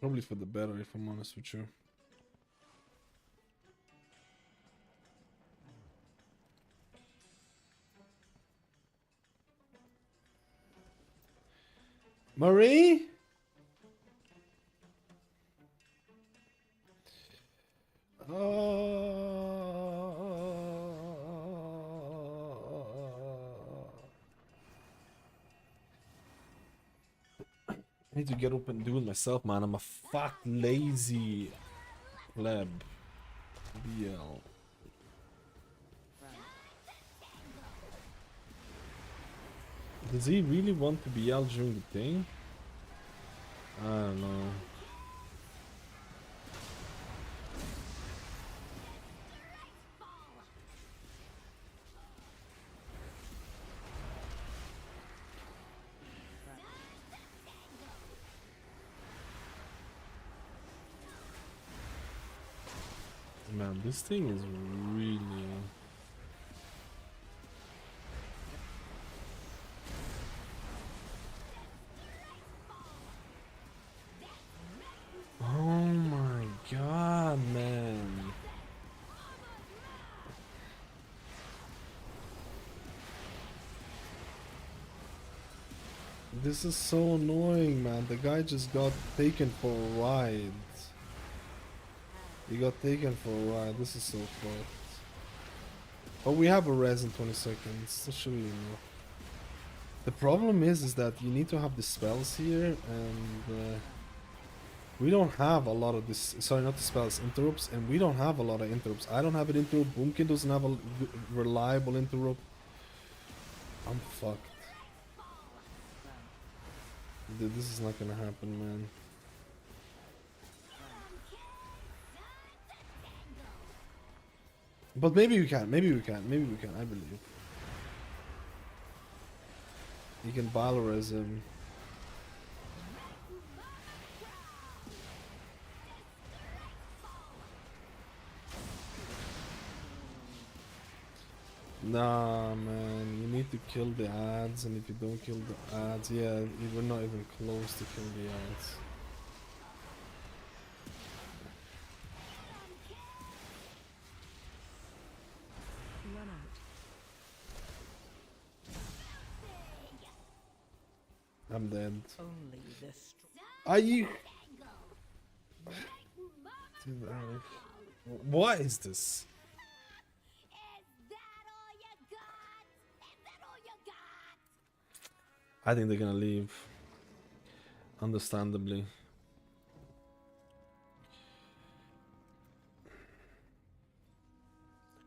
Probably for the better, if I'm honest with you. Marie? I need to get up and do it myself, man. I'm a fat, lazy pleb. BL. Does he really want to BL during the thing? I don't know. Man, this thing is really... Oh my god, man. This is so annoying, man. The guy just got taken for a ride. He got taken for a ride. This is so fucked. But we have a res in 20 seconds. That should be enough. The problem is that you need to have the spells here, and we don't have a lot of this. Sorry, not the spells, interrupts, and we don't have a lot of interrupts. I don't have an interrupt. Boomkin doesn't have a reliable interrupt. I'm fucked. This is not gonna happen, man. But maybe we can, maybe we can, maybe we can, I believe. You can Balorez him. Nah, man, you need to kill the ads, and if you don't kill the ads, yeah, we're not even close to kill the ads. I'm dead. Are you? What is this? I think they're gonna leave. Understandably.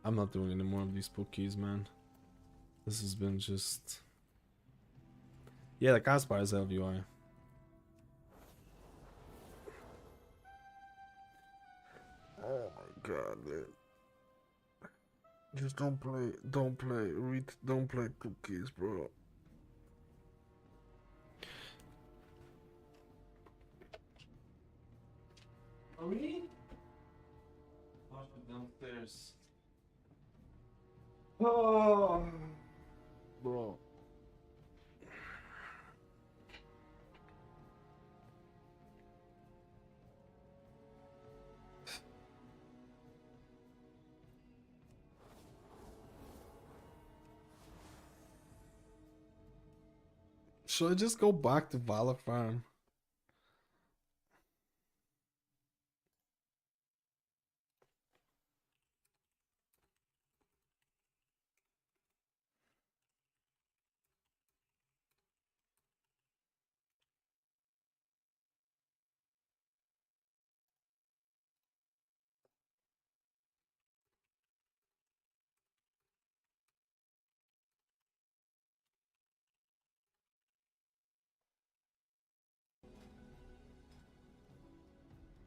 I'm not doing any more of these cookies, man. This has been just... Yeah, the cast bar is LVI. Oh my god, dude. Just don't play cookies, bro. Are we? Downstairs. Oh, bro. Should I just go back to Valor Farm?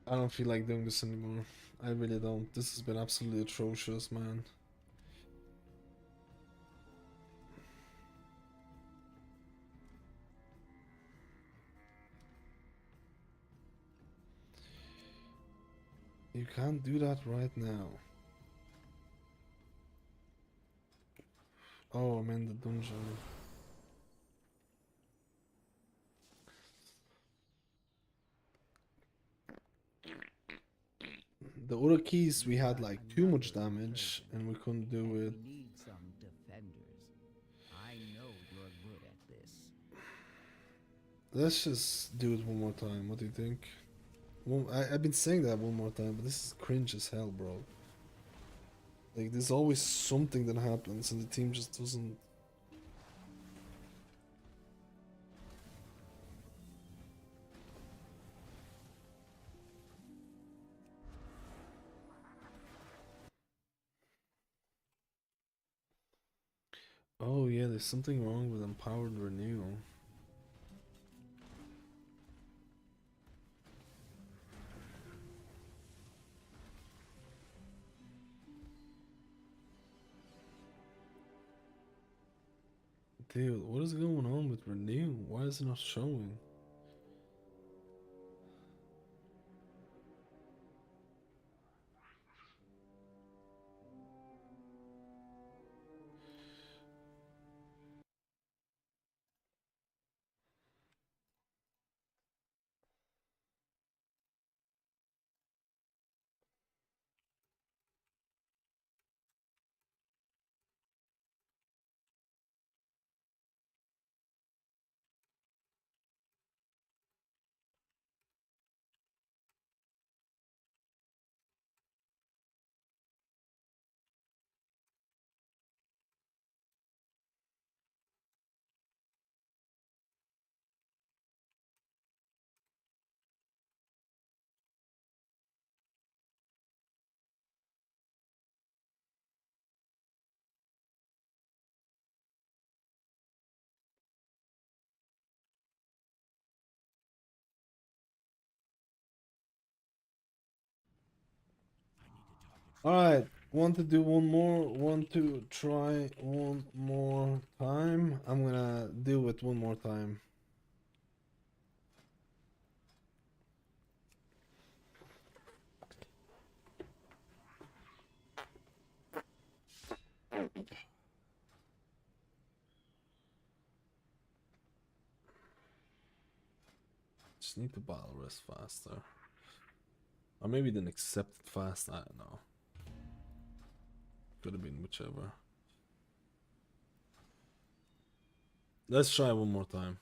I don't feel like doing this anymore. I really don't. This has been absolutely atrocious, man. You can't do that right now. Oh, I'm in the dungeon. The other keys, we had like too much damage and we couldn't do it. We need some defenders. I know you're good at this. Let's just do it one more time. What do you think? Well, I've been saying that one more time, but this is cringe as hell, bro. Like, there's always something that happens and the team just doesn't... Oh yeah, there's something wrong with Empowered Renewal. Dude, what is going on with Renew? Why is it not showing? Alright, want to do one more? Want to try one more time? I'm gonna do it one more time. Just need to battle rest faster. Or maybe didn't accept it fast, I don't know. Could have been whichever. Let's try one more time.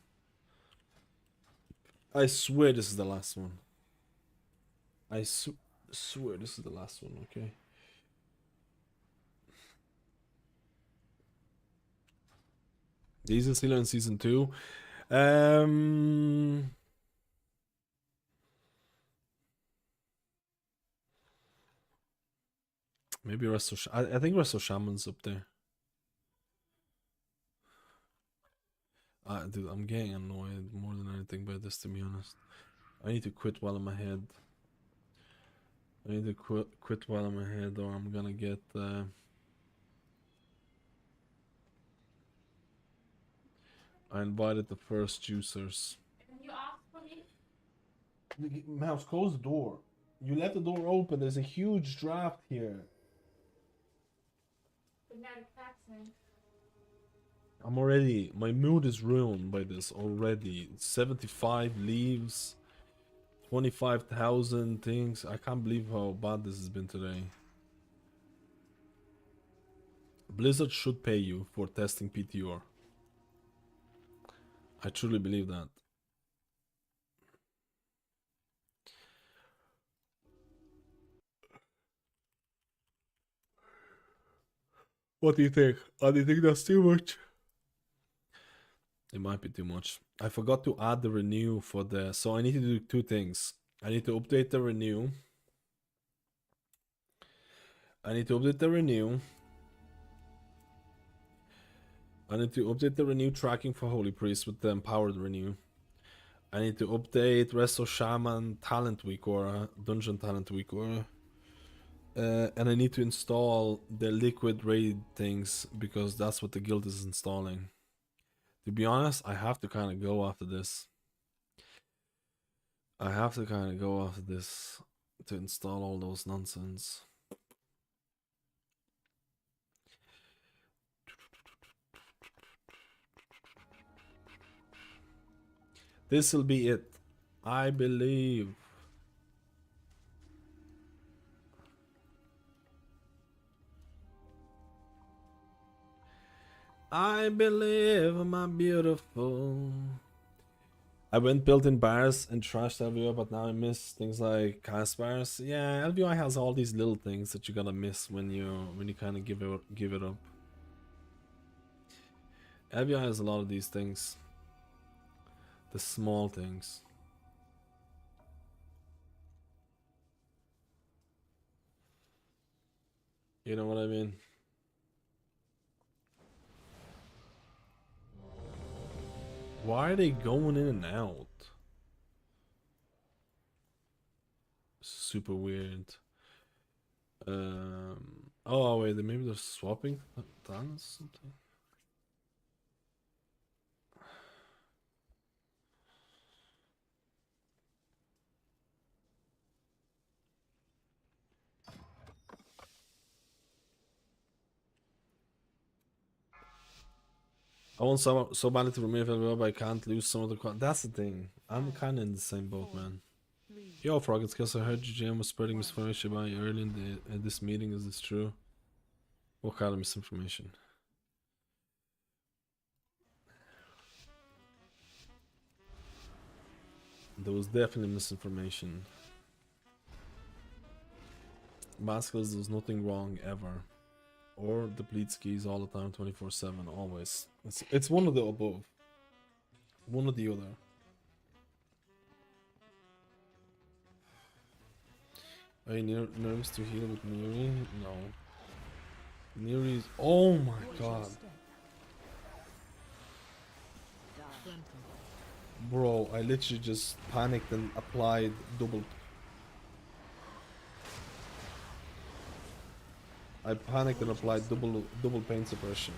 I swear this is the last one. I swear this is the last one, okay? Season Stealer in Season 2. Maybe I think Resto Shaman's up there. Dude, I'm getting annoyed more than anything by this, to be honest. I need to quit while I'm ahead. I need to quit while I'm ahead, or I'm gonna get I invited the first juicers. Can you ask for me? Mouse, close the door. You left the door open. There's a huge draft here. My mood is ruined by this already. 75 leaves, 25,000 things. I can't believe how bad this has been today. Blizzard should pay you for testing PTR. I truly believe that. What do you think? Do you think that's too much? It might be too much. I forgot to add the renew for the... So I need to do two things. I need to update the renew. I need to update the renew tracking for Holy Priest with the empowered renew. I need to update Resto Shaman Talent Week or Dungeon Talent Week or... and I need to install the liquid raid things because that's what the guild is installing. To be honest, I have to kind of go after this. To install all those nonsense. This will be it, I believe. I believe, my beautiful. I went built-in bars and trashed LVI, but now I miss things like cast bars. Yeah, LVI has all these little things that you gotta miss when you kind of give it up. LVI has a lot of these things. The small things. You know what I mean? Why are they going in and out? Super weird. Oh wait, maybe they're swapping tons something. I want so badly to remove it, but I can't lose some of the... That's the thing. I'm kind of in the same boat, man. Yo, Frog, it's because I heard GM was spreading misinformation about you early in this meeting. Is this true? What kind of misinformation? There was definitely misinformation. Baskets, there's nothing wrong ever. Or deplete skis all the time, 24/7, always. It's one of the above. One or the other. Are you nervous to heal with Neri? No. Neri's... Oh my god. Bro, I literally just panicked and applied double... I panicked and applied double pain suppression.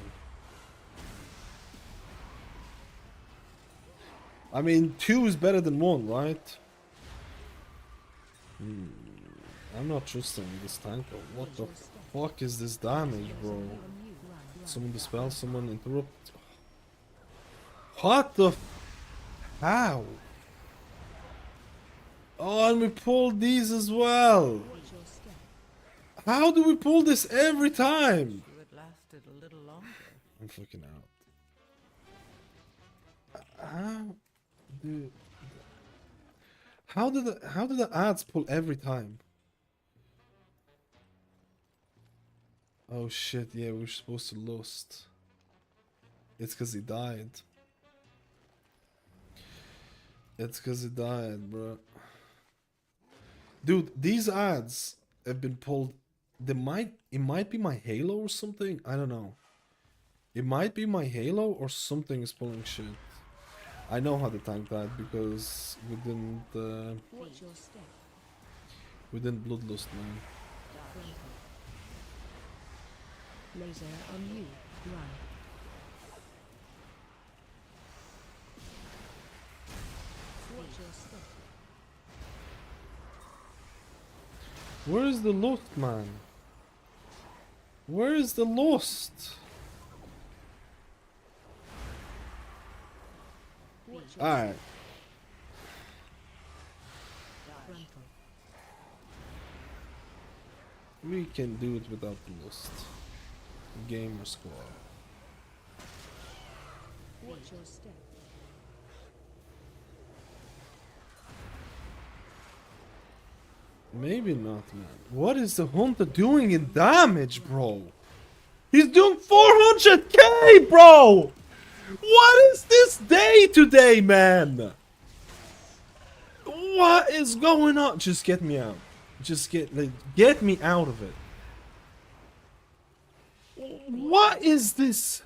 I mean, 2 is better than 1, right? I'm not trusting this tanker. What the fuck is this damage, bro? Someone dispel, someone interrupt. What the how? Oh, and we pulled these as well. How do we pull this every time? It lasted a little longer. I'm fucking out. How do the ads pull every time? Oh shit, yeah, we were supposed to lost. It's cause he died. It's cause he died, bro. Dude, these ads have been pulled it might be my Halo or something. I don't know. It might be my Halo or something is pulling shit. I know how to tank that because we didn't Bloodlust, man. Laser on you. Run. Watch your step. Where is the lost, man? Where is the lost? Alright. We can do it without the lost. Gamer squad. Watch your step. Maybe not, man. What is the Hunter doing in damage, bro? He's doing 400k, bro! What is this day today, man? What is going on? Just get me out. Just get me out of it. What is this?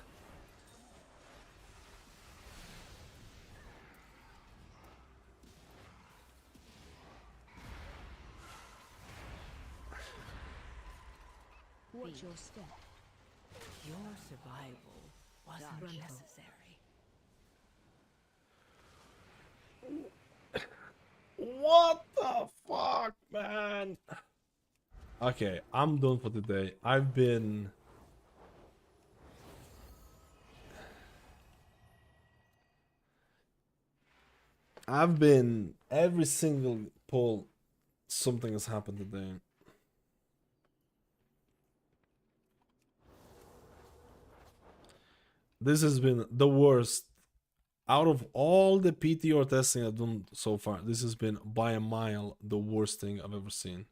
Watch your step. Your survival wasn't necessary. What the fuck, man? Okay, I'm done for today. I've been every single pull, something has happened today. This has been the worst. Out of all the PTR testing I've done so far, this has been by a mile the worst thing I've ever seen.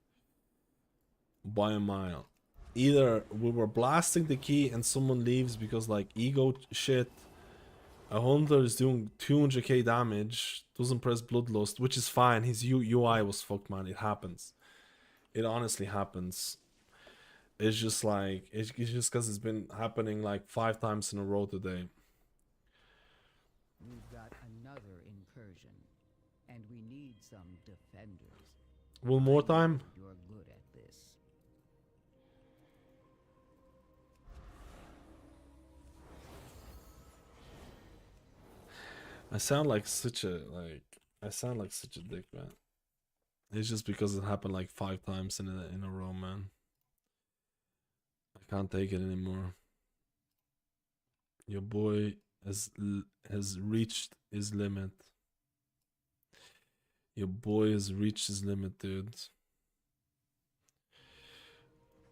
By a mile. Either we were blasting the key and someone leaves because like ego shit. A Hunter is doing 200k damage, doesn't press Bloodlust, which is fine. His UI was fucked, man. It happens. It honestly happens. It's just like, it's just because it's been happening like 5 times in a row today. We've got another incursion, and we need some defenders. One more time? You're good at this. I sound like such a dick, man. It's just because it happened like 5 times in a row, man. I can't take it anymore. Your boy has reached his limit. Your boy has reached his limit, dude.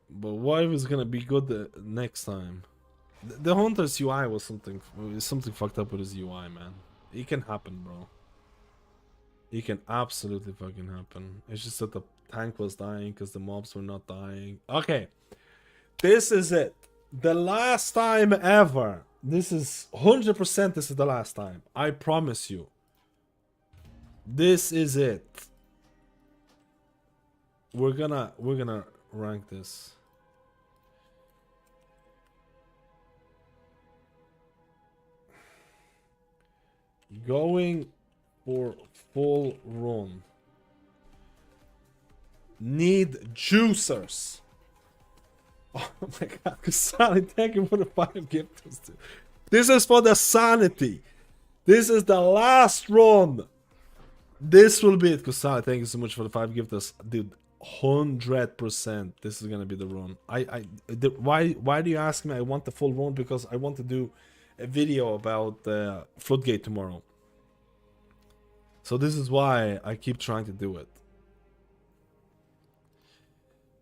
But what if it's gonna be good the next time? The Hunter's UI was something fucked up with his UI, man. It can happen, bro. It can absolutely fucking happen. It's just that the tank was dying because the mobs were not dying. Okay. This is it. The last time ever. This is 100%. This is the last time. I promise you. This is it. We're gonna rank this. Going for full run. Need juicers. Oh my god, Kasani, thank you for the 5 gifts. This is for the sanity. This is the last run. This will be it, Kasani. Thank you so much for the 5 gifts. Dude, 100% this is gonna be the run. Why do you ask me? I want the full run because I want to do a video about Floodgate tomorrow. So this is why I keep trying to do it.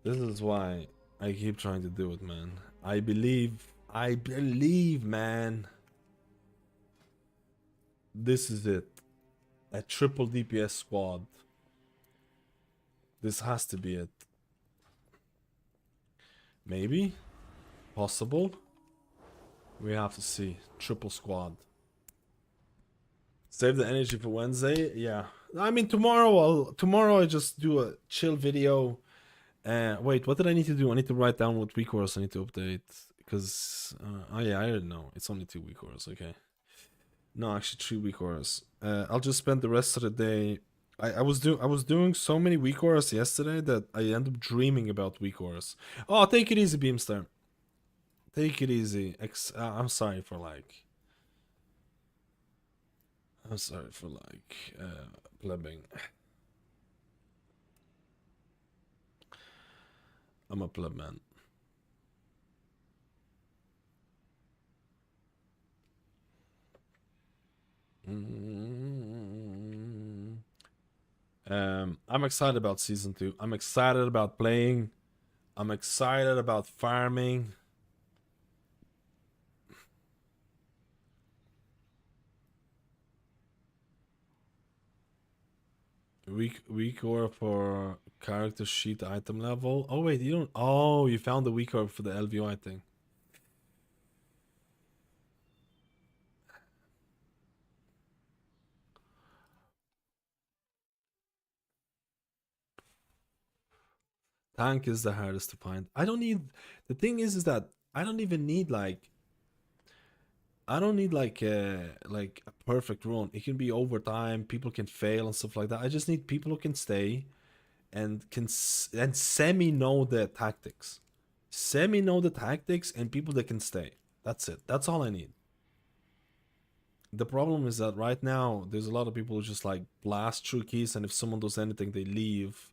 This is why I keep trying to do it, man. I believe, man. This is it. A triple DPS squad. This has to be it. Maybe? Possible? We have to see. Triple squad. Save the energy for Wednesday? Yeah. I mean, tomorrow I just do a chill video Wait, what did I need to do? I need to write down what week orders I need to update. Because, oh yeah, I didn't know. It's only 2 week orders, okay. No, actually 3 week orders. I'll just spend the rest of the day. I was doing so many week orders yesterday that I ended up dreaming about week orders. Oh, take it easy, Beamstar. Take it easy. I'm sorry for like. I'm sorry for like plebbing. I'm a pleb man. I'm excited about season 2. I'm excited about playing. I'm excited about farming. Week order for character sheet item level. Oh wait, you don't. Oh, you found the week order for the LVI thing. Tank is the hardest to find. I don't need. The thing is that I don't even need like. I don't need like a perfect run. It can be overtime. People can fail and stuff like that. I just need people who can stay, and semi know the tactics. Semi know the tactics and people that can stay. That's it. That's all I need. The problem is that right now there's a lot of people who just like blast through keys, and if someone does anything, they leave,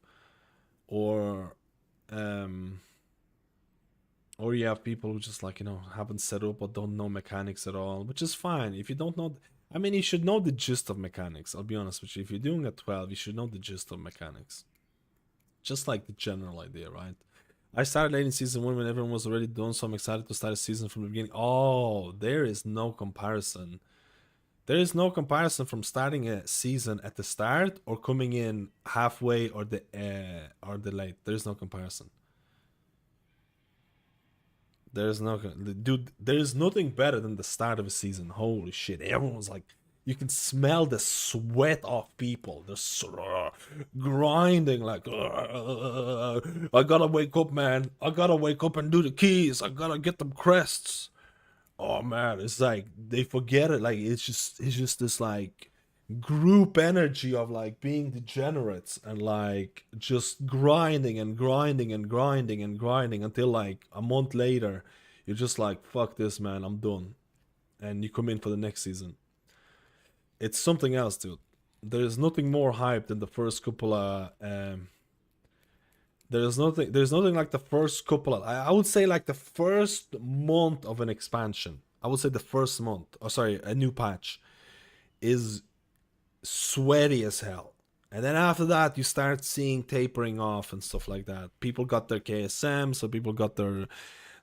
or you have people who just like, you know, haven't set up or don't know mechanics at all, which is fine. If you don't know, I mean, you should know the gist of mechanics. I'll be honest with you. If you're doing a 12, you should know the gist of mechanics. Just like the general idea, right? I started late in season 1 when everyone was already done, so I'm excited to start a season from the beginning. Oh, there is no comparison. There is no comparison from starting a season at the start or coming in halfway or the late. There is no comparison. There's no, dude. There is nothing better than the start of a season. Holy shit! Everyone's like, you can smell the sweat off people. They're grinding like, I gotta wake up, man. I gotta wake up and do the keys. I gotta get them crests. Oh man, it's like they forget it. Like it's just this like group energy of like being degenerates and like just grinding and grinding and grinding and grinding until like a month later you're just like, fuck this, man, I'm done, and you come in for the next season. It's something else, dude. There's nothing more hype than the first couple of there's nothing like the first couple of, I would say like the first month of an expansion. I would say the first month, oh sorry, a new patch is sweaty as hell. And then after that you start seeing tapering off and stuff like that. People got their KSM, so people got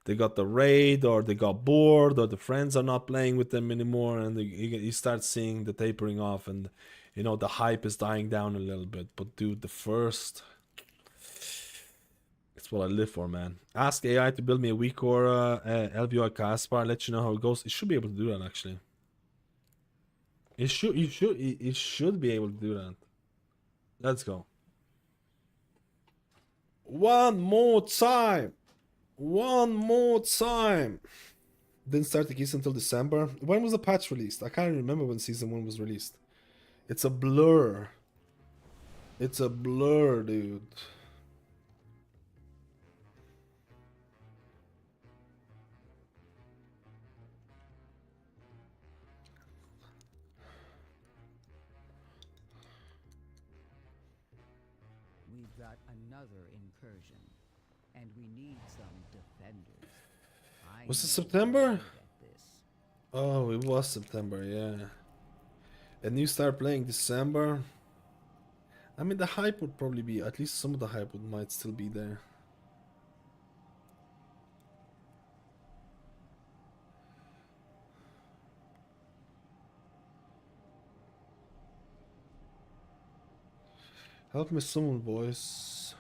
they got the raid, or they got bored, or the friends are not playing with them anymore, and you start seeing the tapering off, and you know the hype is dying down a little bit. But dude, the first, it's what I live for, man. Ask AI to build me a weak aura LVI Caspar, let you know how it goes. It should be able to do that actually. It should be able to do that. Let's go. One more time. One more time. Didn't start the keys until December. When was the patch released? I can't remember when season 1 was released. It's a blur. It's a blur, dude. We've got another incursion, and we need some defenders. Was it September? Oh, it was September, yeah. And you start playing December. I mean, the hype would probably be, at least some of the hype might still be there. Help me summon, boys.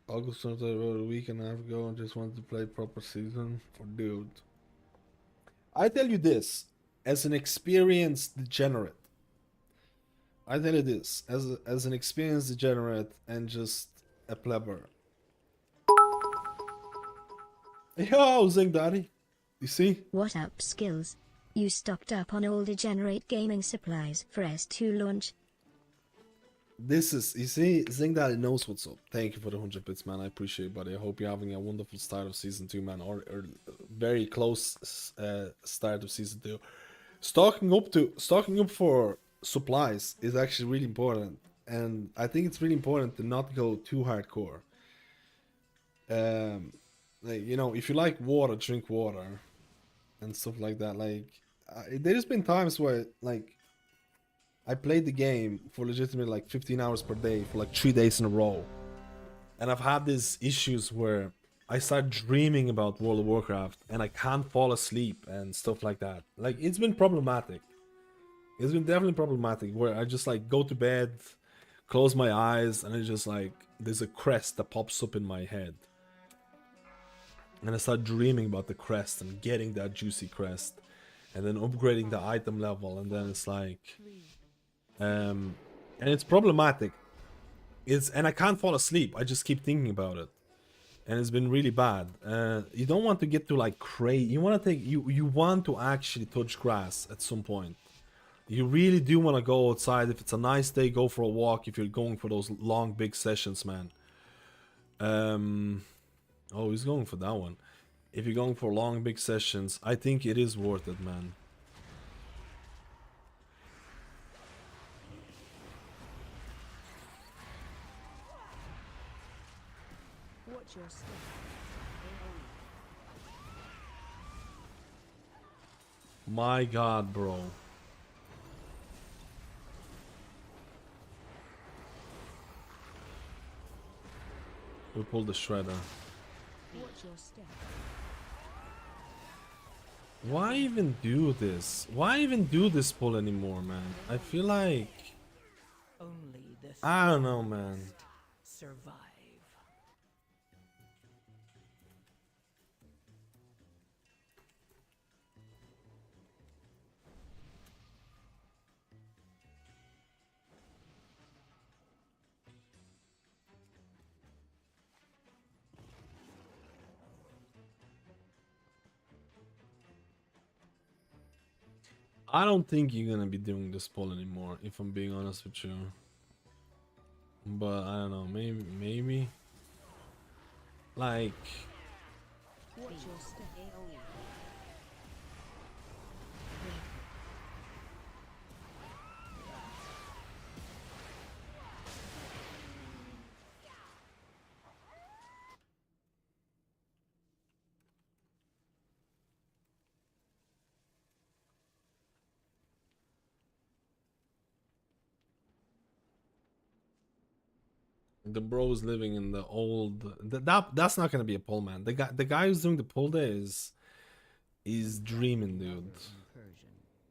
August started about a week and a half ago and just wanted to play proper season for dude. I tell you this, as an experienced degenerate, I tell you this, as an experienced degenerate and just a plebber. Yo, Zing Daddy. You see? What up, Skills? You stocked up on all degenerate gaming supplies for S2 launch. This is, you see, Zing Daddy knows what's up. Thank you for the 100 bits, man. I appreciate it, buddy. I hope you're having a wonderful start of season 2, man. Or very close start of season 2. Stocking up for supplies is actually really important. And I think it's really important to not go too hardcore. Like, you know, if you like water, drink water. And stuff like that. Like, there's been times where, like, I played the game for legitimately like 15 hours per day for like 3 days in a row. And I've had these issues where I start dreaming about World of Warcraft and I can't fall asleep and stuff like that. Like, it's been problematic. It's been definitely problematic where I just like go to bed, close my eyes, and it's just like there's a crest that pops up in my head. And I start dreaming about the crest and getting that juicy crest. And then upgrading the item level, and then it's like... and it's problematic. And I can't fall asleep. I just keep thinking about it. And it's been really bad. You don't want to get to like crazy. You want to take... You want to actually touch grass at some point. You really do want to go outside. If it's a nice day, go for a walk. If you're going for those long, big sessions, man. Oh, he's going for that one. If you're going for long, big sessions, I think it is worth it, man. Watch your step. My God, bro. We pulled the shredder. Watch your step. Why even do this? Why even do this pull anymore, man? I feel like... Only the I don't know, man. survive. I don't think you're gonna be doing this pull anymore, if I'm being honest with you. But I don't know, maybe. Like... Watch your step. The bro is living in the old... That's not gonna be a pull, man. The guy who's doing the pull there is dreaming, dude.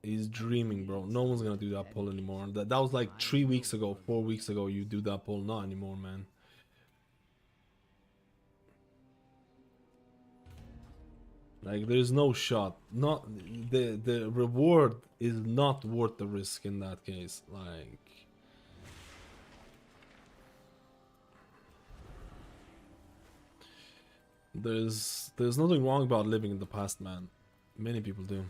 He's dreaming, bro. No one's gonna do that pull anymore. That was like 3 weeks ago, 4 weeks ago. You do that pull, not anymore, man. Like, there's no shot. Not the reward is not worth the risk in that case. Like... There's nothing wrong about living in the past, man. Many people do.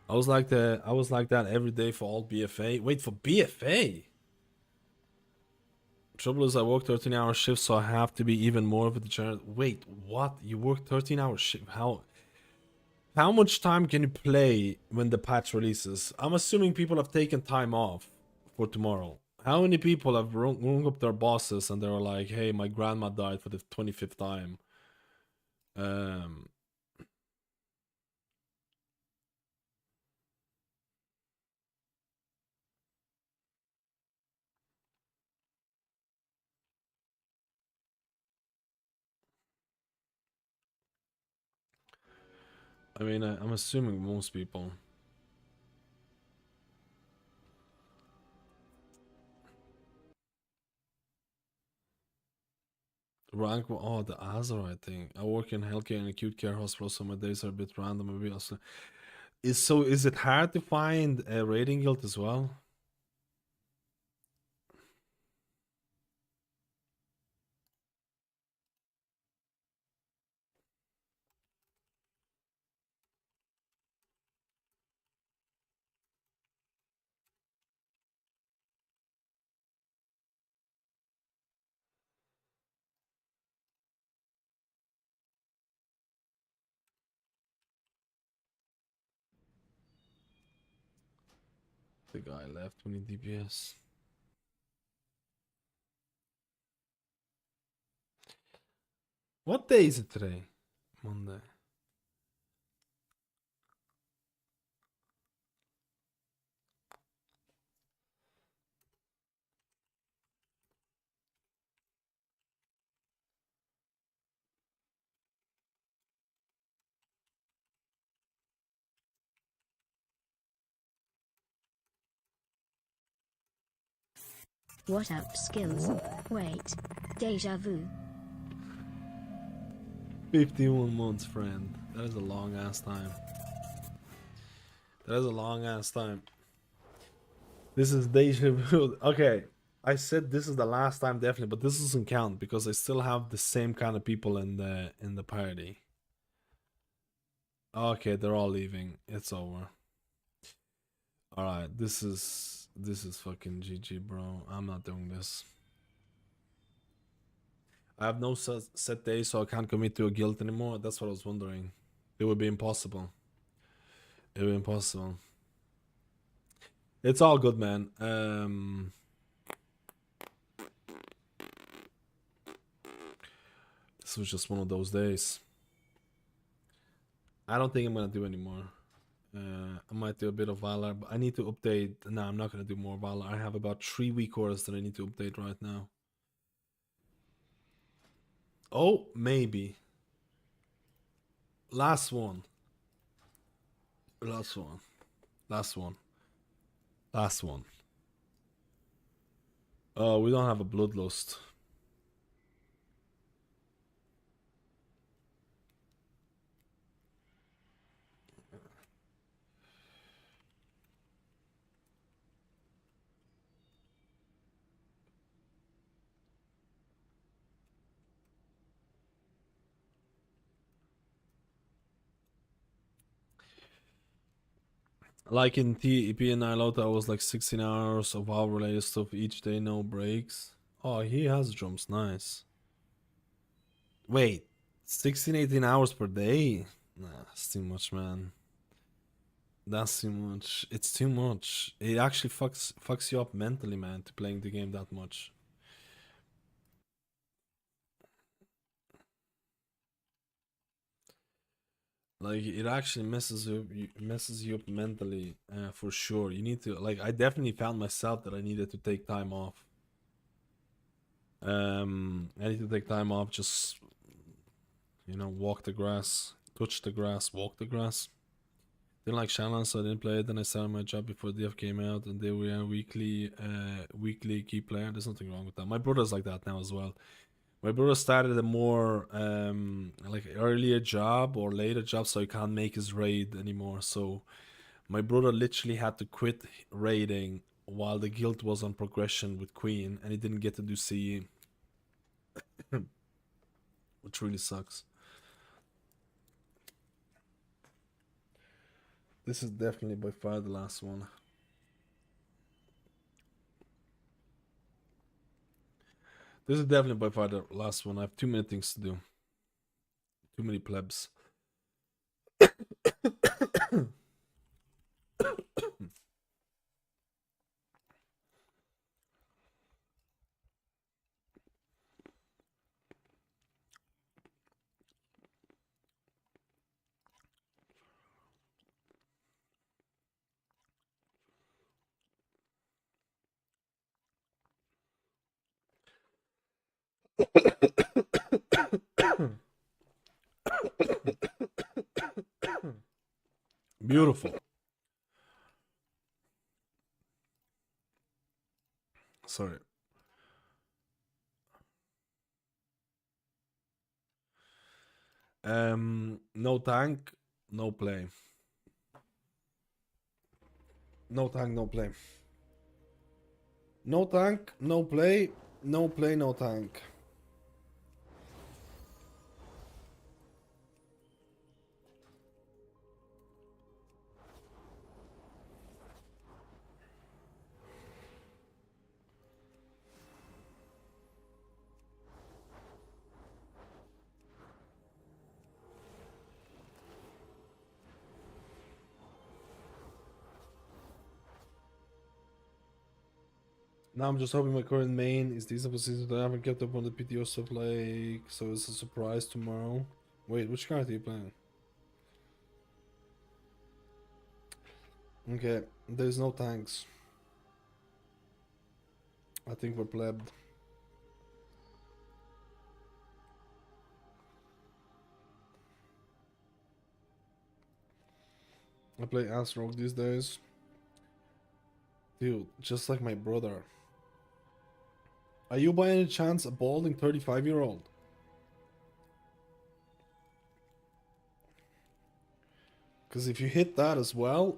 I was like that every day for all BFA. Wait, for BFA? Trouble is I work 13-hour shifts, so I have to be even more of a degenerate. Wait, what? You work 13-hour shift? How much time can you play when the patch releases? I'm assuming people have taken time off for tomorrow. How many people have rung up their bosses and they were like, hey, my grandma died for the 25th time. I mean, I'm assuming most people. Rank, oh, the Azerite thing. I work in healthcare and acute care hospital, so my days are a bit random. Maybe also, is it hard to find a rating guild as well? The guy left 20 DPS. What day is it today? Monday. What up, skills? Wait. Deja vu. 51 months, friend. That is a long ass time. That is a long ass time. This is deja vu. Okay, I said this is the last time definitely, but this doesn't count because I still have the same kind of people in the party. Okay, they're all leaving. It's over. All right, this is fucking GG, bro. I'm not doing this. I have no set day, so I can't commit to a guild anymore. That's what I was wondering. It would be impossible. It would be impossible. It's all good, man. This was just one of those days. I don't think I'm gonna do anymore. I might do a bit of Valor, but I need to update. No, I'm not gonna do more Valor. I have about 3 week cores that I need to update right now. Oh, maybe. Last one. Last one. Last one. Last one. Oh, we don't have a Bloodlust. Like in TEP and Nilota, I was like 16 hours of WoW related stuff each day, no breaks. Oh, he has drums, nice. Wait, 16, 18 hours per day? Nah, that's too much, man. That's too much. It's too much. It actually fucks you up mentally, man, to playing the game that much. Like it actually messes you up mentally, for sure. You need to like. I definitely found myself that I needed to take time off. I need to take time off, just walk the grass, touch the grass, walk the grass. Didn't like Shaman, so I didn't play it. Then I started my job before DF came out, and they were a weekly key player. There's nothing wrong with that. My brother's like that now as well. My brother started a more like earlier job or later job, so he can't make his raid anymore. So my brother literally had to quit raiding while the guild was on progression with Queen, and he didn't get to do CE, which really sucks. This is definitely by far the last one. This is definitely by far the last one. I have too many things to do. Too many plebs. Beautiful. Sorry. No tank, no play. No tank, no play. No tank, no play. No play, no tank. Now I'm just hoping my current main is decent position that I haven't kept up on the PTR stuff, like, so it's a surprise tomorrow. Wait, which card are you playing? Okay, there's no tanks. I think we're plebbed. I play Ass Rogue these days. Dude, just like my brother. Are you by any chance a balding 35-year-old? Because if you hit that as well,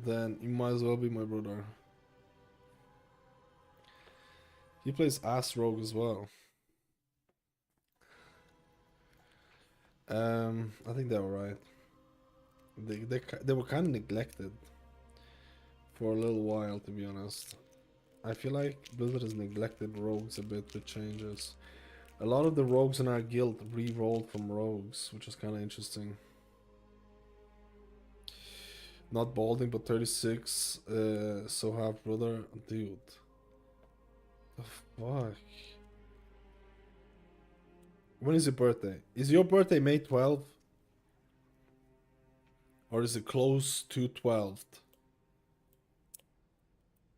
then you might as well be my brother. He plays Ass Rogue as well. I think they were right. They were kind of neglected for a little while, to be honest. I feel like Blizzard has neglected rogues a bit with changes. A lot of the rogues in our guild re-rolled from rogues, which is kind of interesting. Not balding, but 36. So half brother, dude. The fuck. When is your birthday? Is your birthday May 12th? Or is it close to 12th?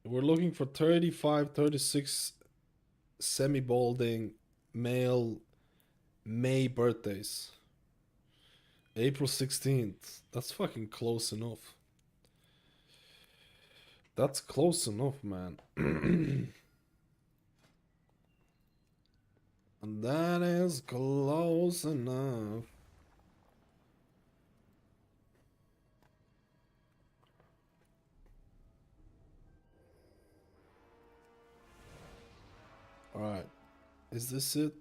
We're looking for 35, 36 semi-balding male May birthdays. April 16th. That's fucking close enough. That's close enough, man. And that is close enough. Alright. Is this it?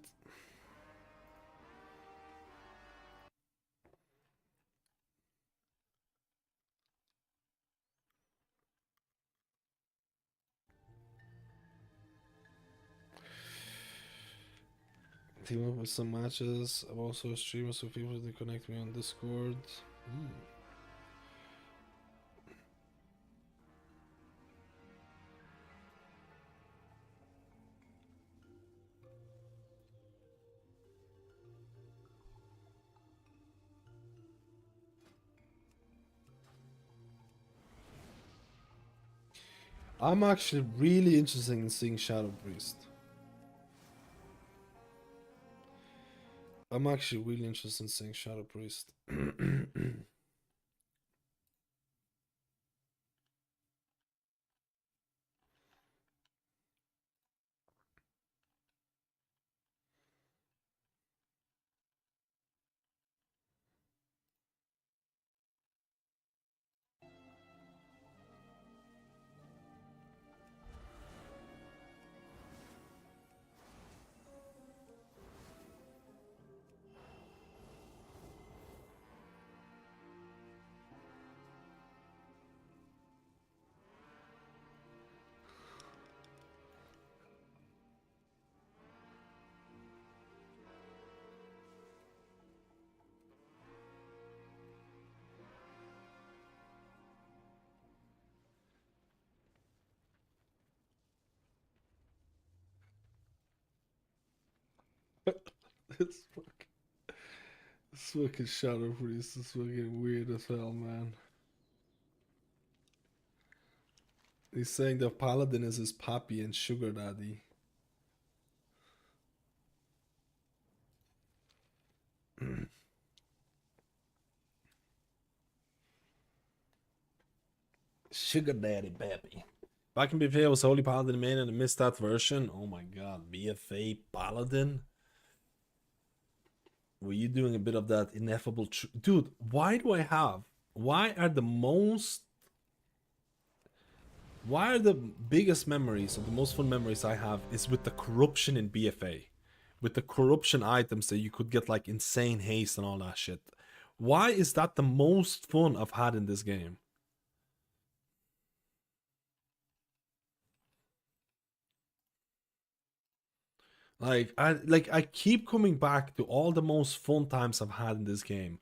Team up with some matches. I'm also a streamer, so people to connect me on Discord. I'm actually really interested in seeing Shadow Priest. I'm actually really interested in seeing Shadow Priest. This fucking Shadow Priest is fucking weird as hell, man. He's saying the Paladin is his pappy and sugar daddy. Sugar daddy pappy. Back in BFA, I was Holy Paladin main and I missed that version. Oh my god, BFA Paladin? Were you doing a bit of that ineffable dude, why are the biggest memories or the most fun memories I have is with the corruption in BFA? With the corruption items that you could get like insane haste and all that shit. Why is that the most fun I've had in this game? I keep coming back to all the most fun times I've had in this game.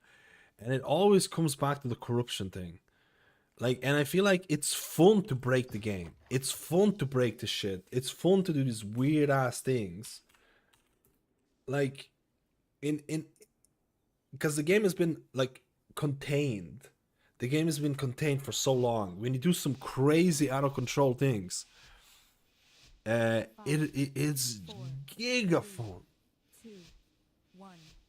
And it always comes back to the corruption thing. Like, and I feel like it's fun to break the game. It's fun to break the shit. It's fun to do these weird ass things. Like, because the game has been like contained. The game has been contained for so long. When you do some crazy out of control things, it's giga fun.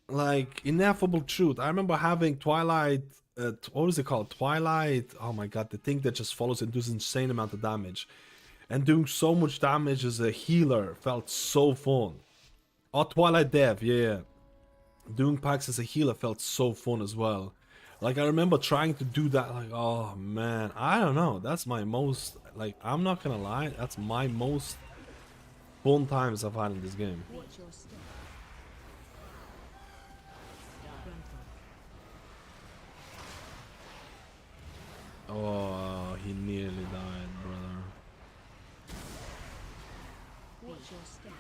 Like ineffable truth. I remember having Twilight. What was it called? Twilight. Oh my god, the thing that just follows and does insane amount of damage, and doing so much damage as a healer felt so fun. Oh, Twilight Dev, yeah. Doing packs as a healer felt so fun as well. Like I remember trying to do that. Like, oh man, I don't know. That's my most. Like, I'm not gonna lie. That's my most fun times I've had in this game. Oh, he nearly died, brother. Watch your step.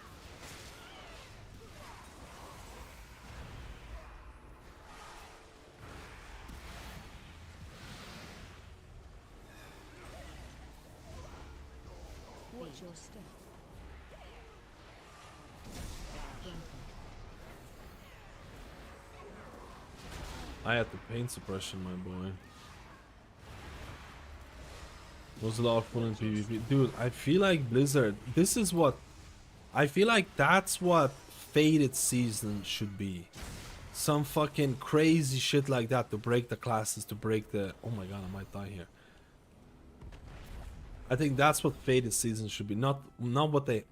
Watch your step. I had the pain suppression, my boy. It was a lot of fun in PvP. Dude, I feel like Blizzard, this is what... I feel like that's what Fated Season should be. Some fucking crazy shit like that to break the classes, to break the... Oh my god, I might die here. I think that's what Fated Season should be. Not what they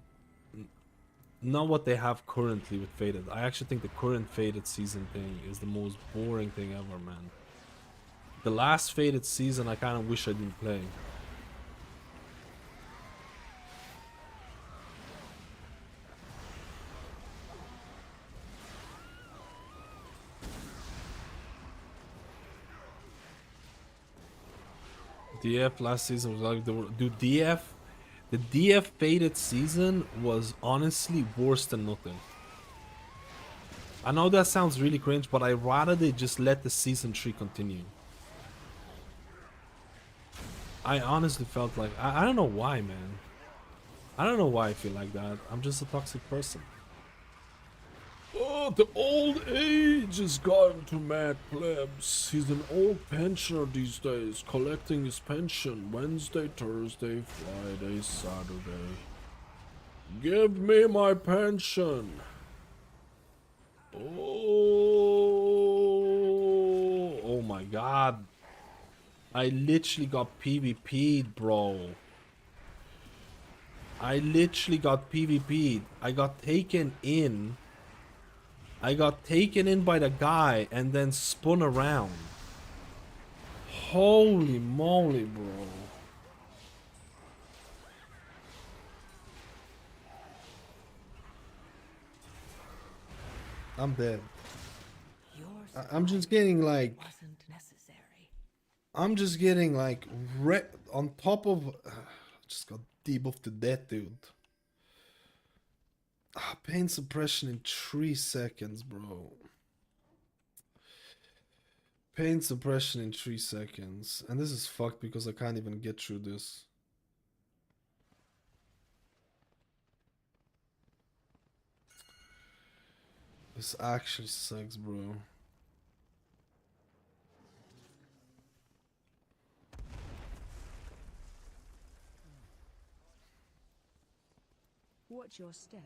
have currently with Fated. I actually think the current Fated Season thing is the most boring thing ever, man. The last Fated Season I kind of wish I didn't play. DF last season was like dude, the DF Fated season was honestly worse than nothing. I know that sounds really cringe, but I'd rather they just let the season 3 continue. I honestly felt like I don't know why, man. I don't know why I feel like that. I'm just a toxic person. Oh, the old age has gotten to Matt Plebs. He's an old pensioner these days, collecting his pension Wednesday, Thursday, Friday, Saturday. Give me my pension. Oh my god. I literally got PvP'd, bro. I literally got PvP'd. I got taken in. I got taken in by the guy and then spun around. Holy moly, bro. I'm dead. I'm just getting like... I'm just getting like... on top of... just got debuffed to death, dude. Pain suppression in 3 seconds, bro. Pain suppression in 3 seconds. And this is fucked because I can't even get through this. This actually sucks, bro. Watch your step.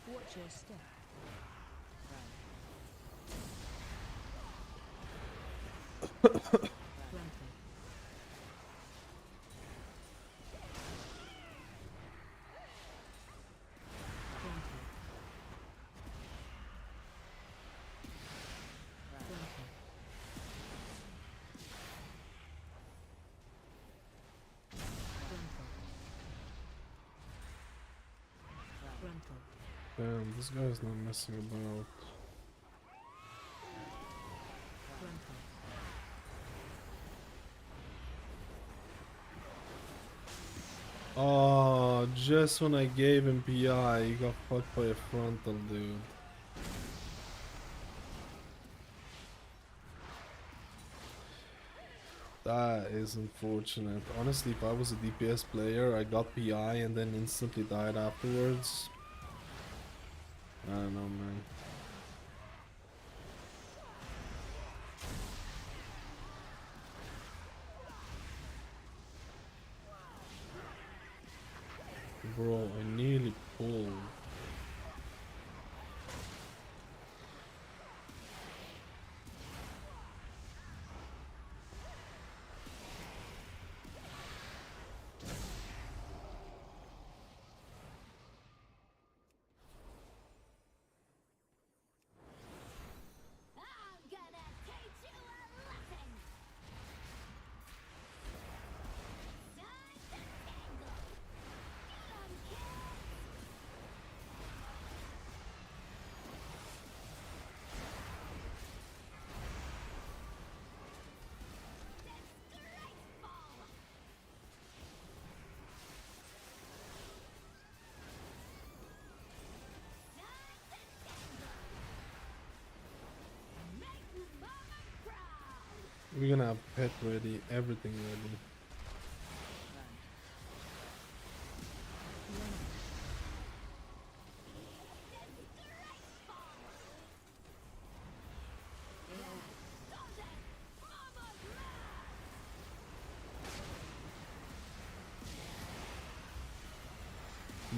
Watch your step. Damn, this guy's not messing about. Oh, just when I gave him PI, he got fucked by a frontal, dude. That is unfortunate. Honestly, if I was a DPS player, I got PI and then instantly died afterwards. I don't know, man. Bro, I nearly pulled. We're gonna have pet ready, everything ready.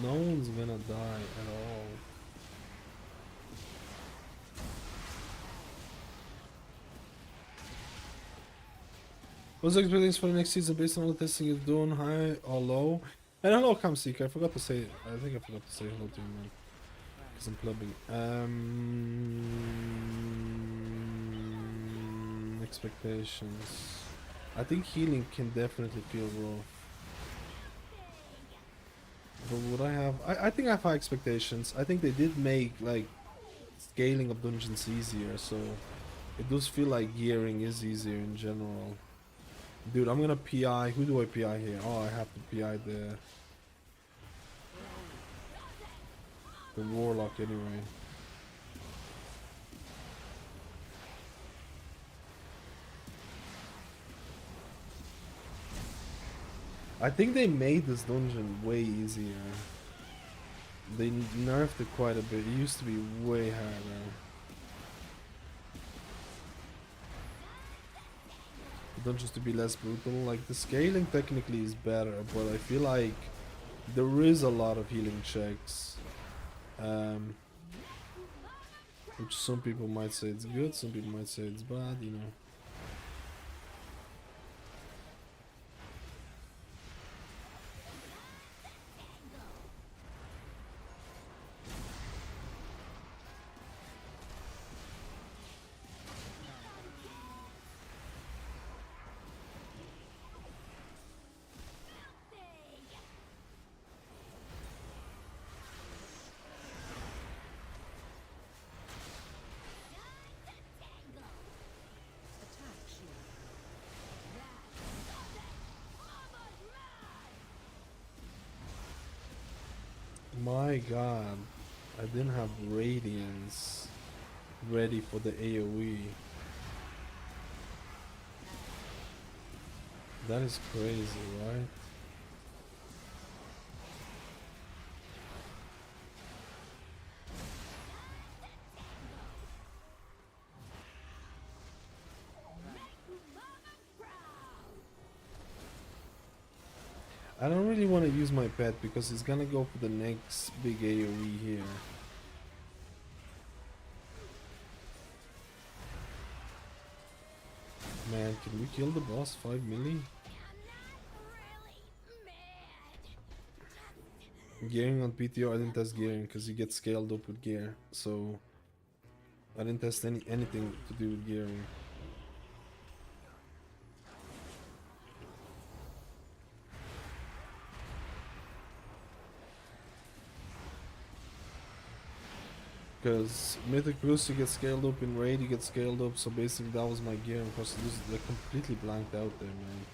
No one's gonna die at all. What's the expectations for the next season based on all the testing you're doing? High or low? And hello, Camseek. I forgot to say. I think I forgot to say hello to you, man. Because I'm clubbing. Expectations. I think healing can definitely feel rough. But would I have? I think I have high expectations. I think they did make like scaling of dungeons easier, so it does feel like gearing is easier in general. Dude, I'm gonna PI. Who do I PI here? Oh, I have to PI the warlock anyway. I think they made this dungeon way easier. They nerfed it quite a bit. It used to be way harder. Dungeons to be less brutal. Like the scaling technically is better, but I feel like there is a lot of healing checks, which some people might say it's good, some people might say it's bad, you know. My god, I didn't have Radiance ready for the AoE. That is crazy, right? I don't really want to use my pet because he's gonna go for the next big AoE here. Man, can we kill the boss 5 milli? Gearing on PTR, I didn't test gearing because you get scaled up with gear, so I didn't test anything to do with gearing. because Mythic Plus you get scaled up, in Raid you get scaled up, so basically that was my gear, and of course they're completely blanked out there, man.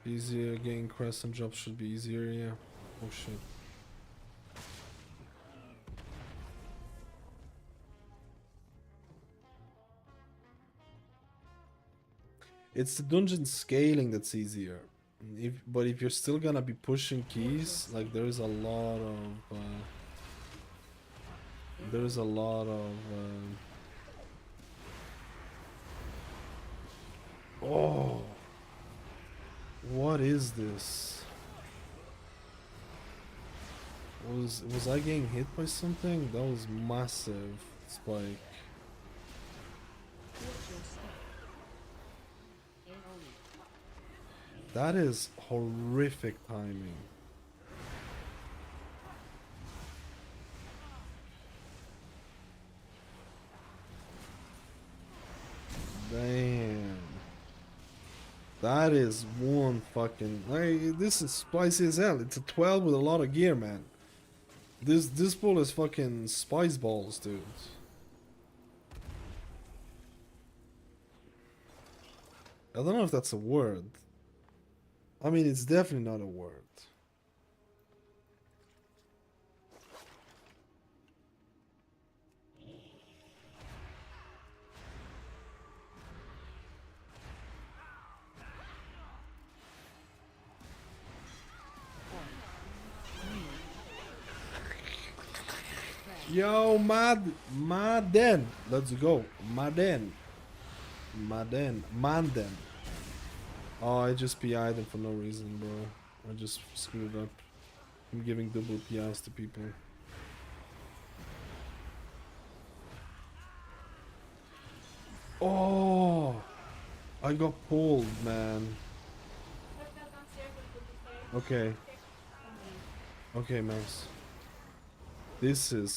Easier, getting crescent drops should be easier, yeah. Oh shit. It's the dungeon scaling that's easier. But if you're still gonna be pushing keys, like there's a lot of oh, what is this? Was I getting hit by something? That was massive spike. That is horrific timing. Damn. That is one fucking... Like, this is spicy as hell. It's a 12 with a lot of gear, man. This ball is fucking spice balls, dude. I don't know if that's a word. I mean, it's definitely not a word. Yo, Madden. Let's go. Madden. Oh, I just PI'd him for no reason, bro. I just screwed up. I'm giving double PIs to people. Oh, I got pulled, man. Okay. Okay, nice. This is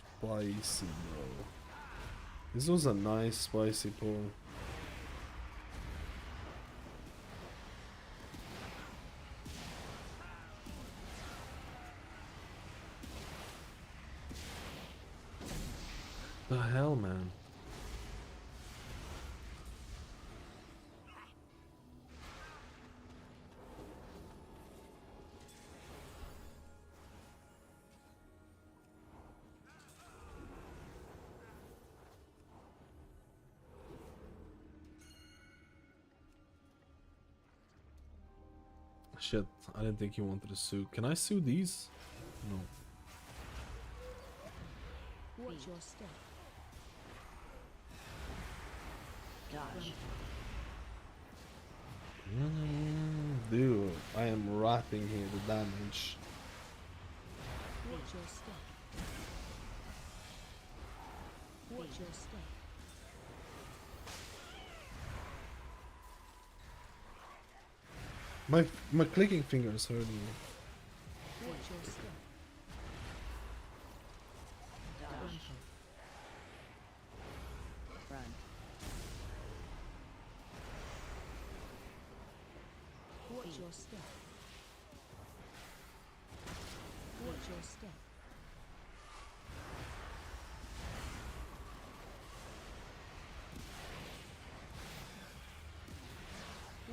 spicy, bro. This was a nice spicy pull. The hell, man. Shit, I didn't think he wanted to sue. Can I sue these? No. Watch your step. Dodge. Dude, I am wrapping here the damage. Watch your step. Watch your step. My clicking fingers hurting me. Watch your step. Dodge. Run. Watch your step. Watch your step.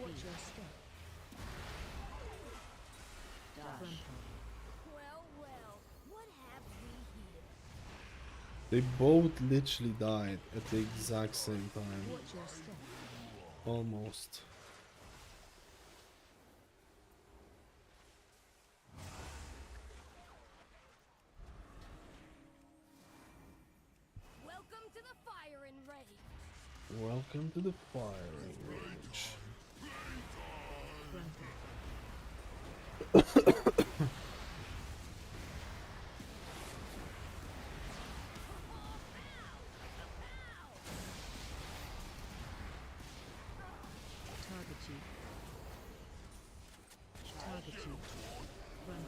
Watch your step. Well, what have we here? They both literally died at the exact same time. Watch your step. Almost. Welcome to the firing range. Welcome to the firing range. Target you. Target you. Run.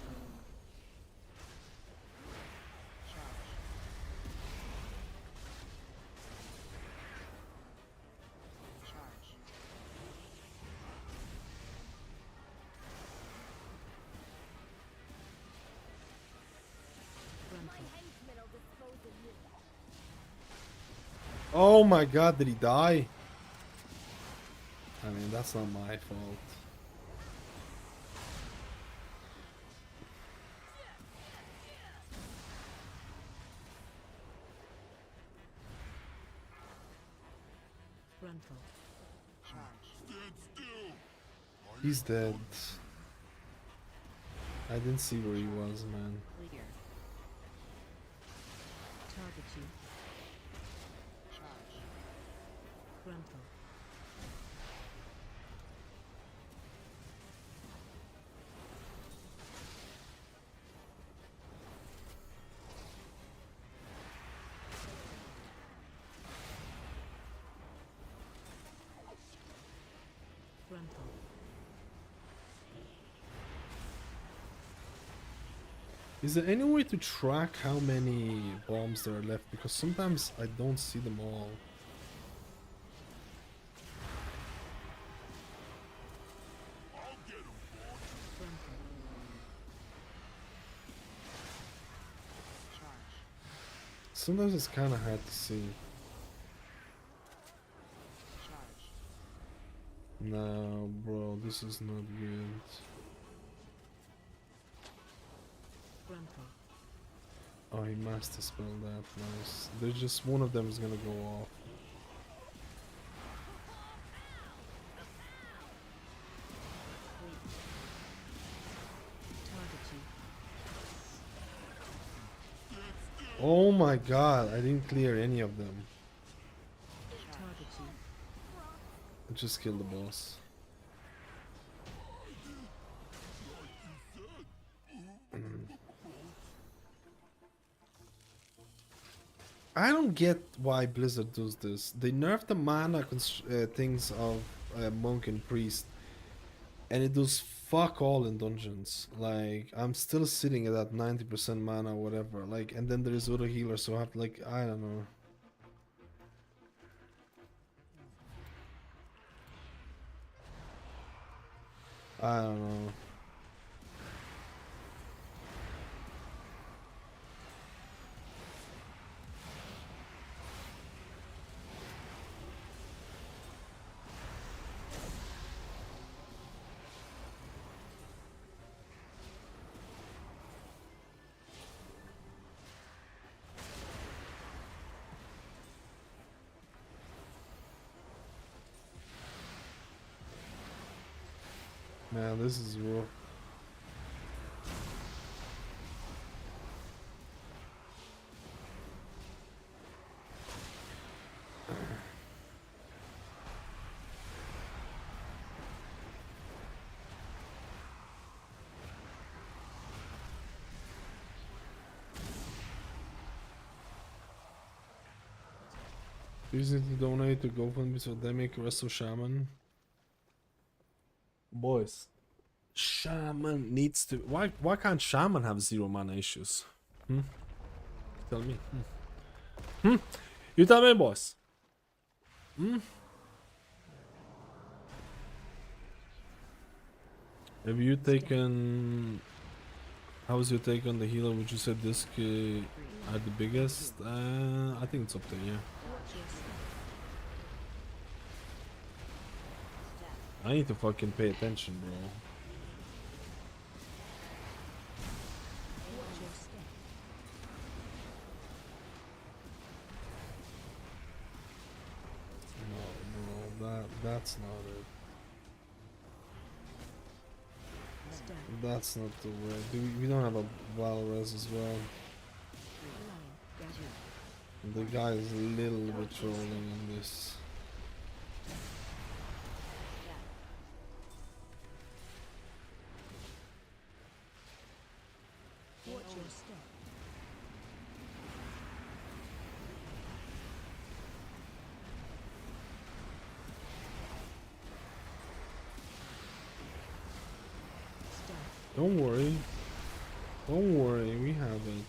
Oh my god, did he die? I mean, that's not my fault. He's dead. I didn't see where he was, man. Clear. Target you. Charge. Frontal. Frontal. Is there any way to track how many bombs there are left? Because sometimes I don't see them all. Sometimes it's kind of hard to see. No, bro, this is not good. Oh, he master spelled that. Nice. There's just one of them is gonna go off. Oh my god, I didn't clear any of them. I just killed the boss. I don't get why Blizzard does this. They nerfed the mana things of Monk and Priest, and it does fuck all in dungeons. Like, I'm still sitting at that 90% mana or whatever. Like, and then there is other healers, so I have to, like, I don't know. I don't know. Man, this is rough. Using to donate to GoFundMe so they make Wrestle Shaman. Boys, Shaman needs to. Why can't Shaman have 0 mana issues? Tell me. You tell me, boys. Have you taken? How was your take on the healer? Would you say disc are the biggest? I think it's up there, yeah. I need to fucking pay attention, bro. No, bro, that's not it. That's not the way. We don't have a Valorez as well. The guy is a little bit trolling in this. Don't worry. Don't worry, we have it.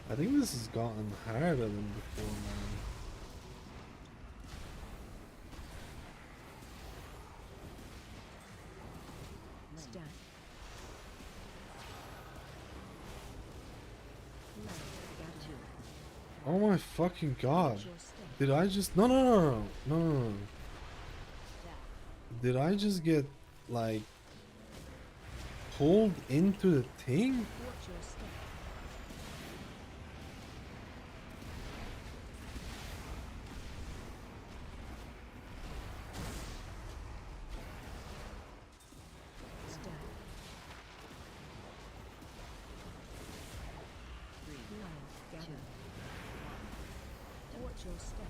I think this has gotten harder than before, man. Oh my fucking god. Did I just... No. Did I just get, like, pulled into the thing? Watch your step. Watch your step.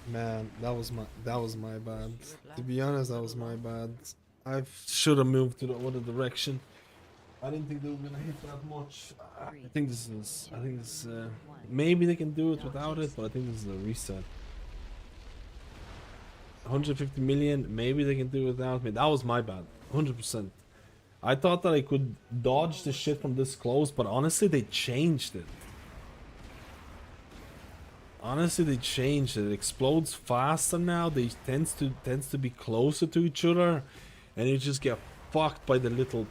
Man, that was my bad. To be honest, that was my bad. I should have moved to the other direction. I didn't think they were gonna hit that much. I think this is. Maybe they can do it without it, but I think this is a reset. 150 million. Maybe they can do it without me. That was my bad. 100%. I thought that I could dodge the shit from this close, but honestly, they changed it. Honestly, they changed it. It explodes faster now. They tends to be closer to each other, and you just get fucked by the little.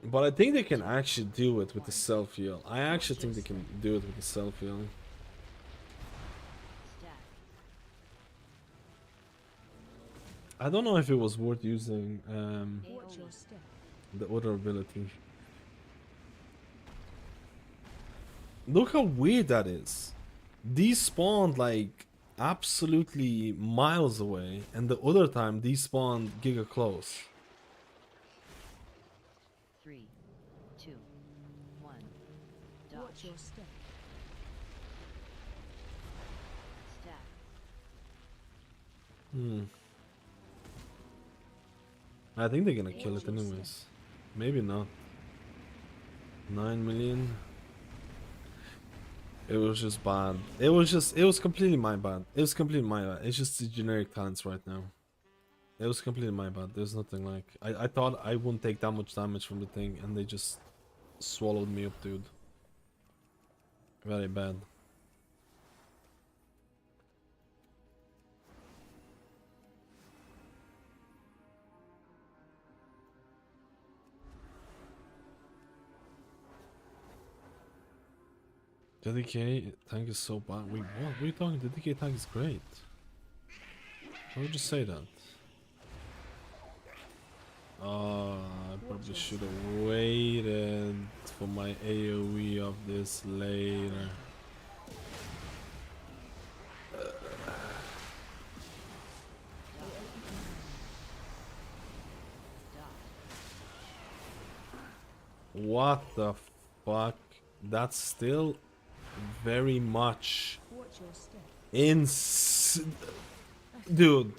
But I think they can actually do it with the self heal. I actually think they can do it with the self heal. I don't know if it was worth using the other ability. Look how weird that is. These spawned like absolutely miles away, and the other time these spawned giga close. 3, 2, 1. Watch your step. I think they're gonna kill it anyways. Maybe not. 9 million. It was just bad. It was completely my bad. It was completely my bad. It's just the generic talents right now. It was completely my bad. There's nothing like... I thought I wouldn't take that much damage from the thing, and they just swallowed me up, dude. Very bad. DK tank is so bad. Wait, what? What are you talking? The DK tank is great. Why would you say that? I probably should have waited for my AoE of this later. What the fuck? That's still very much dude.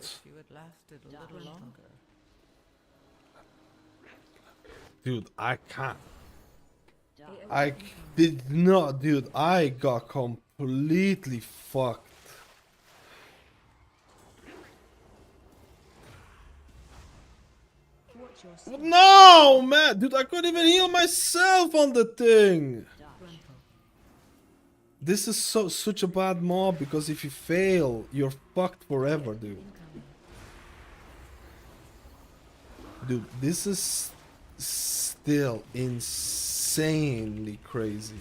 Dude, I can't. I did not, dude. I got completely fucked. No, man, dude, I couldn't even heal myself on the thing. This is such a bad mob because if you fail, you're fucked forever, dude. Dude, this is still insanely crazy.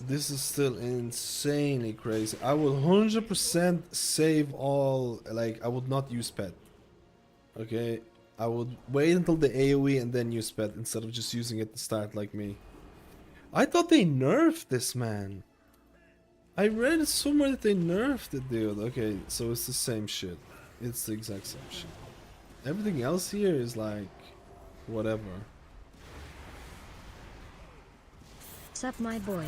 This is still insanely crazy. I will 100% save all, like, I would not use pet. Okay? I would wait until the AoE and then use pet instead of just using it to start like me. I thought they nerfed this, man. I read it somewhere that they nerfed it, dude. Okay, so it's the same shit. It's the exact same shit. Everything else here is like, whatever. Sup, my boy.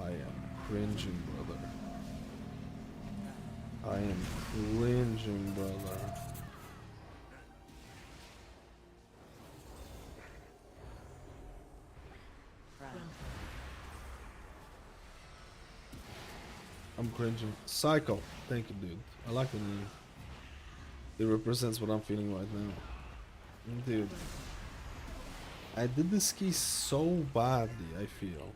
I am cringing, brother. I am cringing, brother. I'm cringing. Psycho. Thank you, dude. I like the name. It represents what I'm feeling right now. Dude. I did this key so badly, I feel.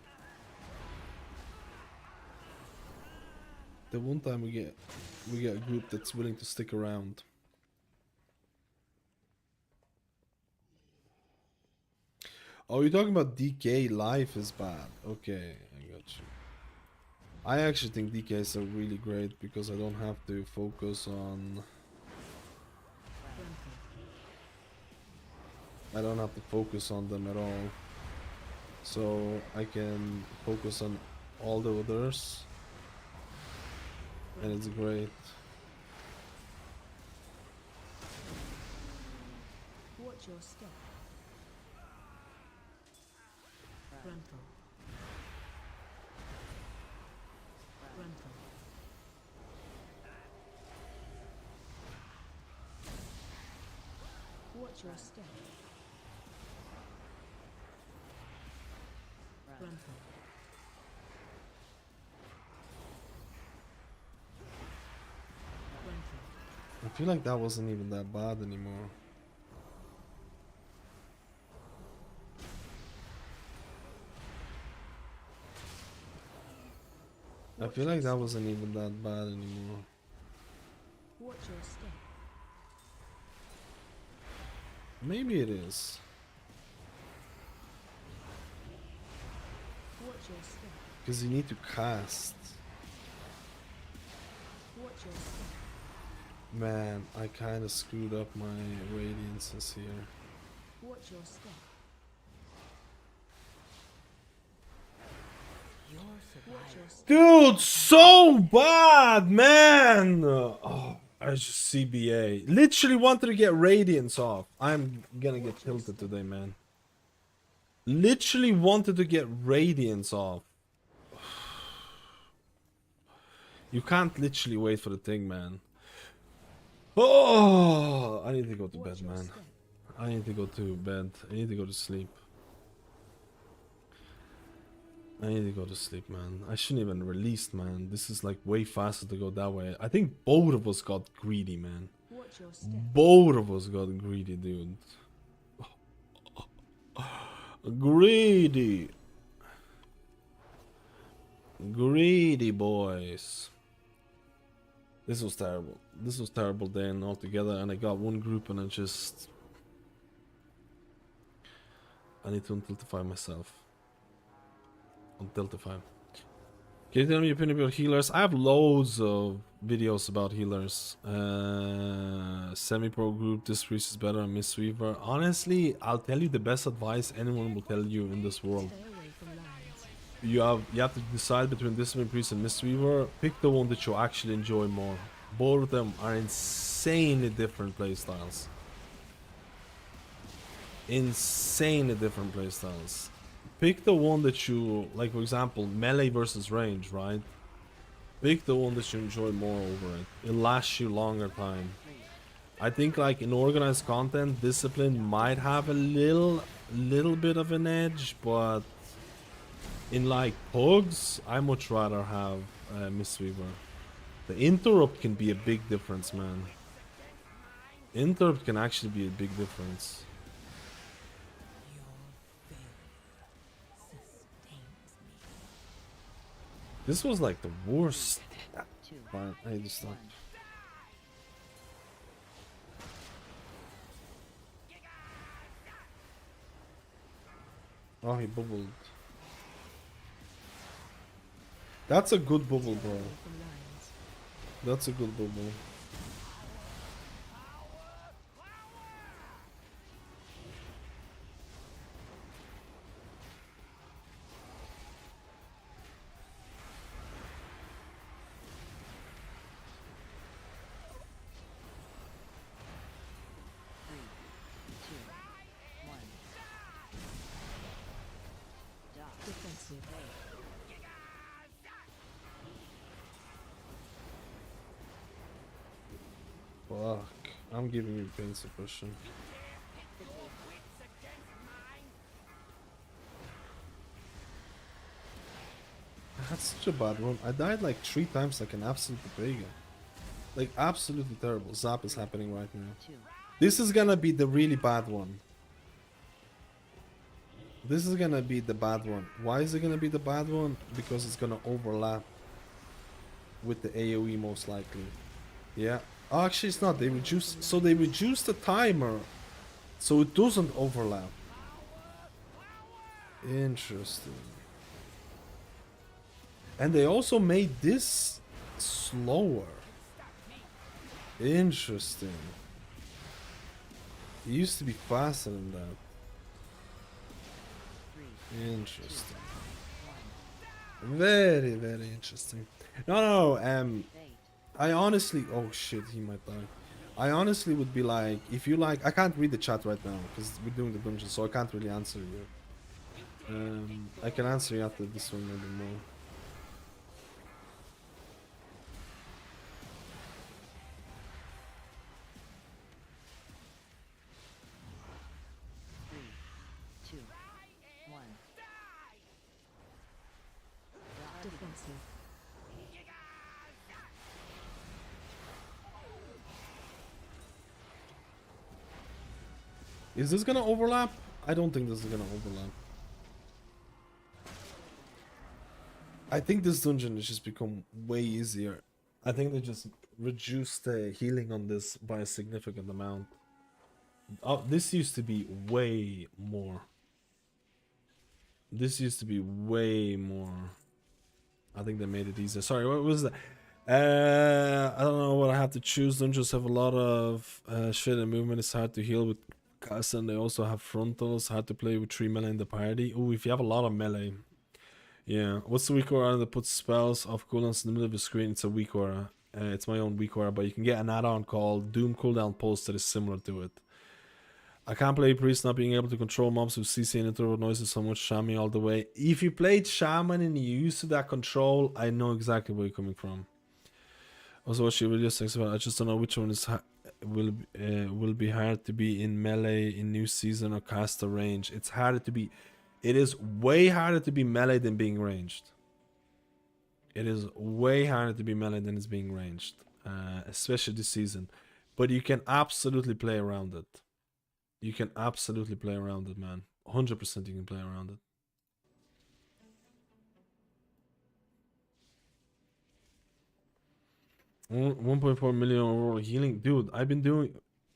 The one time we get a group that's willing to stick around. Oh, you're talking about DK life is bad. Okay, I got you. I actually think DKs are really great because I don't have to focus on... I don't have to focus on them at all. So I can focus on all the others. And it's great. Watch your step. Frontal. Frontal. Watch your step. Frontal. I feel like that wasn't even that bad anymore. I feel like that wasn't even that bad anymore. Watch your step. Maybe it is. Watch your step. Because you need to cast. Watch your step. Man, I kind of screwed up my radiances here. Watch your step. Watch your step. Dude, so bad, man! Oh, I just CBA. Literally wanted to get radiance off. I'm gonna get tilted today, man. Literally wanted to get radiance off. You can't literally wait for the thing, man. Oh, I need to go to bed, man. I need to go to bed. I need to go to sleep. I need to go to sleep, man. I shouldn't even release, man. This is like way faster to go that way. I think both of us got greedy, man. Both of us got greedy, dude. Greedy. Greedy boys. This was terrible. This was terrible then altogether, and I got one group and I need to untiltify myself. Untiltify. Can you tell me your opinion about healers? I have loads of videos about healers. Semi-pro group, this priest is better than Mistweaver. Honestly, I'll tell you the best advice anyone will tell you in this world. You have to decide between Discipline Priest and Mistweaver. Pick the one that you actually enjoy more. Both of them are insanely different playstyles. Insanely different playstyles. Pick the one that you like, for example, melee versus range, right? Pick the one that you enjoy more over it. It lasts you longer time. I think like in organized content, Discipline might have a little bit of an edge, but in like pugs, I much rather have Mistweaver. The interrupt can be a big difference, man. Interrupt can actually be a big difference. This was like the worst part. I just stopped. Oh, he bubbled. That's a good bubble, bro. That's a good bubble. Fuck. I'm giving you pain suppression. That's such a bad run. I died like 3 times like an absolute pagan. Like absolutely terrible. Zap is happening right now. This is gonna be the really bad one. This is gonna be the bad one. Why is it gonna be the bad one? Because it's gonna overlap with the AoE most likely. Yeah. Oh, actually it's not. They reduce the timer so it doesn't overlap. Interesting. And they also made this slower. Interesting. It used to be faster than that. Interesting. Very, very interesting. No, I honestly, oh shit, he might die. I honestly would be like, if you like, I can't read the chat right now because we're doing the dungeon, so I can't really answer you. I can answer you after this one maybe more. Defensive. Is this gonna overlap? I don't think this is gonna overlap. I think this dungeon has just become way easier. I think they just reduced the healing on this by a significant amount. Oh, this used to be way more. This used to be way more. I think they made it easier. Sorry, what was that? I don't know what I have to choose. Dungeons have a lot of shit and movement. It's hard to heal with cast, and they also have frontals. Hard to play with 3 melee in the party. Oh, if you have a lot of melee. Yeah. What's the weak aura that puts spells off cooldowns in the middle of the screen? It's a weak aura. It's my own weak aura, but you can get an add-on called Doom Cooldown Pulse that is similar to it. I can't play Priest not being able to control mobs with CC and interrupt noises so much Shaman all the way. If you played Shaman and you used to that control, I know exactly where you're coming from. Also, what she really thinks about, I just don't know which one is will be hard to be in melee in new season or caster range. It's harder to be. It is way harder to be melee than being ranged. It is way harder to be melee than it's being ranged, especially this season. But you can absolutely play around it. You can absolutely play around it, man. 100% you can play around it. $1.4 million overall healing. Dude, I've been doing...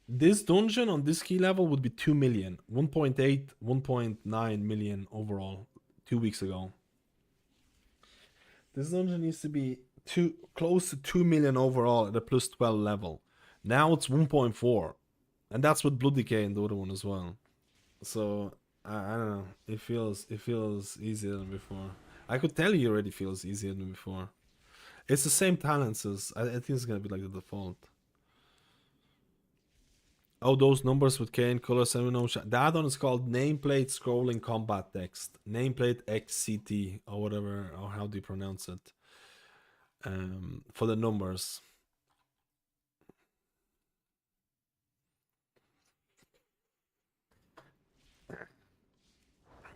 This dungeon on this key level would be 2 million. 1.8, 1.9 million overall 2 weeks ago. This dungeon used to be close to 2 million overall at a plus 12 level. Now it's 1.4. And that's with Blood Decay and the other one as well. So, I don't know. It feels easier than before. I could tell you already feels easier than before. It's the same talents as... I think it's gonna be like the default. Oh, those numbers with K and colors. The add-on is called Nameplate Scrolling Combat Text. Nameplate XCT or whatever, or how do you pronounce it? For the numbers.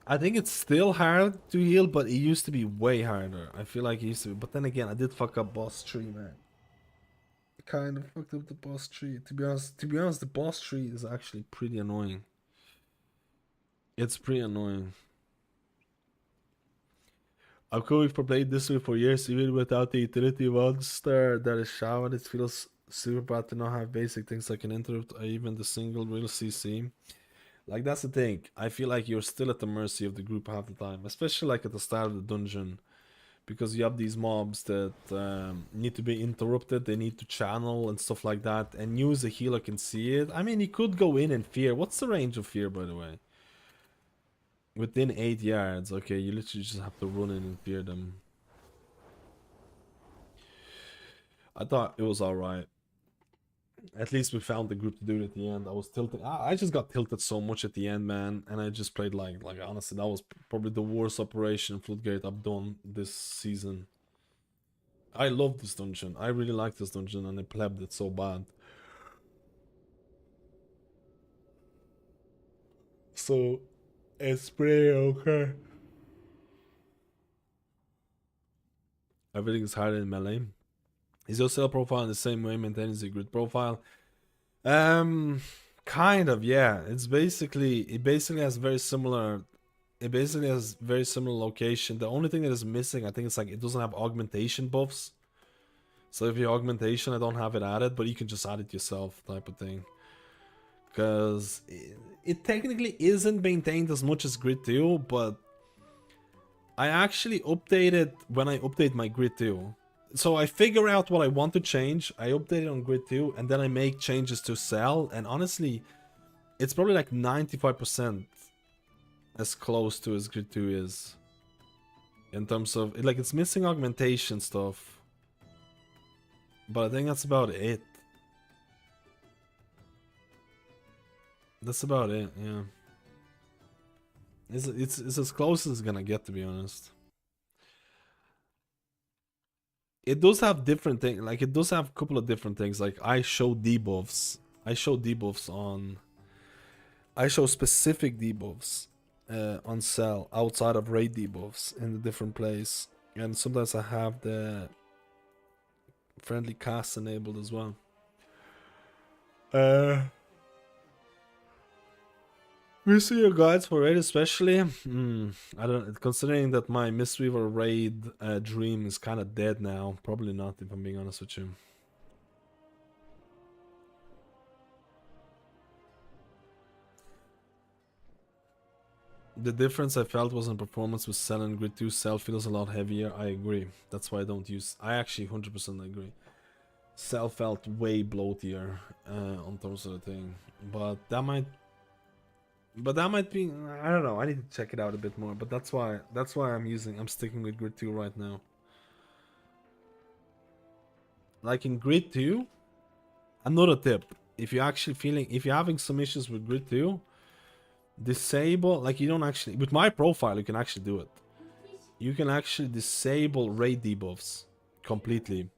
I think it's still hard to heal, but it used to be way harder. I feel like it used to be. But then again, I did fuck up boss tree, man. I kind of fucked up the boss tree. To be honest, the boss tree is actually pretty annoying. It's pretty annoying. I'm going for playing this way for years, even without the utility monster that is Shaman. It feels super bad to not have basic things like an interrupt or even the single real CC. Like, that's the thing. I feel like you're still at the mercy of the group half the time, especially like at the start of the dungeon, because you have these mobs that need to be interrupted, they need to channel and stuff like that, and you as a healer can see it. I mean, you could go in and fear. What's the range of fear, by the way? Within 8 yards. Okay, you literally just have to run in and fear them. I thought it was alright. At least we found the group to do it at the end. I was tilted. I just got tilted so much at the end, man. And I just played like honestly, that was probably the worst operation Floodgate I've done this season. I love this dungeon. I really like this dungeon, and I plebbed it so bad. So it's pretty okay. Everything is harder in melee. Is your cell profile in the same way maintained as your grid profile? Kind of, yeah. It basically has very similar It basically has very similar location. The only thing that is missing, I think, it's like it doesn't have augmentation buffs. So if you augmentation, I don't have it added, but you can just add it yourself, type of thing. Because it technically isn't maintained as much as Grid 2, but I actually updated when I update my Grid 2. So I figure out what I want to change, I update it on Grid 2, and then I make changes to Cell, and honestly, it's probably like 95% as close to as Grid 2 is. In terms of, like, it's missing augmentation stuff. But I think that's about it. That's about it, yeah. It's as close as it's gonna get, to be honest. It does have different things, like it does have a couple of different things. Like I show debuffs. I show debuffs on. I show specific debuffs on Cell outside of raid debuffs in the different place, and sometimes I have the friendly cast enabled as well. We see your guides for raid, especially. I don't. Considering that my Mistweaver raid dream is kind of dead now, probably not. If I'm being honest with you. The difference I felt was in performance with Cell and Grid 2. Cell feels a lot heavier. I agree. That's why I don't use. I actually 100% agree. Cell felt way bloatier on terms of the thing, but that might. But that might be, I don't know, I need to check it out a bit more, but that's why I'm sticking with Grid 2 right now. Like in Grid 2, another tip, if you're having some issues with Grid 2, disable, like you don't actually, with my profile you can actually do it. You can actually disable raid debuffs completely.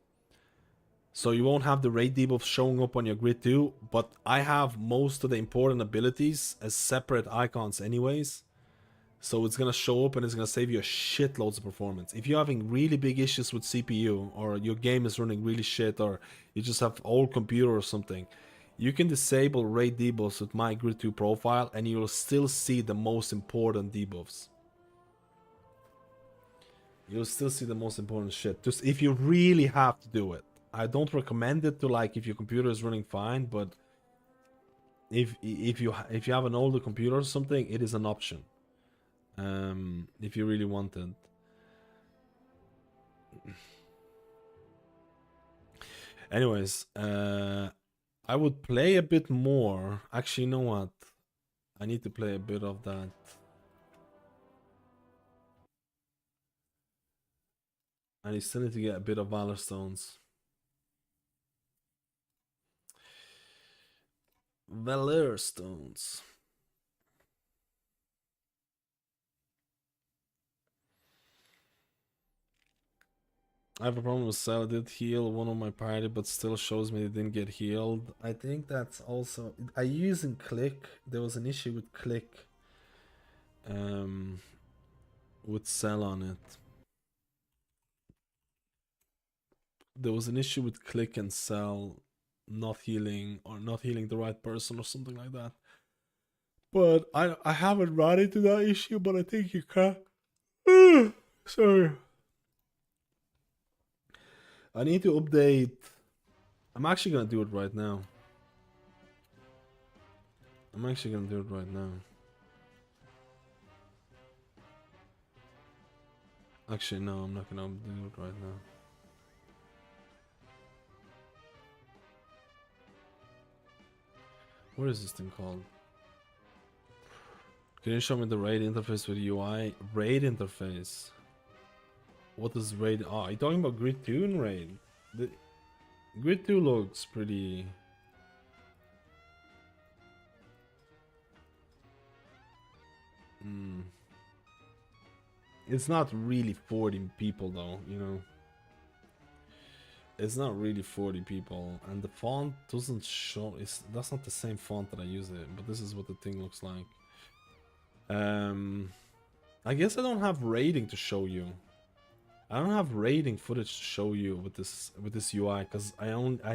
So you won't have the raid debuffs showing up on your Grid 2, but I have most of the important abilities as separate icons anyways. So it's gonna show up and it's gonna save you a shitloads of performance. If you're having really big issues with CPU, or your game is running really shit, or you just have old computer or something, you can disable raid debuffs with my Grid 2 profile and you'll still see the most important debuffs. You'll still see the most important shit. Just if you really have to do it. I don't recommend it to, like, if your computer is running fine, but if you have an older computer or something, it is an option. If you really want it. Anyways, I would play a bit more. Actually, you know what? I need to play a bit of that. And I still need to get a bit of Valor Stones. Valor Stones. I have a problem with Cell. I did heal one of my party, but still shows me they didn't get healed. I think that's also... I use in Click. There was an issue with Click. With Cell on it. There was an issue with Click and Cell not healing, or not healing the right person or something like that. But I haven't run into that issue, but I think you can. Sorry. I need to update. I'm actually gonna do it right now. Actually, no, I'm not gonna do it right now. What is this thing called? Can you show me the raid interface with UI? Raid interface? What is raid? Oh, are you talking about Grid 2 and raid? The Grid 2 looks pretty... It's not really 40 people though, you know. It's not really 40 people, and the font doesn't show. That's not the same font that I use it, but this is what the thing looks like. I guess I don't have rating to show you. I don't have rating footage to show you with this UI, because I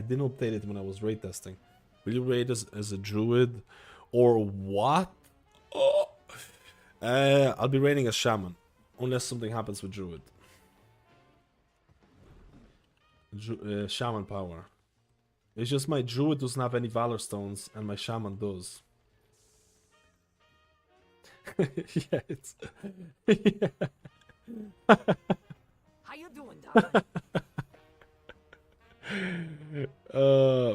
didn't update it when I was raid testing. Will you raid as a druid or what? Oh, I'll be raiding a Shaman. Unless something happens with Druid. Shaman power. It's just my Druid doesn't have any Valor Stones, and my Shaman does. Yeah, it's... yeah. How you doing, darling?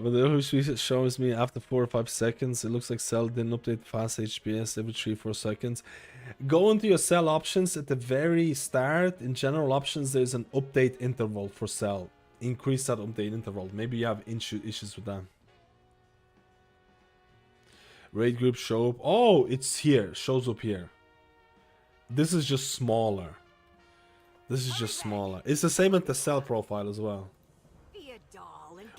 But the who shows me after 4 or 5 seconds, it looks like Cell didn't update fast HPS every 3-4 seconds. Go into your Cell options at the very start. In general options, there's an update interval for Cell. Increase that update interval. Maybe you have issues with that. Raid group show up. Oh, it's here. Shows up here. This is just smaller. This is just smaller. It's the same with the Cell profile as well.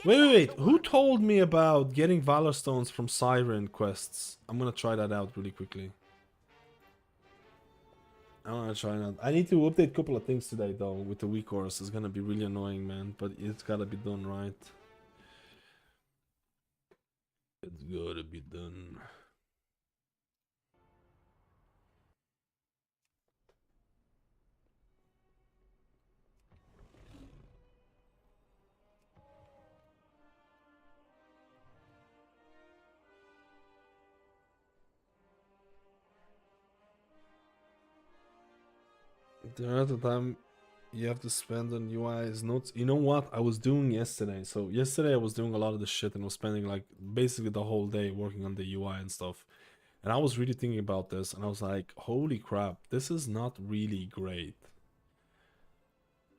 Wait. Who told me about getting Valor Stones from Siren quests? I'm gonna try that out really quickly. I'm gonna try that. I need to update a couple of things today though with the weak course. It's gonna be really annoying, man. But it's gotta be done right. It's gotta be done. The amount of time you have to spend on UI is not... You know what I was doing yesterday? So yesterday I was doing a lot of the shit and was spending like basically the whole day working on the UI and stuff. And I was really thinking about this and I was like, holy crap, this is not really great.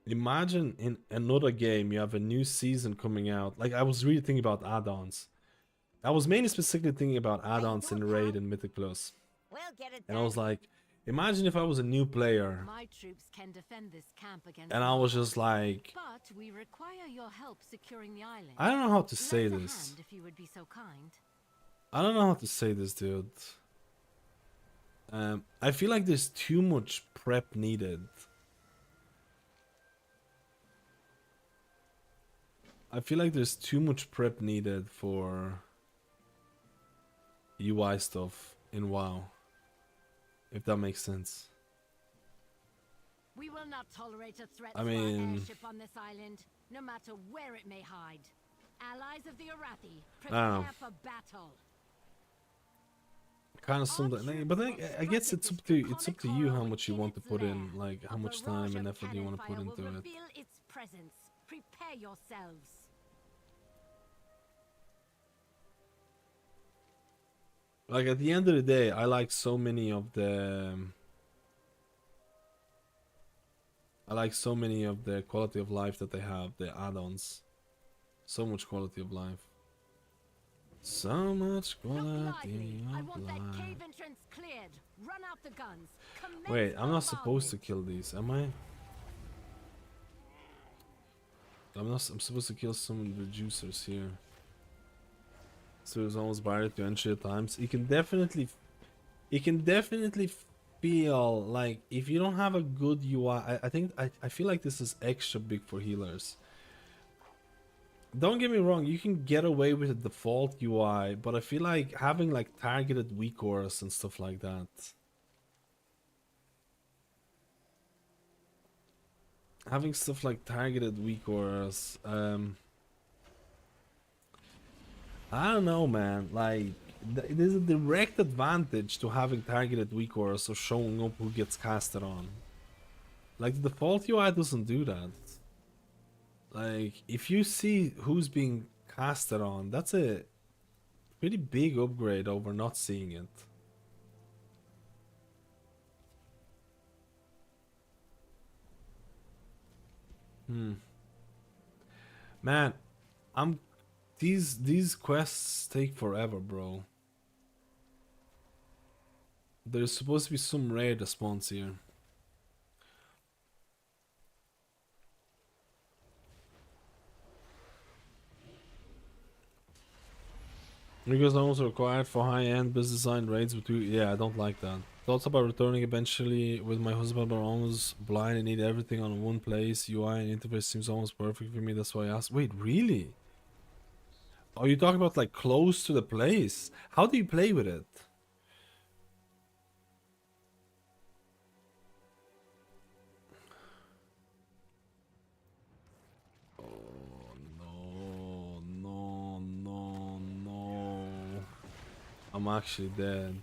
Imagine in another game you have a new season coming out. Like I was really thinking about add-ons. I was mainly specifically thinking about add-ons in Raid and Mythic Plus. And I was like, imagine if I was a new player, My troops can defend this camp against and I was just like, but we require your help securing the island. I don't know how to say Lend a this. hand if you would be so kind. I don't know how to say this, dude. I feel like there's too much prep needed. I feel like there's too much prep needed for UI stuff in WoW. If that makes sense. We will not tolerate a threat I to our mean... airship on this island, no matter where it may hide. Allies of the Arathi, I don't know. prepare for battle. Kind of something, but I guess it's up to you how much you want to put in, like how much time and effort you want to put into it. Reveal its presence. Prepare yourselves. Like at the end of the day, I like so many of the quality of life that they have, the add-ons. So much quality of life. So much quality I of want that life. cave entrance cleared. Run out the guns. Commence Wait, I'm not bombardment. supposed to kill these, am I? I'm supposed to kill some of the reducers here. So it's almost barred to entry at times. You can definitely feel like if you don't have a good UI, I feel like this is extra big for healers. Don't get me wrong, you can get away with the default UI, but I feel like having like targeted weak auras and stuff like that. Having stuff like targeted weak auras, I don't know, man. Like, there's a direct advantage to having targeted weak auras or showing up who gets casted on. Like, the default UI doesn't do that. Like, if you see who's being casted on, that's a pretty big upgrade over not seeing it. Man, these quests take forever, bro. There's supposed to be some rare response here. Because also required for high-end business design raids with yeah, I don't like that. Thoughts about returning eventually with my husband, but almost blind and need everything on one place. UI and interface seems almost perfect for me, that's why I asked. Wait, really? Are you talking about like close to the place? How do you play with it? I'm actually dead.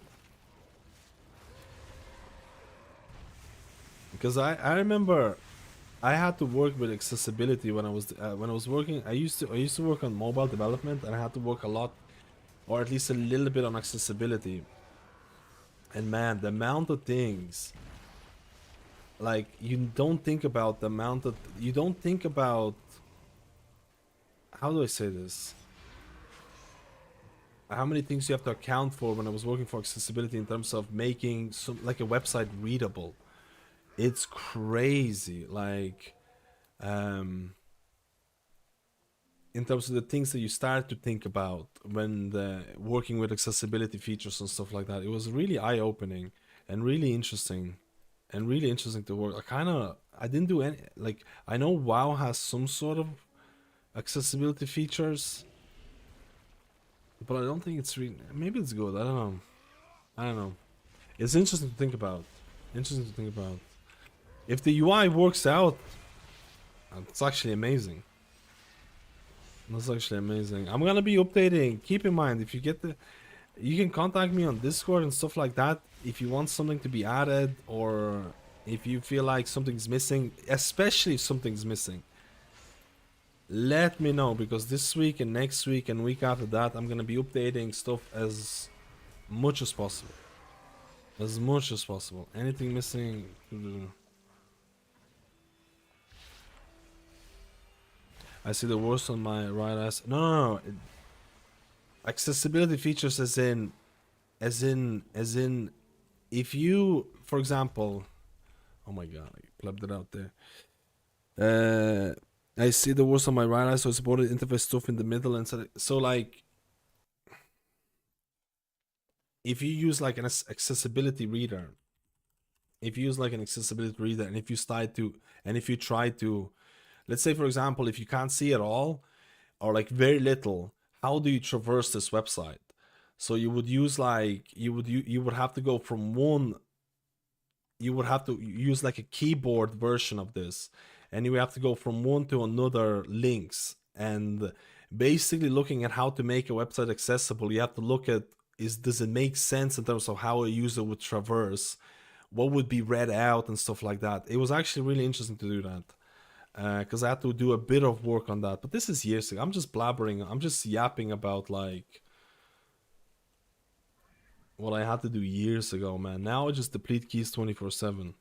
Because I remember I had to work with accessibility when I was working. I used to work on mobile development, and I had to work a lot, or at least a little bit, on accessibility. And man, the amount of things, like, you don't think about the amount of, you don't think about, how do I say this? How many things you have to account for when I was working for accessibility in terms of making some, like, a website readable. It's crazy, like, in terms of the things that you start to think about when working with accessibility features and stuff like that. It was really eye-opening and really interesting to work. I didn't do any, like, I know WoW has some sort of accessibility features, but I don't think it's really, maybe it's good, I don't know. It's interesting to think about. If the UI works out, it's actually amazing. That's actually amazing. I'm gonna be updating. Keep in mind, if you get you can contact me on Discord and stuff like that if you want something to be added, or if you feel like something's missing, especially if something's missing. Let me know, because this week and next week and week after that, I'm gonna be updating stuff as much as possible. Anything missing? I see the worst on my right ass. No. Accessibility features as in, if you, for example, oh my god, I plugged it out there. I see the worst on my right eye, so I supported interface stuff in the middle, and so like, if you use like an accessibility reader, and if you try to, let's say, for example, if you can't see at all, or like very little, how do you traverse this website? So you would use like, you would have to go from one, you would have to use like a keyboard version of this, and you have to go from one to another links, and basically looking at how to make a website accessible, you have to look at, does it make sense in terms of how a user would traverse, what would be read out and stuff like that. It was actually really interesting to do that. Because I had to do a bit of work on that, but this is years ago. I'm just blabbering, I'm just yapping about like what I had to do years ago, man. Now I just deplete keys 24/7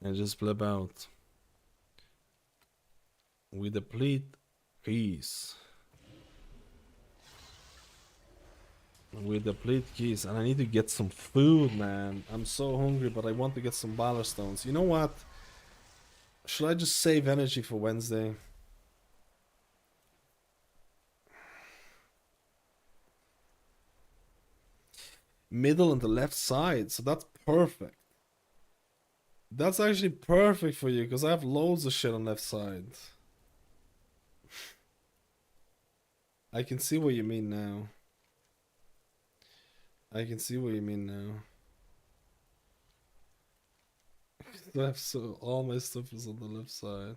and just blab out. We deplete keys. And I need to get some food, man. I'm so hungry, but I want to get some Valor Stones. You know what? Should I just save energy for Wednesday? Middle and the left side, so that's perfect. That's actually perfect for you, because I have loads of shit on left side. I can see what you mean now. So all my stuff is on the left side.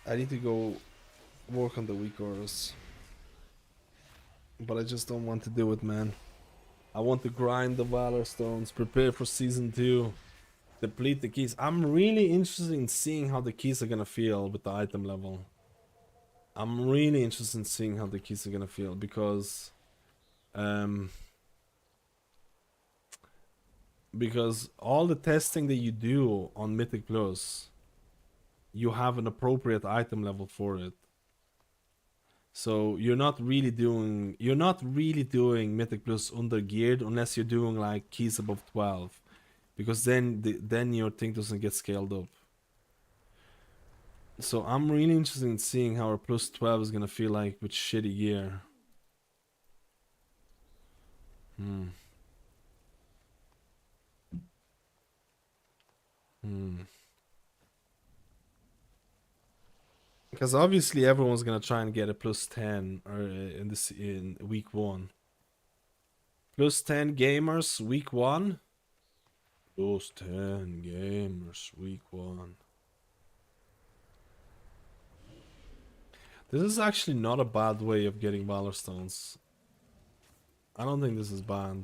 I need to go work on the weak orders, but I just don't want to do it, man. I want to grind the Valor Stones, prepare for season 2, deplete the keys. I'm really interested in seeing how the keys are gonna feel with the item level. Because all the testing that you do on Mythic Plus, you have an appropriate item level for it. So you're not really doing Mythic Plus under geared unless you're doing like keys above 12, because then your thing doesn't get scaled up. So I'm really interested in seeing how our plus 12 is gonna feel like with shitty gear. Because obviously everyone's gonna try and get a plus 10 or in week 1. Plus 10 gamers week 1. Those 10 gamers, week 1. This is actually not a bad way of getting Valor Stones. I don't think this is bad.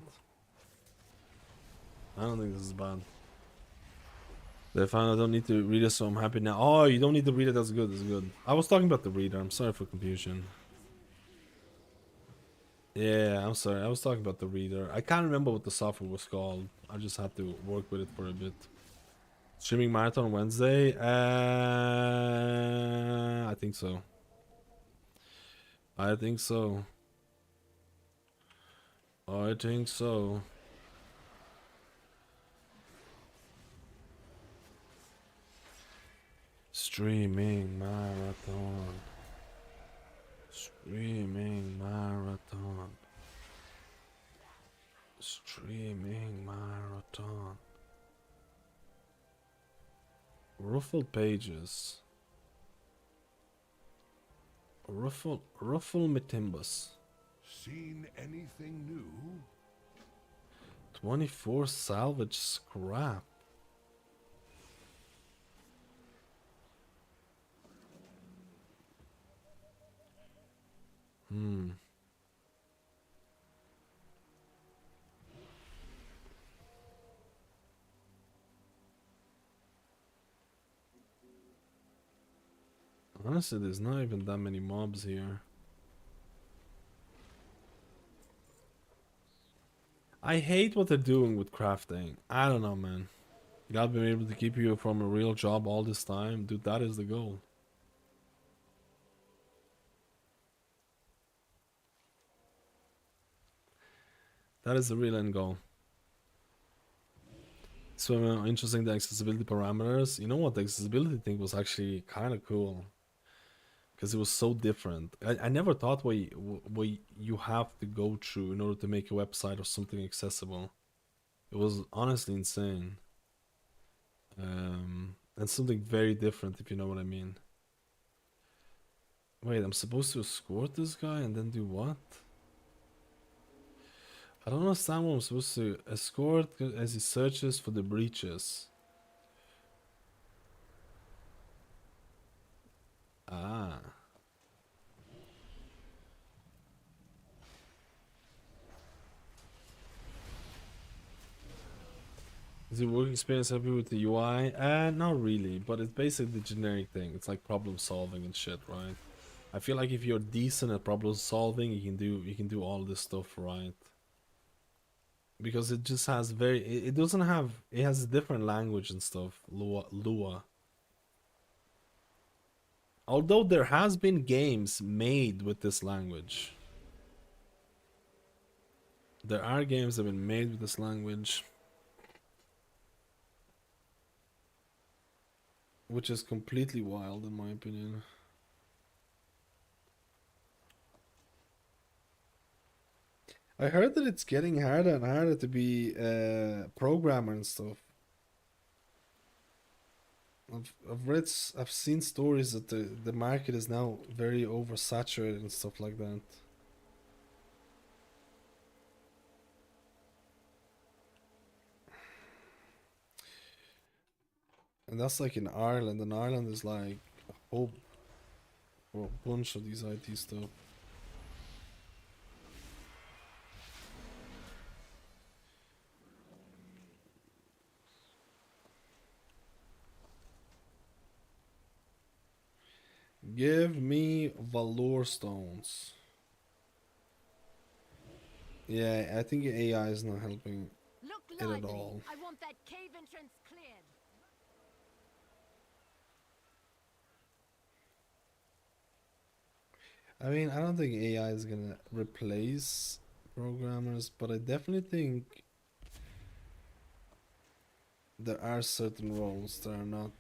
I don't think this is bad. They found I don't need to read it, so I'm happy now. Oh, you don't need to read it, that's good, that's good. I was talking about the reader, I'm sorry for confusion. Yeah, I'm sorry, I was talking about the reader. I can't remember what the software was called. I just had to work with it for a bit. Streaming marathon Wednesday? I think so. I think so. I think so. Streaming marathon. Streaming marathon. Streaming marathon. Ruffled pages. Ruffle Mitimbus. Seen anything new? 24 salvage scrap. Honestly, there's not even that many mobs here. I hate what they're doing with crafting. I don't know, man. God been able to keep you from a real job all this time. Dude, that is the goal. That is the real end goal. So interesting, the accessibility parameters. You know what? The accessibility thing was actually kind of cool. Because it was so different. I never thought what you have to go through in order to make a website or something accessible. It was honestly insane. And something very different, if you know what I mean. Wait, I'm supposed to escort this guy and then do what? I don't understand what I'm supposed to escort as he searches for the breaches. Ah. Is the working experience happy with the UI? Not really, but it's basically the generic thing. It's like problem solving and shit, right? I feel like if you're decent at problem solving, you can do all this stuff right. Because it just has it doesn't have, it has a different language and stuff. Lua. Although there has been games made with this language. There are games that have been made with this language. Which is completely wild in my opinion. I heard that it's getting harder and harder to be a programmer and stuff. I've seen stories that the market is now very oversaturated and stuff like that. And that's like in Ireland, and Ireland is like a hub for a bunch of these IT stuff. Give me Valor Stones. Yeah, I think AI is not helping it at all. I want that cave entrance cleared. I mean, I don't think AI is gonna replace programmers, but I definitely think there are certain roles that are not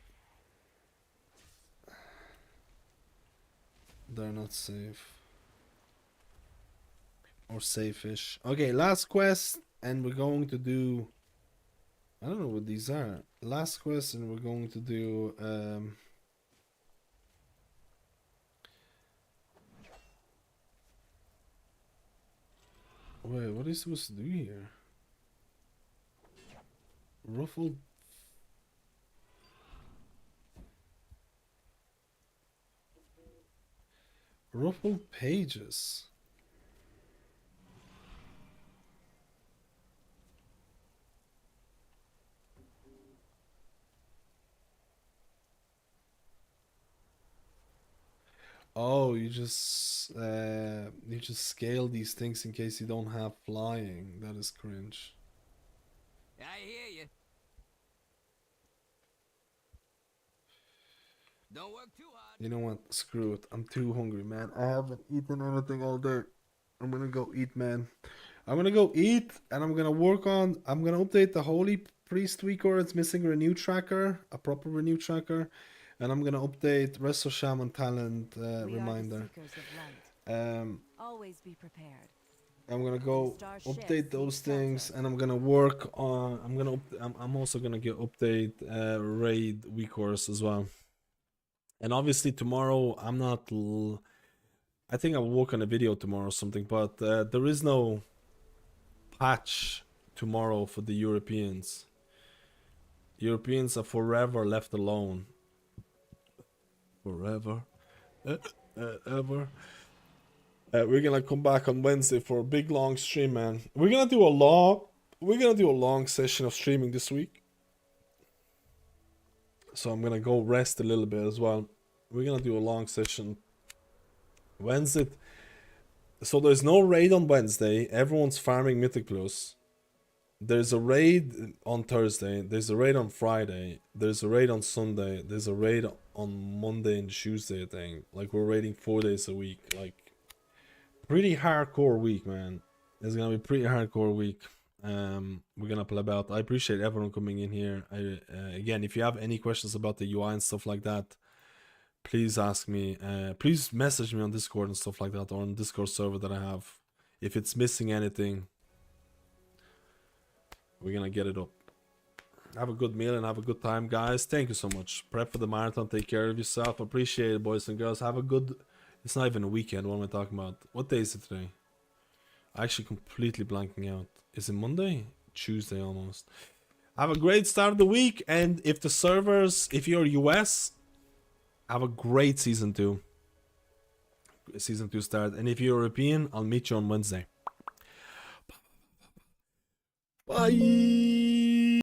safe. Or safe-ish. Okay, last quest, and we're going to do... I don't know what these are. Last quest, and we're going to do... Wait, what are you supposed to do here? Ruffled. Ruffled pages. Oh, you just scale these things in case you don't have flying. That is cringe. I hear you. Don't work too hard. You know what? Screw it. I'm too hungry, man. I haven't eaten anything all day. I'm gonna go eat, man. I'm gonna go eat, and I'm gonna work on. I'm gonna update the Holy Priest tweaker. It's missing a renew tracker, a proper renew tracker, and I'm gonna update rest of Shaman talent reminder. Always be prepared. I'm gonna go update those things, and I'm gonna work on. I'm also gonna get update raid week course as well. And obviously tomorrow I'm not. I think I'll work on a video tomorrow or something, but there is no patch tomorrow for the Europeans. Europeans are forever left alone. Forever, ever. We're gonna come back on Wednesday for a big long stream, man. We're gonna do a long session of streaming this week. So I'm gonna go rest a little bit as well. We're gonna do a long session Wednesday. So there's no raid on Wednesday. Everyone's farming Mythic Plus. There's a raid on Thursday. There's a raid on Friday. There's a raid on Sunday. There's a raid on Monday and Tuesday, I think. Like, we're raiding 4 days a week. Like, pretty hardcore week, man. It's gonna be pretty hardcore week. We're gonna play about. I appreciate everyone coming in here. Again, if you have any questions about the UI and stuff like that, please ask me. Please message me on Discord and stuff like that, or on Discord server that I have. If it's missing anything, we're gonna get it up. Have a good meal and have a good time, guys. Thank you so much. Prep for the marathon. Take care of yourself. Appreciate it, boys and girls. Have a good. It's not even a weekend. What am I talking about? What day is it today? I'm actually completely blanking out. Is it Monday? Tuesday almost. Have a great start of the week, and if the servers, if you're US, have a great season 2. Season 2 start. And if you're European, I'll meet you on Wednesday. Bye.